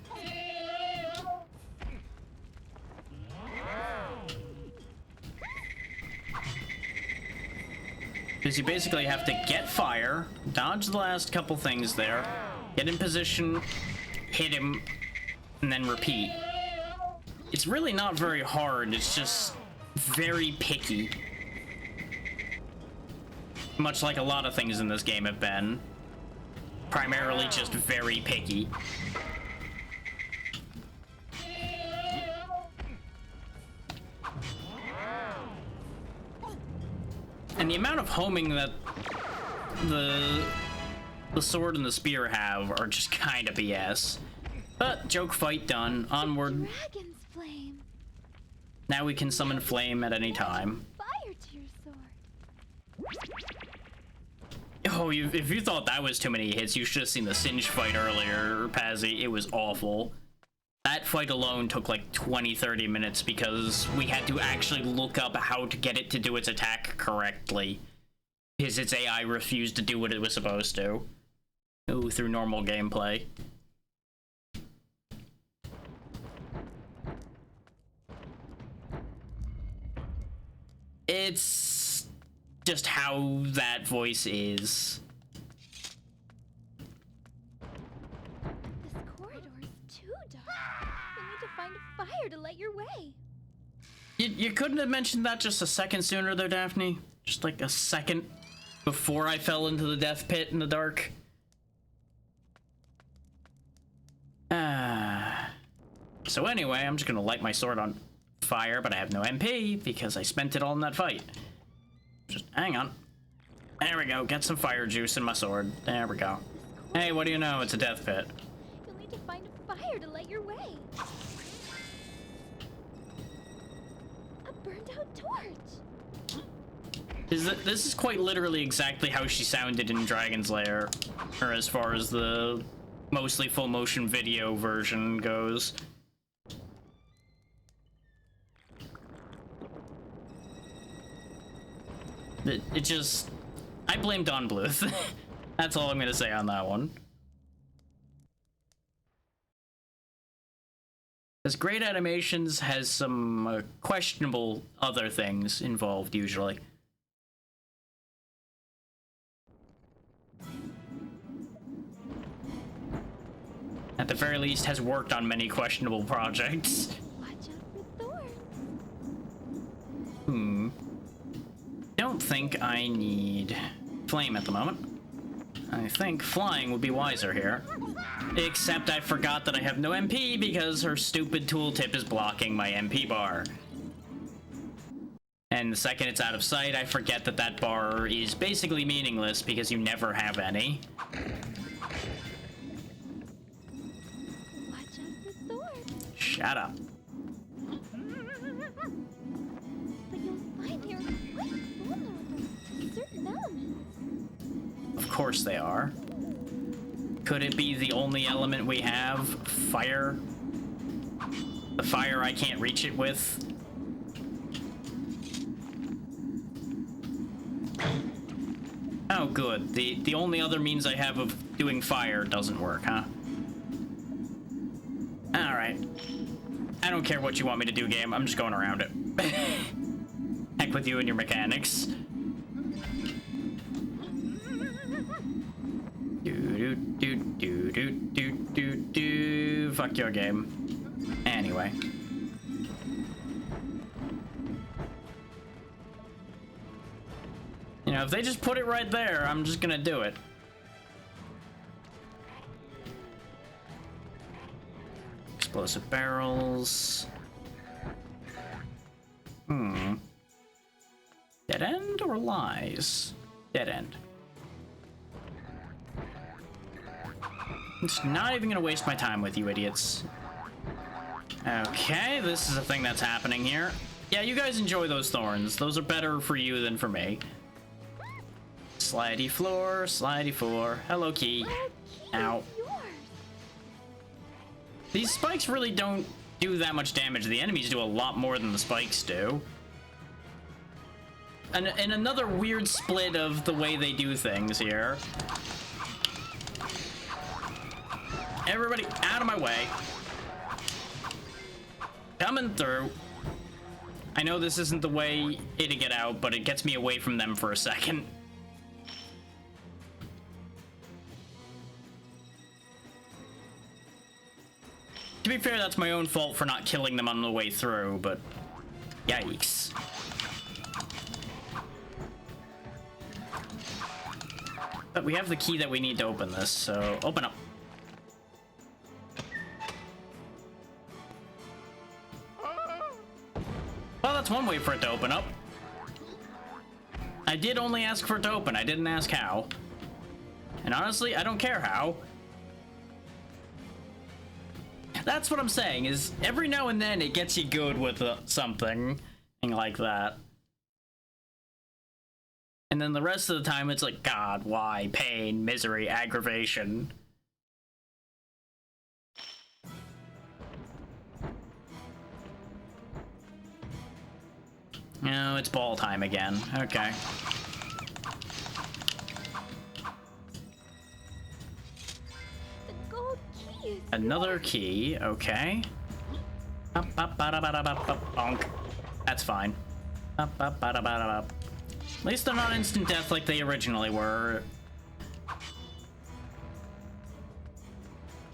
Because you basically have to get fire, dodge the last couple things there, get in position, hit him, and then repeat. It's really not very hard, it's just very picky. Much like a lot of things in this game have been. Primarily just very picky. And the amount of homing that the sword and the spear have are just kind of BS. But joke fight done. Onward. Dragon's flame. Now we can summon flame at any time. Fire to your sword. Oh, if you thought that was too many hits, you should have seen the Singe fight earlier, Pazzy. It was awful. That fight alone took like 20-30 minutes because we had to actually look up how to get it to do its attack correctly. Because its AI refused to do what it was supposed to. Ooh, through normal gameplay. It's just how that voice is. This corridor is too dark. You need to find a fire to light your way. You couldn't have mentioned that just a second sooner though, Daphne? Just like a second before I fell into the death pit in the dark? So anyway, I'm just gonna light my sword on fire, but I have no MP because I spent it all in that fight. Just hang on. There we go, get some fire juice in my sword. There we go. Hey, what do you know? It's a death pit. You'll need to find a fire to light your way. A burned out torch. This is quite literally exactly how she sounded in Dragon's Lair, or as far as the mostly full motion video version goes. It just... I blame Don Bluth. That's all I'm gonna say on that one. As great animations has some questionable other things involved usually. At the very least has worked on many questionable projects. Watch out for thorns. Don't think I need flame at the moment. I think flying would be wiser here. Except I forgot that I have no MP because her stupid tooltip is blocking my MP bar. And the second it's out of sight, I forget that that bar is basically meaningless because you never have any. Watch out for thorns. Shut up. But you'll find they're quite vulnerable to certain elements. Of course they are. Could it be the only element we have? Fire? The fire I can't reach it with? Oh, good. The only other means I have of doing fire doesn't work, huh? Alright. I don't care what you want me to do, game. I'm just going around it. Heck with you and your mechanics. Do. Fuck your game. Anyway. You know, if they just put it right there, I'm just gonna do it. Explosive barrels. Dead end or lies? Dead end. It's not even gonna waste my time with you idiots. Okay, this is a thing that's happening here. Yeah, you guys enjoy those thorns. Those are better for you than for me. Slidey floor, slidey floor. Hello, key. Ow. Yours. These spikes really don't do that much damage. The enemies do a lot more than the spikes do. And another weird split of the way they do things here. Everybody out of my way. Coming through. I know this isn't the way to get out, but it gets me away from them for a second. To be fair, that's my own fault for not killing them on the way through, but yikes. But we have the key that we need to open this, so open up. Well, that's one way for it to open up. I did only ask for it to open, I didn't ask how. And honestly, I don't care how. That's what I'm saying, is every now and then it gets you good with something like that. And then the rest of the time it's like, God, why? Pain, misery, aggravation. No, it's ball time again. Okay. The gold key is Another key, okay. Bonk. That's fine. At least they're not instant death like they originally were.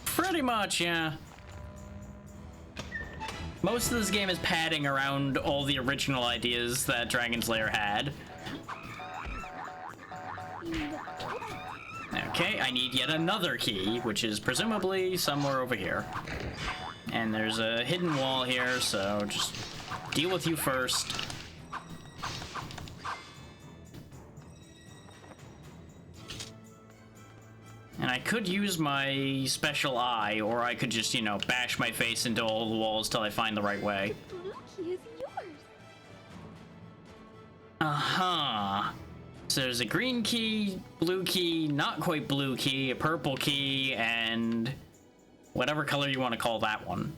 Pretty much, yeah. Most of this game is padding around all the original ideas that Dragon's Lair had. Okay, I need yet another key, which is presumably somewhere over here. And there's a hidden wall here, so just deal with you first. And I could use my special eye, or I could just, you know, bash my face into all the walls till I find the right way. the blue key is yours. Uh-huh. So there's a green key, blue key, not quite blue key, a purple key, and whatever color you want to call that one.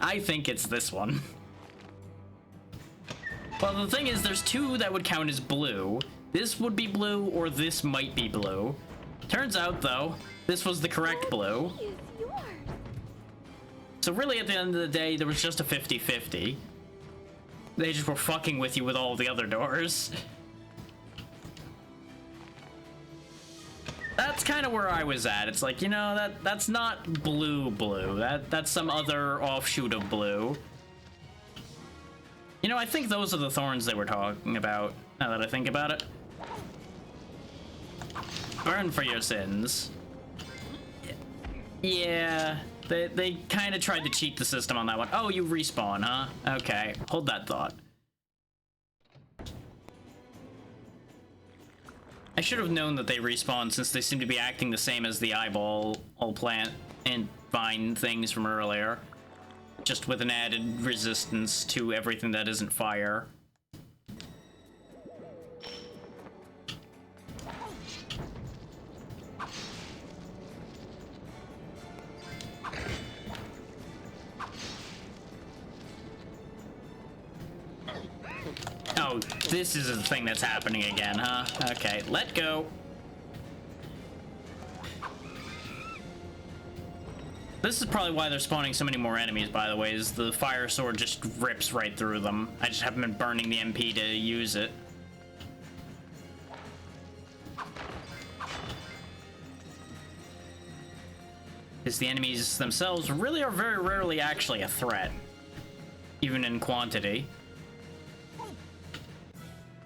I think it's this one. Well, the thing is, there's two that would count as blue. This would be blue, or this might be blue. Turns out, though, this was the correct blue. Key is yours. So really, at the end of the day, there was just a 50-50. They just were fucking with you with all the other doors. That's kind of where I was at. It's like, you know, that's not blue. That's some other offshoot of blue. You know, I think those are the thorns they were talking about, now that I think about it. Burn for your sins. Yeah, they kind of tried to cheat the system on that one. Oh, you respawn, huh? Okay, hold that thought. I should have known that they respawn since they seem to be acting the same as the eyeball, plant, and vine things from earlier. Just with an added resistance to everything that isn't fire. Oh, this is the thing that's happening again, huh? Okay, let go. This is probably why they're spawning so many more enemies, by the way, is the fire sword just rips right through them. I just haven't been burning the MP to use it. Because the enemies themselves really are very rarely actually a threat. Even in quantity.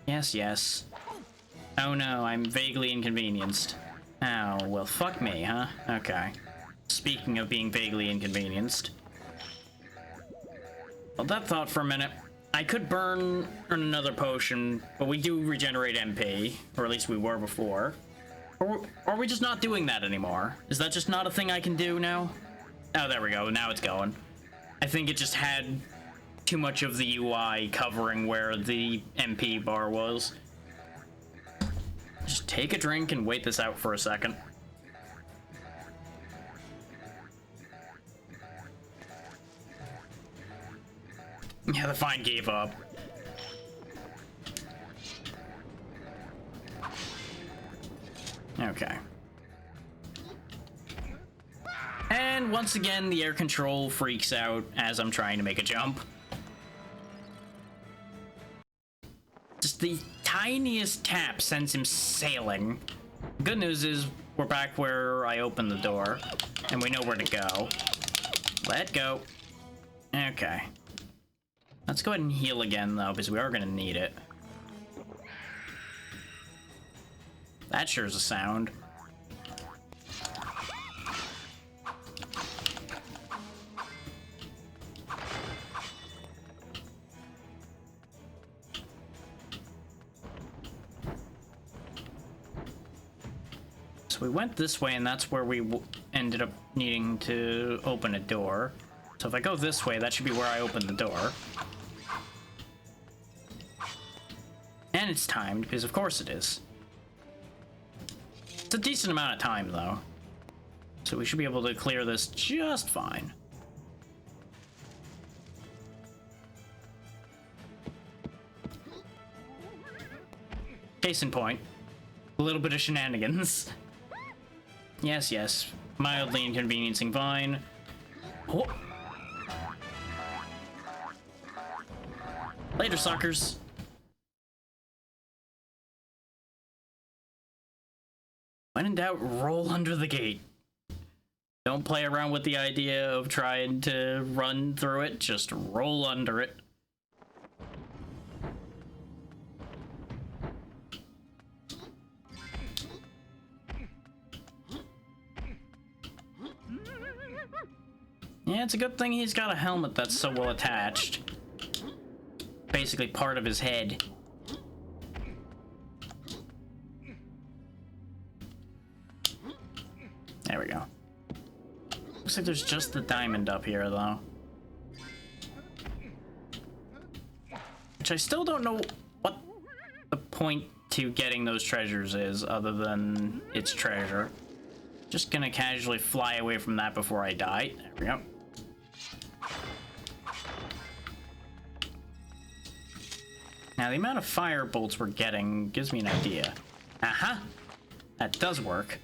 Yes, yes. Oh no, I'm vaguely inconvenienced. Oh, well, fuck me, huh? Okay. Speaking of being vaguely inconvenienced. Hold that thought for a minute. I could burn another potion, but we do regenerate MP, or at least we were before. Or are we just not doing that anymore? Is that just not a thing I can do now? Oh, there we go. Now it's going. I think it just had too much of the UI covering where the MP bar was. Just take a drink and wait this out for a second. Yeah, the Find gave up. Okay. And once again, the air control freaks out as I'm trying to make a jump. Just the tiniest tap sends him sailing. Good news is we're back where I opened the door, and we know where to go. Let go. Okay. Let's go ahead and heal again, though, because we are going to need it. That sure is a sound. So we went this way, and that's where we ended up needing to open a door. So if I go this way, that should be where I open the door. And it's timed, because of course it is. It's a decent amount of time, though. So we should be able to clear this just fine. Case in point, a little bit of shenanigans. Yes, yes, mildly inconveniencing Vine. Oh. Later, suckers. When in doubt, roll under the gate. Don't play around with the idea of trying to run through it, just roll under it. Yeah, it's a good thing he's got a helmet that's so well attached. Basically part of his head. There we go. Looks like there's just the diamond up here, though. Which I still don't know what the point to getting those treasures is, other than it's treasure. Just gonna casually fly away from that before I die. There we go. Now, the amount of fire bolts we're getting gives me an idea. Aha! That does work.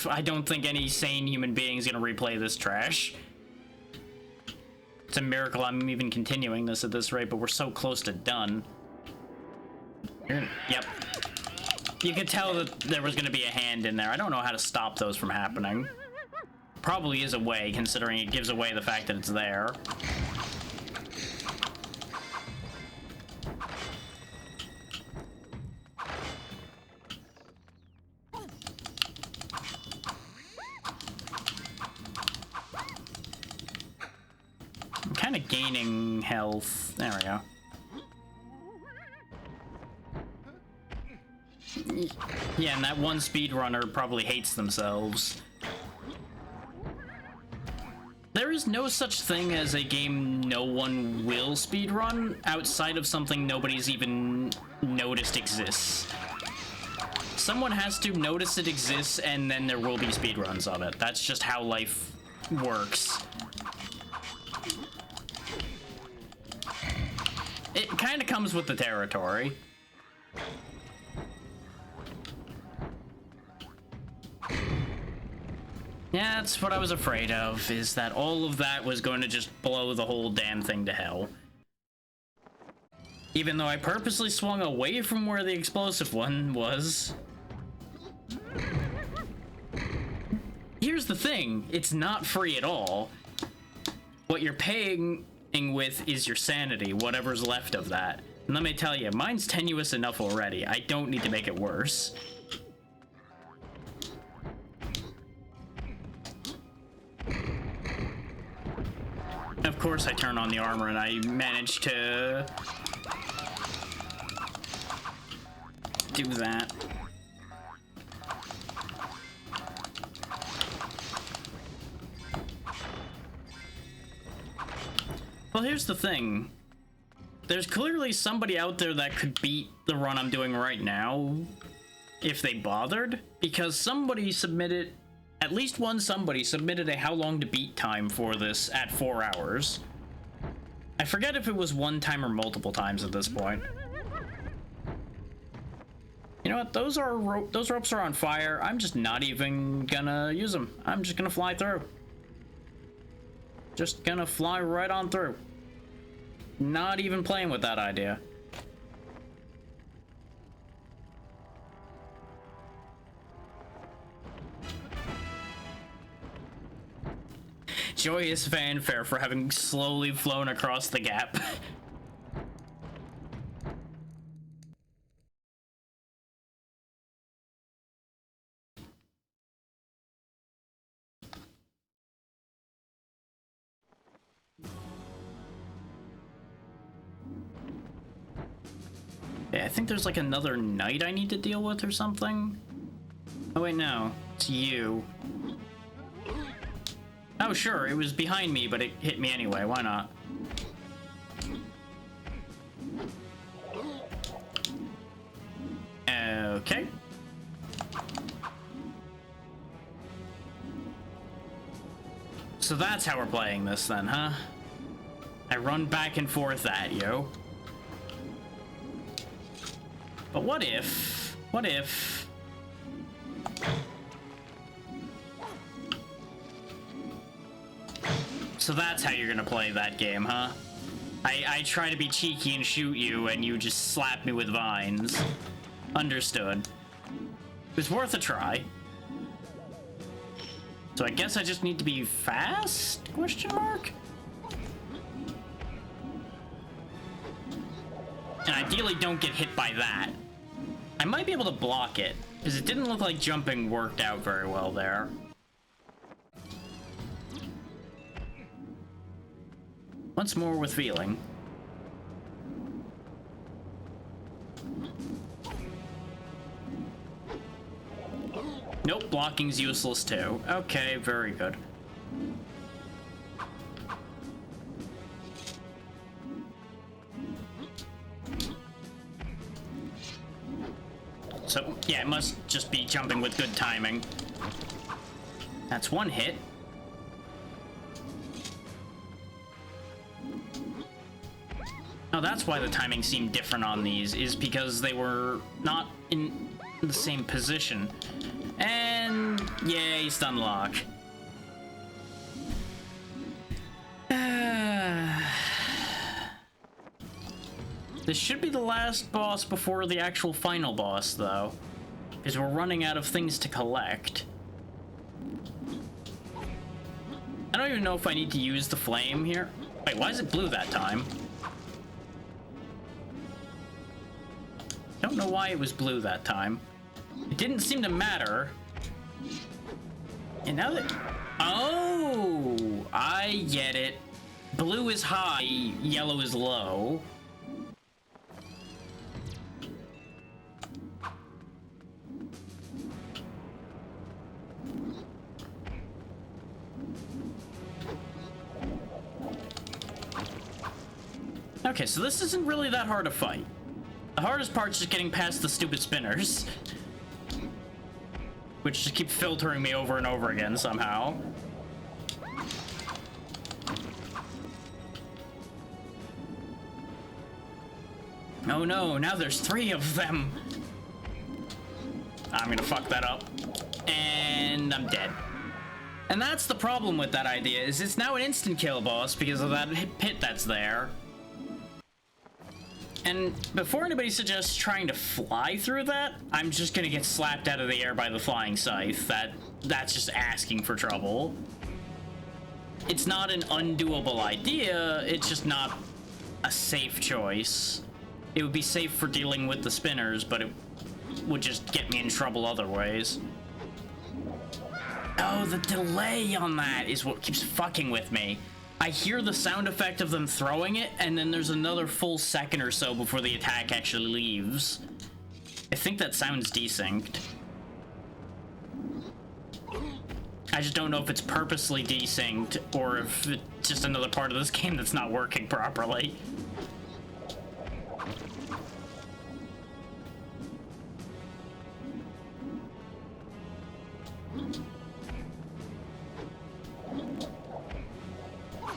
I don't think any sane human being is gonna replay this trash. It's a miracle I'm even continuing this at this rate, but we're so close to done. Yep. You could tell that there was gonna be a hand in there. I don't know how to stop those from happening. Probably is a way, considering it gives away the fact that it's there. I'm kind of gaining health. There we go. Yeah, and that one speedrunner probably hates themselves. There is no such thing as a game no one will speedrun outside of something nobody's even noticed exists. Someone has to notice it exists, and then there will be speedruns of it. That's just how life works. It kind of comes with the territory. Yeah, that's what I was afraid of, is that all of that was going to just blow the whole damn thing to hell. Even though I purposely swung away from where the explosive one was. Here's the thing, it's not free at all. What you're paying with is your sanity, whatever's left of that. And let me tell you, mine's tenuous enough already. I don't need to make it worse. Of course I turn on the armor and I manage to do that. Well, here's the thing. There's clearly somebody out there that could beat the run I'm doing right now if they bothered, because somebody submitted, at least one somebody submitted a how long to beat time for this at 4 hours. I forget if it was one time or multiple times at this point. You know what? Those ropes are on fire. I'm just not even gonna use them. I'm just gonna fly through. Just gonna fly right on through. Not even playing with that idea. Joyous fanfare for having slowly flown across the gap. Yeah, I think there's like another knight I need to deal with or something. Oh wait, no. It's you. Oh sure, it was behind me, but it hit me anyway. Why not? Okay. So that's how we're playing this then, huh? I run back and forth at you. But what if... So that's how you're gonna play that game, huh? I try to be cheeky and shoot you, and you just slap me with vines. Understood. It was worth a try. So I guess I just need to be fast? Question mark? And ideally don't get hit by that. I might be able to block it, because it didn't look like jumping worked out very well there. Once more with feeling. Nope, blocking's useless too. Okay, very good. So, yeah, it must just be jumping with good timing. That's one hit. Now that's why the timing seemed different on these, is because they were not in the same position. And yay, stun lock. This should be the last boss before the actual final boss, though, because we're running out of things to collect. I don't even know if I need to use the flame here. Wait, why is it blue that time? Don't know why it was blue that time. It didn't seem to matter. And now that... Oh! I get it. Blue is high, yellow is low. Okay, so this isn't really that hard to fight. The hardest part's just getting past the stupid spinners, which just keep filtering me over and over again somehow. Oh no, now there's 3 of them. I'm gonna fuck that up. And I'm dead. And that's the problem with that idea, is it's now an instant kill boss because of that pit that's there. And before anybody suggests trying to fly through that, I'm just gonna get slapped out of the air by the flying scythe. That's just asking for trouble. It's not an undoable idea, it's just not a safe choice. It would be safe for dealing with the spinners, but it would just get me in trouble other ways. Oh, the delay on that is what keeps fucking with me. I hear the sound effect of them throwing it, and then there's another full second or so before the attack actually leaves. I think that sounds desynced. I just don't know if it's purposely desynced or if it's just another part of this game that's not working properly.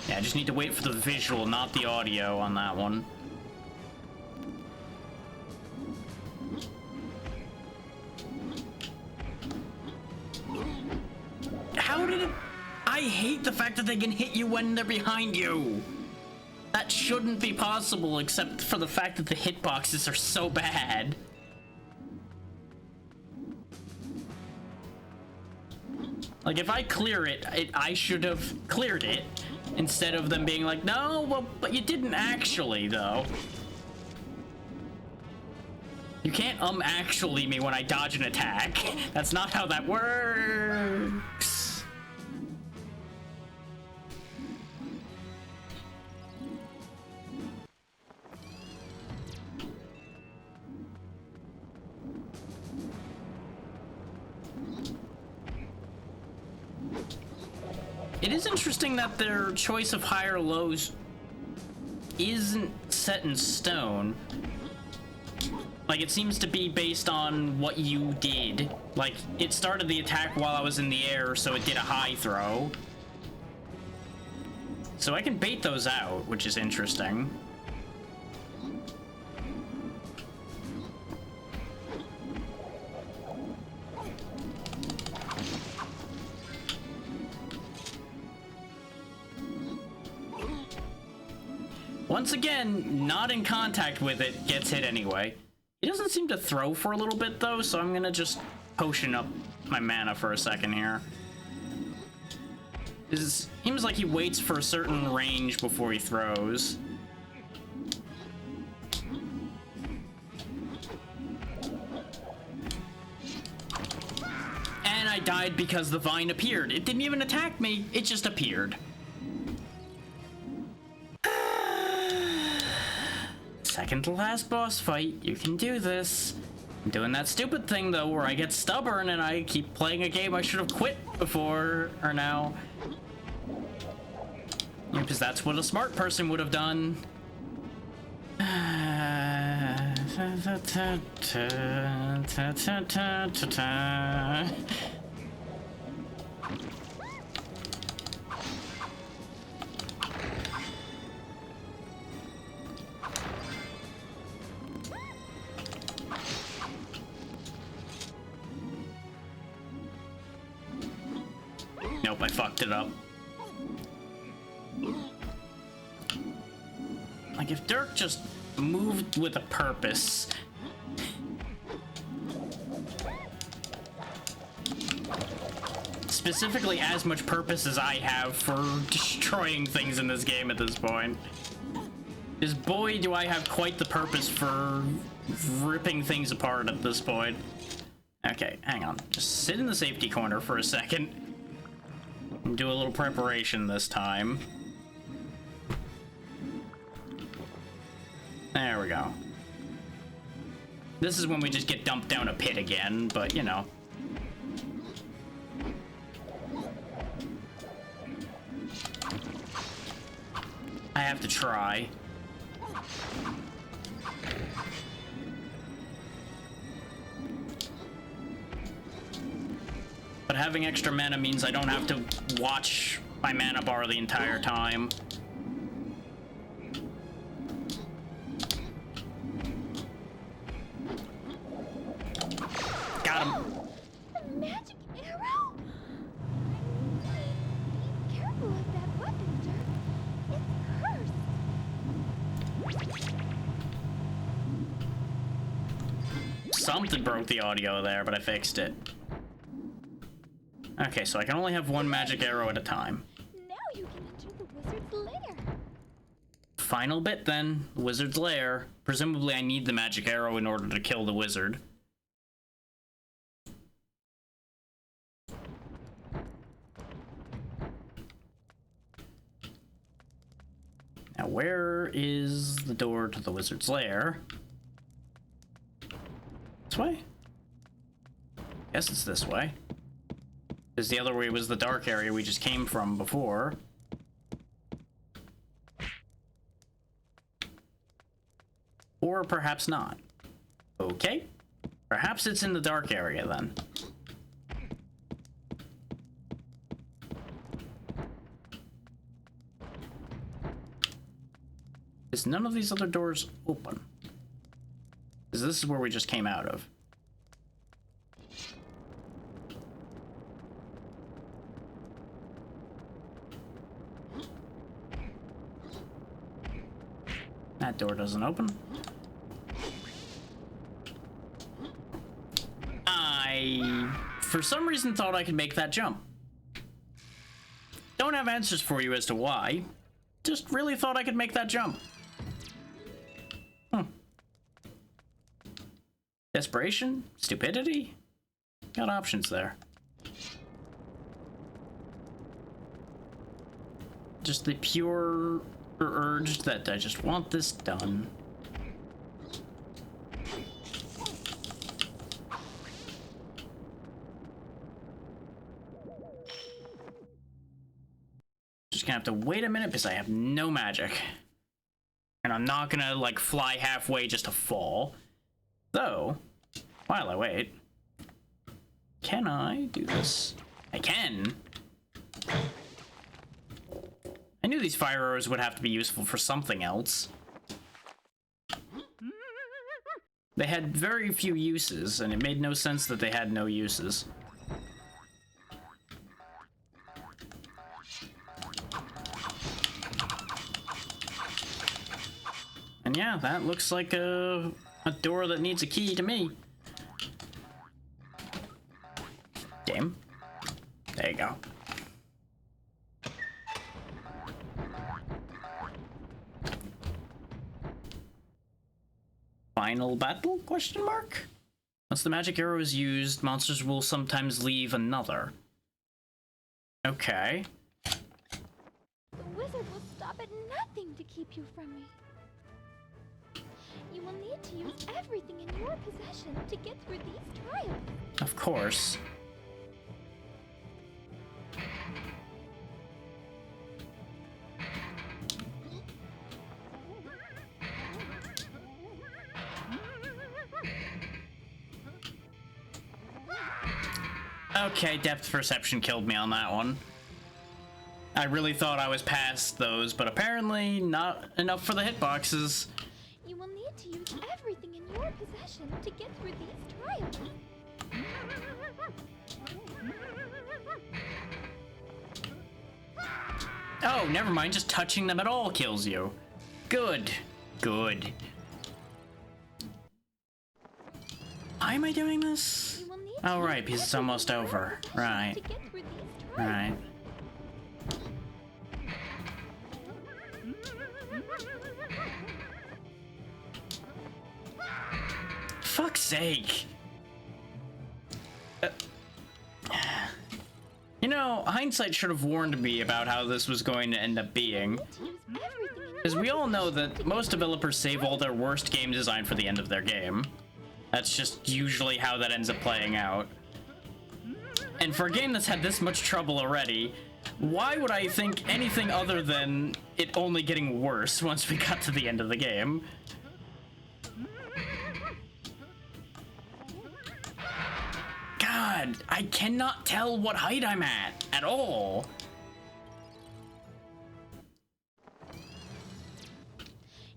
Yeah, I just need to wait for the visual, not the audio on that one. How did it... I hate the fact that they can hit you when they're behind you. That shouldn't be possible, except for the fact that the hitboxes are so bad. Like, if I clear it, I should have cleared it, instead of them being like, no, well, but you didn't actually, though. You can't actually me when I dodge an attack. That's not how that works. It is interesting that their choice of higher lows isn't set in stone. Like, it seems to be based on what you did. Like, it started the attack while I was in the air, so it did a high throw. So I can bait those out, which is interesting. Once again, not in contact with it, gets hit anyway. He doesn't seem to throw for a little bit, though, so I'm gonna just potion up my mana for a second here. It seems like he waits for a certain range before he throws. And I died because the vine appeared. It didn't even attack me, it just appeared. Second to last boss fight, you can do this. I'm doing that stupid thing though where I get stubborn and I keep playing a game I should have quit before or now. Yeah, because that's what a smart person would have done. Nope, I fucked it up. Like, if Dirk just moved with a purpose. Specifically as much purpose as I have for destroying things in this game at this point. Because boy, do I have quite the purpose for ripping things apart at this point. Okay, hang on. Just sit in the safety corner for a second. And do a little preparation this time. There we go. This is when we just get dumped down a pit again, but you know. I have to try. But having extra mana means I don't have to watch my mana bar the entire time. Got him. A magic arrow? Be careful of that weapon, Dirk. It's cursed. Something broke the audio there, but I fixed it. Okay, so I can only have one magic arrow at a time. Now you can enter the wizard's lair. Final bit then, the wizard's lair. Presumably I need the magic arrow in order to kill the wizard. Now where is the door to the wizard's lair? This way? Guess it's this way. Because the other way was the dark area we just came from before. Or perhaps not. Okay. Perhaps it's in the dark area then. Is none of these other doors open? Because this is where we just came out of. That door doesn't open. I, for some reason, thought I could make that jump. Don't have answers for you as to why. Just really thought I could make that jump. Desperation? Stupidity? Got options there. Just the pure urge that I just want this done. Just gonna have to wait a minute because I have no magic. And I'm not gonna like fly halfway just to fall. Though, while I wait, can I do this? I can. I knew these fire arrows would have to be useful for something else. They had very few uses, and it made no sense that they had no uses. And yeah, that looks like a door that needs a key to me. Game. There you go. Final battle? Question mark? Once the magic arrow is used, monsters will sometimes leave another. Okay. The wizard will stop at nothing to keep you from me. You will need to use everything in your possession to get through these trials. Of course. Okay, depth perception killed me on that one. I really thought I was past those, but apparently not enough for the hitboxes. You will need to use everything in your possession to get through these trials. Oh, never mind, just touching them at all kills you. Good. Good. Why am I doing this? You will need Oh, to right, use because it's everything almost in your over. possession Right. to get through these trials. Right. Fuck's sake. You know, hindsight should have warned me about how this was going to end up being. Because we all know that most developers save all their worst game design for the end of their game. That's just usually how that ends up playing out. And for a game that's had this much trouble already, why would I think anything other than it only getting worse once we got to the end of the game? God, I cannot tell what height I'm at all.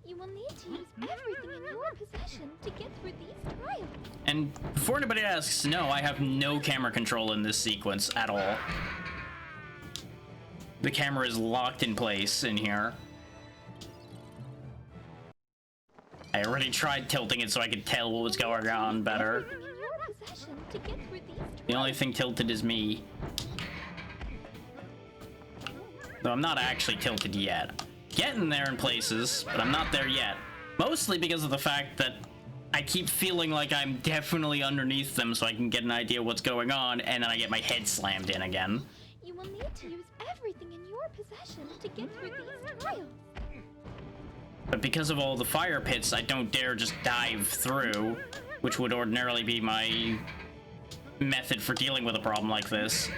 You will need to use everything in your possession to get through these trials. And before anybody asks, no, I have no camera control in this sequence at all. The camera is locked in place in here. I already tried tilting it so I could tell what was going on better. Everything in your possession to get through these trials. The only thing tilted is me. Though I'm not actually tilted yet. Getting there in places, but I'm not there yet. Mostly because of the fact that I keep feeling like I'm definitely underneath them so I can get an idea what's going on, and then I get my head slammed in again. You will need to use everything in your possession to get through these trials. But because of all the fire pits, I don't dare just dive through, which would ordinarily be my method for dealing with a problem like this.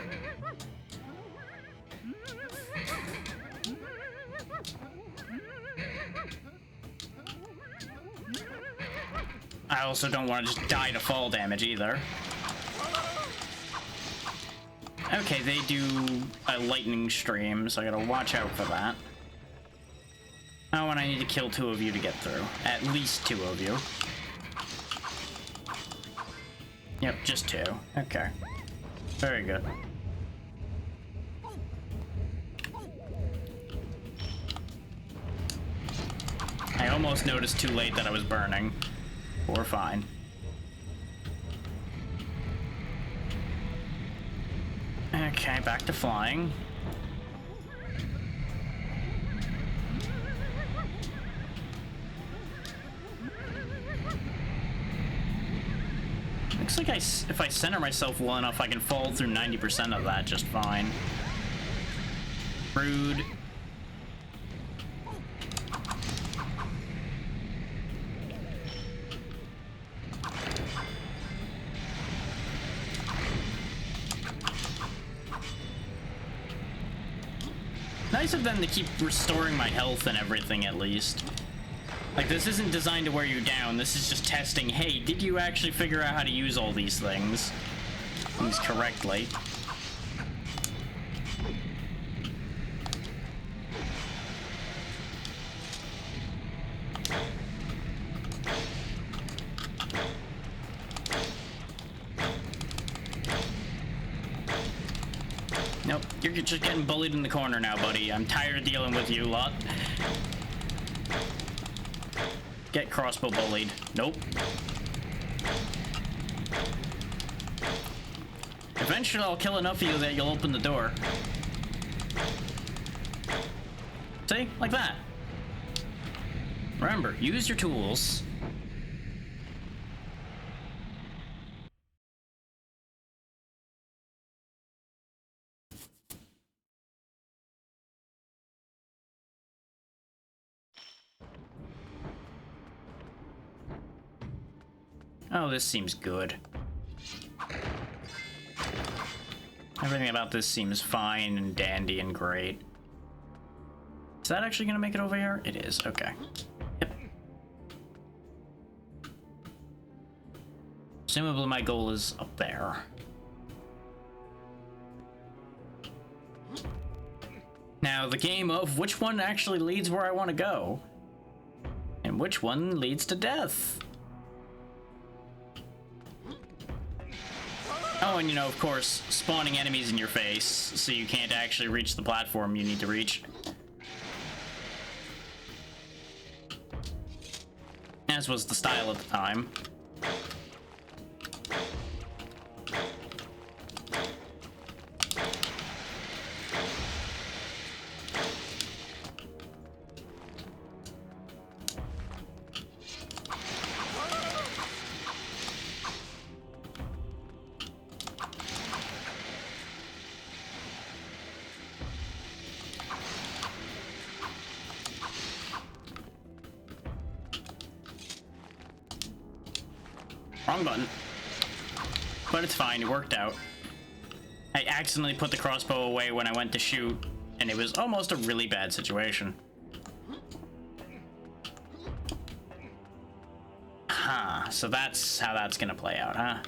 I also don't want to just die to fall damage either. Okay, they do a lightning stream, so I gotta watch out for that. Oh, and I need to kill 2 of you to get through. At least 2 of you. Yep, just 2. Okay. Very good. I almost noticed too late that I was burning. We're fine. Okay, back to flying. Looks like if I center myself well enough, I can fall through 90% of that just fine. Rude. Nice of them to keep restoring my health and everything at least. Like, this isn't designed to wear you down, this is just testing, hey, did you actually figure out how to use all these things correctly? Nope, you're just getting bullied in the corner now, buddy. I'm tired of dealing with you lot. Get crossbow bullied. Nope. Eventually I'll kill enough of you that you'll open the door. See? Like that. Remember, use your tools. Oh, this seems good. Everything about this seems fine and dandy and great. Is that actually gonna make it over here? It is, okay. Yep. Presumably my goal is up there. Now, the game of which one actually leads where I want to go, and which one leads to death. Oh, and you know, of course, spawning enemies in your face, so you can't actually reach the platform you need to reach. As was the style at the time. Wrong button. But it's fine, it worked out. I accidentally put the crossbow away when I went to shoot, and it was almost a really bad situation. Huh, so that's how that's gonna play out, huh?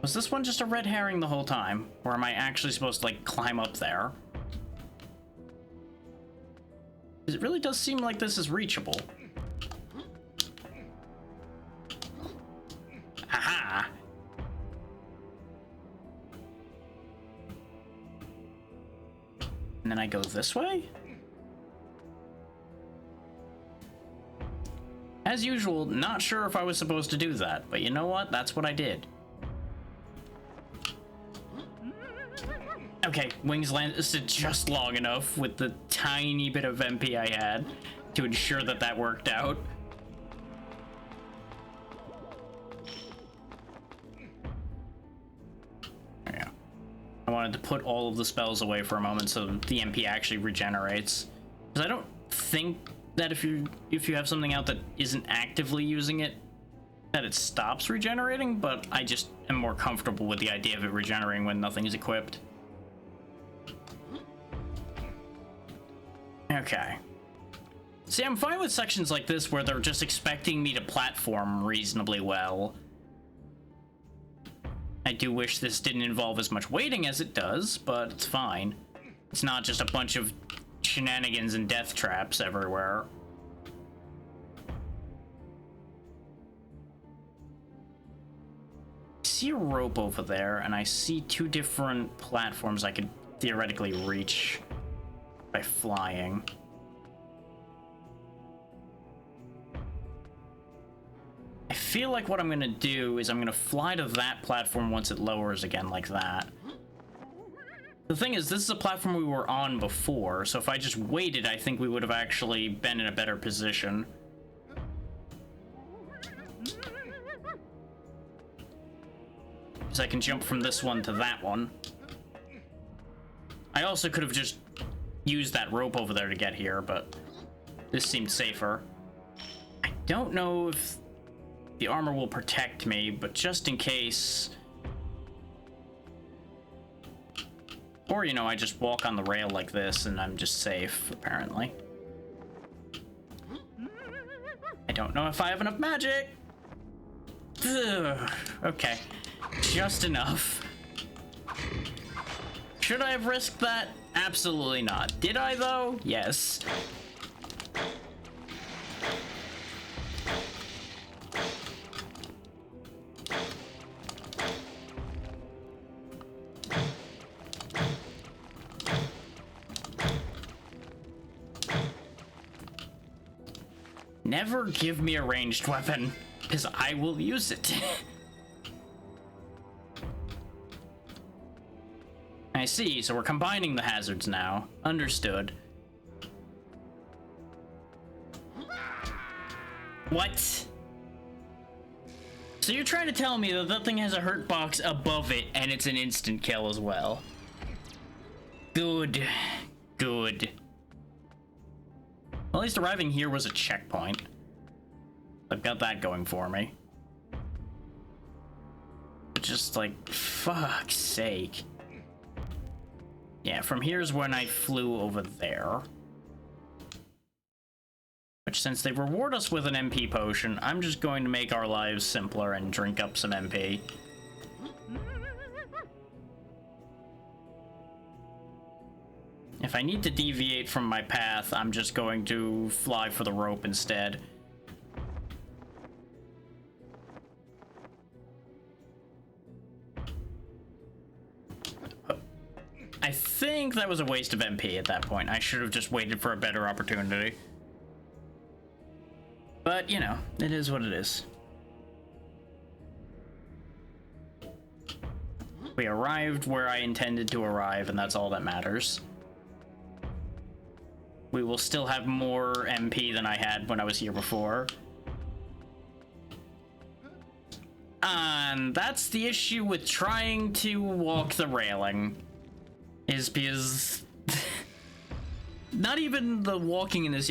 Was this one just a red herring the whole time? Or am I actually supposed to, like, climb up there? It really does seem like this is reachable. Aha! And then I go this way? As usual, not sure if I was supposed to do that, but you know what? That's what I did. Okay, wings landed just long enough with the tiny bit of MP I had to ensure that that worked out. Yeah. I wanted to put all of the spells away for a moment so the MP actually regenerates. Because I don't think that if you have something out that isn't actively using it, that it stops regenerating, but I just am more comfortable with the idea of it regenerating when nothing is equipped. Okay. See, I'm fine with sections like this where they're just expecting me to platform reasonably well. I do wish this didn't involve as much waiting as it does, but it's fine. It's not just a bunch of shenanigans and death traps everywhere. I see a rope over there, and I see two different platforms I could theoretically reach by flying. I feel like what I'm gonna do is I'm gonna fly to that platform once it lowers again like that. The thing is, this is a platform we were on before, so if I just waited, I think we would have actually been in a better position. Because I can jump from this one to that one. I also could have just used that rope over there to get here, but this seemed safer. I don't know if the armor will protect me, but just in case... Or, you know, I just walk on the rail like this and I'm just safe, apparently. I don't know if I have enough magic! Ugh. Okay. Just enough. Should I have risked that? Absolutely not. Did I, though? Yes. Never give me a ranged weapon, because I will use it. I see, so we're combining the hazards now. Understood. What? So you're trying to tell me that that thing has a hurt box above it, and it's an instant kill as well? Good. Good. Well, at least arriving here was a checkpoint. I've got that going for me. But just like, fuck's sake. Yeah, from here's when I flew over there. Which, since they reward us with an MP potion, I'm just going to make our lives simpler and drink up some MP. If I need to deviate from my path, I'm just going to fly for the rope instead. I think that was a waste of MP at that point. I should have just waited for a better opportunity. But, you know, it is what it is. We arrived where I intended to arrive, and that's all that matters. We will still have more MP than I had when I was here before. And that's the issue with trying to walk the railing. Is because... not even the walking in this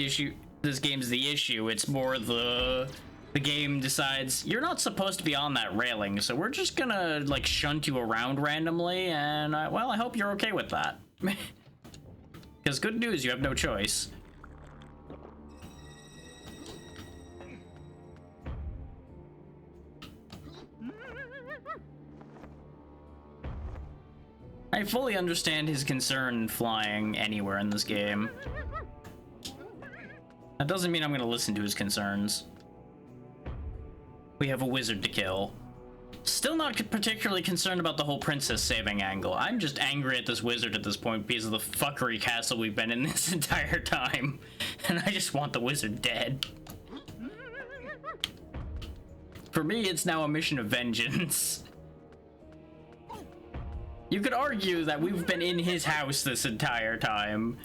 game's the issue, it's more the game decides, you're not supposed to be on that railing, so we're just gonna, like, shunt you around randomly, and, well, I hope you're okay with that. Because good news, you have no choice. I fully understand his concern flying anywhere in this game. That doesn't mean I'm gonna listen to his concerns. We have a wizard to kill. Still not particularly concerned about the whole princess saving angle. I'm just angry at this wizard at this point because of the fuckery castle we've been in this entire time. And I just want the wizard dead. For me, it's now a mission of vengeance. You could argue that we've been in his house this entire time.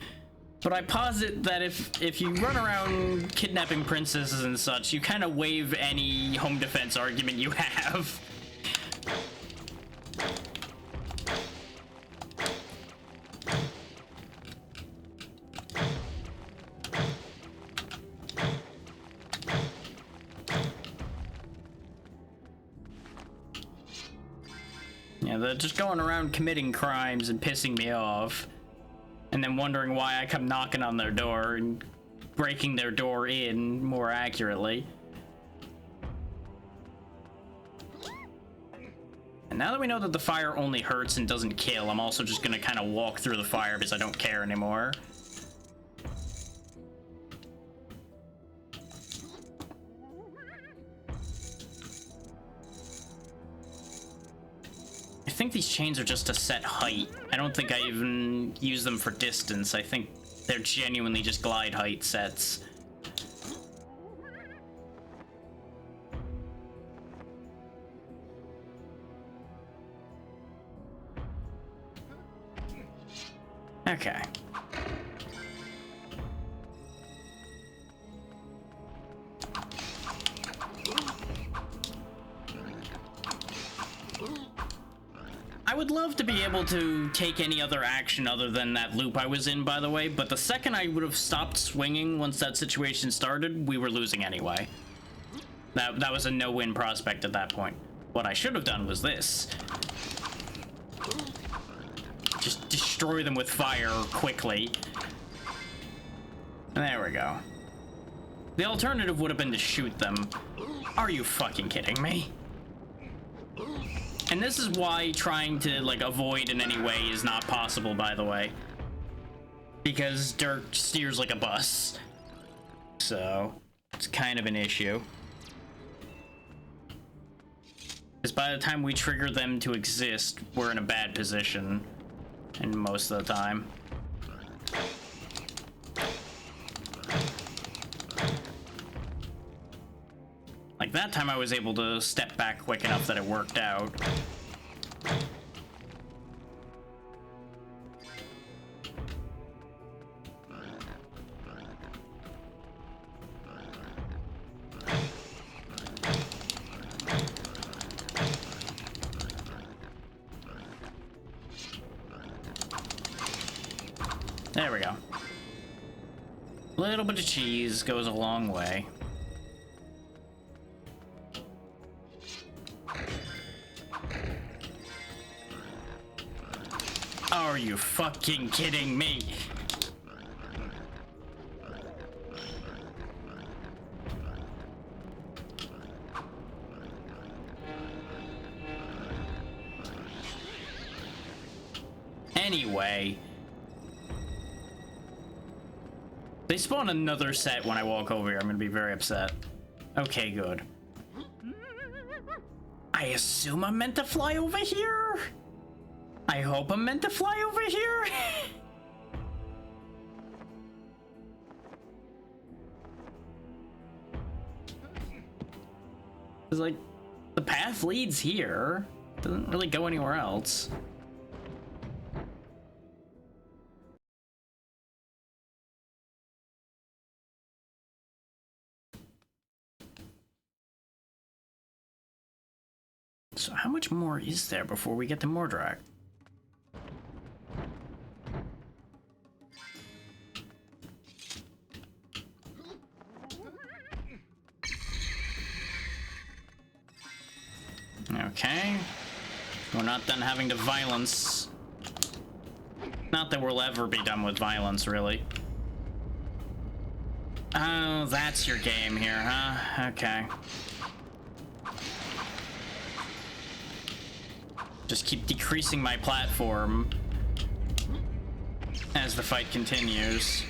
But I posit that if you run around kidnapping princesses and such, you kind of waive any home defense argument you have. Yeah, they're just going around committing crimes and pissing me off. And then wondering why I come knocking on their door and breaking their door in more accurately. And now that we know that the fire only hurts and doesn't kill, I'm also just gonna kind of walk through the fire because I don't care anymore. I think these chains are just to set height. I don't think I even use them for distance. I think they're genuinely just glide height sets. Okay. I would love to be able to take any other action other than that loop I was in, by the way, but the second I would have stopped swinging once that situation started, we were losing anyway. That was a no-win prospect at that point. What I should have done was this. Just destroy them with fire quickly. There we go. The alternative would have been to shoot them. Are you fucking kidding me? And this is why trying to, like, avoid in any way is not possible, by the way. Because Dirk steers like a bus. So, it's kind of an issue. Because by the time we trigger them to exist, we're in a bad position. And most of the time. Like that time I was able to step back quick enough that it worked out. There we go. A little bit of cheese goes a long way. Are you fucking kidding me? Anyway. They spawn another set when I walk over here. I'm gonna be very upset. Okay, good. I assume I'm meant to fly over here? I hope I'm meant to fly over here? It's like, the path leads here. Doesn't really go anywhere else. So how much more is there before we get to Mordrak? Okay. We're not done having to violence. Not that we'll ever be done with violence, really. Oh, that's your game here, huh? Okay. Just keep decreasing my platform as the fight continues.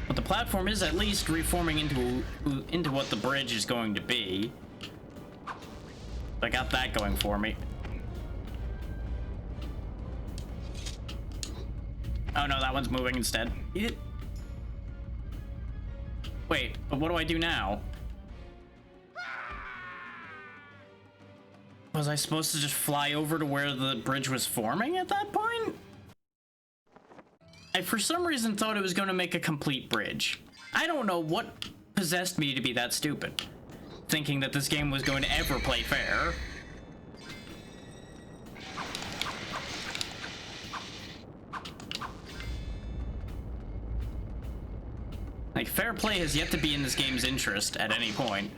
But the platform is at least reforming into what the bridge is going to be. I got that going for me. Oh no, that one's moving instead. Wait, but what do I do now? Was I supposed to just fly over to where the bridge was forming at that point? I for some reason thought it was going to make a complete bridge. I don't know what possessed me to be that stupid, thinking that this game was going to ever play fair. Like, fair play has yet to be in this game's interest at any point.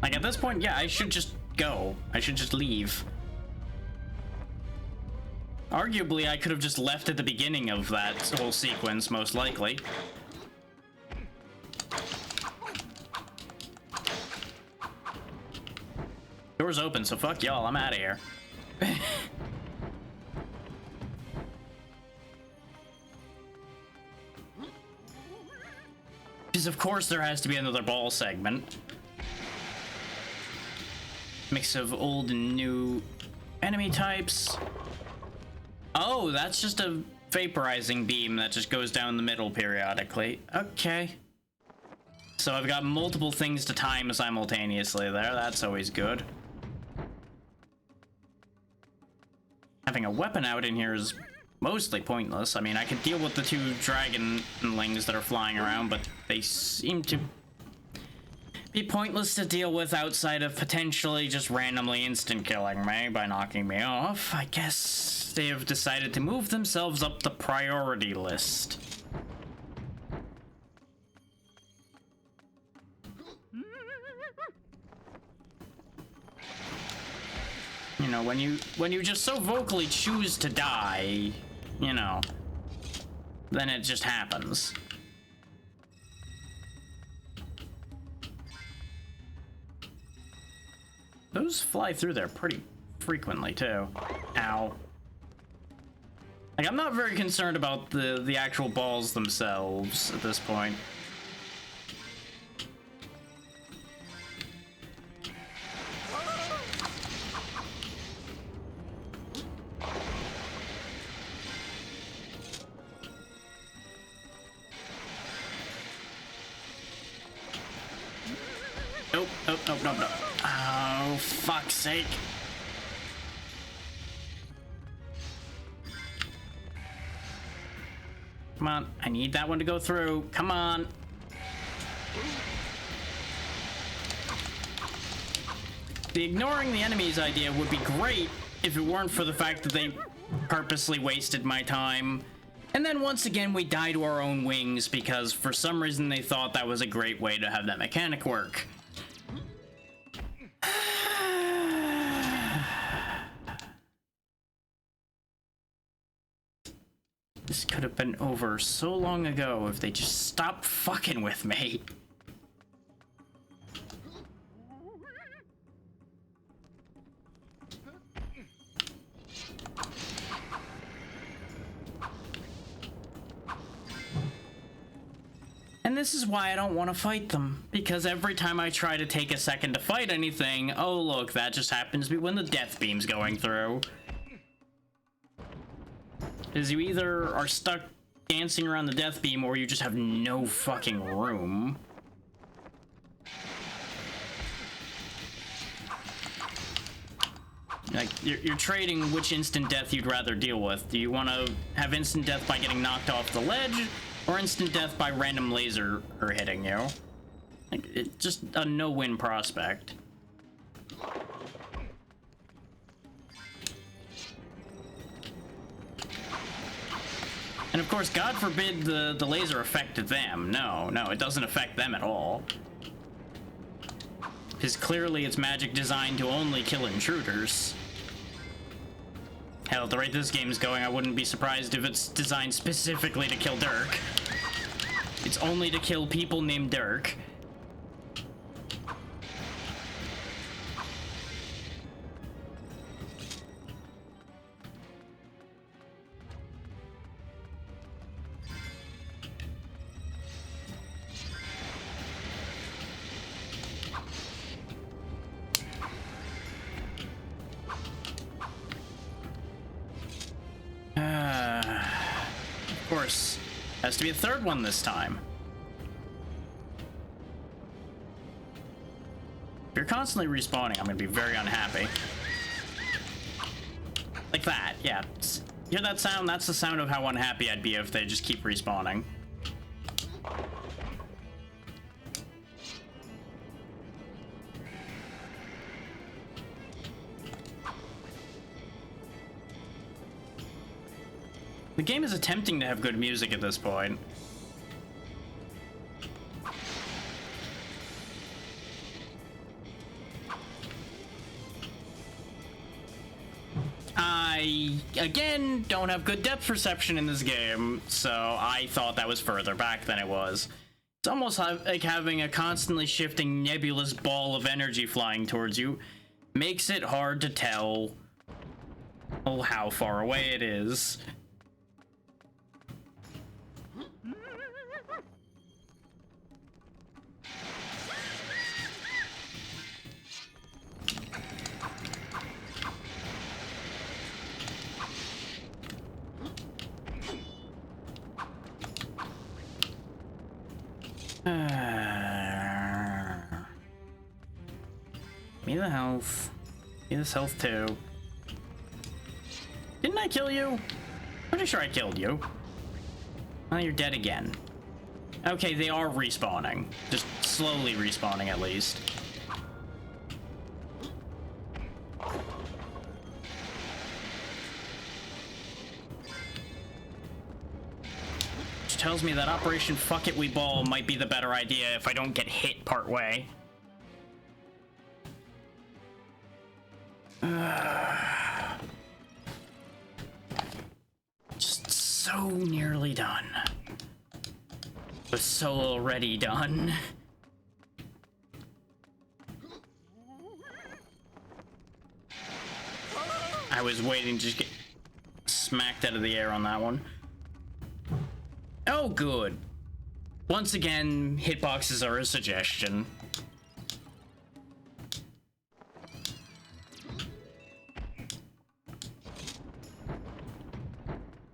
Like, at this point, yeah, I should just go. I should just leave. Arguably, I could have just left at the beginning of that whole sequence, most likely. Door's open, so fuck y'all, I'm out of here. Because of course there has to be another ball segment. Mix of old and new enemy types. Oh, that's just a vaporizing beam that just goes down the middle periodically. Okay. So I've got multiple things to time simultaneously there. That's always good. Having a weapon out in here is mostly pointless. I mean, I could deal with the 2 dragonlings that are flying around, but they seem to be pointless to deal with outside of potentially just randomly instant killing me by knocking me off. I guess they have decided to move themselves up the priority list. You know, when you just so vocally choose to die, you know, then it just happens. Those fly through there pretty frequently too. Ow. Like, I'm not very concerned about the actual balls themselves at this point. Nope, nope, nope, nope, nope. Oh, fuck's sake. Come on, I need that one to go through. Come on. The ignoring the enemies idea would be great if it weren't for the fact that they purposely wasted my time. And then once again, we die to our own wings because for some reason they thought that was a great way to have that mechanic work. This could have been over so long ago if they just stopped fucking with me. And this is why I don't want to fight them, because every time I try to take a second to fight anything, oh look, that just happens to be when the death beam's going through. Because you either are stuck dancing around the death beam or you just have no fucking room. Like, you're trading which instant death you'd rather deal with. Do you want to have instant death by getting knocked off the ledge, or instant death by random laser or hitting you? Like, it's just a no-win prospect. And of course, God forbid the laser affected them. No, it doesn't affect them at all. Because clearly it's magic designed to only kill intruders. Hell, at the rate this game's going, I wouldn't be surprised if it's designed specifically to kill Dirk. It's only to kill people named Dirk. Of course, has to be a third one this time. If you're constantly respawning, I'm gonna be very unhappy. Like that, yeah. Hear that sound? That's the sound of how unhappy I'd be if they just keep respawning. The game is attempting to have good music at this point. I, again, don't have good depth perception in this game, so I thought that was further back than it was. It's almost like having a constantly shifting nebulous ball of energy flying towards you makes it hard to tell how far away it is. Me the health. Me this health too. Didn't I kill you? Pretty sure I killed you. Oh, you're dead again. Okay, they are respawning. Just slowly respawning at least. Which tells me that Operation Fuck It We Ball might be the better idea if I don't get hit part way. Just so nearly done. But so already done. I was waiting to just get smacked out of the air on that one. Oh, good. Once again, hitboxes are a suggestion.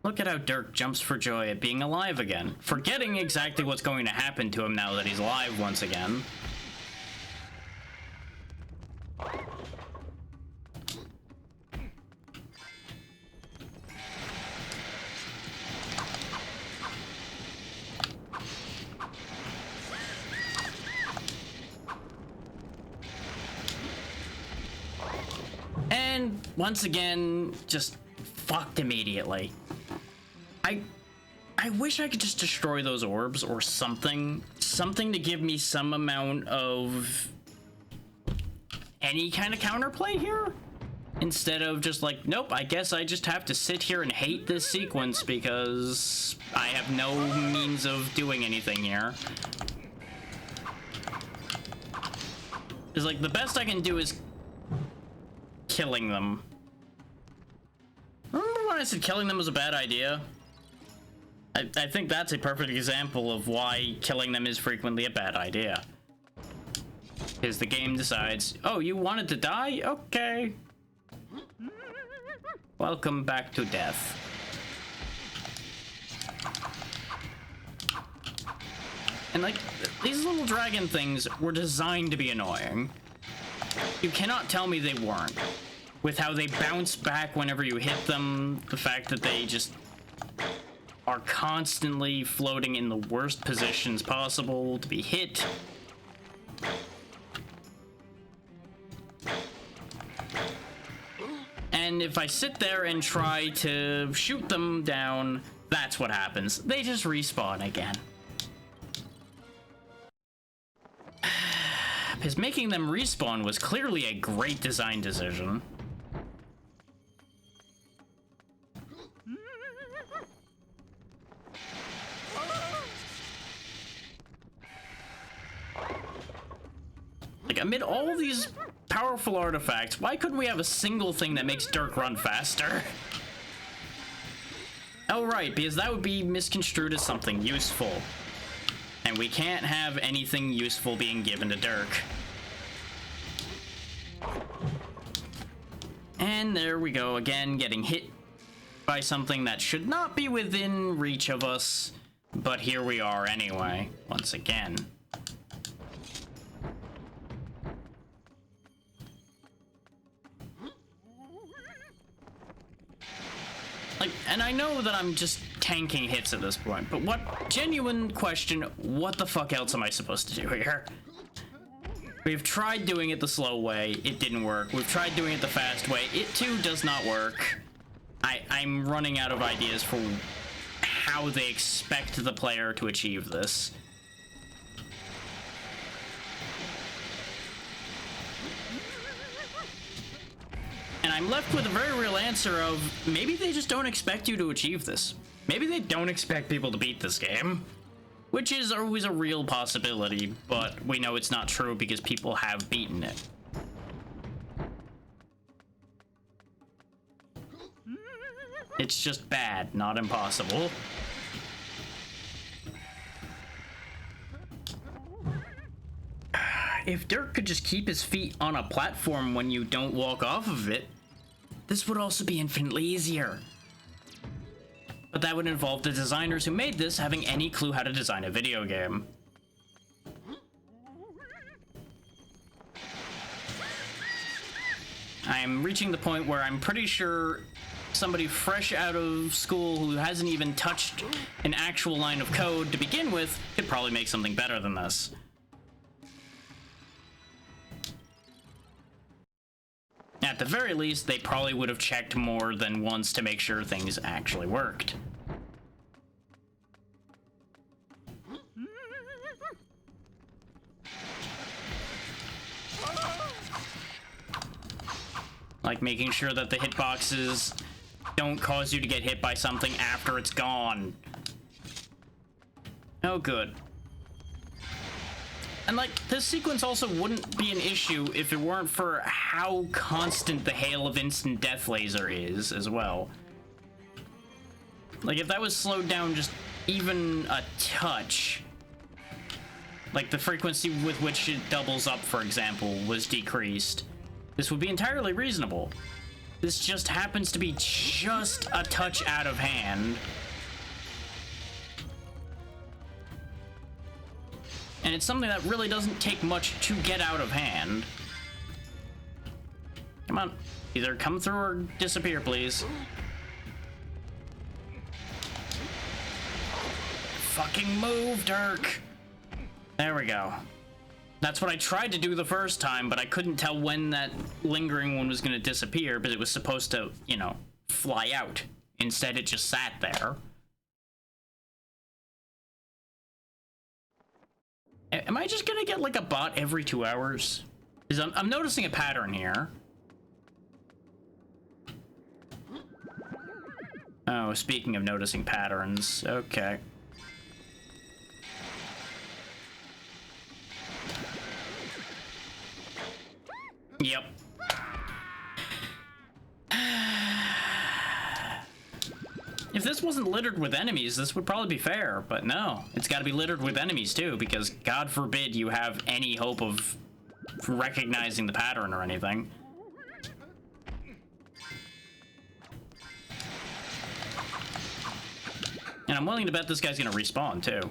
Look at how Dirk jumps for joy at being alive again, forgetting exactly what's going to happen to him now that he's alive once again. And once again, just fucked immediately. I wish I could just destroy those orbs or something to give me some amount of any kind of counterplay here, instead of just like, nope, I guess I just have to sit here and hate this sequence because I have no means of doing anything here. It's like the best I can do is killing them. Remember when I said killing them was a bad idea? I think that's a perfect example of why killing them is frequently a bad idea. Because the game decides, oh, you wanted to die? Okay. Welcome back to death. And like, these little dragon things were designed to be annoying. You cannot tell me they weren't. With how they bounce back whenever you hit them, the fact that they just are constantly floating in the worst positions possible to be hit. And if I sit there and try to shoot them down, that's what happens. They just respawn again. Because making them respawn was clearly a great design decision. Like, amid all these powerful artifacts, why couldn't we have a single thing that makes Dirk run faster? Oh, right, because that would be misconstrued as something useful. And we can't have anything useful being given to Dirk. And there we go, again, getting hit by something that should not be within reach of us. But here we are anyway, once again. Like, and I know that I'm just tanking hits at this point, but genuine question, what the fuck else am I supposed to do here? We've tried doing it the slow way, it didn't work. We've tried doing it the fast way, it too does not work. I'm running out of ideas for how they expect the player to achieve this. And I'm left with a very real answer of maybe they just don't expect you to achieve this. Maybe they don't expect people to beat this game, which is always a real possibility, but we know it's not true because people have beaten it. It's just bad, not impossible. If Dirk could just keep his feet on a platform when you don't walk off of it, this would also be infinitely easier. But that would involve the designers who made this having any clue how to design a video game. I'm reaching the point where I'm pretty sure somebody fresh out of school who hasn't even touched an actual line of code to begin with could probably make something better than this. At the very least, they probably would have checked more than once to make sure things actually worked. Like making sure that the hitboxes don't cause you to get hit by something after it's gone. Oh, good. And like, this sequence also wouldn't be an issue if it weren't for how constant the hail of instant death laser is as well. Like, if that was slowed down just even a touch, like the frequency with which it doubles up, for example, was decreased, this would be entirely reasonable. This just happens to be just a touch out of hand. And it's something that really doesn't take much to get out of hand. Come on, either come through or disappear, please. Fucking move, Dirk. There we go. That's what I tried to do the first time, but I couldn't tell when that lingering one was gonna disappear, but it was supposed to, you know, fly out. Instead, it just sat there. Am I just gonna get like a bot every 2 hours? Because I'm noticing a pattern here. Oh, speaking of noticing patterns, okay. Yep. If this wasn't littered with enemies, this would probably be fair, but no. It's gotta be littered with enemies too, because God forbid you have any hope of recognizing the pattern or anything. And I'm willing to bet this guy's gonna respawn too.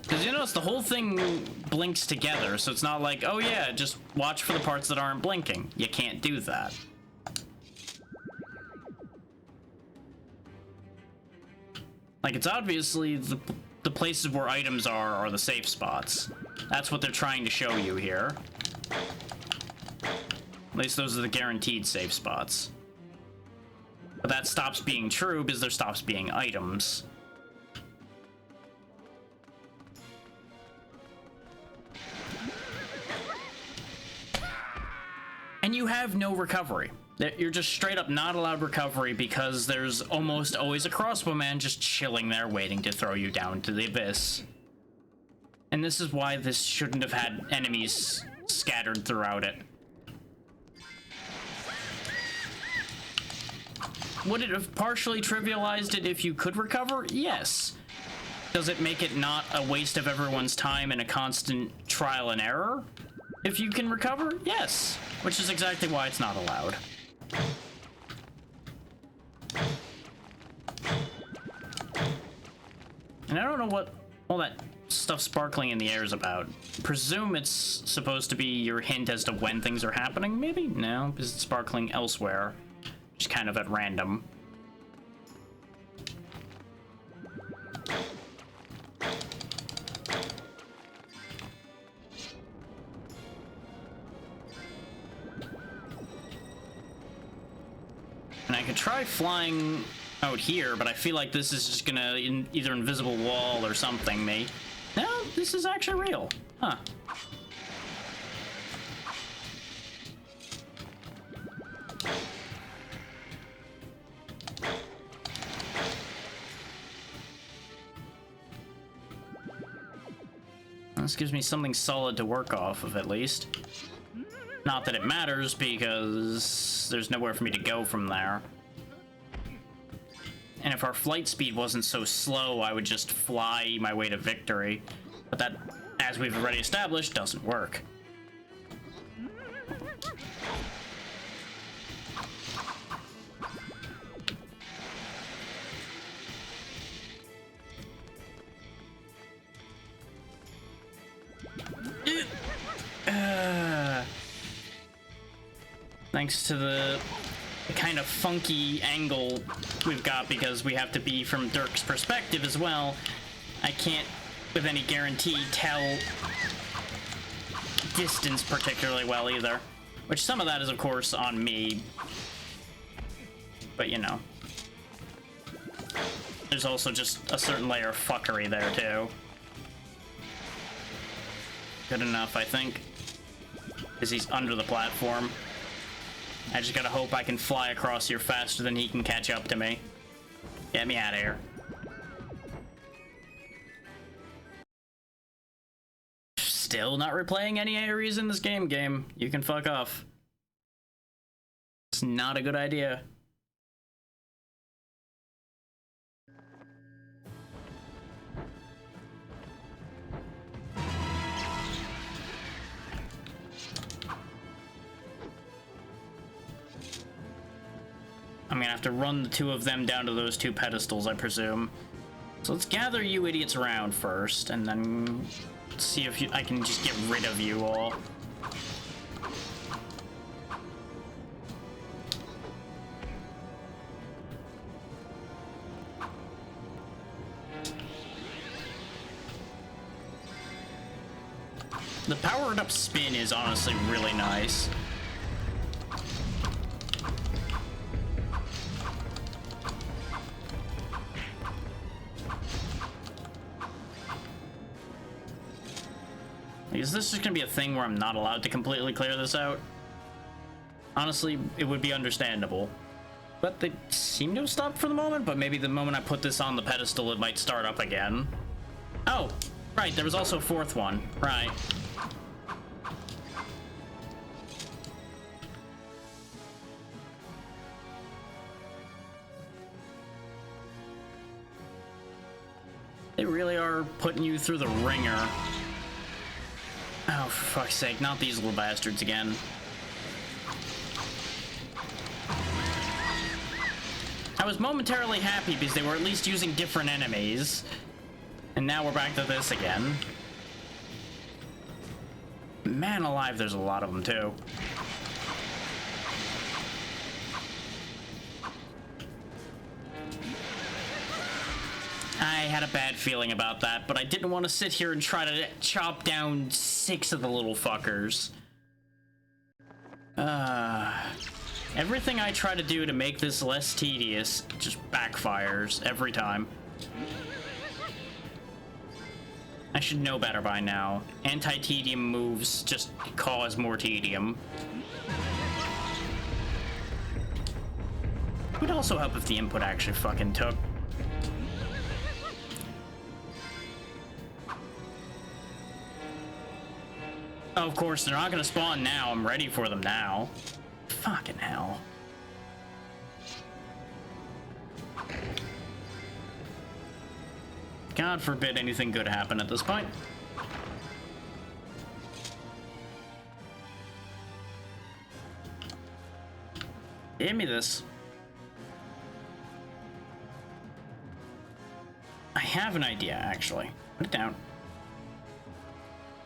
Because you notice the whole thing blinks together, so it's not like, oh yeah, just watch for the parts that aren't blinking. You can't do that. Like, it's obviously the places where items are the safe spots. That's what they're trying to show you here. At least those are the guaranteed safe spots. But that stops being true because there stops being items. And you have no recovery. You're just straight up not allowed recovery because there's almost always a crossbow man just chilling there waiting to throw you down to the abyss. And this is why this shouldn't have had enemies scattered throughout it. Would it have partially trivialized it if you could recover? Yes. Does it make it not a waste of everyone's time and a constant trial and error? If you can recover? Yes. Which is exactly why it's not allowed. And I don't know what all that stuff sparkling in the air is about. Presume it's supposed to be your hint as to when things are happening? Maybe? No, because it's sparkling elsewhere. Just kind of at random. And I could try flying out here, but I feel like this is just gonna either invisible wall or something me. No, this is actually real. Huh. This gives me something solid to work off of, at least. Not that it matters, because there's nowhere for me to go from there. And if our flight speed wasn't so slow, I would just fly my way to victory. But that, as we've already established, doesn't work. Thanks to the kind of funky angle we've got, because we have to be from Dirk's perspective as well, I can't with any guarantee tell distance particularly well either. Which some of that is of course on me, but you know, there's also just a certain layer of fuckery there too. Good enough, I think, because he's under the platform. I just gotta hope I can fly across here faster than he can catch up to me. Get me out of here. Still not replaying any areas in this game. You can fuck off. It's not a good idea. I'm gonna have to run the two of them down to those two pedestals, I presume. So let's gather you idiots around first, and then see if I can just get rid of you all. The powered up spin is honestly really nice. Is this just gonna be a thing where I'm not allowed to completely clear this out? Honestly, it would be understandable. But they seem to have stopped for the moment, but maybe the moment I put this on the pedestal, it might start up again. Oh, right, there was also a fourth one. Right. They really are putting you through the ringer. Oh, for fuck's sake, not these little bastards again. I was momentarily happy because they were at least using different enemies. And now we're back to this again. Man alive, there's a lot of them too. I had a bad feeling about that, but I didn't want to sit here and try to chop down 6 of the little fuckers. Everything I try to do to make this less tedious just backfires every time. I should know better by now. Anti-tedium moves just cause more tedium. It would also help if the input actually fucking took. Oh, of course, they're not gonna spawn now. I'm ready for them now. Fucking hell. God forbid anything good happen at this point. Give me this. I have an idea, actually. Put it down.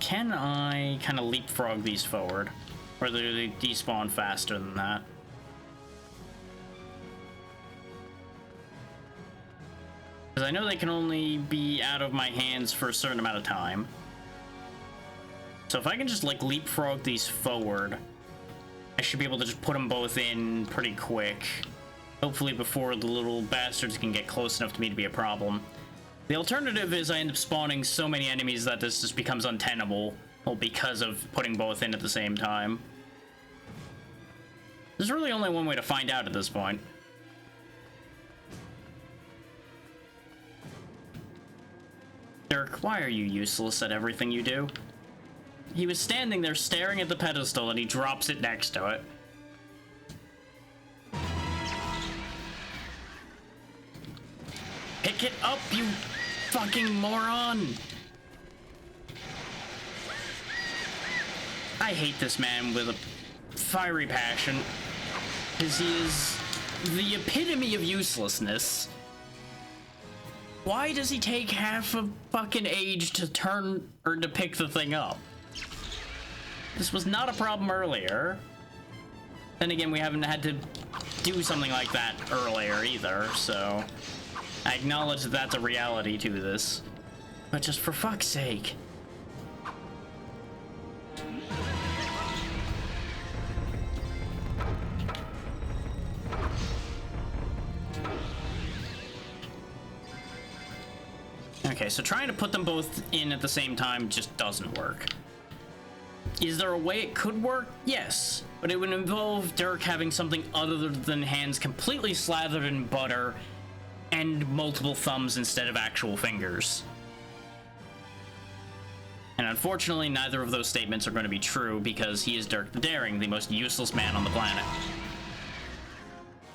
Can I kind of leapfrog these forward? Or do they despawn faster than that? Because I know they can only be out of my hands for a certain amount of time. So if I can just like leapfrog these forward, I should be able to just put them both in pretty quick. Hopefully before the little bastards can get close enough to me to be a problem. The alternative is I end up spawning so many enemies that this just becomes untenable, well, because of putting both in at the same time. There's really only one way to find out at this point. Dirk, why are you useless at everything you do? He was standing there staring at the pedestal and he drops it next to it. Pick it up, you fucking moron! I hate this man with a fiery passion, because he is the epitome of uselessness. Why does he take half a fucking age to turn or to pick the thing up? This was not a problem earlier. Then again, we haven't had to do something like that earlier either, so I acknowledge that that's a reality to this. But just for fuck's sake. Okay, so trying to put them both in at the same time just doesn't work. Is there a way it could work? Yes, but it would involve Dirk having something other than hands completely slathered in butter and multiple thumbs instead of actual fingers. And unfortunately, neither of those statements are going to be true because he is Dirk the Daring, the most useless man on the planet.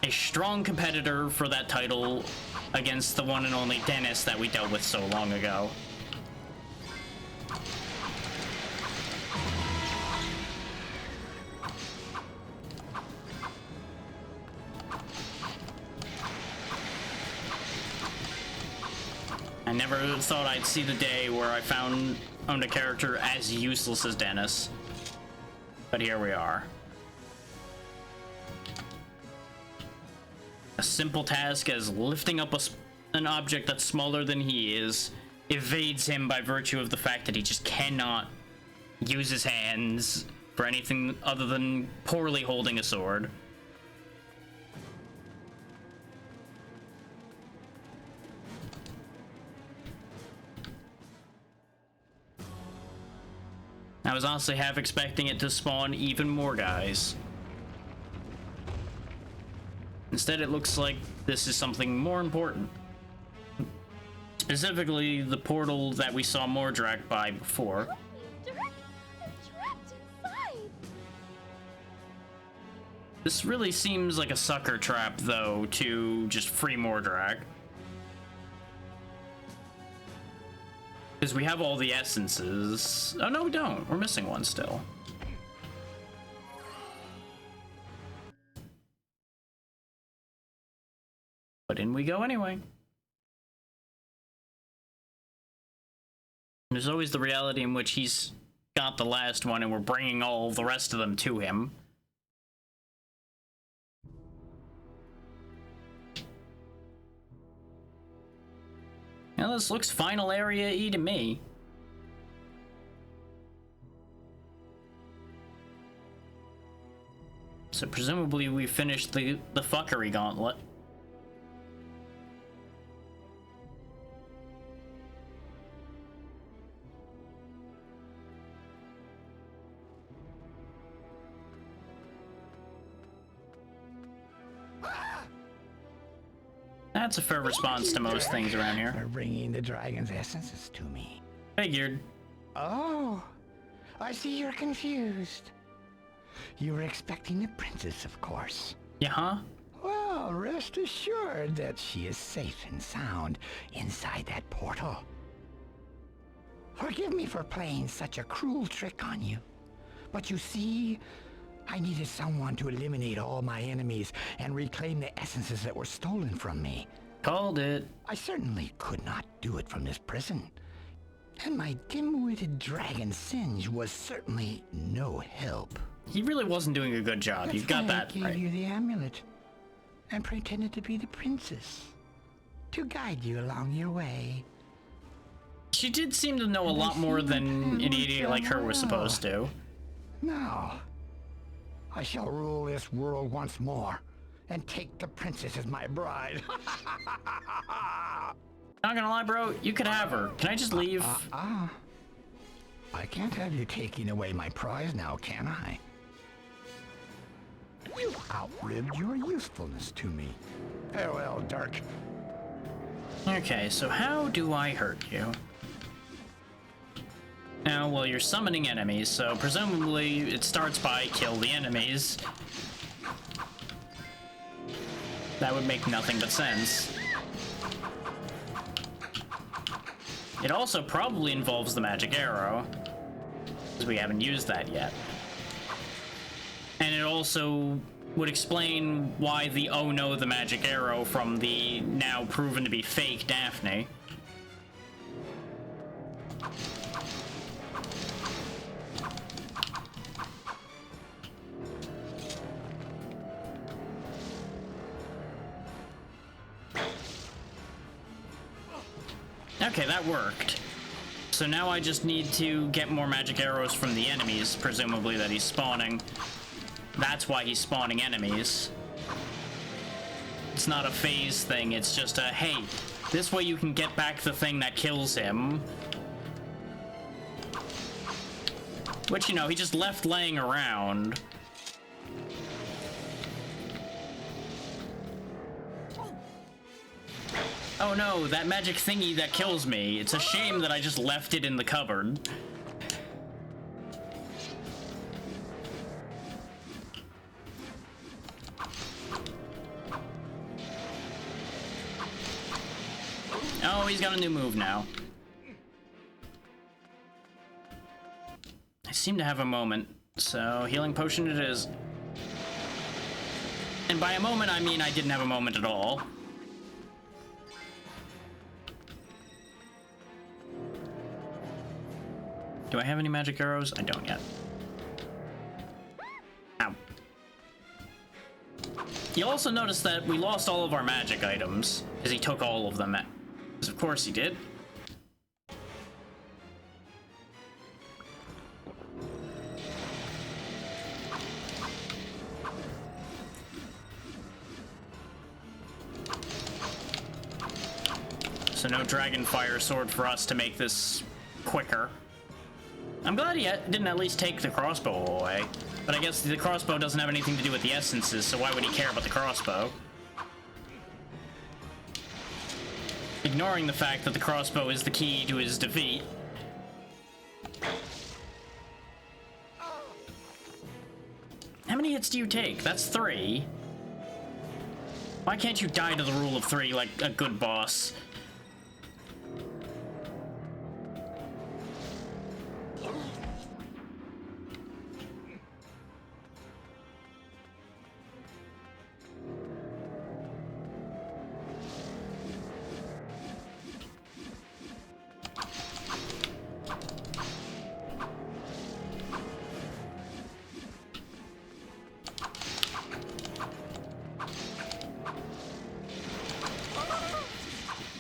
A strong competitor for that title against the one and only Dennis that we dealt with so long ago. I never thought I'd see the day where I owned a character as useless as Dennis. But here we are. A simple task as lifting up an object that's smaller than he is evades him by virtue of the fact that he just cannot use his hands for anything other than poorly holding a sword. I was honestly half expecting it to spawn even more guys. Instead, it looks like this is something more important. Specifically, the portal that we saw Mordrak by before. Help me, Dirk! I'm trapped inside! This really seems like a sucker trap, though, to just free Mordrak. Because we have all the essences. Oh, no, we don't. We're missing one still. But in we go anyway. There's always the reality in which he's got the last one and we're bringing all the rest of them to him. Now this looks final area E to me. So presumably we finished the fuckery gauntlet. That's a fair response to most things around here. For bringing the dragon's essences to me. Figured. Oh, I see you're confused. You were expecting the princess, of course. Yeah, huh? Well, rest assured that she is safe and sound inside that portal. Forgive me for playing such a cruel trick on you. But you see, I needed someone to eliminate all my enemies and reclaim the essences that were stolen from me. Called it. I certainly could not do it from this prison. And my dim-witted dragon Singe was certainly no help. He really wasn't doing a good job. That's You've got why that I gave right. you the amulet and pretended to be the princess to guide you along your way. She did seem to know a lot more than an idiot like her was supposed to. Now, I shall rule this world once more and take the princess as my bride. Not gonna lie, bro, you could have her. Can I just leave? I can't have you taking away my prize now, can I? You've outlived your usefulness to me. Farewell, Dirk. Okay, so how do I hurt you? Now, well, you're summoning enemies, so presumably it starts by kill the enemies. That would make nothing but sense. It also probably involves the magic arrow, because we haven't used that yet. And it also would explain why the oh no, the magic arrow from the now proven to be fake Daphne. Okay, that worked. So now I just need to get more magic arrows from the enemies, presumably that he's spawning. That's why he's spawning enemies. It's not a phase thing, it's just a, hey, this way you can get back the thing that kills him. Which, you know, he just left laying around. Oh no, that magic thingy that kills me. It's a shame that I just left it in the cupboard. Oh, he's got a new move now. I seem to have a moment, so healing potion it is. And by a moment, I mean I didn't have a moment at all. Do I have any magic arrows? I don't yet. Ow. You'll also notice that we lost all of our magic items, because he took all of them. Because of course he did. So no dragon fire sword for us to make this quicker. I'm glad he didn't at least take the crossbow away. But I guess the crossbow doesn't have anything to do with the essences, so why would he care about the crossbow? Ignoring the fact that the crossbow is the key to his defeat. How many hits do you take? That's 3. Why can't you die to the rule of 3 like a good boss?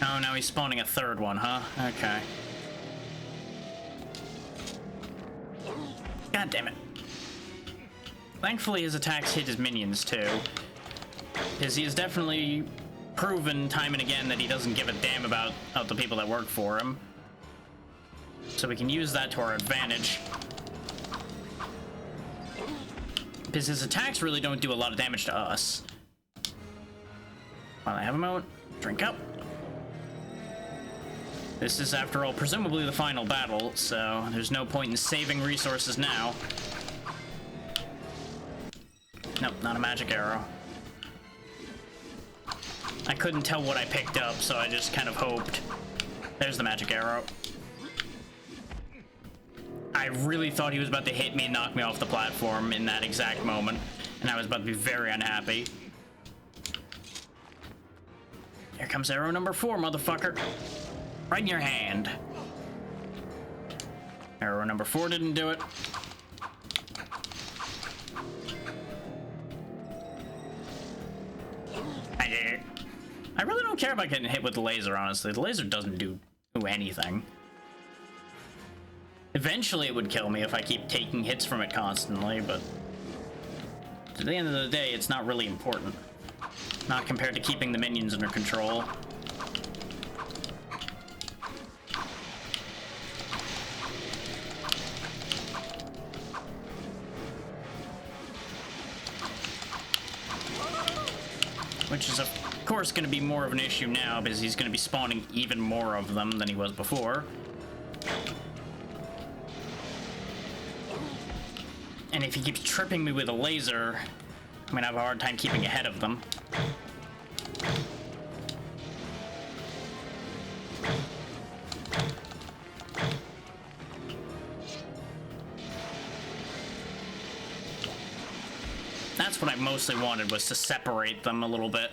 Oh, now he's spawning a third one, huh? Okay. God damn it. Thankfully, his attacks hit his minions, too. Because he has definitely proven time and again that he doesn't give a damn about the people that work for him. So we can use that to our advantage. Because his attacks really don't do a lot of damage to us. While I have a moment, drink up. This is, after all, presumably the final battle, so there's no point in saving resources now. Nope, not a magic arrow. I couldn't tell what I picked up, so I just kind of hoped. There's the magic arrow. I really thought he was about to hit me and knock me off the platform in that exact moment, and I was about to be very unhappy. Here comes arrow number 4, motherfucker. Right in your hand. Arrow number 4 didn't do it. I did it. I really don't care about getting hit with the laser, honestly. The laser doesn't do anything. Eventually it would kill me if I keep taking hits from it constantly, but at the end of the day, it's not really important. Not compared to keeping the minions under control. Which is, of course, going to be more of an issue now, because he's going to be spawning even more of them than he was before. And if he keeps tripping me with a laser, I'm gonna have a hard time keeping ahead of them. That's what I mostly wanted, was to separate them a little bit,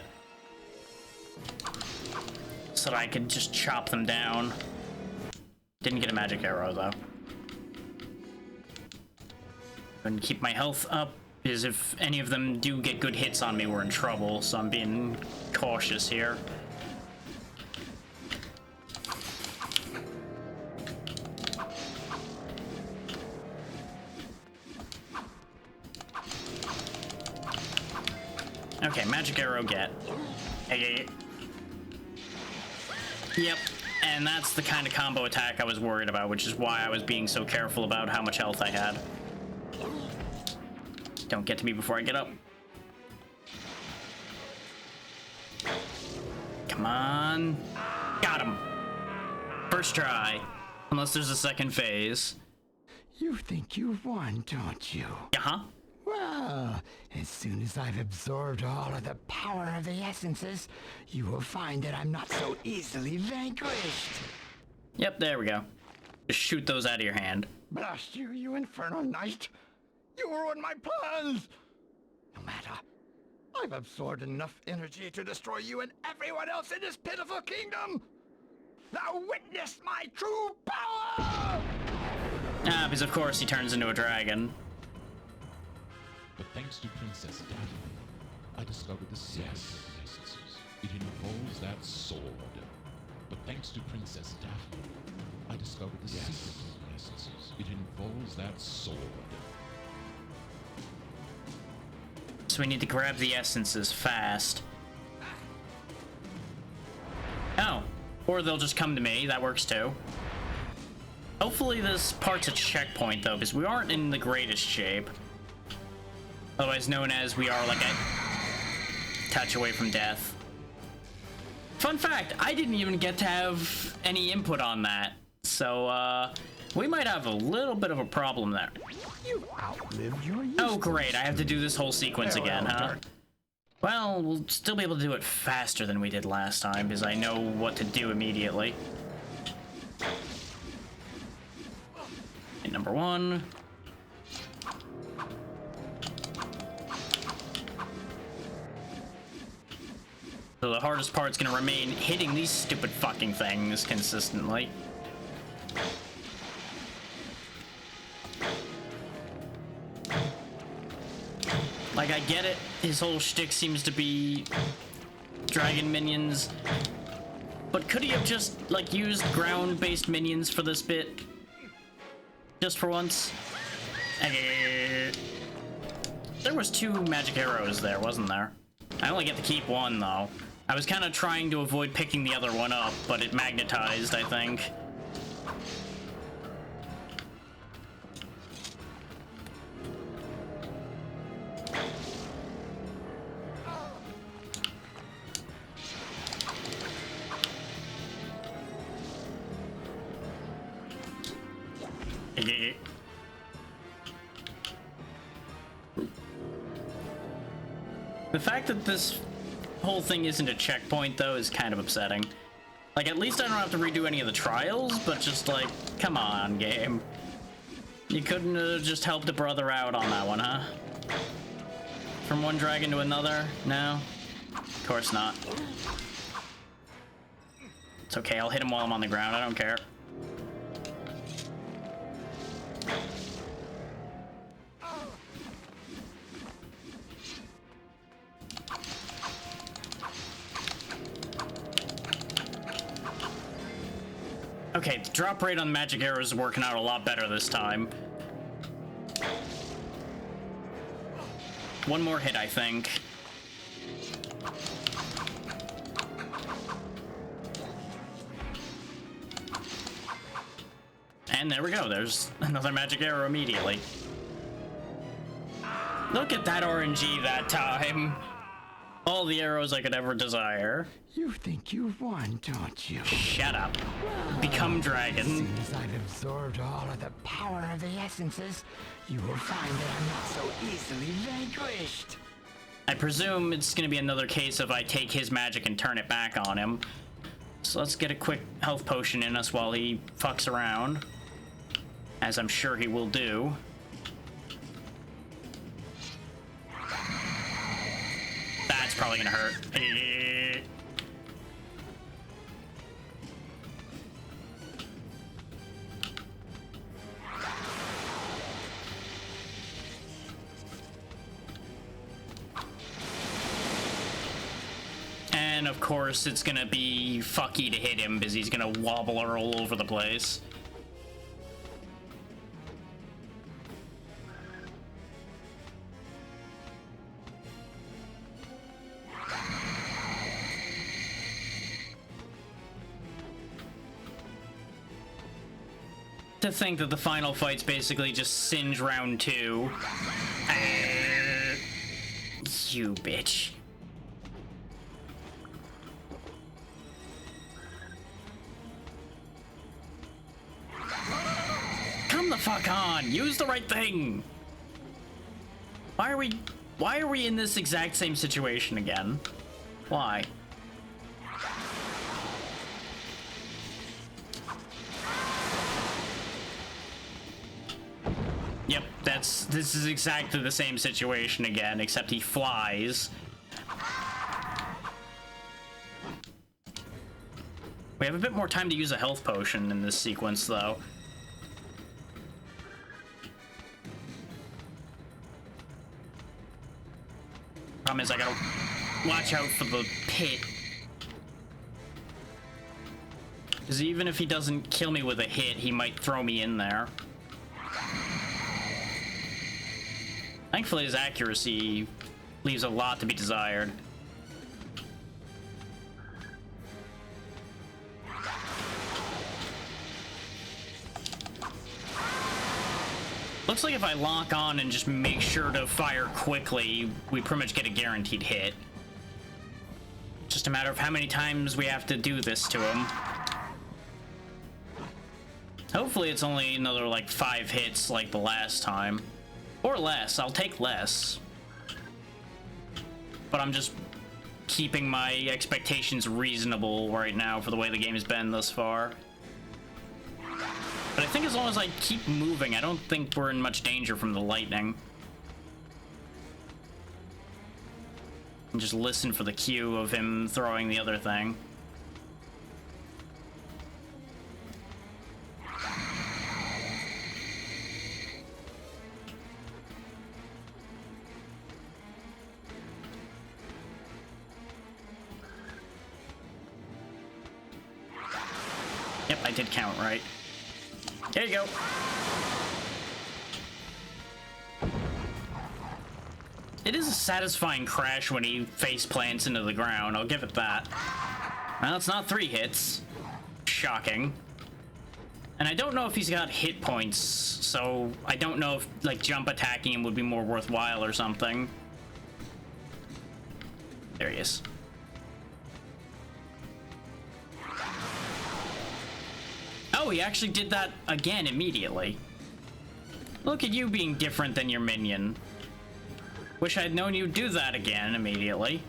so that I could just chop them down. Didn't get a magic arrow, though. And keep my health up, because if any of them do get good hits on me, we're in trouble, so I'm being cautious here. Okay, magic arrow get. Hey. Yep, and that's the kind of combo attack I was worried about, which is why I was being so careful about how much health I had. Don't get to me before I get up. Come on. Got him. First try. Unless there's a second phase. You think you've won, don't you? Uh-huh. Well, as soon as I've absorbed all of the power of the essences, you will find that I'm not so easily vanquished. Yep, there we go. Just shoot those out of your hand. Blast you, you infernal knight! You ruined my plans! No matter. I've absorbed enough energy to destroy you and everyone else in this pitiful kingdom! Now witness my true power! Ah, because of course he turns into a dragon. But thanks to Princess Daphne, I discovered the secret of the essences. It involves that sword. But thanks to Princess Daphne, I discovered the secret of the essences. It involves that sword. So we need to grab the essences fast. Oh, or they'll just come to me. That works too. Hopefully this part's a checkpoint though, because we aren't in the greatest shape. Otherwise known as we are like a touch away from death. Fun fact, I didn't even get to have any input on that. So, we might have a little bit of a problem there. You outlived your use. Oh great, I have to do this whole sequence again, huh? Well, we'll still be able to do it faster than we did last time, because I know what to do immediately. And number one. So the hardest part's gonna remain hitting these stupid fucking things consistently. Like, I get it, his whole shtick seems to be dragon minions, but could he have just, like, used ground-based minions for this bit? Just for once? There was 2 magic arrows there, wasn't there? I only get to keep one, though. I was kind of trying to avoid picking the other one up, but it magnetized, I think. The fact that this whole thing isn't a checkpoint, though, is kind of upsetting. Like, at least I don't have to redo any of the trials, but just like, come on, game. You couldn't have just helped a brother out on that one, huh? From one dragon to another? No? Of course not. It's okay, I'll hit him while I'm on the ground, I don't care. Okay, the drop rate on magic arrows is working out a lot better this time. One more hit, I think. And there we go, there's another magic arrow immediately. Look at that RNG that time. All the arrows I could ever desire. You think you've won, don't you? Shut up. Become dragon. As soon as I've absorbed all of the power of the essences, you will find they are not so easily vanquished. I presume it's gonna be another case of I take his magic and turn it back on him. So let's get a quick health potion in us while he fucks around, as I'm sure he will do. That's probably gonna hurt. And of course, it's gonna be fucky to hit him because he's gonna wobble her all over the place. To think that the final fight's basically just Singe round 2. You bitch. Come the fuck on! Use the right thing! Why are we in this exact same situation again? Why? Yep, this is exactly the same situation again, except he flies. We have a bit more time to use a health potion in this sequence, though. Problem is, I gotta watch out for the pit. Because even if he doesn't kill me with a hit, he might throw me in there. Thankfully, his accuracy leaves a lot to be desired. Looks like if I lock on and just make sure to fire quickly, we pretty much get a guaranteed hit. Just a matter of how many times we have to do this to him. Hopefully it's only another like 5 hits like the last time. Or less. I'll take less. But I'm just keeping my expectations reasonable right now for the way the game has been thus far. But I think as long as I keep moving, I don't think we're in much danger from the lightning. And just listen for the cue of him throwing the other thing. Yep, I did count right. There you go. It is a satisfying crash when he face plants into the ground, I'll give it that. Well, it's not 3 hits. Shocking. And I don't know if he's got hit points, so I don't know if, like, jump attacking him would be more worthwhile or something. There he is. Oh, he actually did that again immediately. Look at you being different than your minion. Wish I'd known you'd do that again immediately.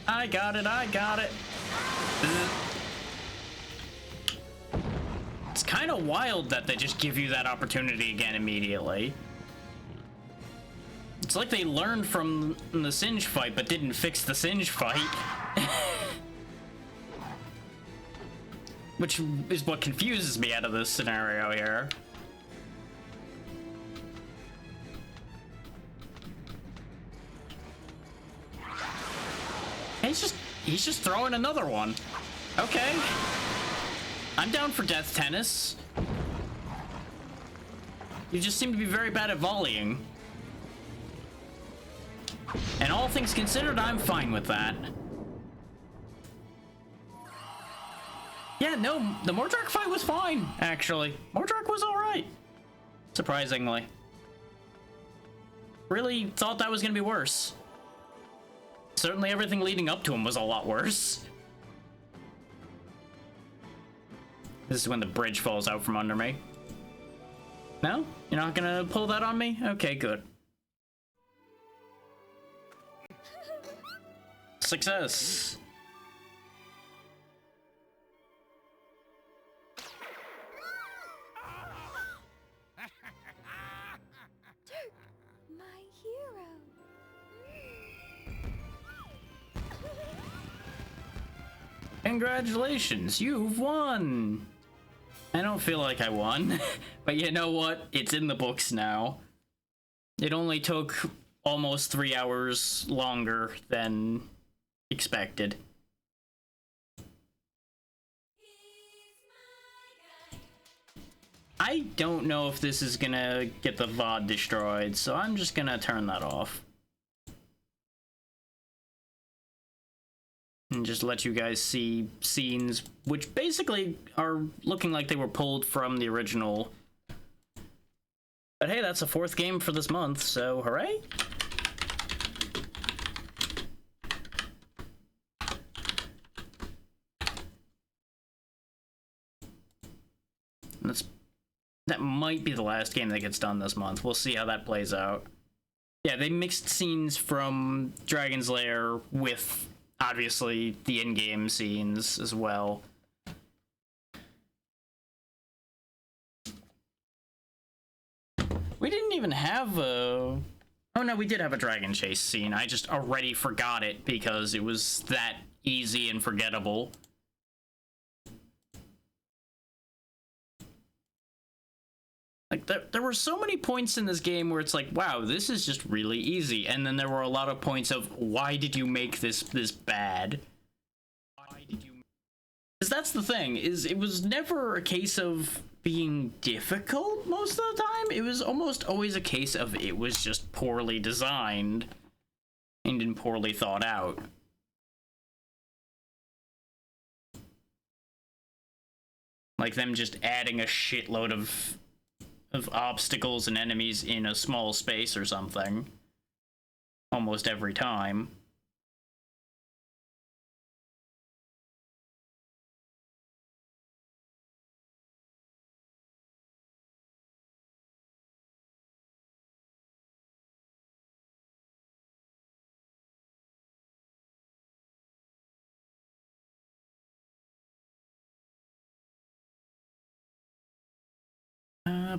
I got it, I got it. It's kind of wild that they just give you that opportunity again immediately. It's like they learned from the Singe fight, but didn't fix the Singe fight. Which is what confuses me out of this scenario here. He's just throwing another one. Okay. I'm down for death tennis. You just seem to be very bad at volleying. And all things considered, I'm fine with that. Yeah, no, the Mordrak fight was fine, actually. Mordrak was alright. Surprisingly. Really thought that was gonna be worse. Certainly everything leading up to him was a lot worse. This is when the bridge falls out from under me. No? You're not gonna pull that on me? Okay, good. Success! Dirk, my hero. Congratulations, you've won! I don't feel like I won, but you know what? It's in the books now. It only took almost 3 hours longer than expected. I don't know if this is gonna get the VOD destroyed, so I'm just gonna turn that off. And just let you guys see scenes which basically are looking like they were pulled from the original. But hey, that's the 4th game for this month, so hooray! That might be the last game that gets done this month. We'll see how that plays out. Yeah, they mixed scenes from Dragon's Lair with, obviously, the in-game scenes as well. We didn't even have a... Oh no, we did have a dragon chase scene. I just already forgot it because it was that easy and forgettable. Like, there were so many points in this game where it's like, wow, this is just really easy. And then there were a lot of points of, why did you make this bad? Why did you... Because that's the thing, is it was never a case of being difficult most of the time. It was almost always a case of it was just poorly designed and poorly thought out. Like them just adding a shitload of obstacles and enemies in a small space or something. Almost every time.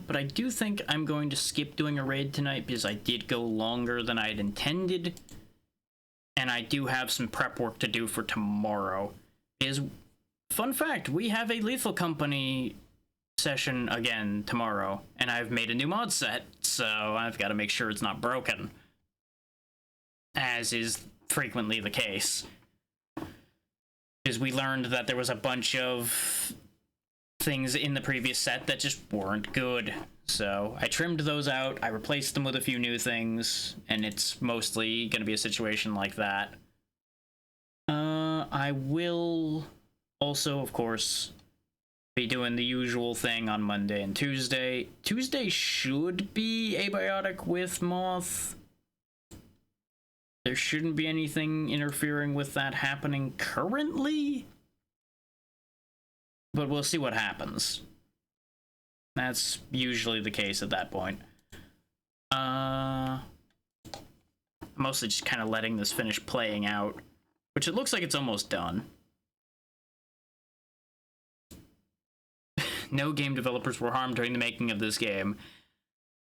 But I do think I'm going to skip doing a raid tonight because I did go longer than I had intended. And I do have some prep work to do for tomorrow. Fun fact, we have a Lethal Company session again tomorrow. And I've made a new mod set, so I've got to make sure it's not broken. As is frequently the case. Because we learned that there was a bunch of things in the previous set that just weren't good. So I trimmed those out, I replaced them with a few new things, and it's mostly going to be a situation like that. I will also, of course, be doing the usual thing on Monday and Tuesday. Tuesday should be abiotic with Moth. There shouldn't be anything interfering with that happening currently. But we'll see what happens. That's usually the case at that point. Mostly just kind of letting this finish playing out, which it looks like it's almost done. No game developers were harmed during the making of this game.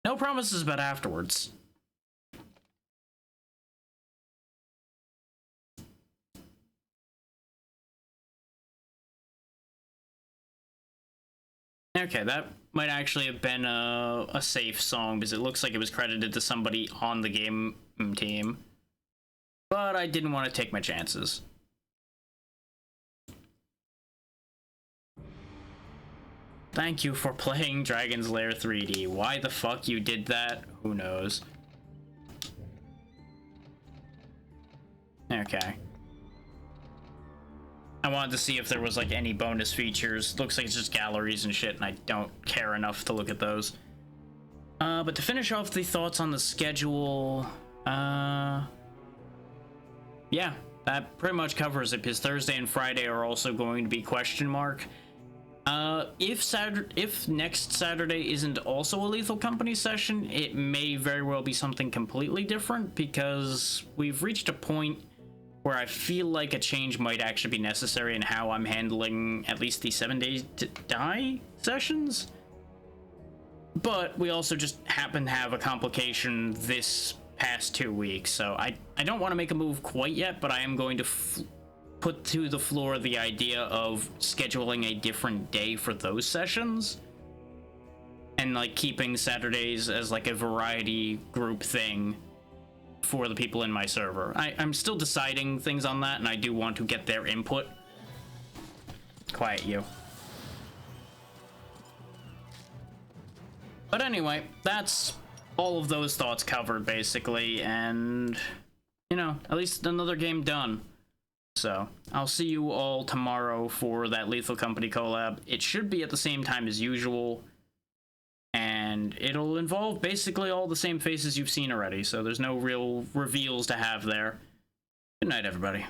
No promises about afterwards. Okay, that might actually have been a safe song, because it looks like it was credited to somebody on the game team. But I didn't want to take my chances. Thank you for playing Dragon's Lair 3D. Why the fuck you did that? Who knows? Okay. I wanted to see if there was like any bonus features. Looks like it's just galleries and shit, and I don't care enough to look at those. But to finish off the thoughts on the schedule, yeah, that pretty much covers it, because Thursday and Friday are also going to be question mark. If next Saturday isn't also a Lethal Company session, it may very well be something completely different, because we've reached a point where I feel like a change might actually be necessary in how I'm handling at least the 7 Days to Die sessions. But we also just happen to have a complication this past 2 weeks, so I don't want to make a move quite yet, but I am going to put to the floor the idea of scheduling a different day for those sessions, and like keeping Saturdays as like a variety group thing for the people in my server. I'm still deciding things on that, and I do want to get their input. Quiet you. But anyway, that's all of those thoughts covered, basically, and, you know, at least another game done. So, I'll see you all tomorrow for that Lethal Company collab. It should be at the same time as usual, and it'll involve basically all the same faces you've seen already, so there's no real reveals to have there. Good night, everybody.